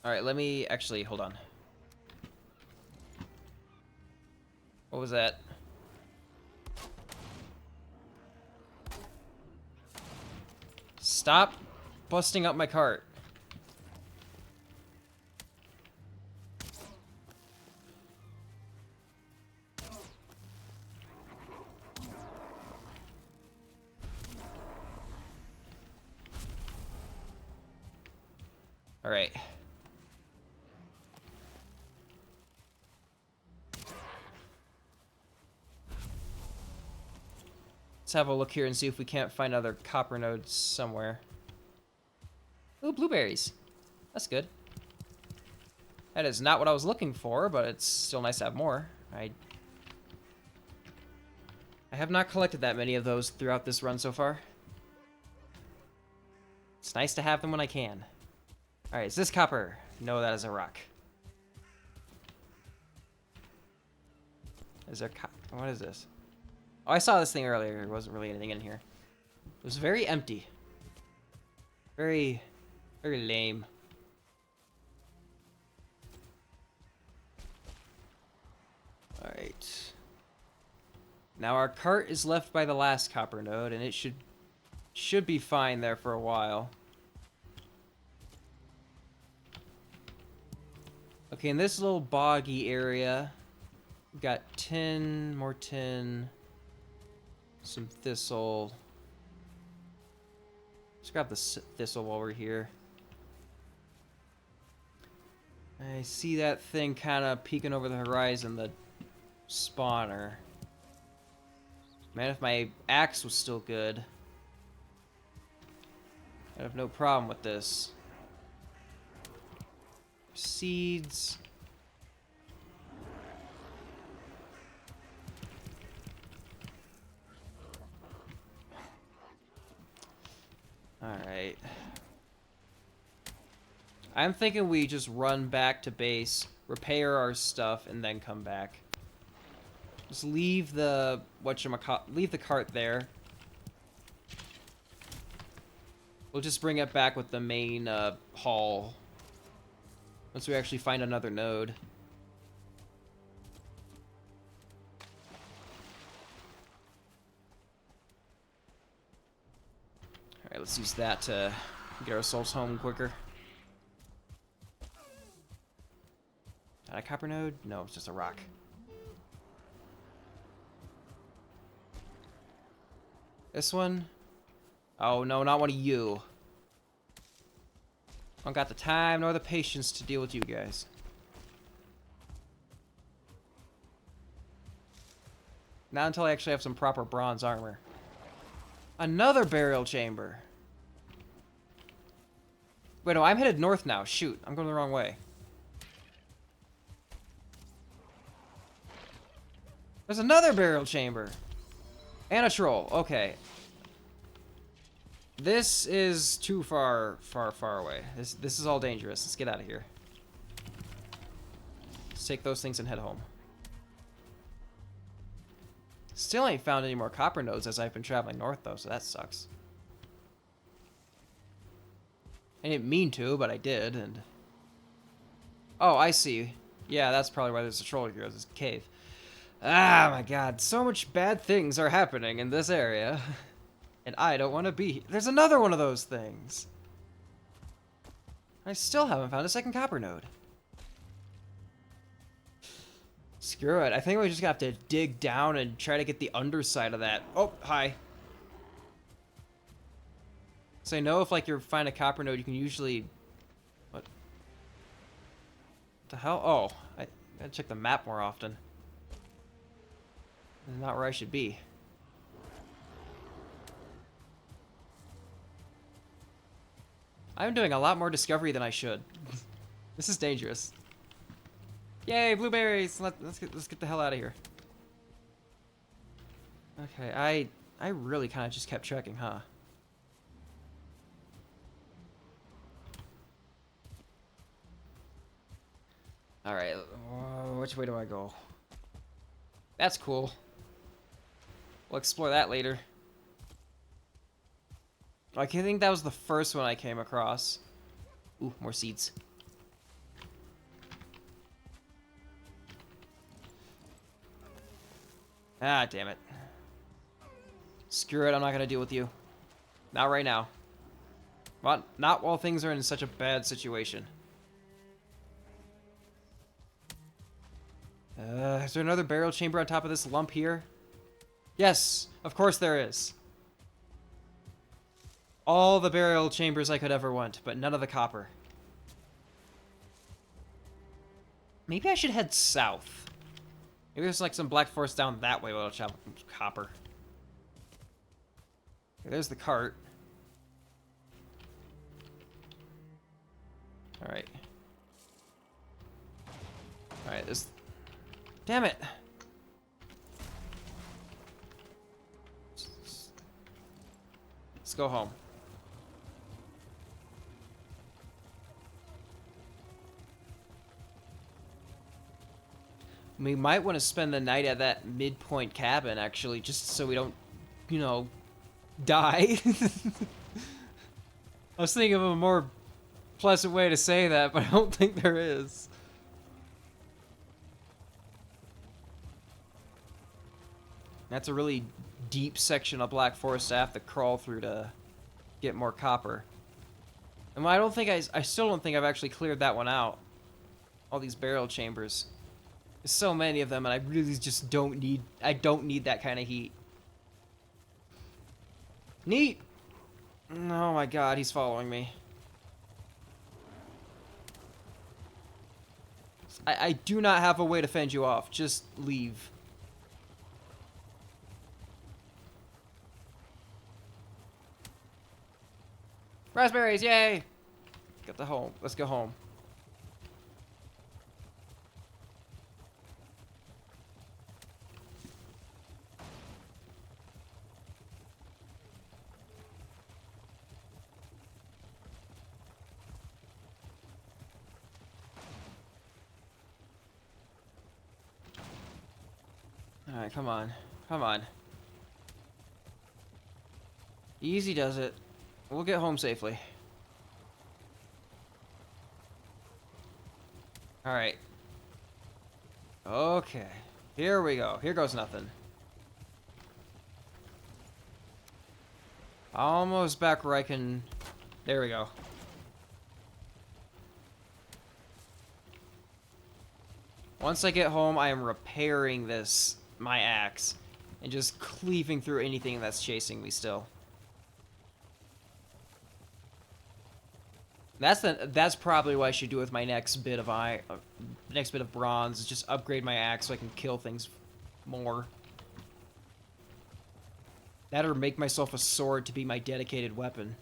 Speaker 1: Alright, let me actually, hold on. What was that? Stop busting up my cart. All right. Let's have a look here and see if we can't find other copper nodes somewhere. Ooh, blueberries. That's good. That is not what I was looking for, but it's still nice to have more. I have not collected that many of those throughout this run so far. It's nice to have them when I can. Alright, is this copper? No, that is a rock. Is there what is this? Oh, I saw this thing earlier. There wasn't really anything in here. It was very empty. Very, very lame. Alright. Now our cart is left by the last copper node, and it should be fine there for a while. Okay, in this little boggy area, we've got tin, more tin, some thistle. Let's grab the thistle while we're here. I see that thing kind of peeking over the horizon, the spawner. Man, if my axe was still good, I'd have no problem with this. Seeds. Alright. I'm thinking we just run back to base, repair our stuff, and then come back. Just leave the leave the cart there. We'll just bring it back with the main haul once we actually find another node. All right, let's use that to get ourselves home quicker. Is that a copper node? No, it's just a rock. This one? Oh, no, not one of you. I don't got the time nor the patience to deal with you guys. Not until I actually have some proper bronze armor. Another burial chamber. Wait, no, I'm headed north now. Shoot, I'm going the wrong way. There's another burial chamber. And a troll. Okay. This is too far away. This is all dangerous. Let's get out of here. Let's take those things and head home. Still ain't found any more copper nodes as I've been traveling north, though, so that sucks. I didn't mean to, but I did, and... Oh, I see. Yeah, that's probably why there's a troll here. There's a cave. Ah, my god. So much bad things are happening in this area. And I don't want to be... There's another one of those things. I still haven't found a second copper node. Screw it. I think we just have to dig down and try to get the underside of that. Oh, hi. So I know if, like, you find a copper node, you can usually... What the hell? Oh, I gotta check the map more often. This is not where I should be. I'm doing a lot more discovery than I should. This is dangerous. Yay, blueberries! Let's get the hell out of here. Okay, I really kind of just kept checking, huh? All right, which way do I go? That's cool. We'll explore that later. I think that was the first one I came across. Ooh, more seeds. Ah, damn it. Screw it, I'm not gonna deal with you. Not right now. Well, not while things are in such a bad situation. Is there another burial chamber on top of this lump here? Yes, of course there is. All the burial chambers I could ever want, but none of the copper. Maybe I should head south. Maybe there's like some black forest down that way where I'll chop copper. Okay, there's the cart. Alright. Alright, this... Damn it! Let's go home. We might want to spend the night at that midpoint cabin, actually, just so we don't, you know, die. I was thinking of a more pleasant way to say that, but I don't think there is. That's a really deep section of Black Forest I have to crawl through to get more copper. And I don't think I still don't think I've actually cleared that one out. All these burial chambers. There's so many of them, and I really just don't need... I don't need that kind of heat. Neat! Oh my god, he's following me. I do not have a way to fend you off. Just leave. Raspberries, yay! Get the home. Let's go home. Alright, come on. Come on. Easy does it. We'll get home safely. Alright. Okay. Here we go. Here goes nothing. Almost back where I can... There we go. Once I get home, I am repairing my axe, and just cleaving through anything that's chasing me still. That's probably what I should do with my next bit of bronze, is just upgrade my axe so I can kill things more. That or make myself a sword to be my dedicated weapon.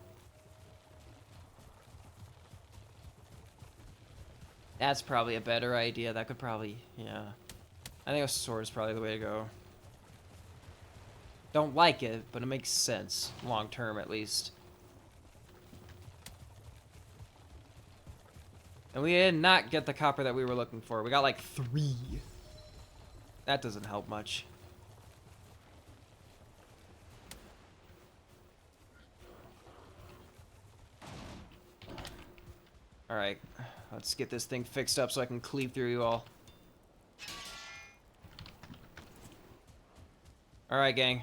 Speaker 1: That's probably a better idea. That could probably, yeah. I think a sword is probably the way to go. Don't like it, but it makes sense. Long term, at least. And we did not get the copper that we were looking for. We got like 3. That doesn't help much. Alright, let's get this thing fixed up so I can cleave through you all. Alright, gang.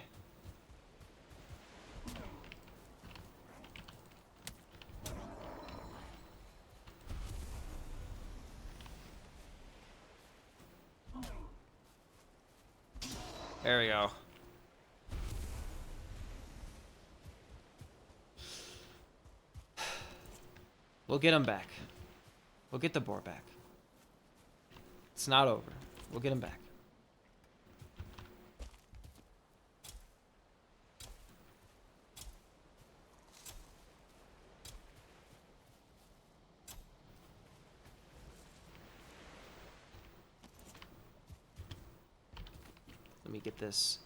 Speaker 1: There we go. We'll get him back. We'll get the boar back. It's not over. We'll get him back. Let me get this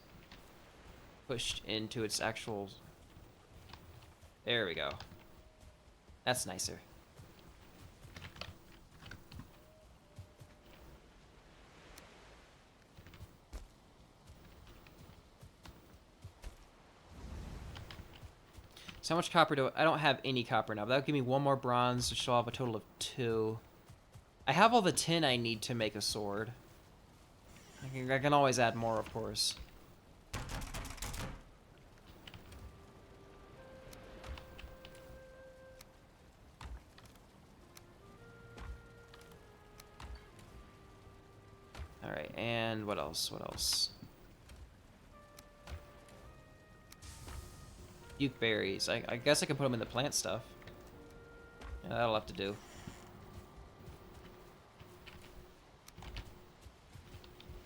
Speaker 1: pushed into its actual... There we go. That's nicer. So how much copper do I don't have any copper now, but that would give me 1 more bronze, which will have a total of 2. I have all the tin I need to make a sword. I can always add more, of course. Alright, and what else? What else? Uke berries. I guess I can put them in the plant stuff. Yeah, that'll have to do.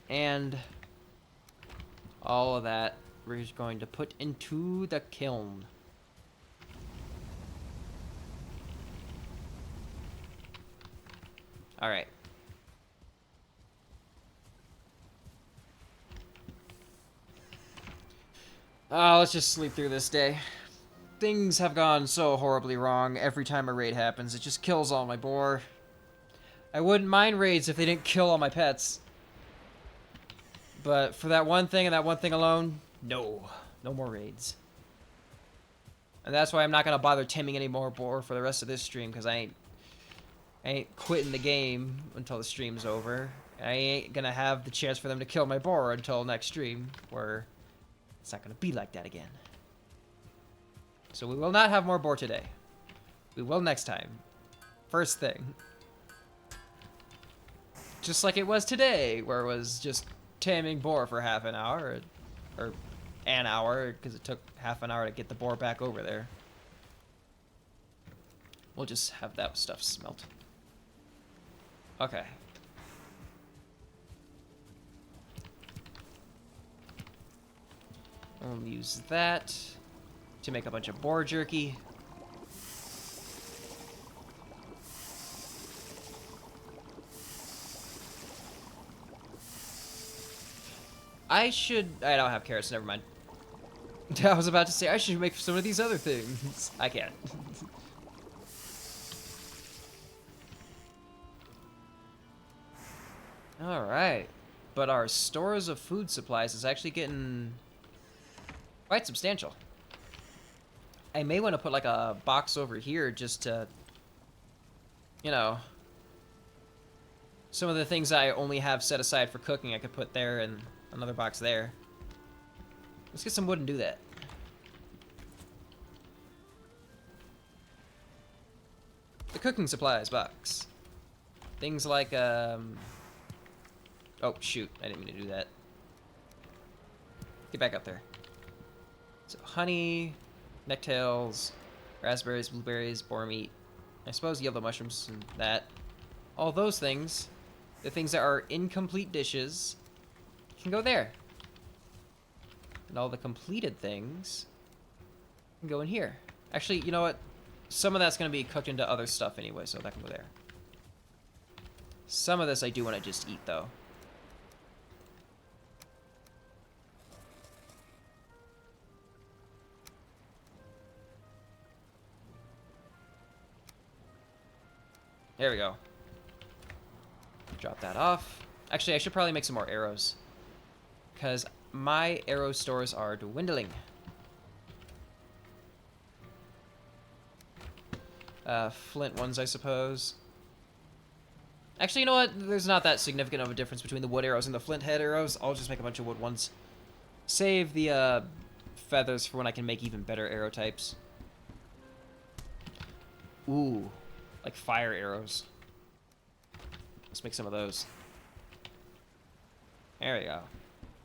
Speaker 1: And all of that we're just going to put into the kiln. Alright. Let's just sleep through this day. Things have gone so horribly wrong every time a raid happens. It just kills all my boar. I wouldn't mind raids if they didn't kill all my pets. But for that one thing and that one thing alone, no. No more raids. And that's why I'm not going to bother taming any more boar for the rest of this stream, because I ain't quitting the game until the stream's over. I ain't going to have the chance for them to kill my boar until next stream, where it's not going to be like that again. So we will not have more boar today. We will next time. First thing. Just like it was today, where it was just taming boar for half an hour, or an hour, because it took half an hour to get the boar back over there. We'll just have that stuff smelt. Okay. We'll use that to make a bunch of boar jerky. I don't have carrots, never mind. I was about to say I should make some of these other things. I can't. Alright. But our stores of food supplies is actually getting quite substantial. I may want to put like a box over here just to, you know, some of the things I only have set aside for cooking I could put there and another box there. Let's get some wood and do that. The cooking supplies box. Things like, oh shoot, I didn't mean to do that. Get back up there. So honey, necktails, raspberries, blueberries, boar meat. I suppose yellow mushrooms and that. All those things, the things that are incomplete dishes, can go there. And all the completed things can go in here. Actually, you know what? Some of that's going to be cooked into other stuff anyway, so that can go there. Some of this I do want to just eat, though. There we go. Drop that off. Actually, I should probably make some more arrows, because my arrow stores are dwindling. Flint ones, I suppose. Actually, you know what? There's not that significant of a difference between the wood arrows and the flint head arrows. I'll just make a bunch of wood ones. Save the feathers for when I can make even better arrow types. Ooh, like fire arrows. Let's make some of those. There we go.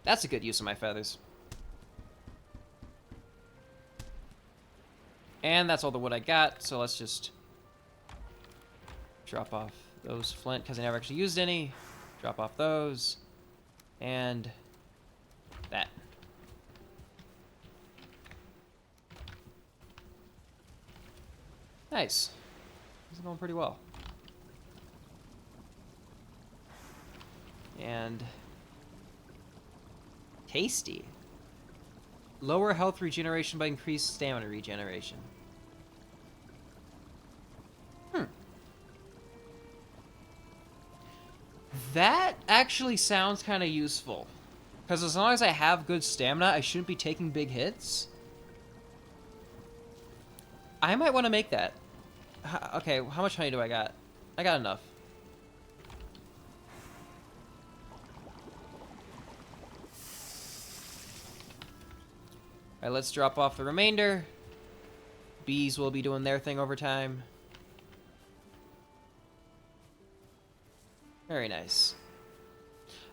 Speaker 1: That's a good use of my feathers. And that's all the wood I got, so let's just drop off those flint, because I never actually used any. Drop off those. And that. Nice. This is going pretty well. And tasty. Lower health regeneration by increased stamina regeneration. That actually sounds kind of useful. Because as long as I have good stamina, I shouldn't be taking big hits. I might want to make that. Okay, how much honey do I got? I got enough. Alright, let's drop off the remainder. Bees will be doing their thing over time. Very nice.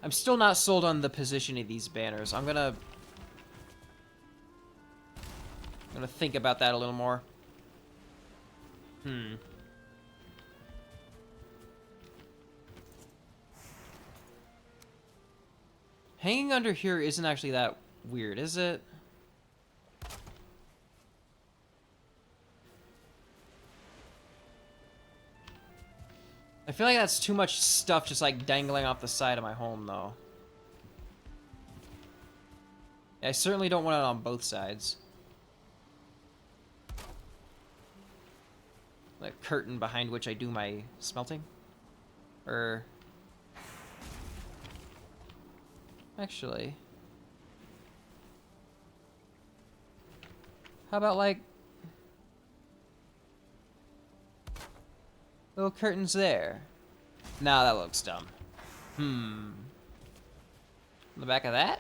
Speaker 1: I'm still not sold on the position of these banners. I'm gonna think about that a little more. Hanging under here isn't actually that weird, is it? I feel like that's too much stuff just like dangling off the side of my home, though. I certainly don't want it on both sides. The curtain behind which I do my smelting. Actually. How about, like, little curtains there? Nah, that looks dumb. On the back of that?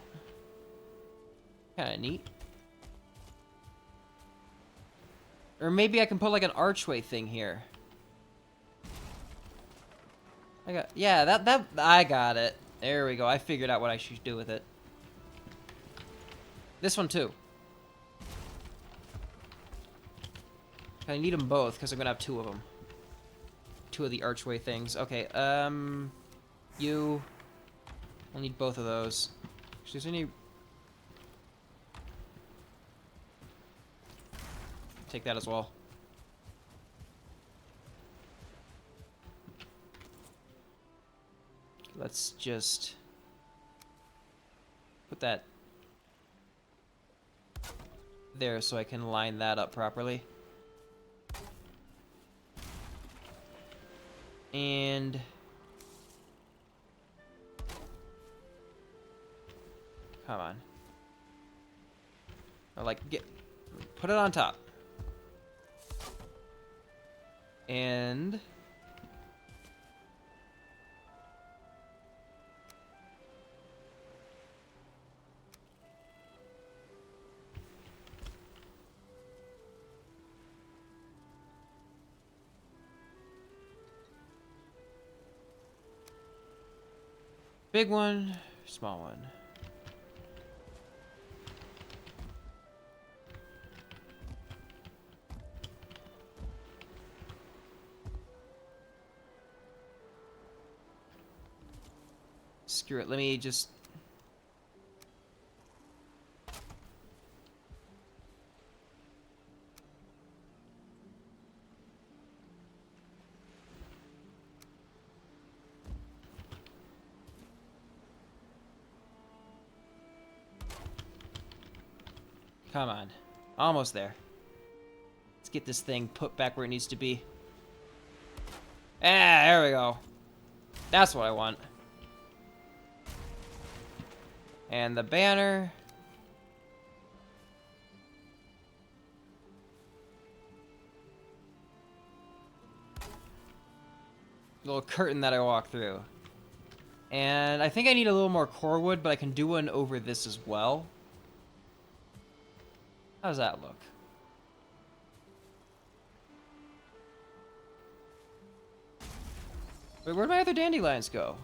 Speaker 1: Kinda neat. Or maybe I can put like an archway thing here. I got it. There we go. I figured out what I should do with it. This one too. I need them both because I'm gonna have two of them. Two of the archway things. Okay, I'll need both of those. Actually, is there any... Take that as well. Let's just put that there so I can line that up properly. And come on. Or like put it on top. And big one, small one. Screw it, let me just... Come on. Almost there. Let's get this thing put back where it needs to be. Ah, there we go. That's what I want. And the banner. Little curtain that I walk through. And I think I need a little more core wood, but I can do one over this as well. How does that look? Wait, where'd my other dandelions go?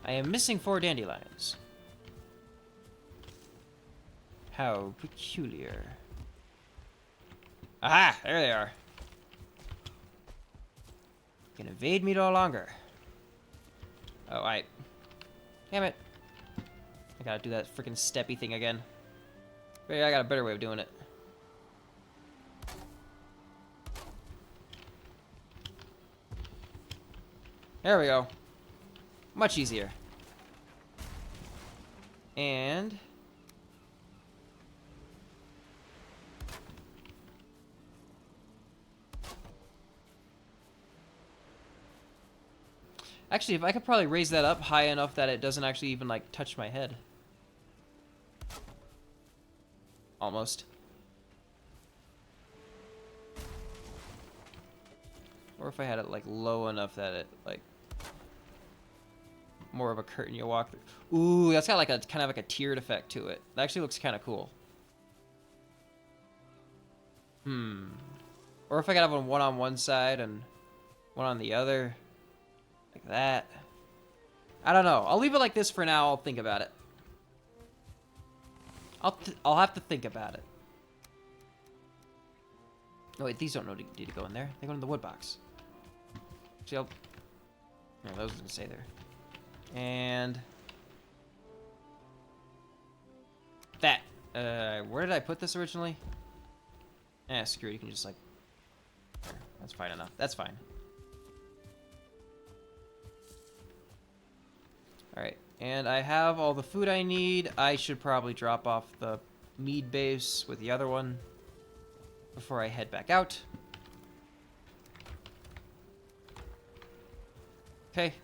Speaker 1: I am missing 4 dandelions. How peculiar. Aha! There they are. You can evade me no longer. Oh, damn it. I gotta do that freaking steppy thing again. Maybe I got a better way of doing it. There we go. Much easier. And... actually, if I could probably raise that up high enough that it doesn't actually even, like, touch my head. Almost. Or if I had it, like, low enough that it, like... more of a curtain you walk through. Ooh, that's got, like, a kind of like a tiered effect to it. That actually looks kind of cool. Or if I could have one on one side and one on the other. Like that. I don't know. I'll leave it like this for now. I'll think about it. I'll have to think about it. Oh wait, these don't need to go in there. They go in the wood box. See, no, those didn't stay there. And that. Where did I put this originally? Screw it. You can just like. There, that's fine enough. That's fine. Alright, and I have all the food I need. I should probably drop off the mead base with the other one before I head back out. Okay.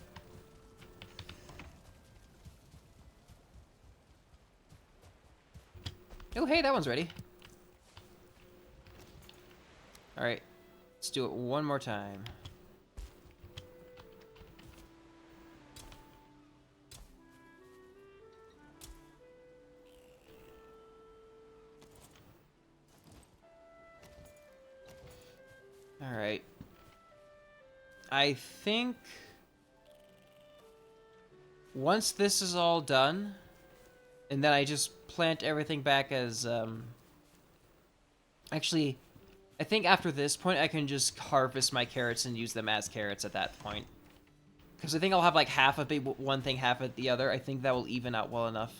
Speaker 1: Oh, hey, that one's ready. Alright, let's do it one more time. Alright. I think once this is all done, and then I just plant everything back as, actually, I think after this point I can just harvest my carrots and use them as carrots at that point. Because I think I'll have like half of one thing, half of the other. I think that will even out well enough.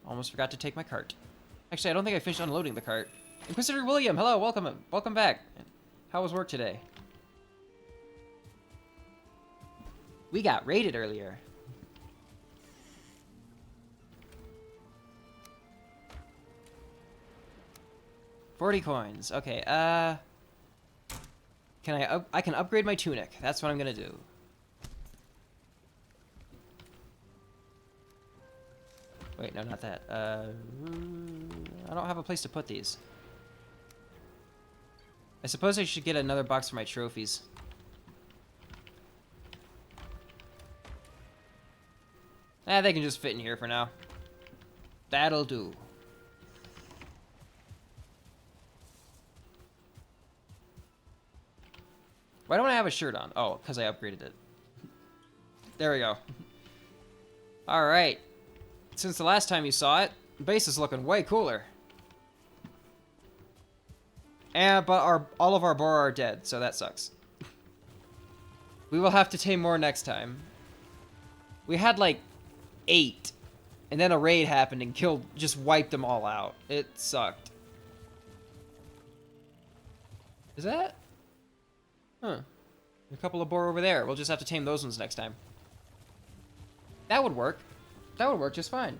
Speaker 1: Almost forgot to take my cart. Actually, I don't think I finished unloading the cart. Inquisitor William, hello, welcome back. How was work today? We got raided earlier. $40 coins. Okay, I can upgrade my tunic. That's what I'm gonna do. Wait, no, not that. I don't have a place to put these. I suppose I should get another box for my trophies. They can just fit in here for now. That'll do. Why don't I have a shirt on? Oh, because I upgraded it. There we go. Alright. Since the last time you saw it, the base is looking way cooler. But all of our boar are dead, so that sucks. We will have to tame more next time. We had like 8, and then a raid happened and just wiped them all out. It sucked. Is that? Huh. A couple of boar over there. We'll just have to tame those ones next time. That would work. That would work just fine.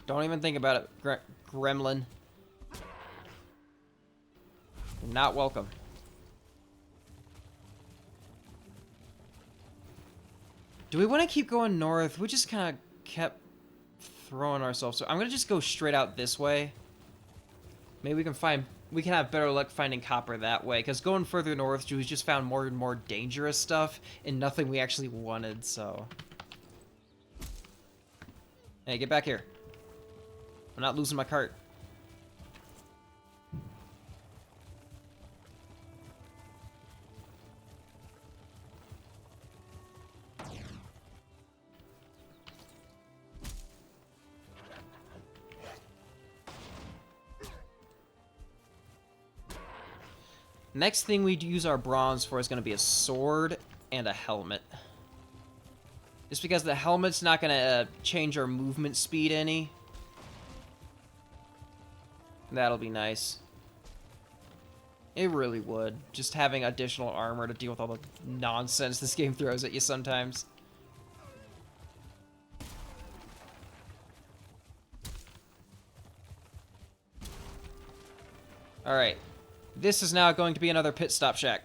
Speaker 1: Don't even think about it, gremlin. You're not welcome. Do we want to keep going north? We just kind of kept throwing ourselves. So I'm gonna just go straight out this way. Maybe we can have better luck finding copper that way. Because going further north, we just found more and more dangerous stuff and nothing we actually wanted. So, hey, get back here. I'm not losing my cart. Next thing we'd use our bronze for is going to be a sword and a helmet. Just because the helmet's not going to change our movement speed any. That'll be nice. It really would. Just having additional armor to deal with all the nonsense this game throws at you sometimes. Alright. This is now going to be another pit stop shack.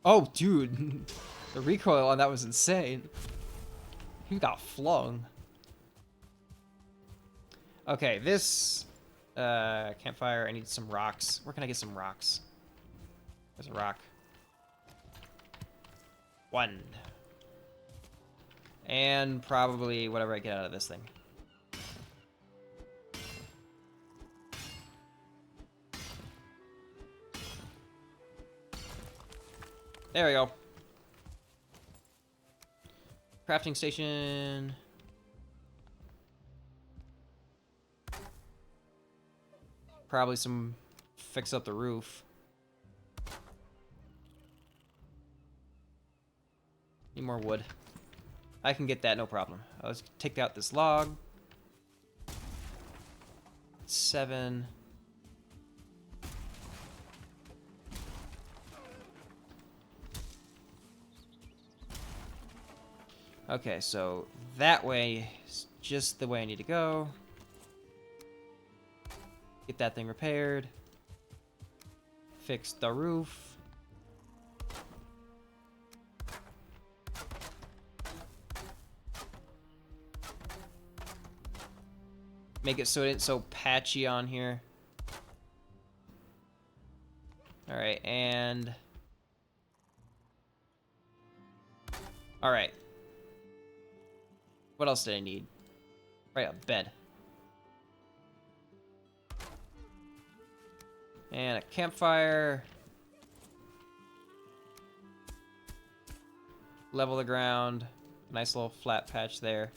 Speaker 1: Oh, dude. The recoil on that was insane. He got flung. Okay, this campfire, I need some rocks. Where can I get some rocks? There's a rock. 1. And probably whatever I get out of this thing. There we go. Crafting station. Probably some fix up the roof. Need more wood. I can get that, no problem. Let's take out this log. 7. Okay, so that way is just the way I need to go. Get that thing repaired. Fix the roof. Make it so it's so patchy on here. Alright, and... Alright. What else did I need? Right, a bed. And a campfire. Level the ground. Nice little flat patch there.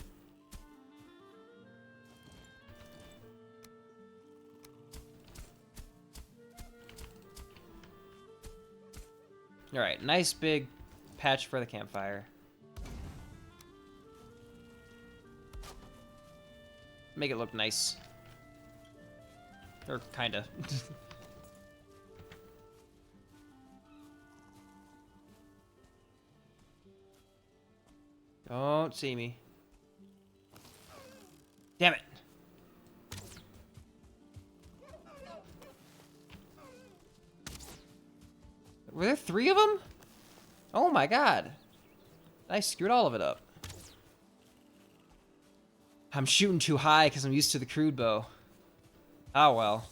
Speaker 1: Alright, nice big patch for the campfire. Make it look nice. Or kinda. Don't see me. Damn it. Were there 3 of them? Oh my god. I screwed all of it up. I'm shooting too high because I'm used to the crude bow. Oh well.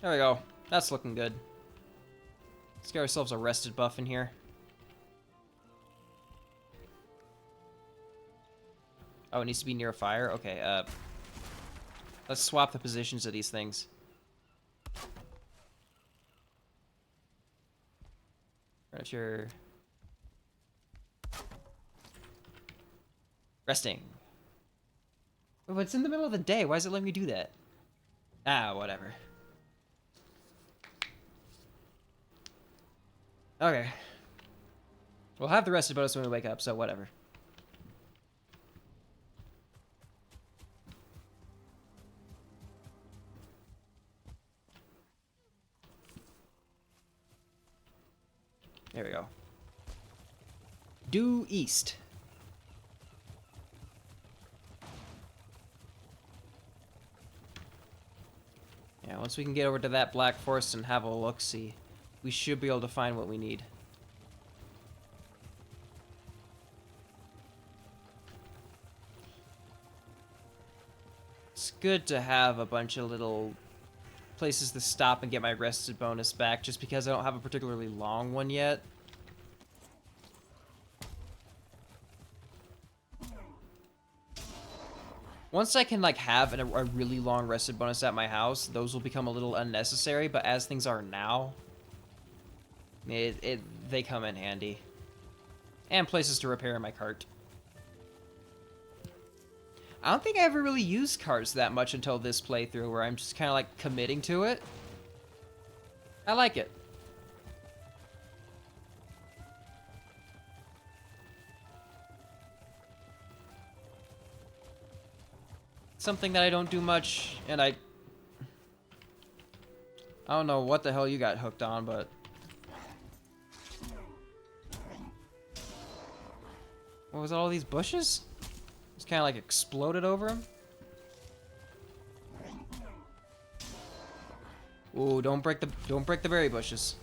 Speaker 1: There we go. That's looking good. Let's get ourselves a rested buff in here. Oh, it needs to be near a fire? Okay, let's swap the positions of these things. Furniture. Resting. But it's in the middle of the day. Why does it let me do that? Ah, whatever. Okay. We'll have the rested bonus when we wake up, so whatever. There we go. Due east. Yeah, once we can get over to that black forest and have a look-see, we should be able to find what we need. It's good to have a bunch of little places to stop and get my rested bonus back, just because I don't have a particularly long one yet. Once I can like have a really long rested bonus at my house, those will become a little unnecessary, but as things are now, they come in handy. And places to repair my cart. I don't think I ever really used carts that much until this playthrough, where I'm just kind of like committing to it. I like it. Something that I don't do much, and I don't know what the hell you got hooked on, but what was all these bushes? Just kind of like exploded over him. Ooh, don't break the berry bushes.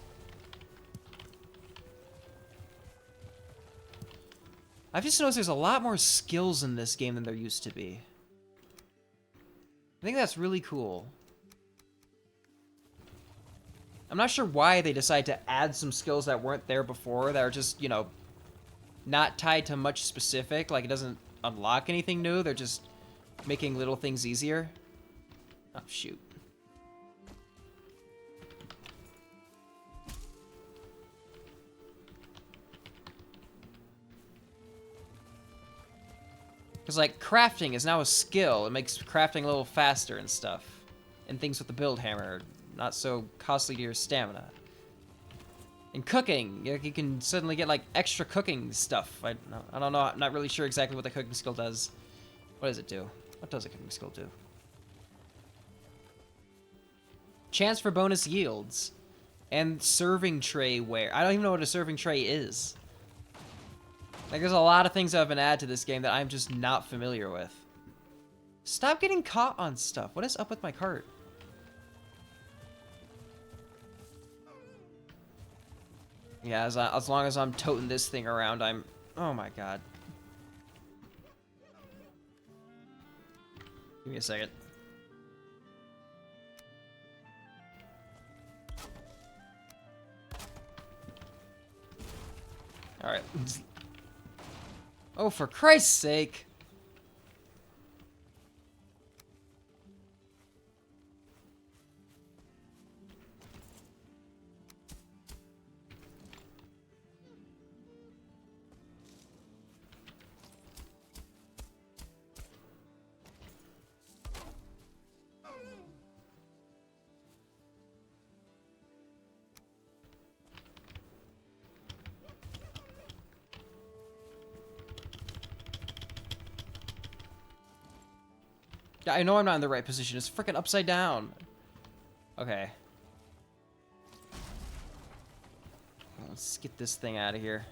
Speaker 1: I've just noticed there's a lot more skills in this game than there used to be. I think that's really cool. I'm not sure why they decided to add some skills that weren't there before, that are just, you know, not tied to much specific. Like, it doesn't unlock anything new. They're just making little things easier. Oh, shoot. Because, like, crafting is now a skill. It makes crafting a little faster and stuff. And things with the build hammer are not so costly to your stamina. And cooking, you can suddenly get, like, extra cooking stuff. I don't know. I'm not really sure exactly what the cooking skill does. What does it do? What does a cooking skill do? Chance for bonus yields. And serving tray wear. I don't even know what a serving tray is. Like, there's a lot of things that have been added to this game that I'm just not familiar with. Stop getting caught on stuff. What is up with my cart? Yeah, as long as I'm toting this thing around, I'm... Oh my god. Give me a second. Alright. Oh, for Christ's sake. I know I'm not in the right position. It's freaking upside down. Okay. Let's get this thing out of here.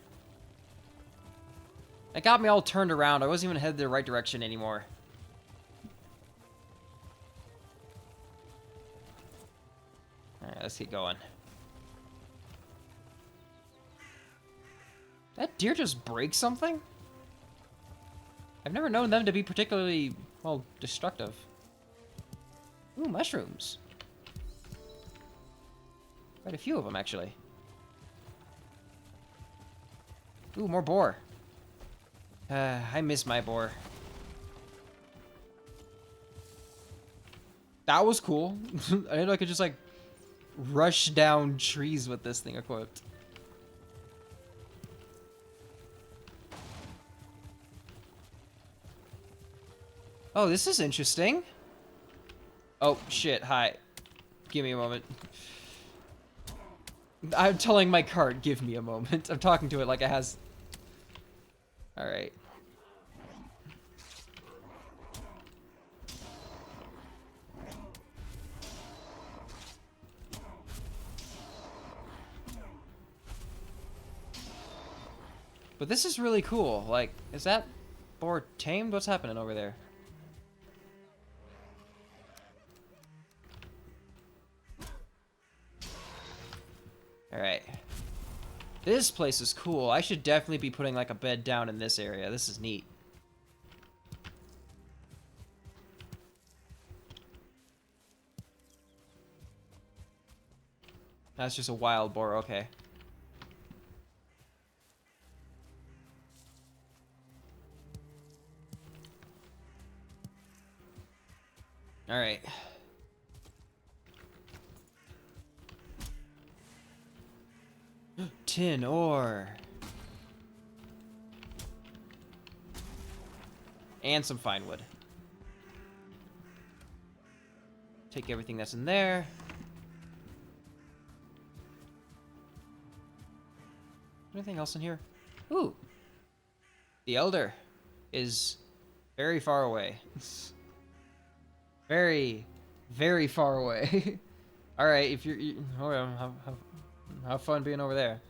Speaker 1: It got me all turned around. I wasn't even headed the right direction anymore. Alright, let's get going. That deer just break something? I've never known them to be particularly, well, destructive. Ooh, mushrooms. Quite a few of them, actually. Ooh, more boar. I miss my boar. That was cool. I didn't know I could just, like, rush down trees with this thing equipped. Oh, this is interesting. Oh, shit. Hi. Give me a moment. I'm telling my cart, give me a moment. I'm talking to it like it has... Alright. But this is really cool. Like, is that boar tamed? What's happening over there? Alright. This place is cool. I should definitely be putting like a bed down in this area. This is neat. That's just a wild boar, okay. Alright. Tin ore. And some fine wood. Take everything that's in there. Anything else in here? Ooh. The Elder is very far away. Very, very far away. Alright, if you're... Oh, yeah, have fun being over there.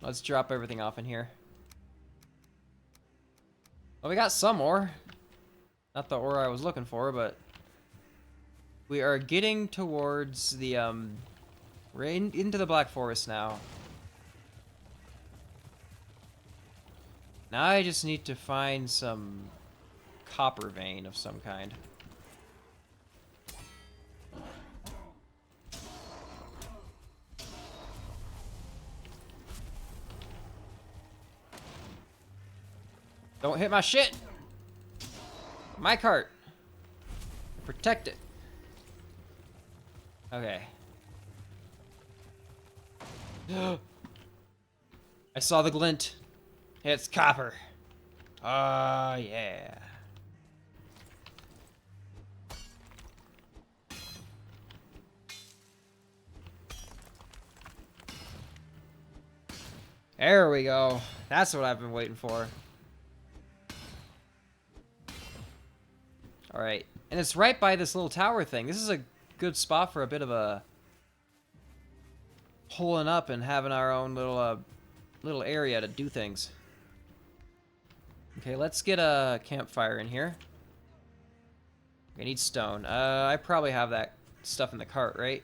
Speaker 1: Let's drop everything off in here. Well, we got some ore. Not the ore I was looking for, but... We are getting towards the, we're into the Black Forest now. Now I just need to find some copper vein of some kind. Don't hit my shit! My cart! Protect it. Okay. I saw the glint. It's copper. Yeah. There we go. That's what I've been waiting for. Alright. And it's right by this little tower thing. This is a good spot for a bit of a... pulling up and having our own little area to do things. Okay, let's get a campfire in here. I need stone. I probably have that stuff in the cart, right?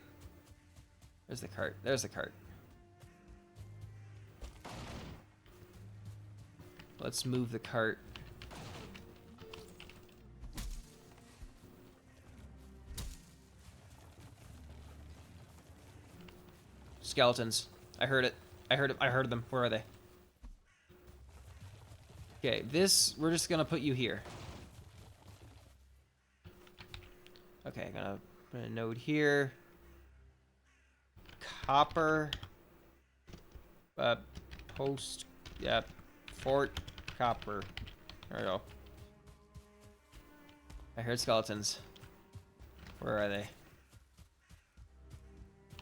Speaker 1: There's the cart. There's the cart. Let's move the cart. Skeletons. I heard it. I heard it. I heard them. Where are they? Okay, this, we're just gonna put you here. Okay, gonna put a node here. Copper. Post. Yeah. Fort. Copper. There we go. I heard skeletons. Where are they?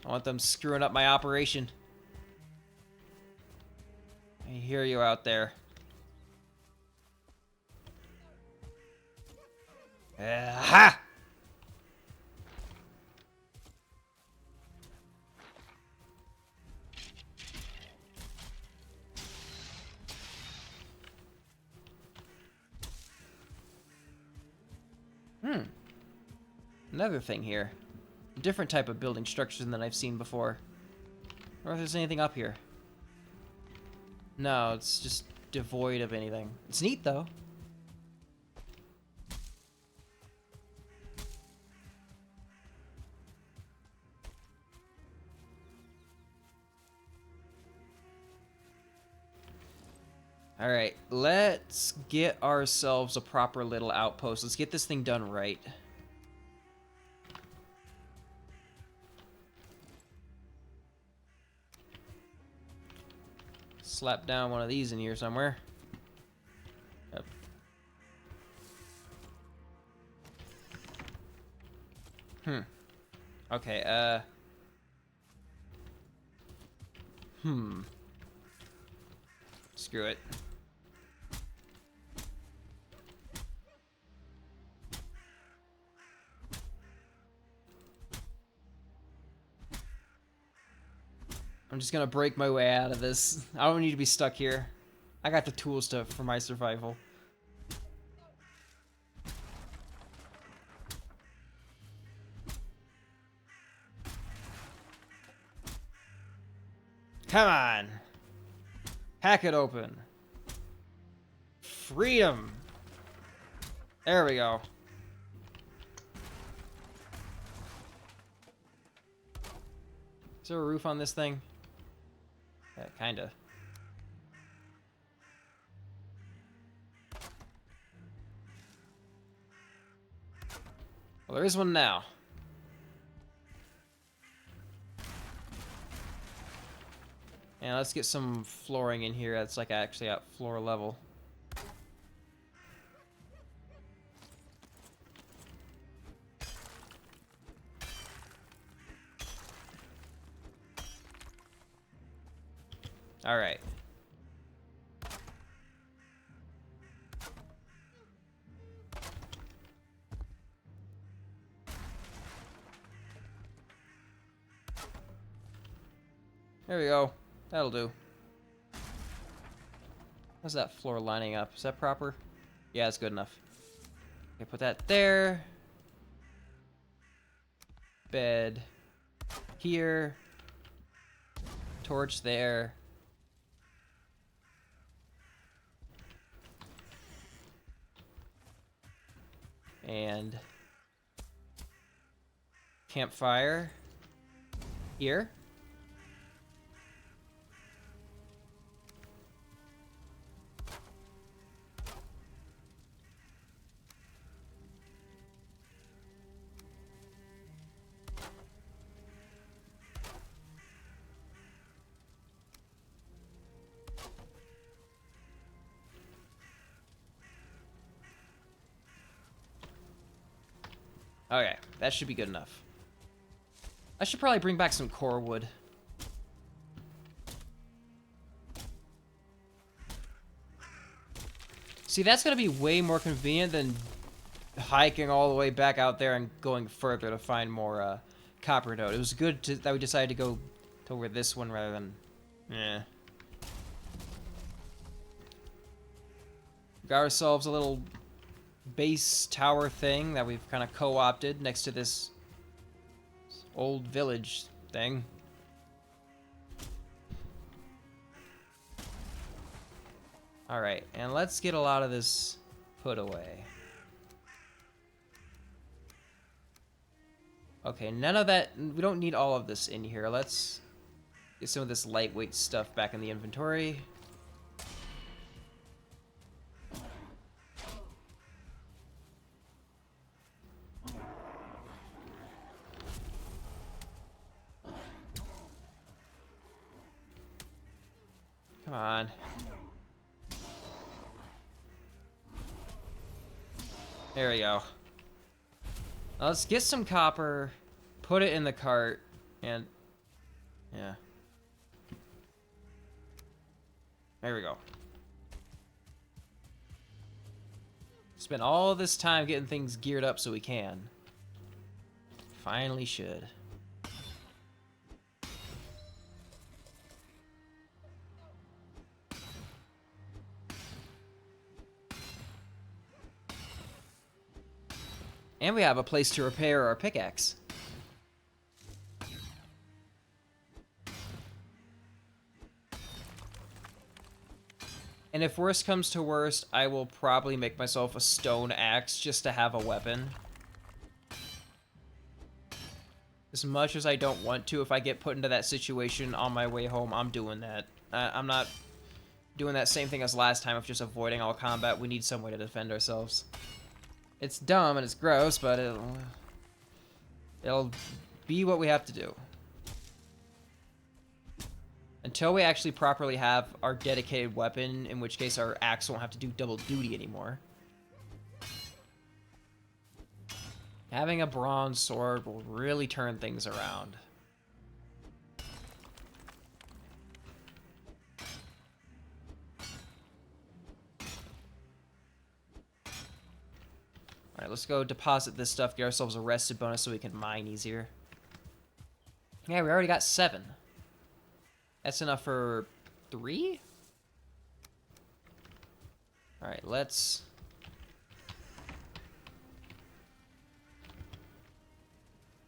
Speaker 1: I want them screwing up my operation. I hear you out there. Ha! Another thing here. A different type of building structures than I've seen before. I wonder if there's anything up here. No, it's just devoid of anything. It's neat, though. Alright, let's get ourselves a proper little outpost. Let's get this thing done right. Slap down one of these in here somewhere. Yep. Okay, Screw it. I'm just gonna break my way out of this. I don't need to be stuck here. I got the tools for my survival. Come on! Hack it open. Freedom! There we go. Is there a roof on this thing? Yeah, kinda. Well, there is one now. And let's get some flooring in here that's like actually at floor level. All right. There we go. That'll do. How's that floor lining up? Is that proper? Yeah, it's good enough. Okay, put that there. Bed here. Torch there. And campfire here. Okay, that should be good enough. I should probably bring back some core wood. See, that's going to be way more convenient than hiking all the way back out there and going further to find more copper node. It was good that we decided to go toward this one rather than... Got ourselves a little base tower thing that we've kind of co-opted next to this old village thing. Alright, and let's get a lot of this put away. Okay, none of that, we don't need all of this in here. Let's get some of this lightweight stuff back in the inventory. Come on. There we go. Now let's get some copper, put it in the cart, and... yeah. There we go. Spent all this time getting things geared up so we can. Finally should. And we have a place to repair our pickaxe. And if worst comes to worst, I will probably make myself a stone axe just to have a weapon. As much as I don't want to, if I get put into that situation on my way home, I'm doing that. I'm not doing that same thing as last time of just avoiding all combat. We need some way to defend ourselves. It's dumb and it's gross, but it'll be what we have to do. Until we actually properly have our dedicated weapon, in which case our axe won't have to do double duty anymore. Having a bronze sword will really turn things around. Alright, let's go deposit this stuff, get ourselves a rested bonus so we can mine easier. Yeah, we already got 7. That's enough for 3? Alright, let's...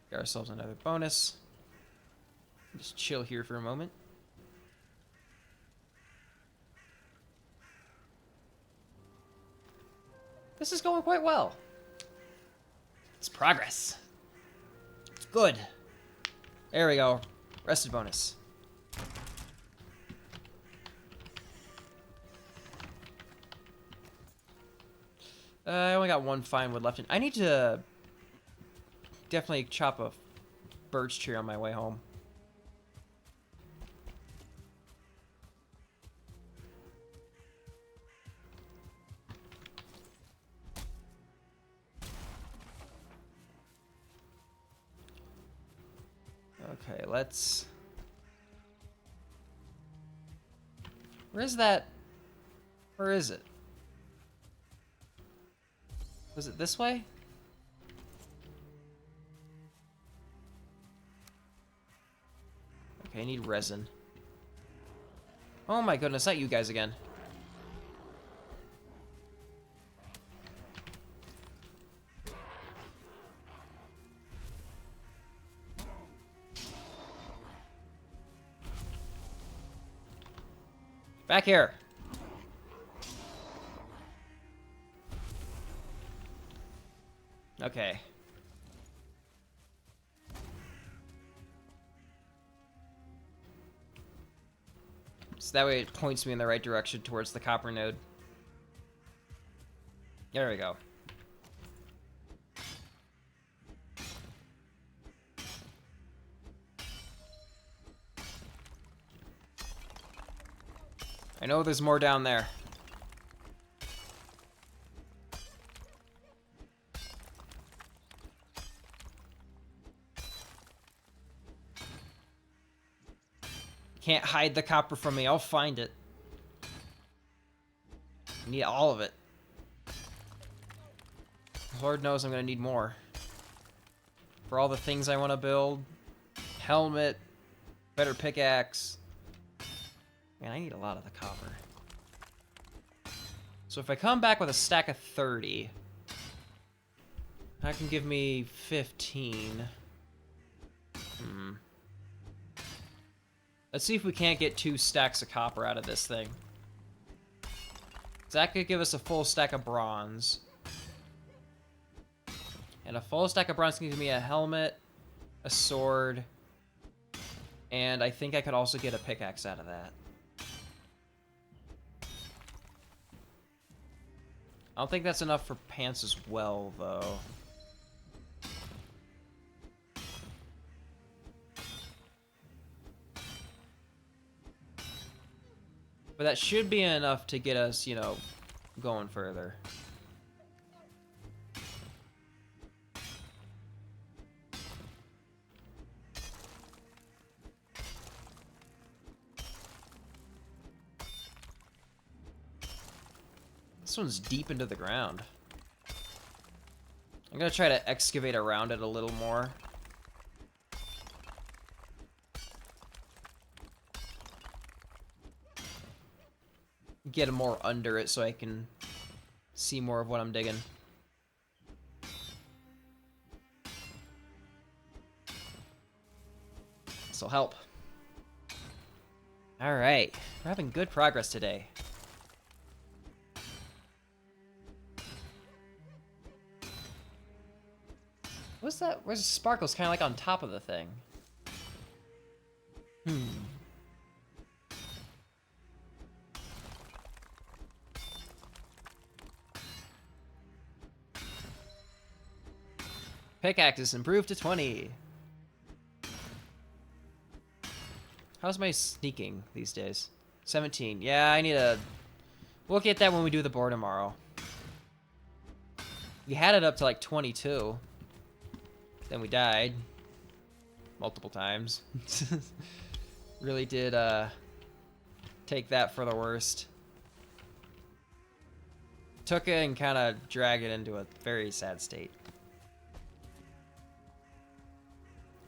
Speaker 1: get ourselves another bonus. Just chill here for a moment. This is going quite well. It's progress. It's good. There we go. Rested bonus. I only got 1 fine wood left. I need to definitely chop a birch tree on my way home. Okay, let's... Where is that? Where is it? Was it this way? Okay, I need resin. Oh my goodness, not you guys again. Back here. Okay. So that way it points me in the right direction towards the copper node. There we go. I know there's more down there. Can't hide the copper from me. I'll find it. I need all of it. Lord knows I'm gonna need more. For all the things I want to build. Helmet. Better pickaxe. Man, I need a lot of the copper. So if I come back with a stack of 30, that can give me 15. Let's see if we can't get 2 stacks of copper out of this thing. That could give us a full stack of bronze. And a full stack of bronze can give me a helmet, a sword, and I think I could also get a pickaxe out of that. I don't think that's enough for pants as well, though. But that should be enough to get us, you know, going further. This one's deep into the ground. I'm gonna try to excavate around it a little more. Get more under it so I can see more of what I'm digging. This'll help. Alright, we're having good progress today. What's that? Where's the sparkles? Kind of like on top of the thing. Pickaxes improved to 20. How's my sneaking these days? 17. Yeah, I need a... We'll get that when we do the board tomorrow. We had it up to like 22. Then we died. Multiple times. Really did take that for the worst. Took it and kind of dragged it into a very sad state.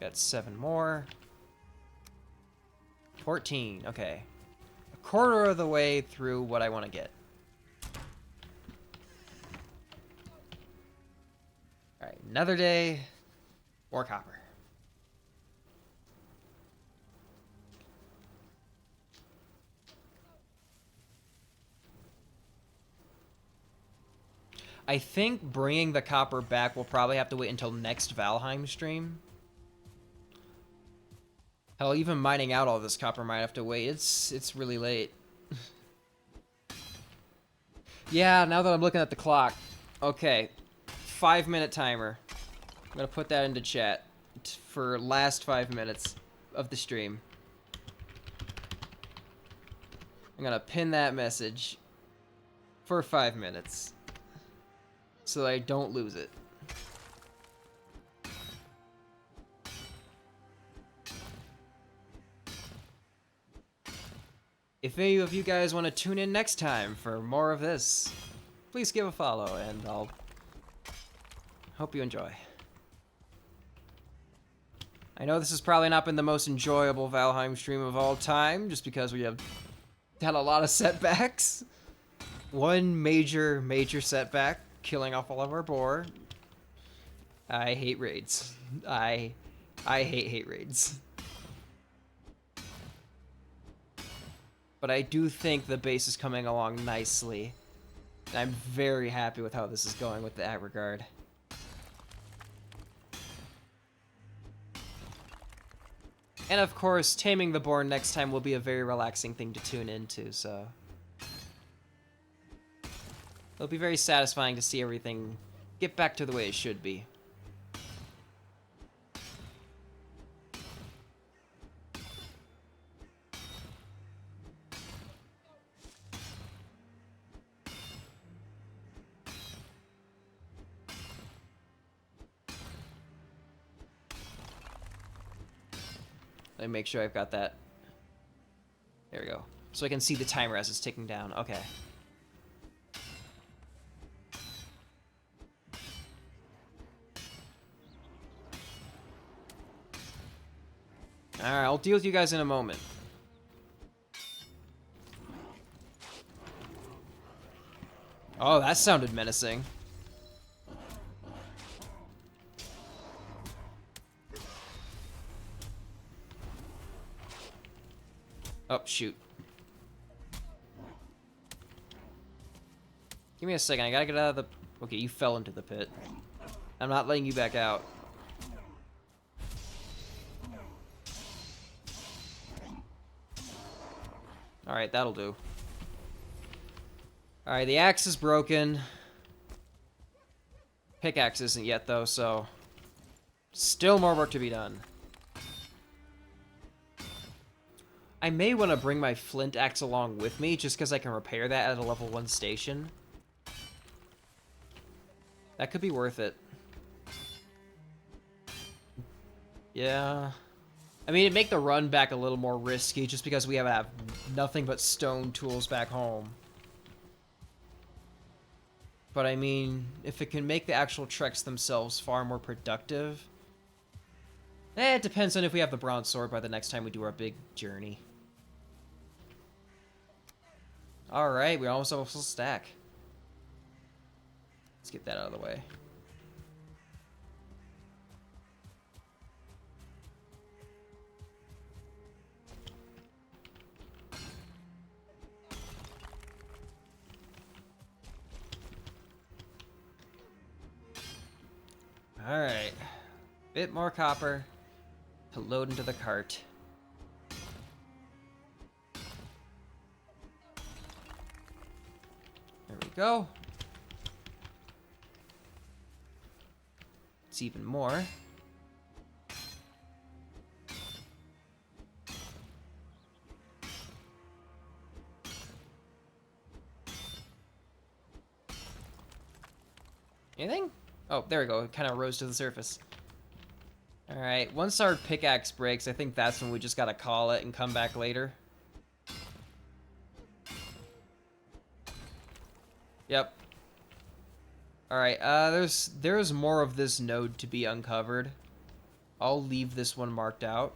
Speaker 1: Got 7 more. 14, okay. A quarter of the way through what I want to get. Alright, another day. More copper. I think bringing the copper back will probably have to wait until next Valheim stream. Hell, even mining out all this copper might have to wait. It's really late. Yeah, now that I'm looking at the clock. Okay, 5-minute timer. I'm gonna put that into chat for last 5 minutes of the stream. I'm gonna pin that message for 5 minutes so that I don't lose it. If any of you guys want to tune in next time for more of this, please give a follow, and I'll hope you enjoy. I know this has probably not been the most enjoyable Valheim stream of all time, just because we have had a lot of setbacks. One major setback, killing off all of our boar. I hate raids. I hate raids. But I do think the base is coming along nicely. I'm very happy with how this is going with that regard. And of course, taming the boar next time will be a very relaxing thing to tune into, so... It'll be very satisfying to see everything get back to the way it should be. Let me make sure I've got that. There we go. So I can see the timer as it's ticking down. Okay. Alright, I'll deal with you guys in a moment. Oh, that sounded menacing. Oh, shoot. Give me a second, I gotta get out of the... Okay, you fell into the pit. I'm not letting you back out. Alright, that'll do. Alright, the axe is broken. Pickaxe isn't yet, though, so... Still more work to be done. I may want to bring my flint axe along with me, just because I can repair that at a level 1 station. That could be worth it. Yeah. I mean, it'd make the run back a little more risky, just because we have nothing but stone tools back home. But I mean, if it can make the actual treks themselves far more productive... it depends on if we have the bronze sword by the next time we do our big journey. Alright, we almost have a full stack. Let's get that out of the way. Alright. Bit more copper to load into the cart. There we go. It's even more. Anything? Oh, there we go. It kind of rose to the surface. Alright, once our pickaxe breaks, I think that's when we just gotta call it and come back later. Yep. Alright, there's more of this node to be uncovered. I'll leave this one marked out.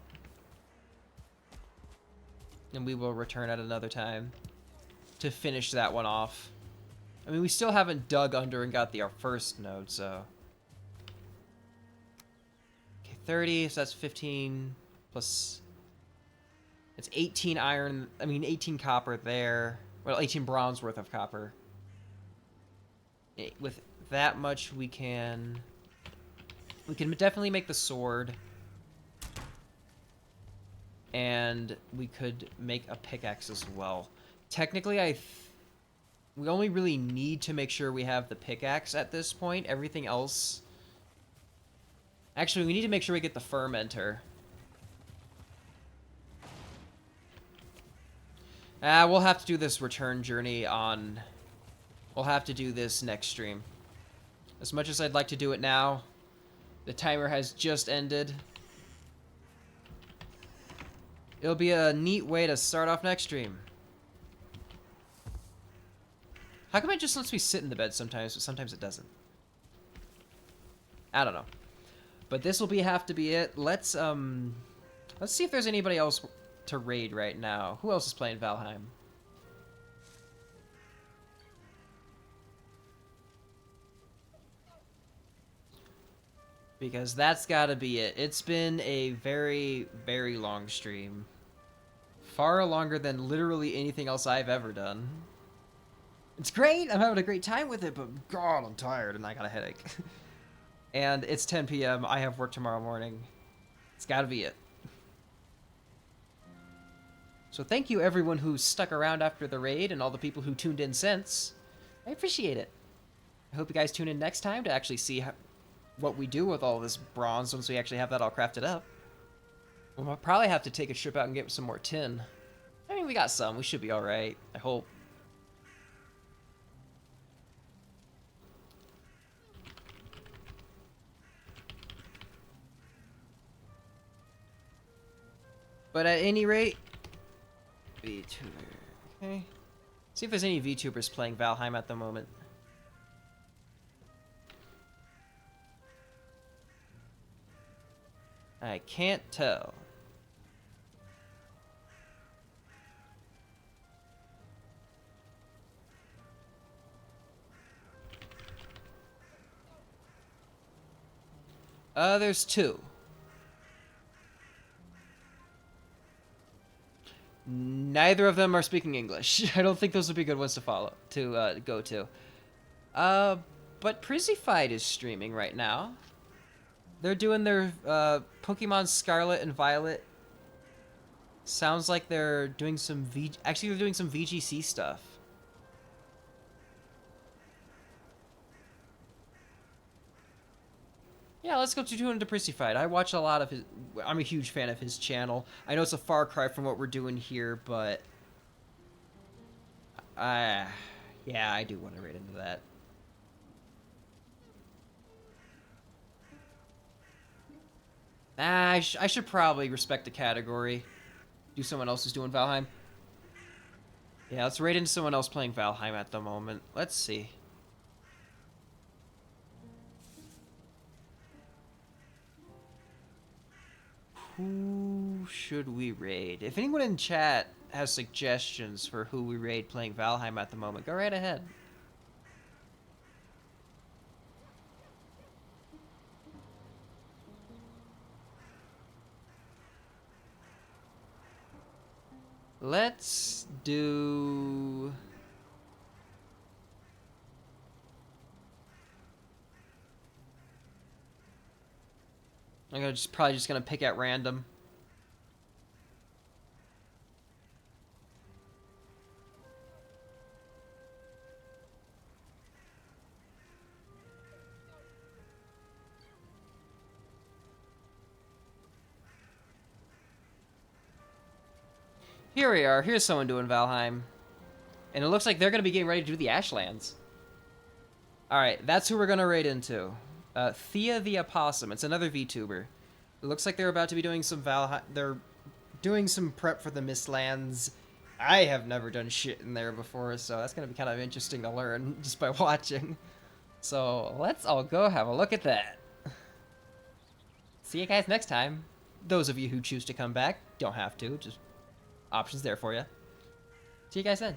Speaker 1: And we will return at another time to finish that one off. I mean, we still haven't dug under and got our first node, so... Okay, 30, so that's 15 plus... It's 18 iron, 18 copper there. Well, 18 bronze worth of copper. With that much, we can definitely make the sword. And we could make a pickaxe as well. Technically, we only really need to make sure we have the pickaxe at this point. Everything else... Actually, we need to make sure we get the fermenter. We'll have to do this return journey on... We'll have to do this next stream. As much as I'd like to do it now, the timer has just ended. It'll be a neat way to start off next stream. How come it just lets me sit in the bed sometimes, but sometimes it doesn't? I don't know. But this will have to be it. Let's see if there's anybody else to raid right now. Who else is playing Valheim? Because that's gotta be it. It's been a very, very long stream. Far longer than literally anything else I've ever done. It's great! I'm having a great time with it, but God, I'm tired and I got a headache. And it's 10 p.m. I have work tomorrow morning. It's gotta be it. So thank you everyone who stuck around after the raid and all the people who tuned in since. I appreciate it. I hope you guys tune in next time to actually see what we do with all this bronze once we actually have that all crafted up. We'll probably have to take a trip out and get some more tin. I mean, we got some. We should be alright. I hope. But at any rate... VTuber. Okay. See if there's any VTubers playing Valheim at the moment. I can't tell. There's two. Neither of them are speaking English. I don't think those would be good ones to go to. But Prizzified is streaming right now. They're doing their Pokemon Scarlet and Violet. Sounds like they're doing some actually they're doing some VGC stuff. Yeah, let's go tune into Prizzified. I watch a lot of his... I'm a huge fan of his channel. I know it's a far cry from what we're doing here, but... yeah, I do want to raid into that. I should probably respect the category. Do someone else who's doing Valheim. Yeah, let's raid into someone else playing Valheim at the moment. Let's see. Who should we raid? If anyone in chat has suggestions for who we raid playing Valheim at the moment, go right ahead. Let's do... I'm gonna probably just gonna pick at random. Here we are. Here's someone doing Valheim. And it looks like they're going to be getting ready to do the Ashlands. Alright, that's who we're going to raid into. Thea the Opossum. It's another VTuber. It looks like they're about to be doing some Valheim... They're doing some prep for the Mistlands. I have never done shit in there before, so that's going to be kind of interesting to learn just by watching. So, let's all go have a look at that. See you guys next time. Those of you who choose to come back, don't have to. Just options there for you. See you guys then.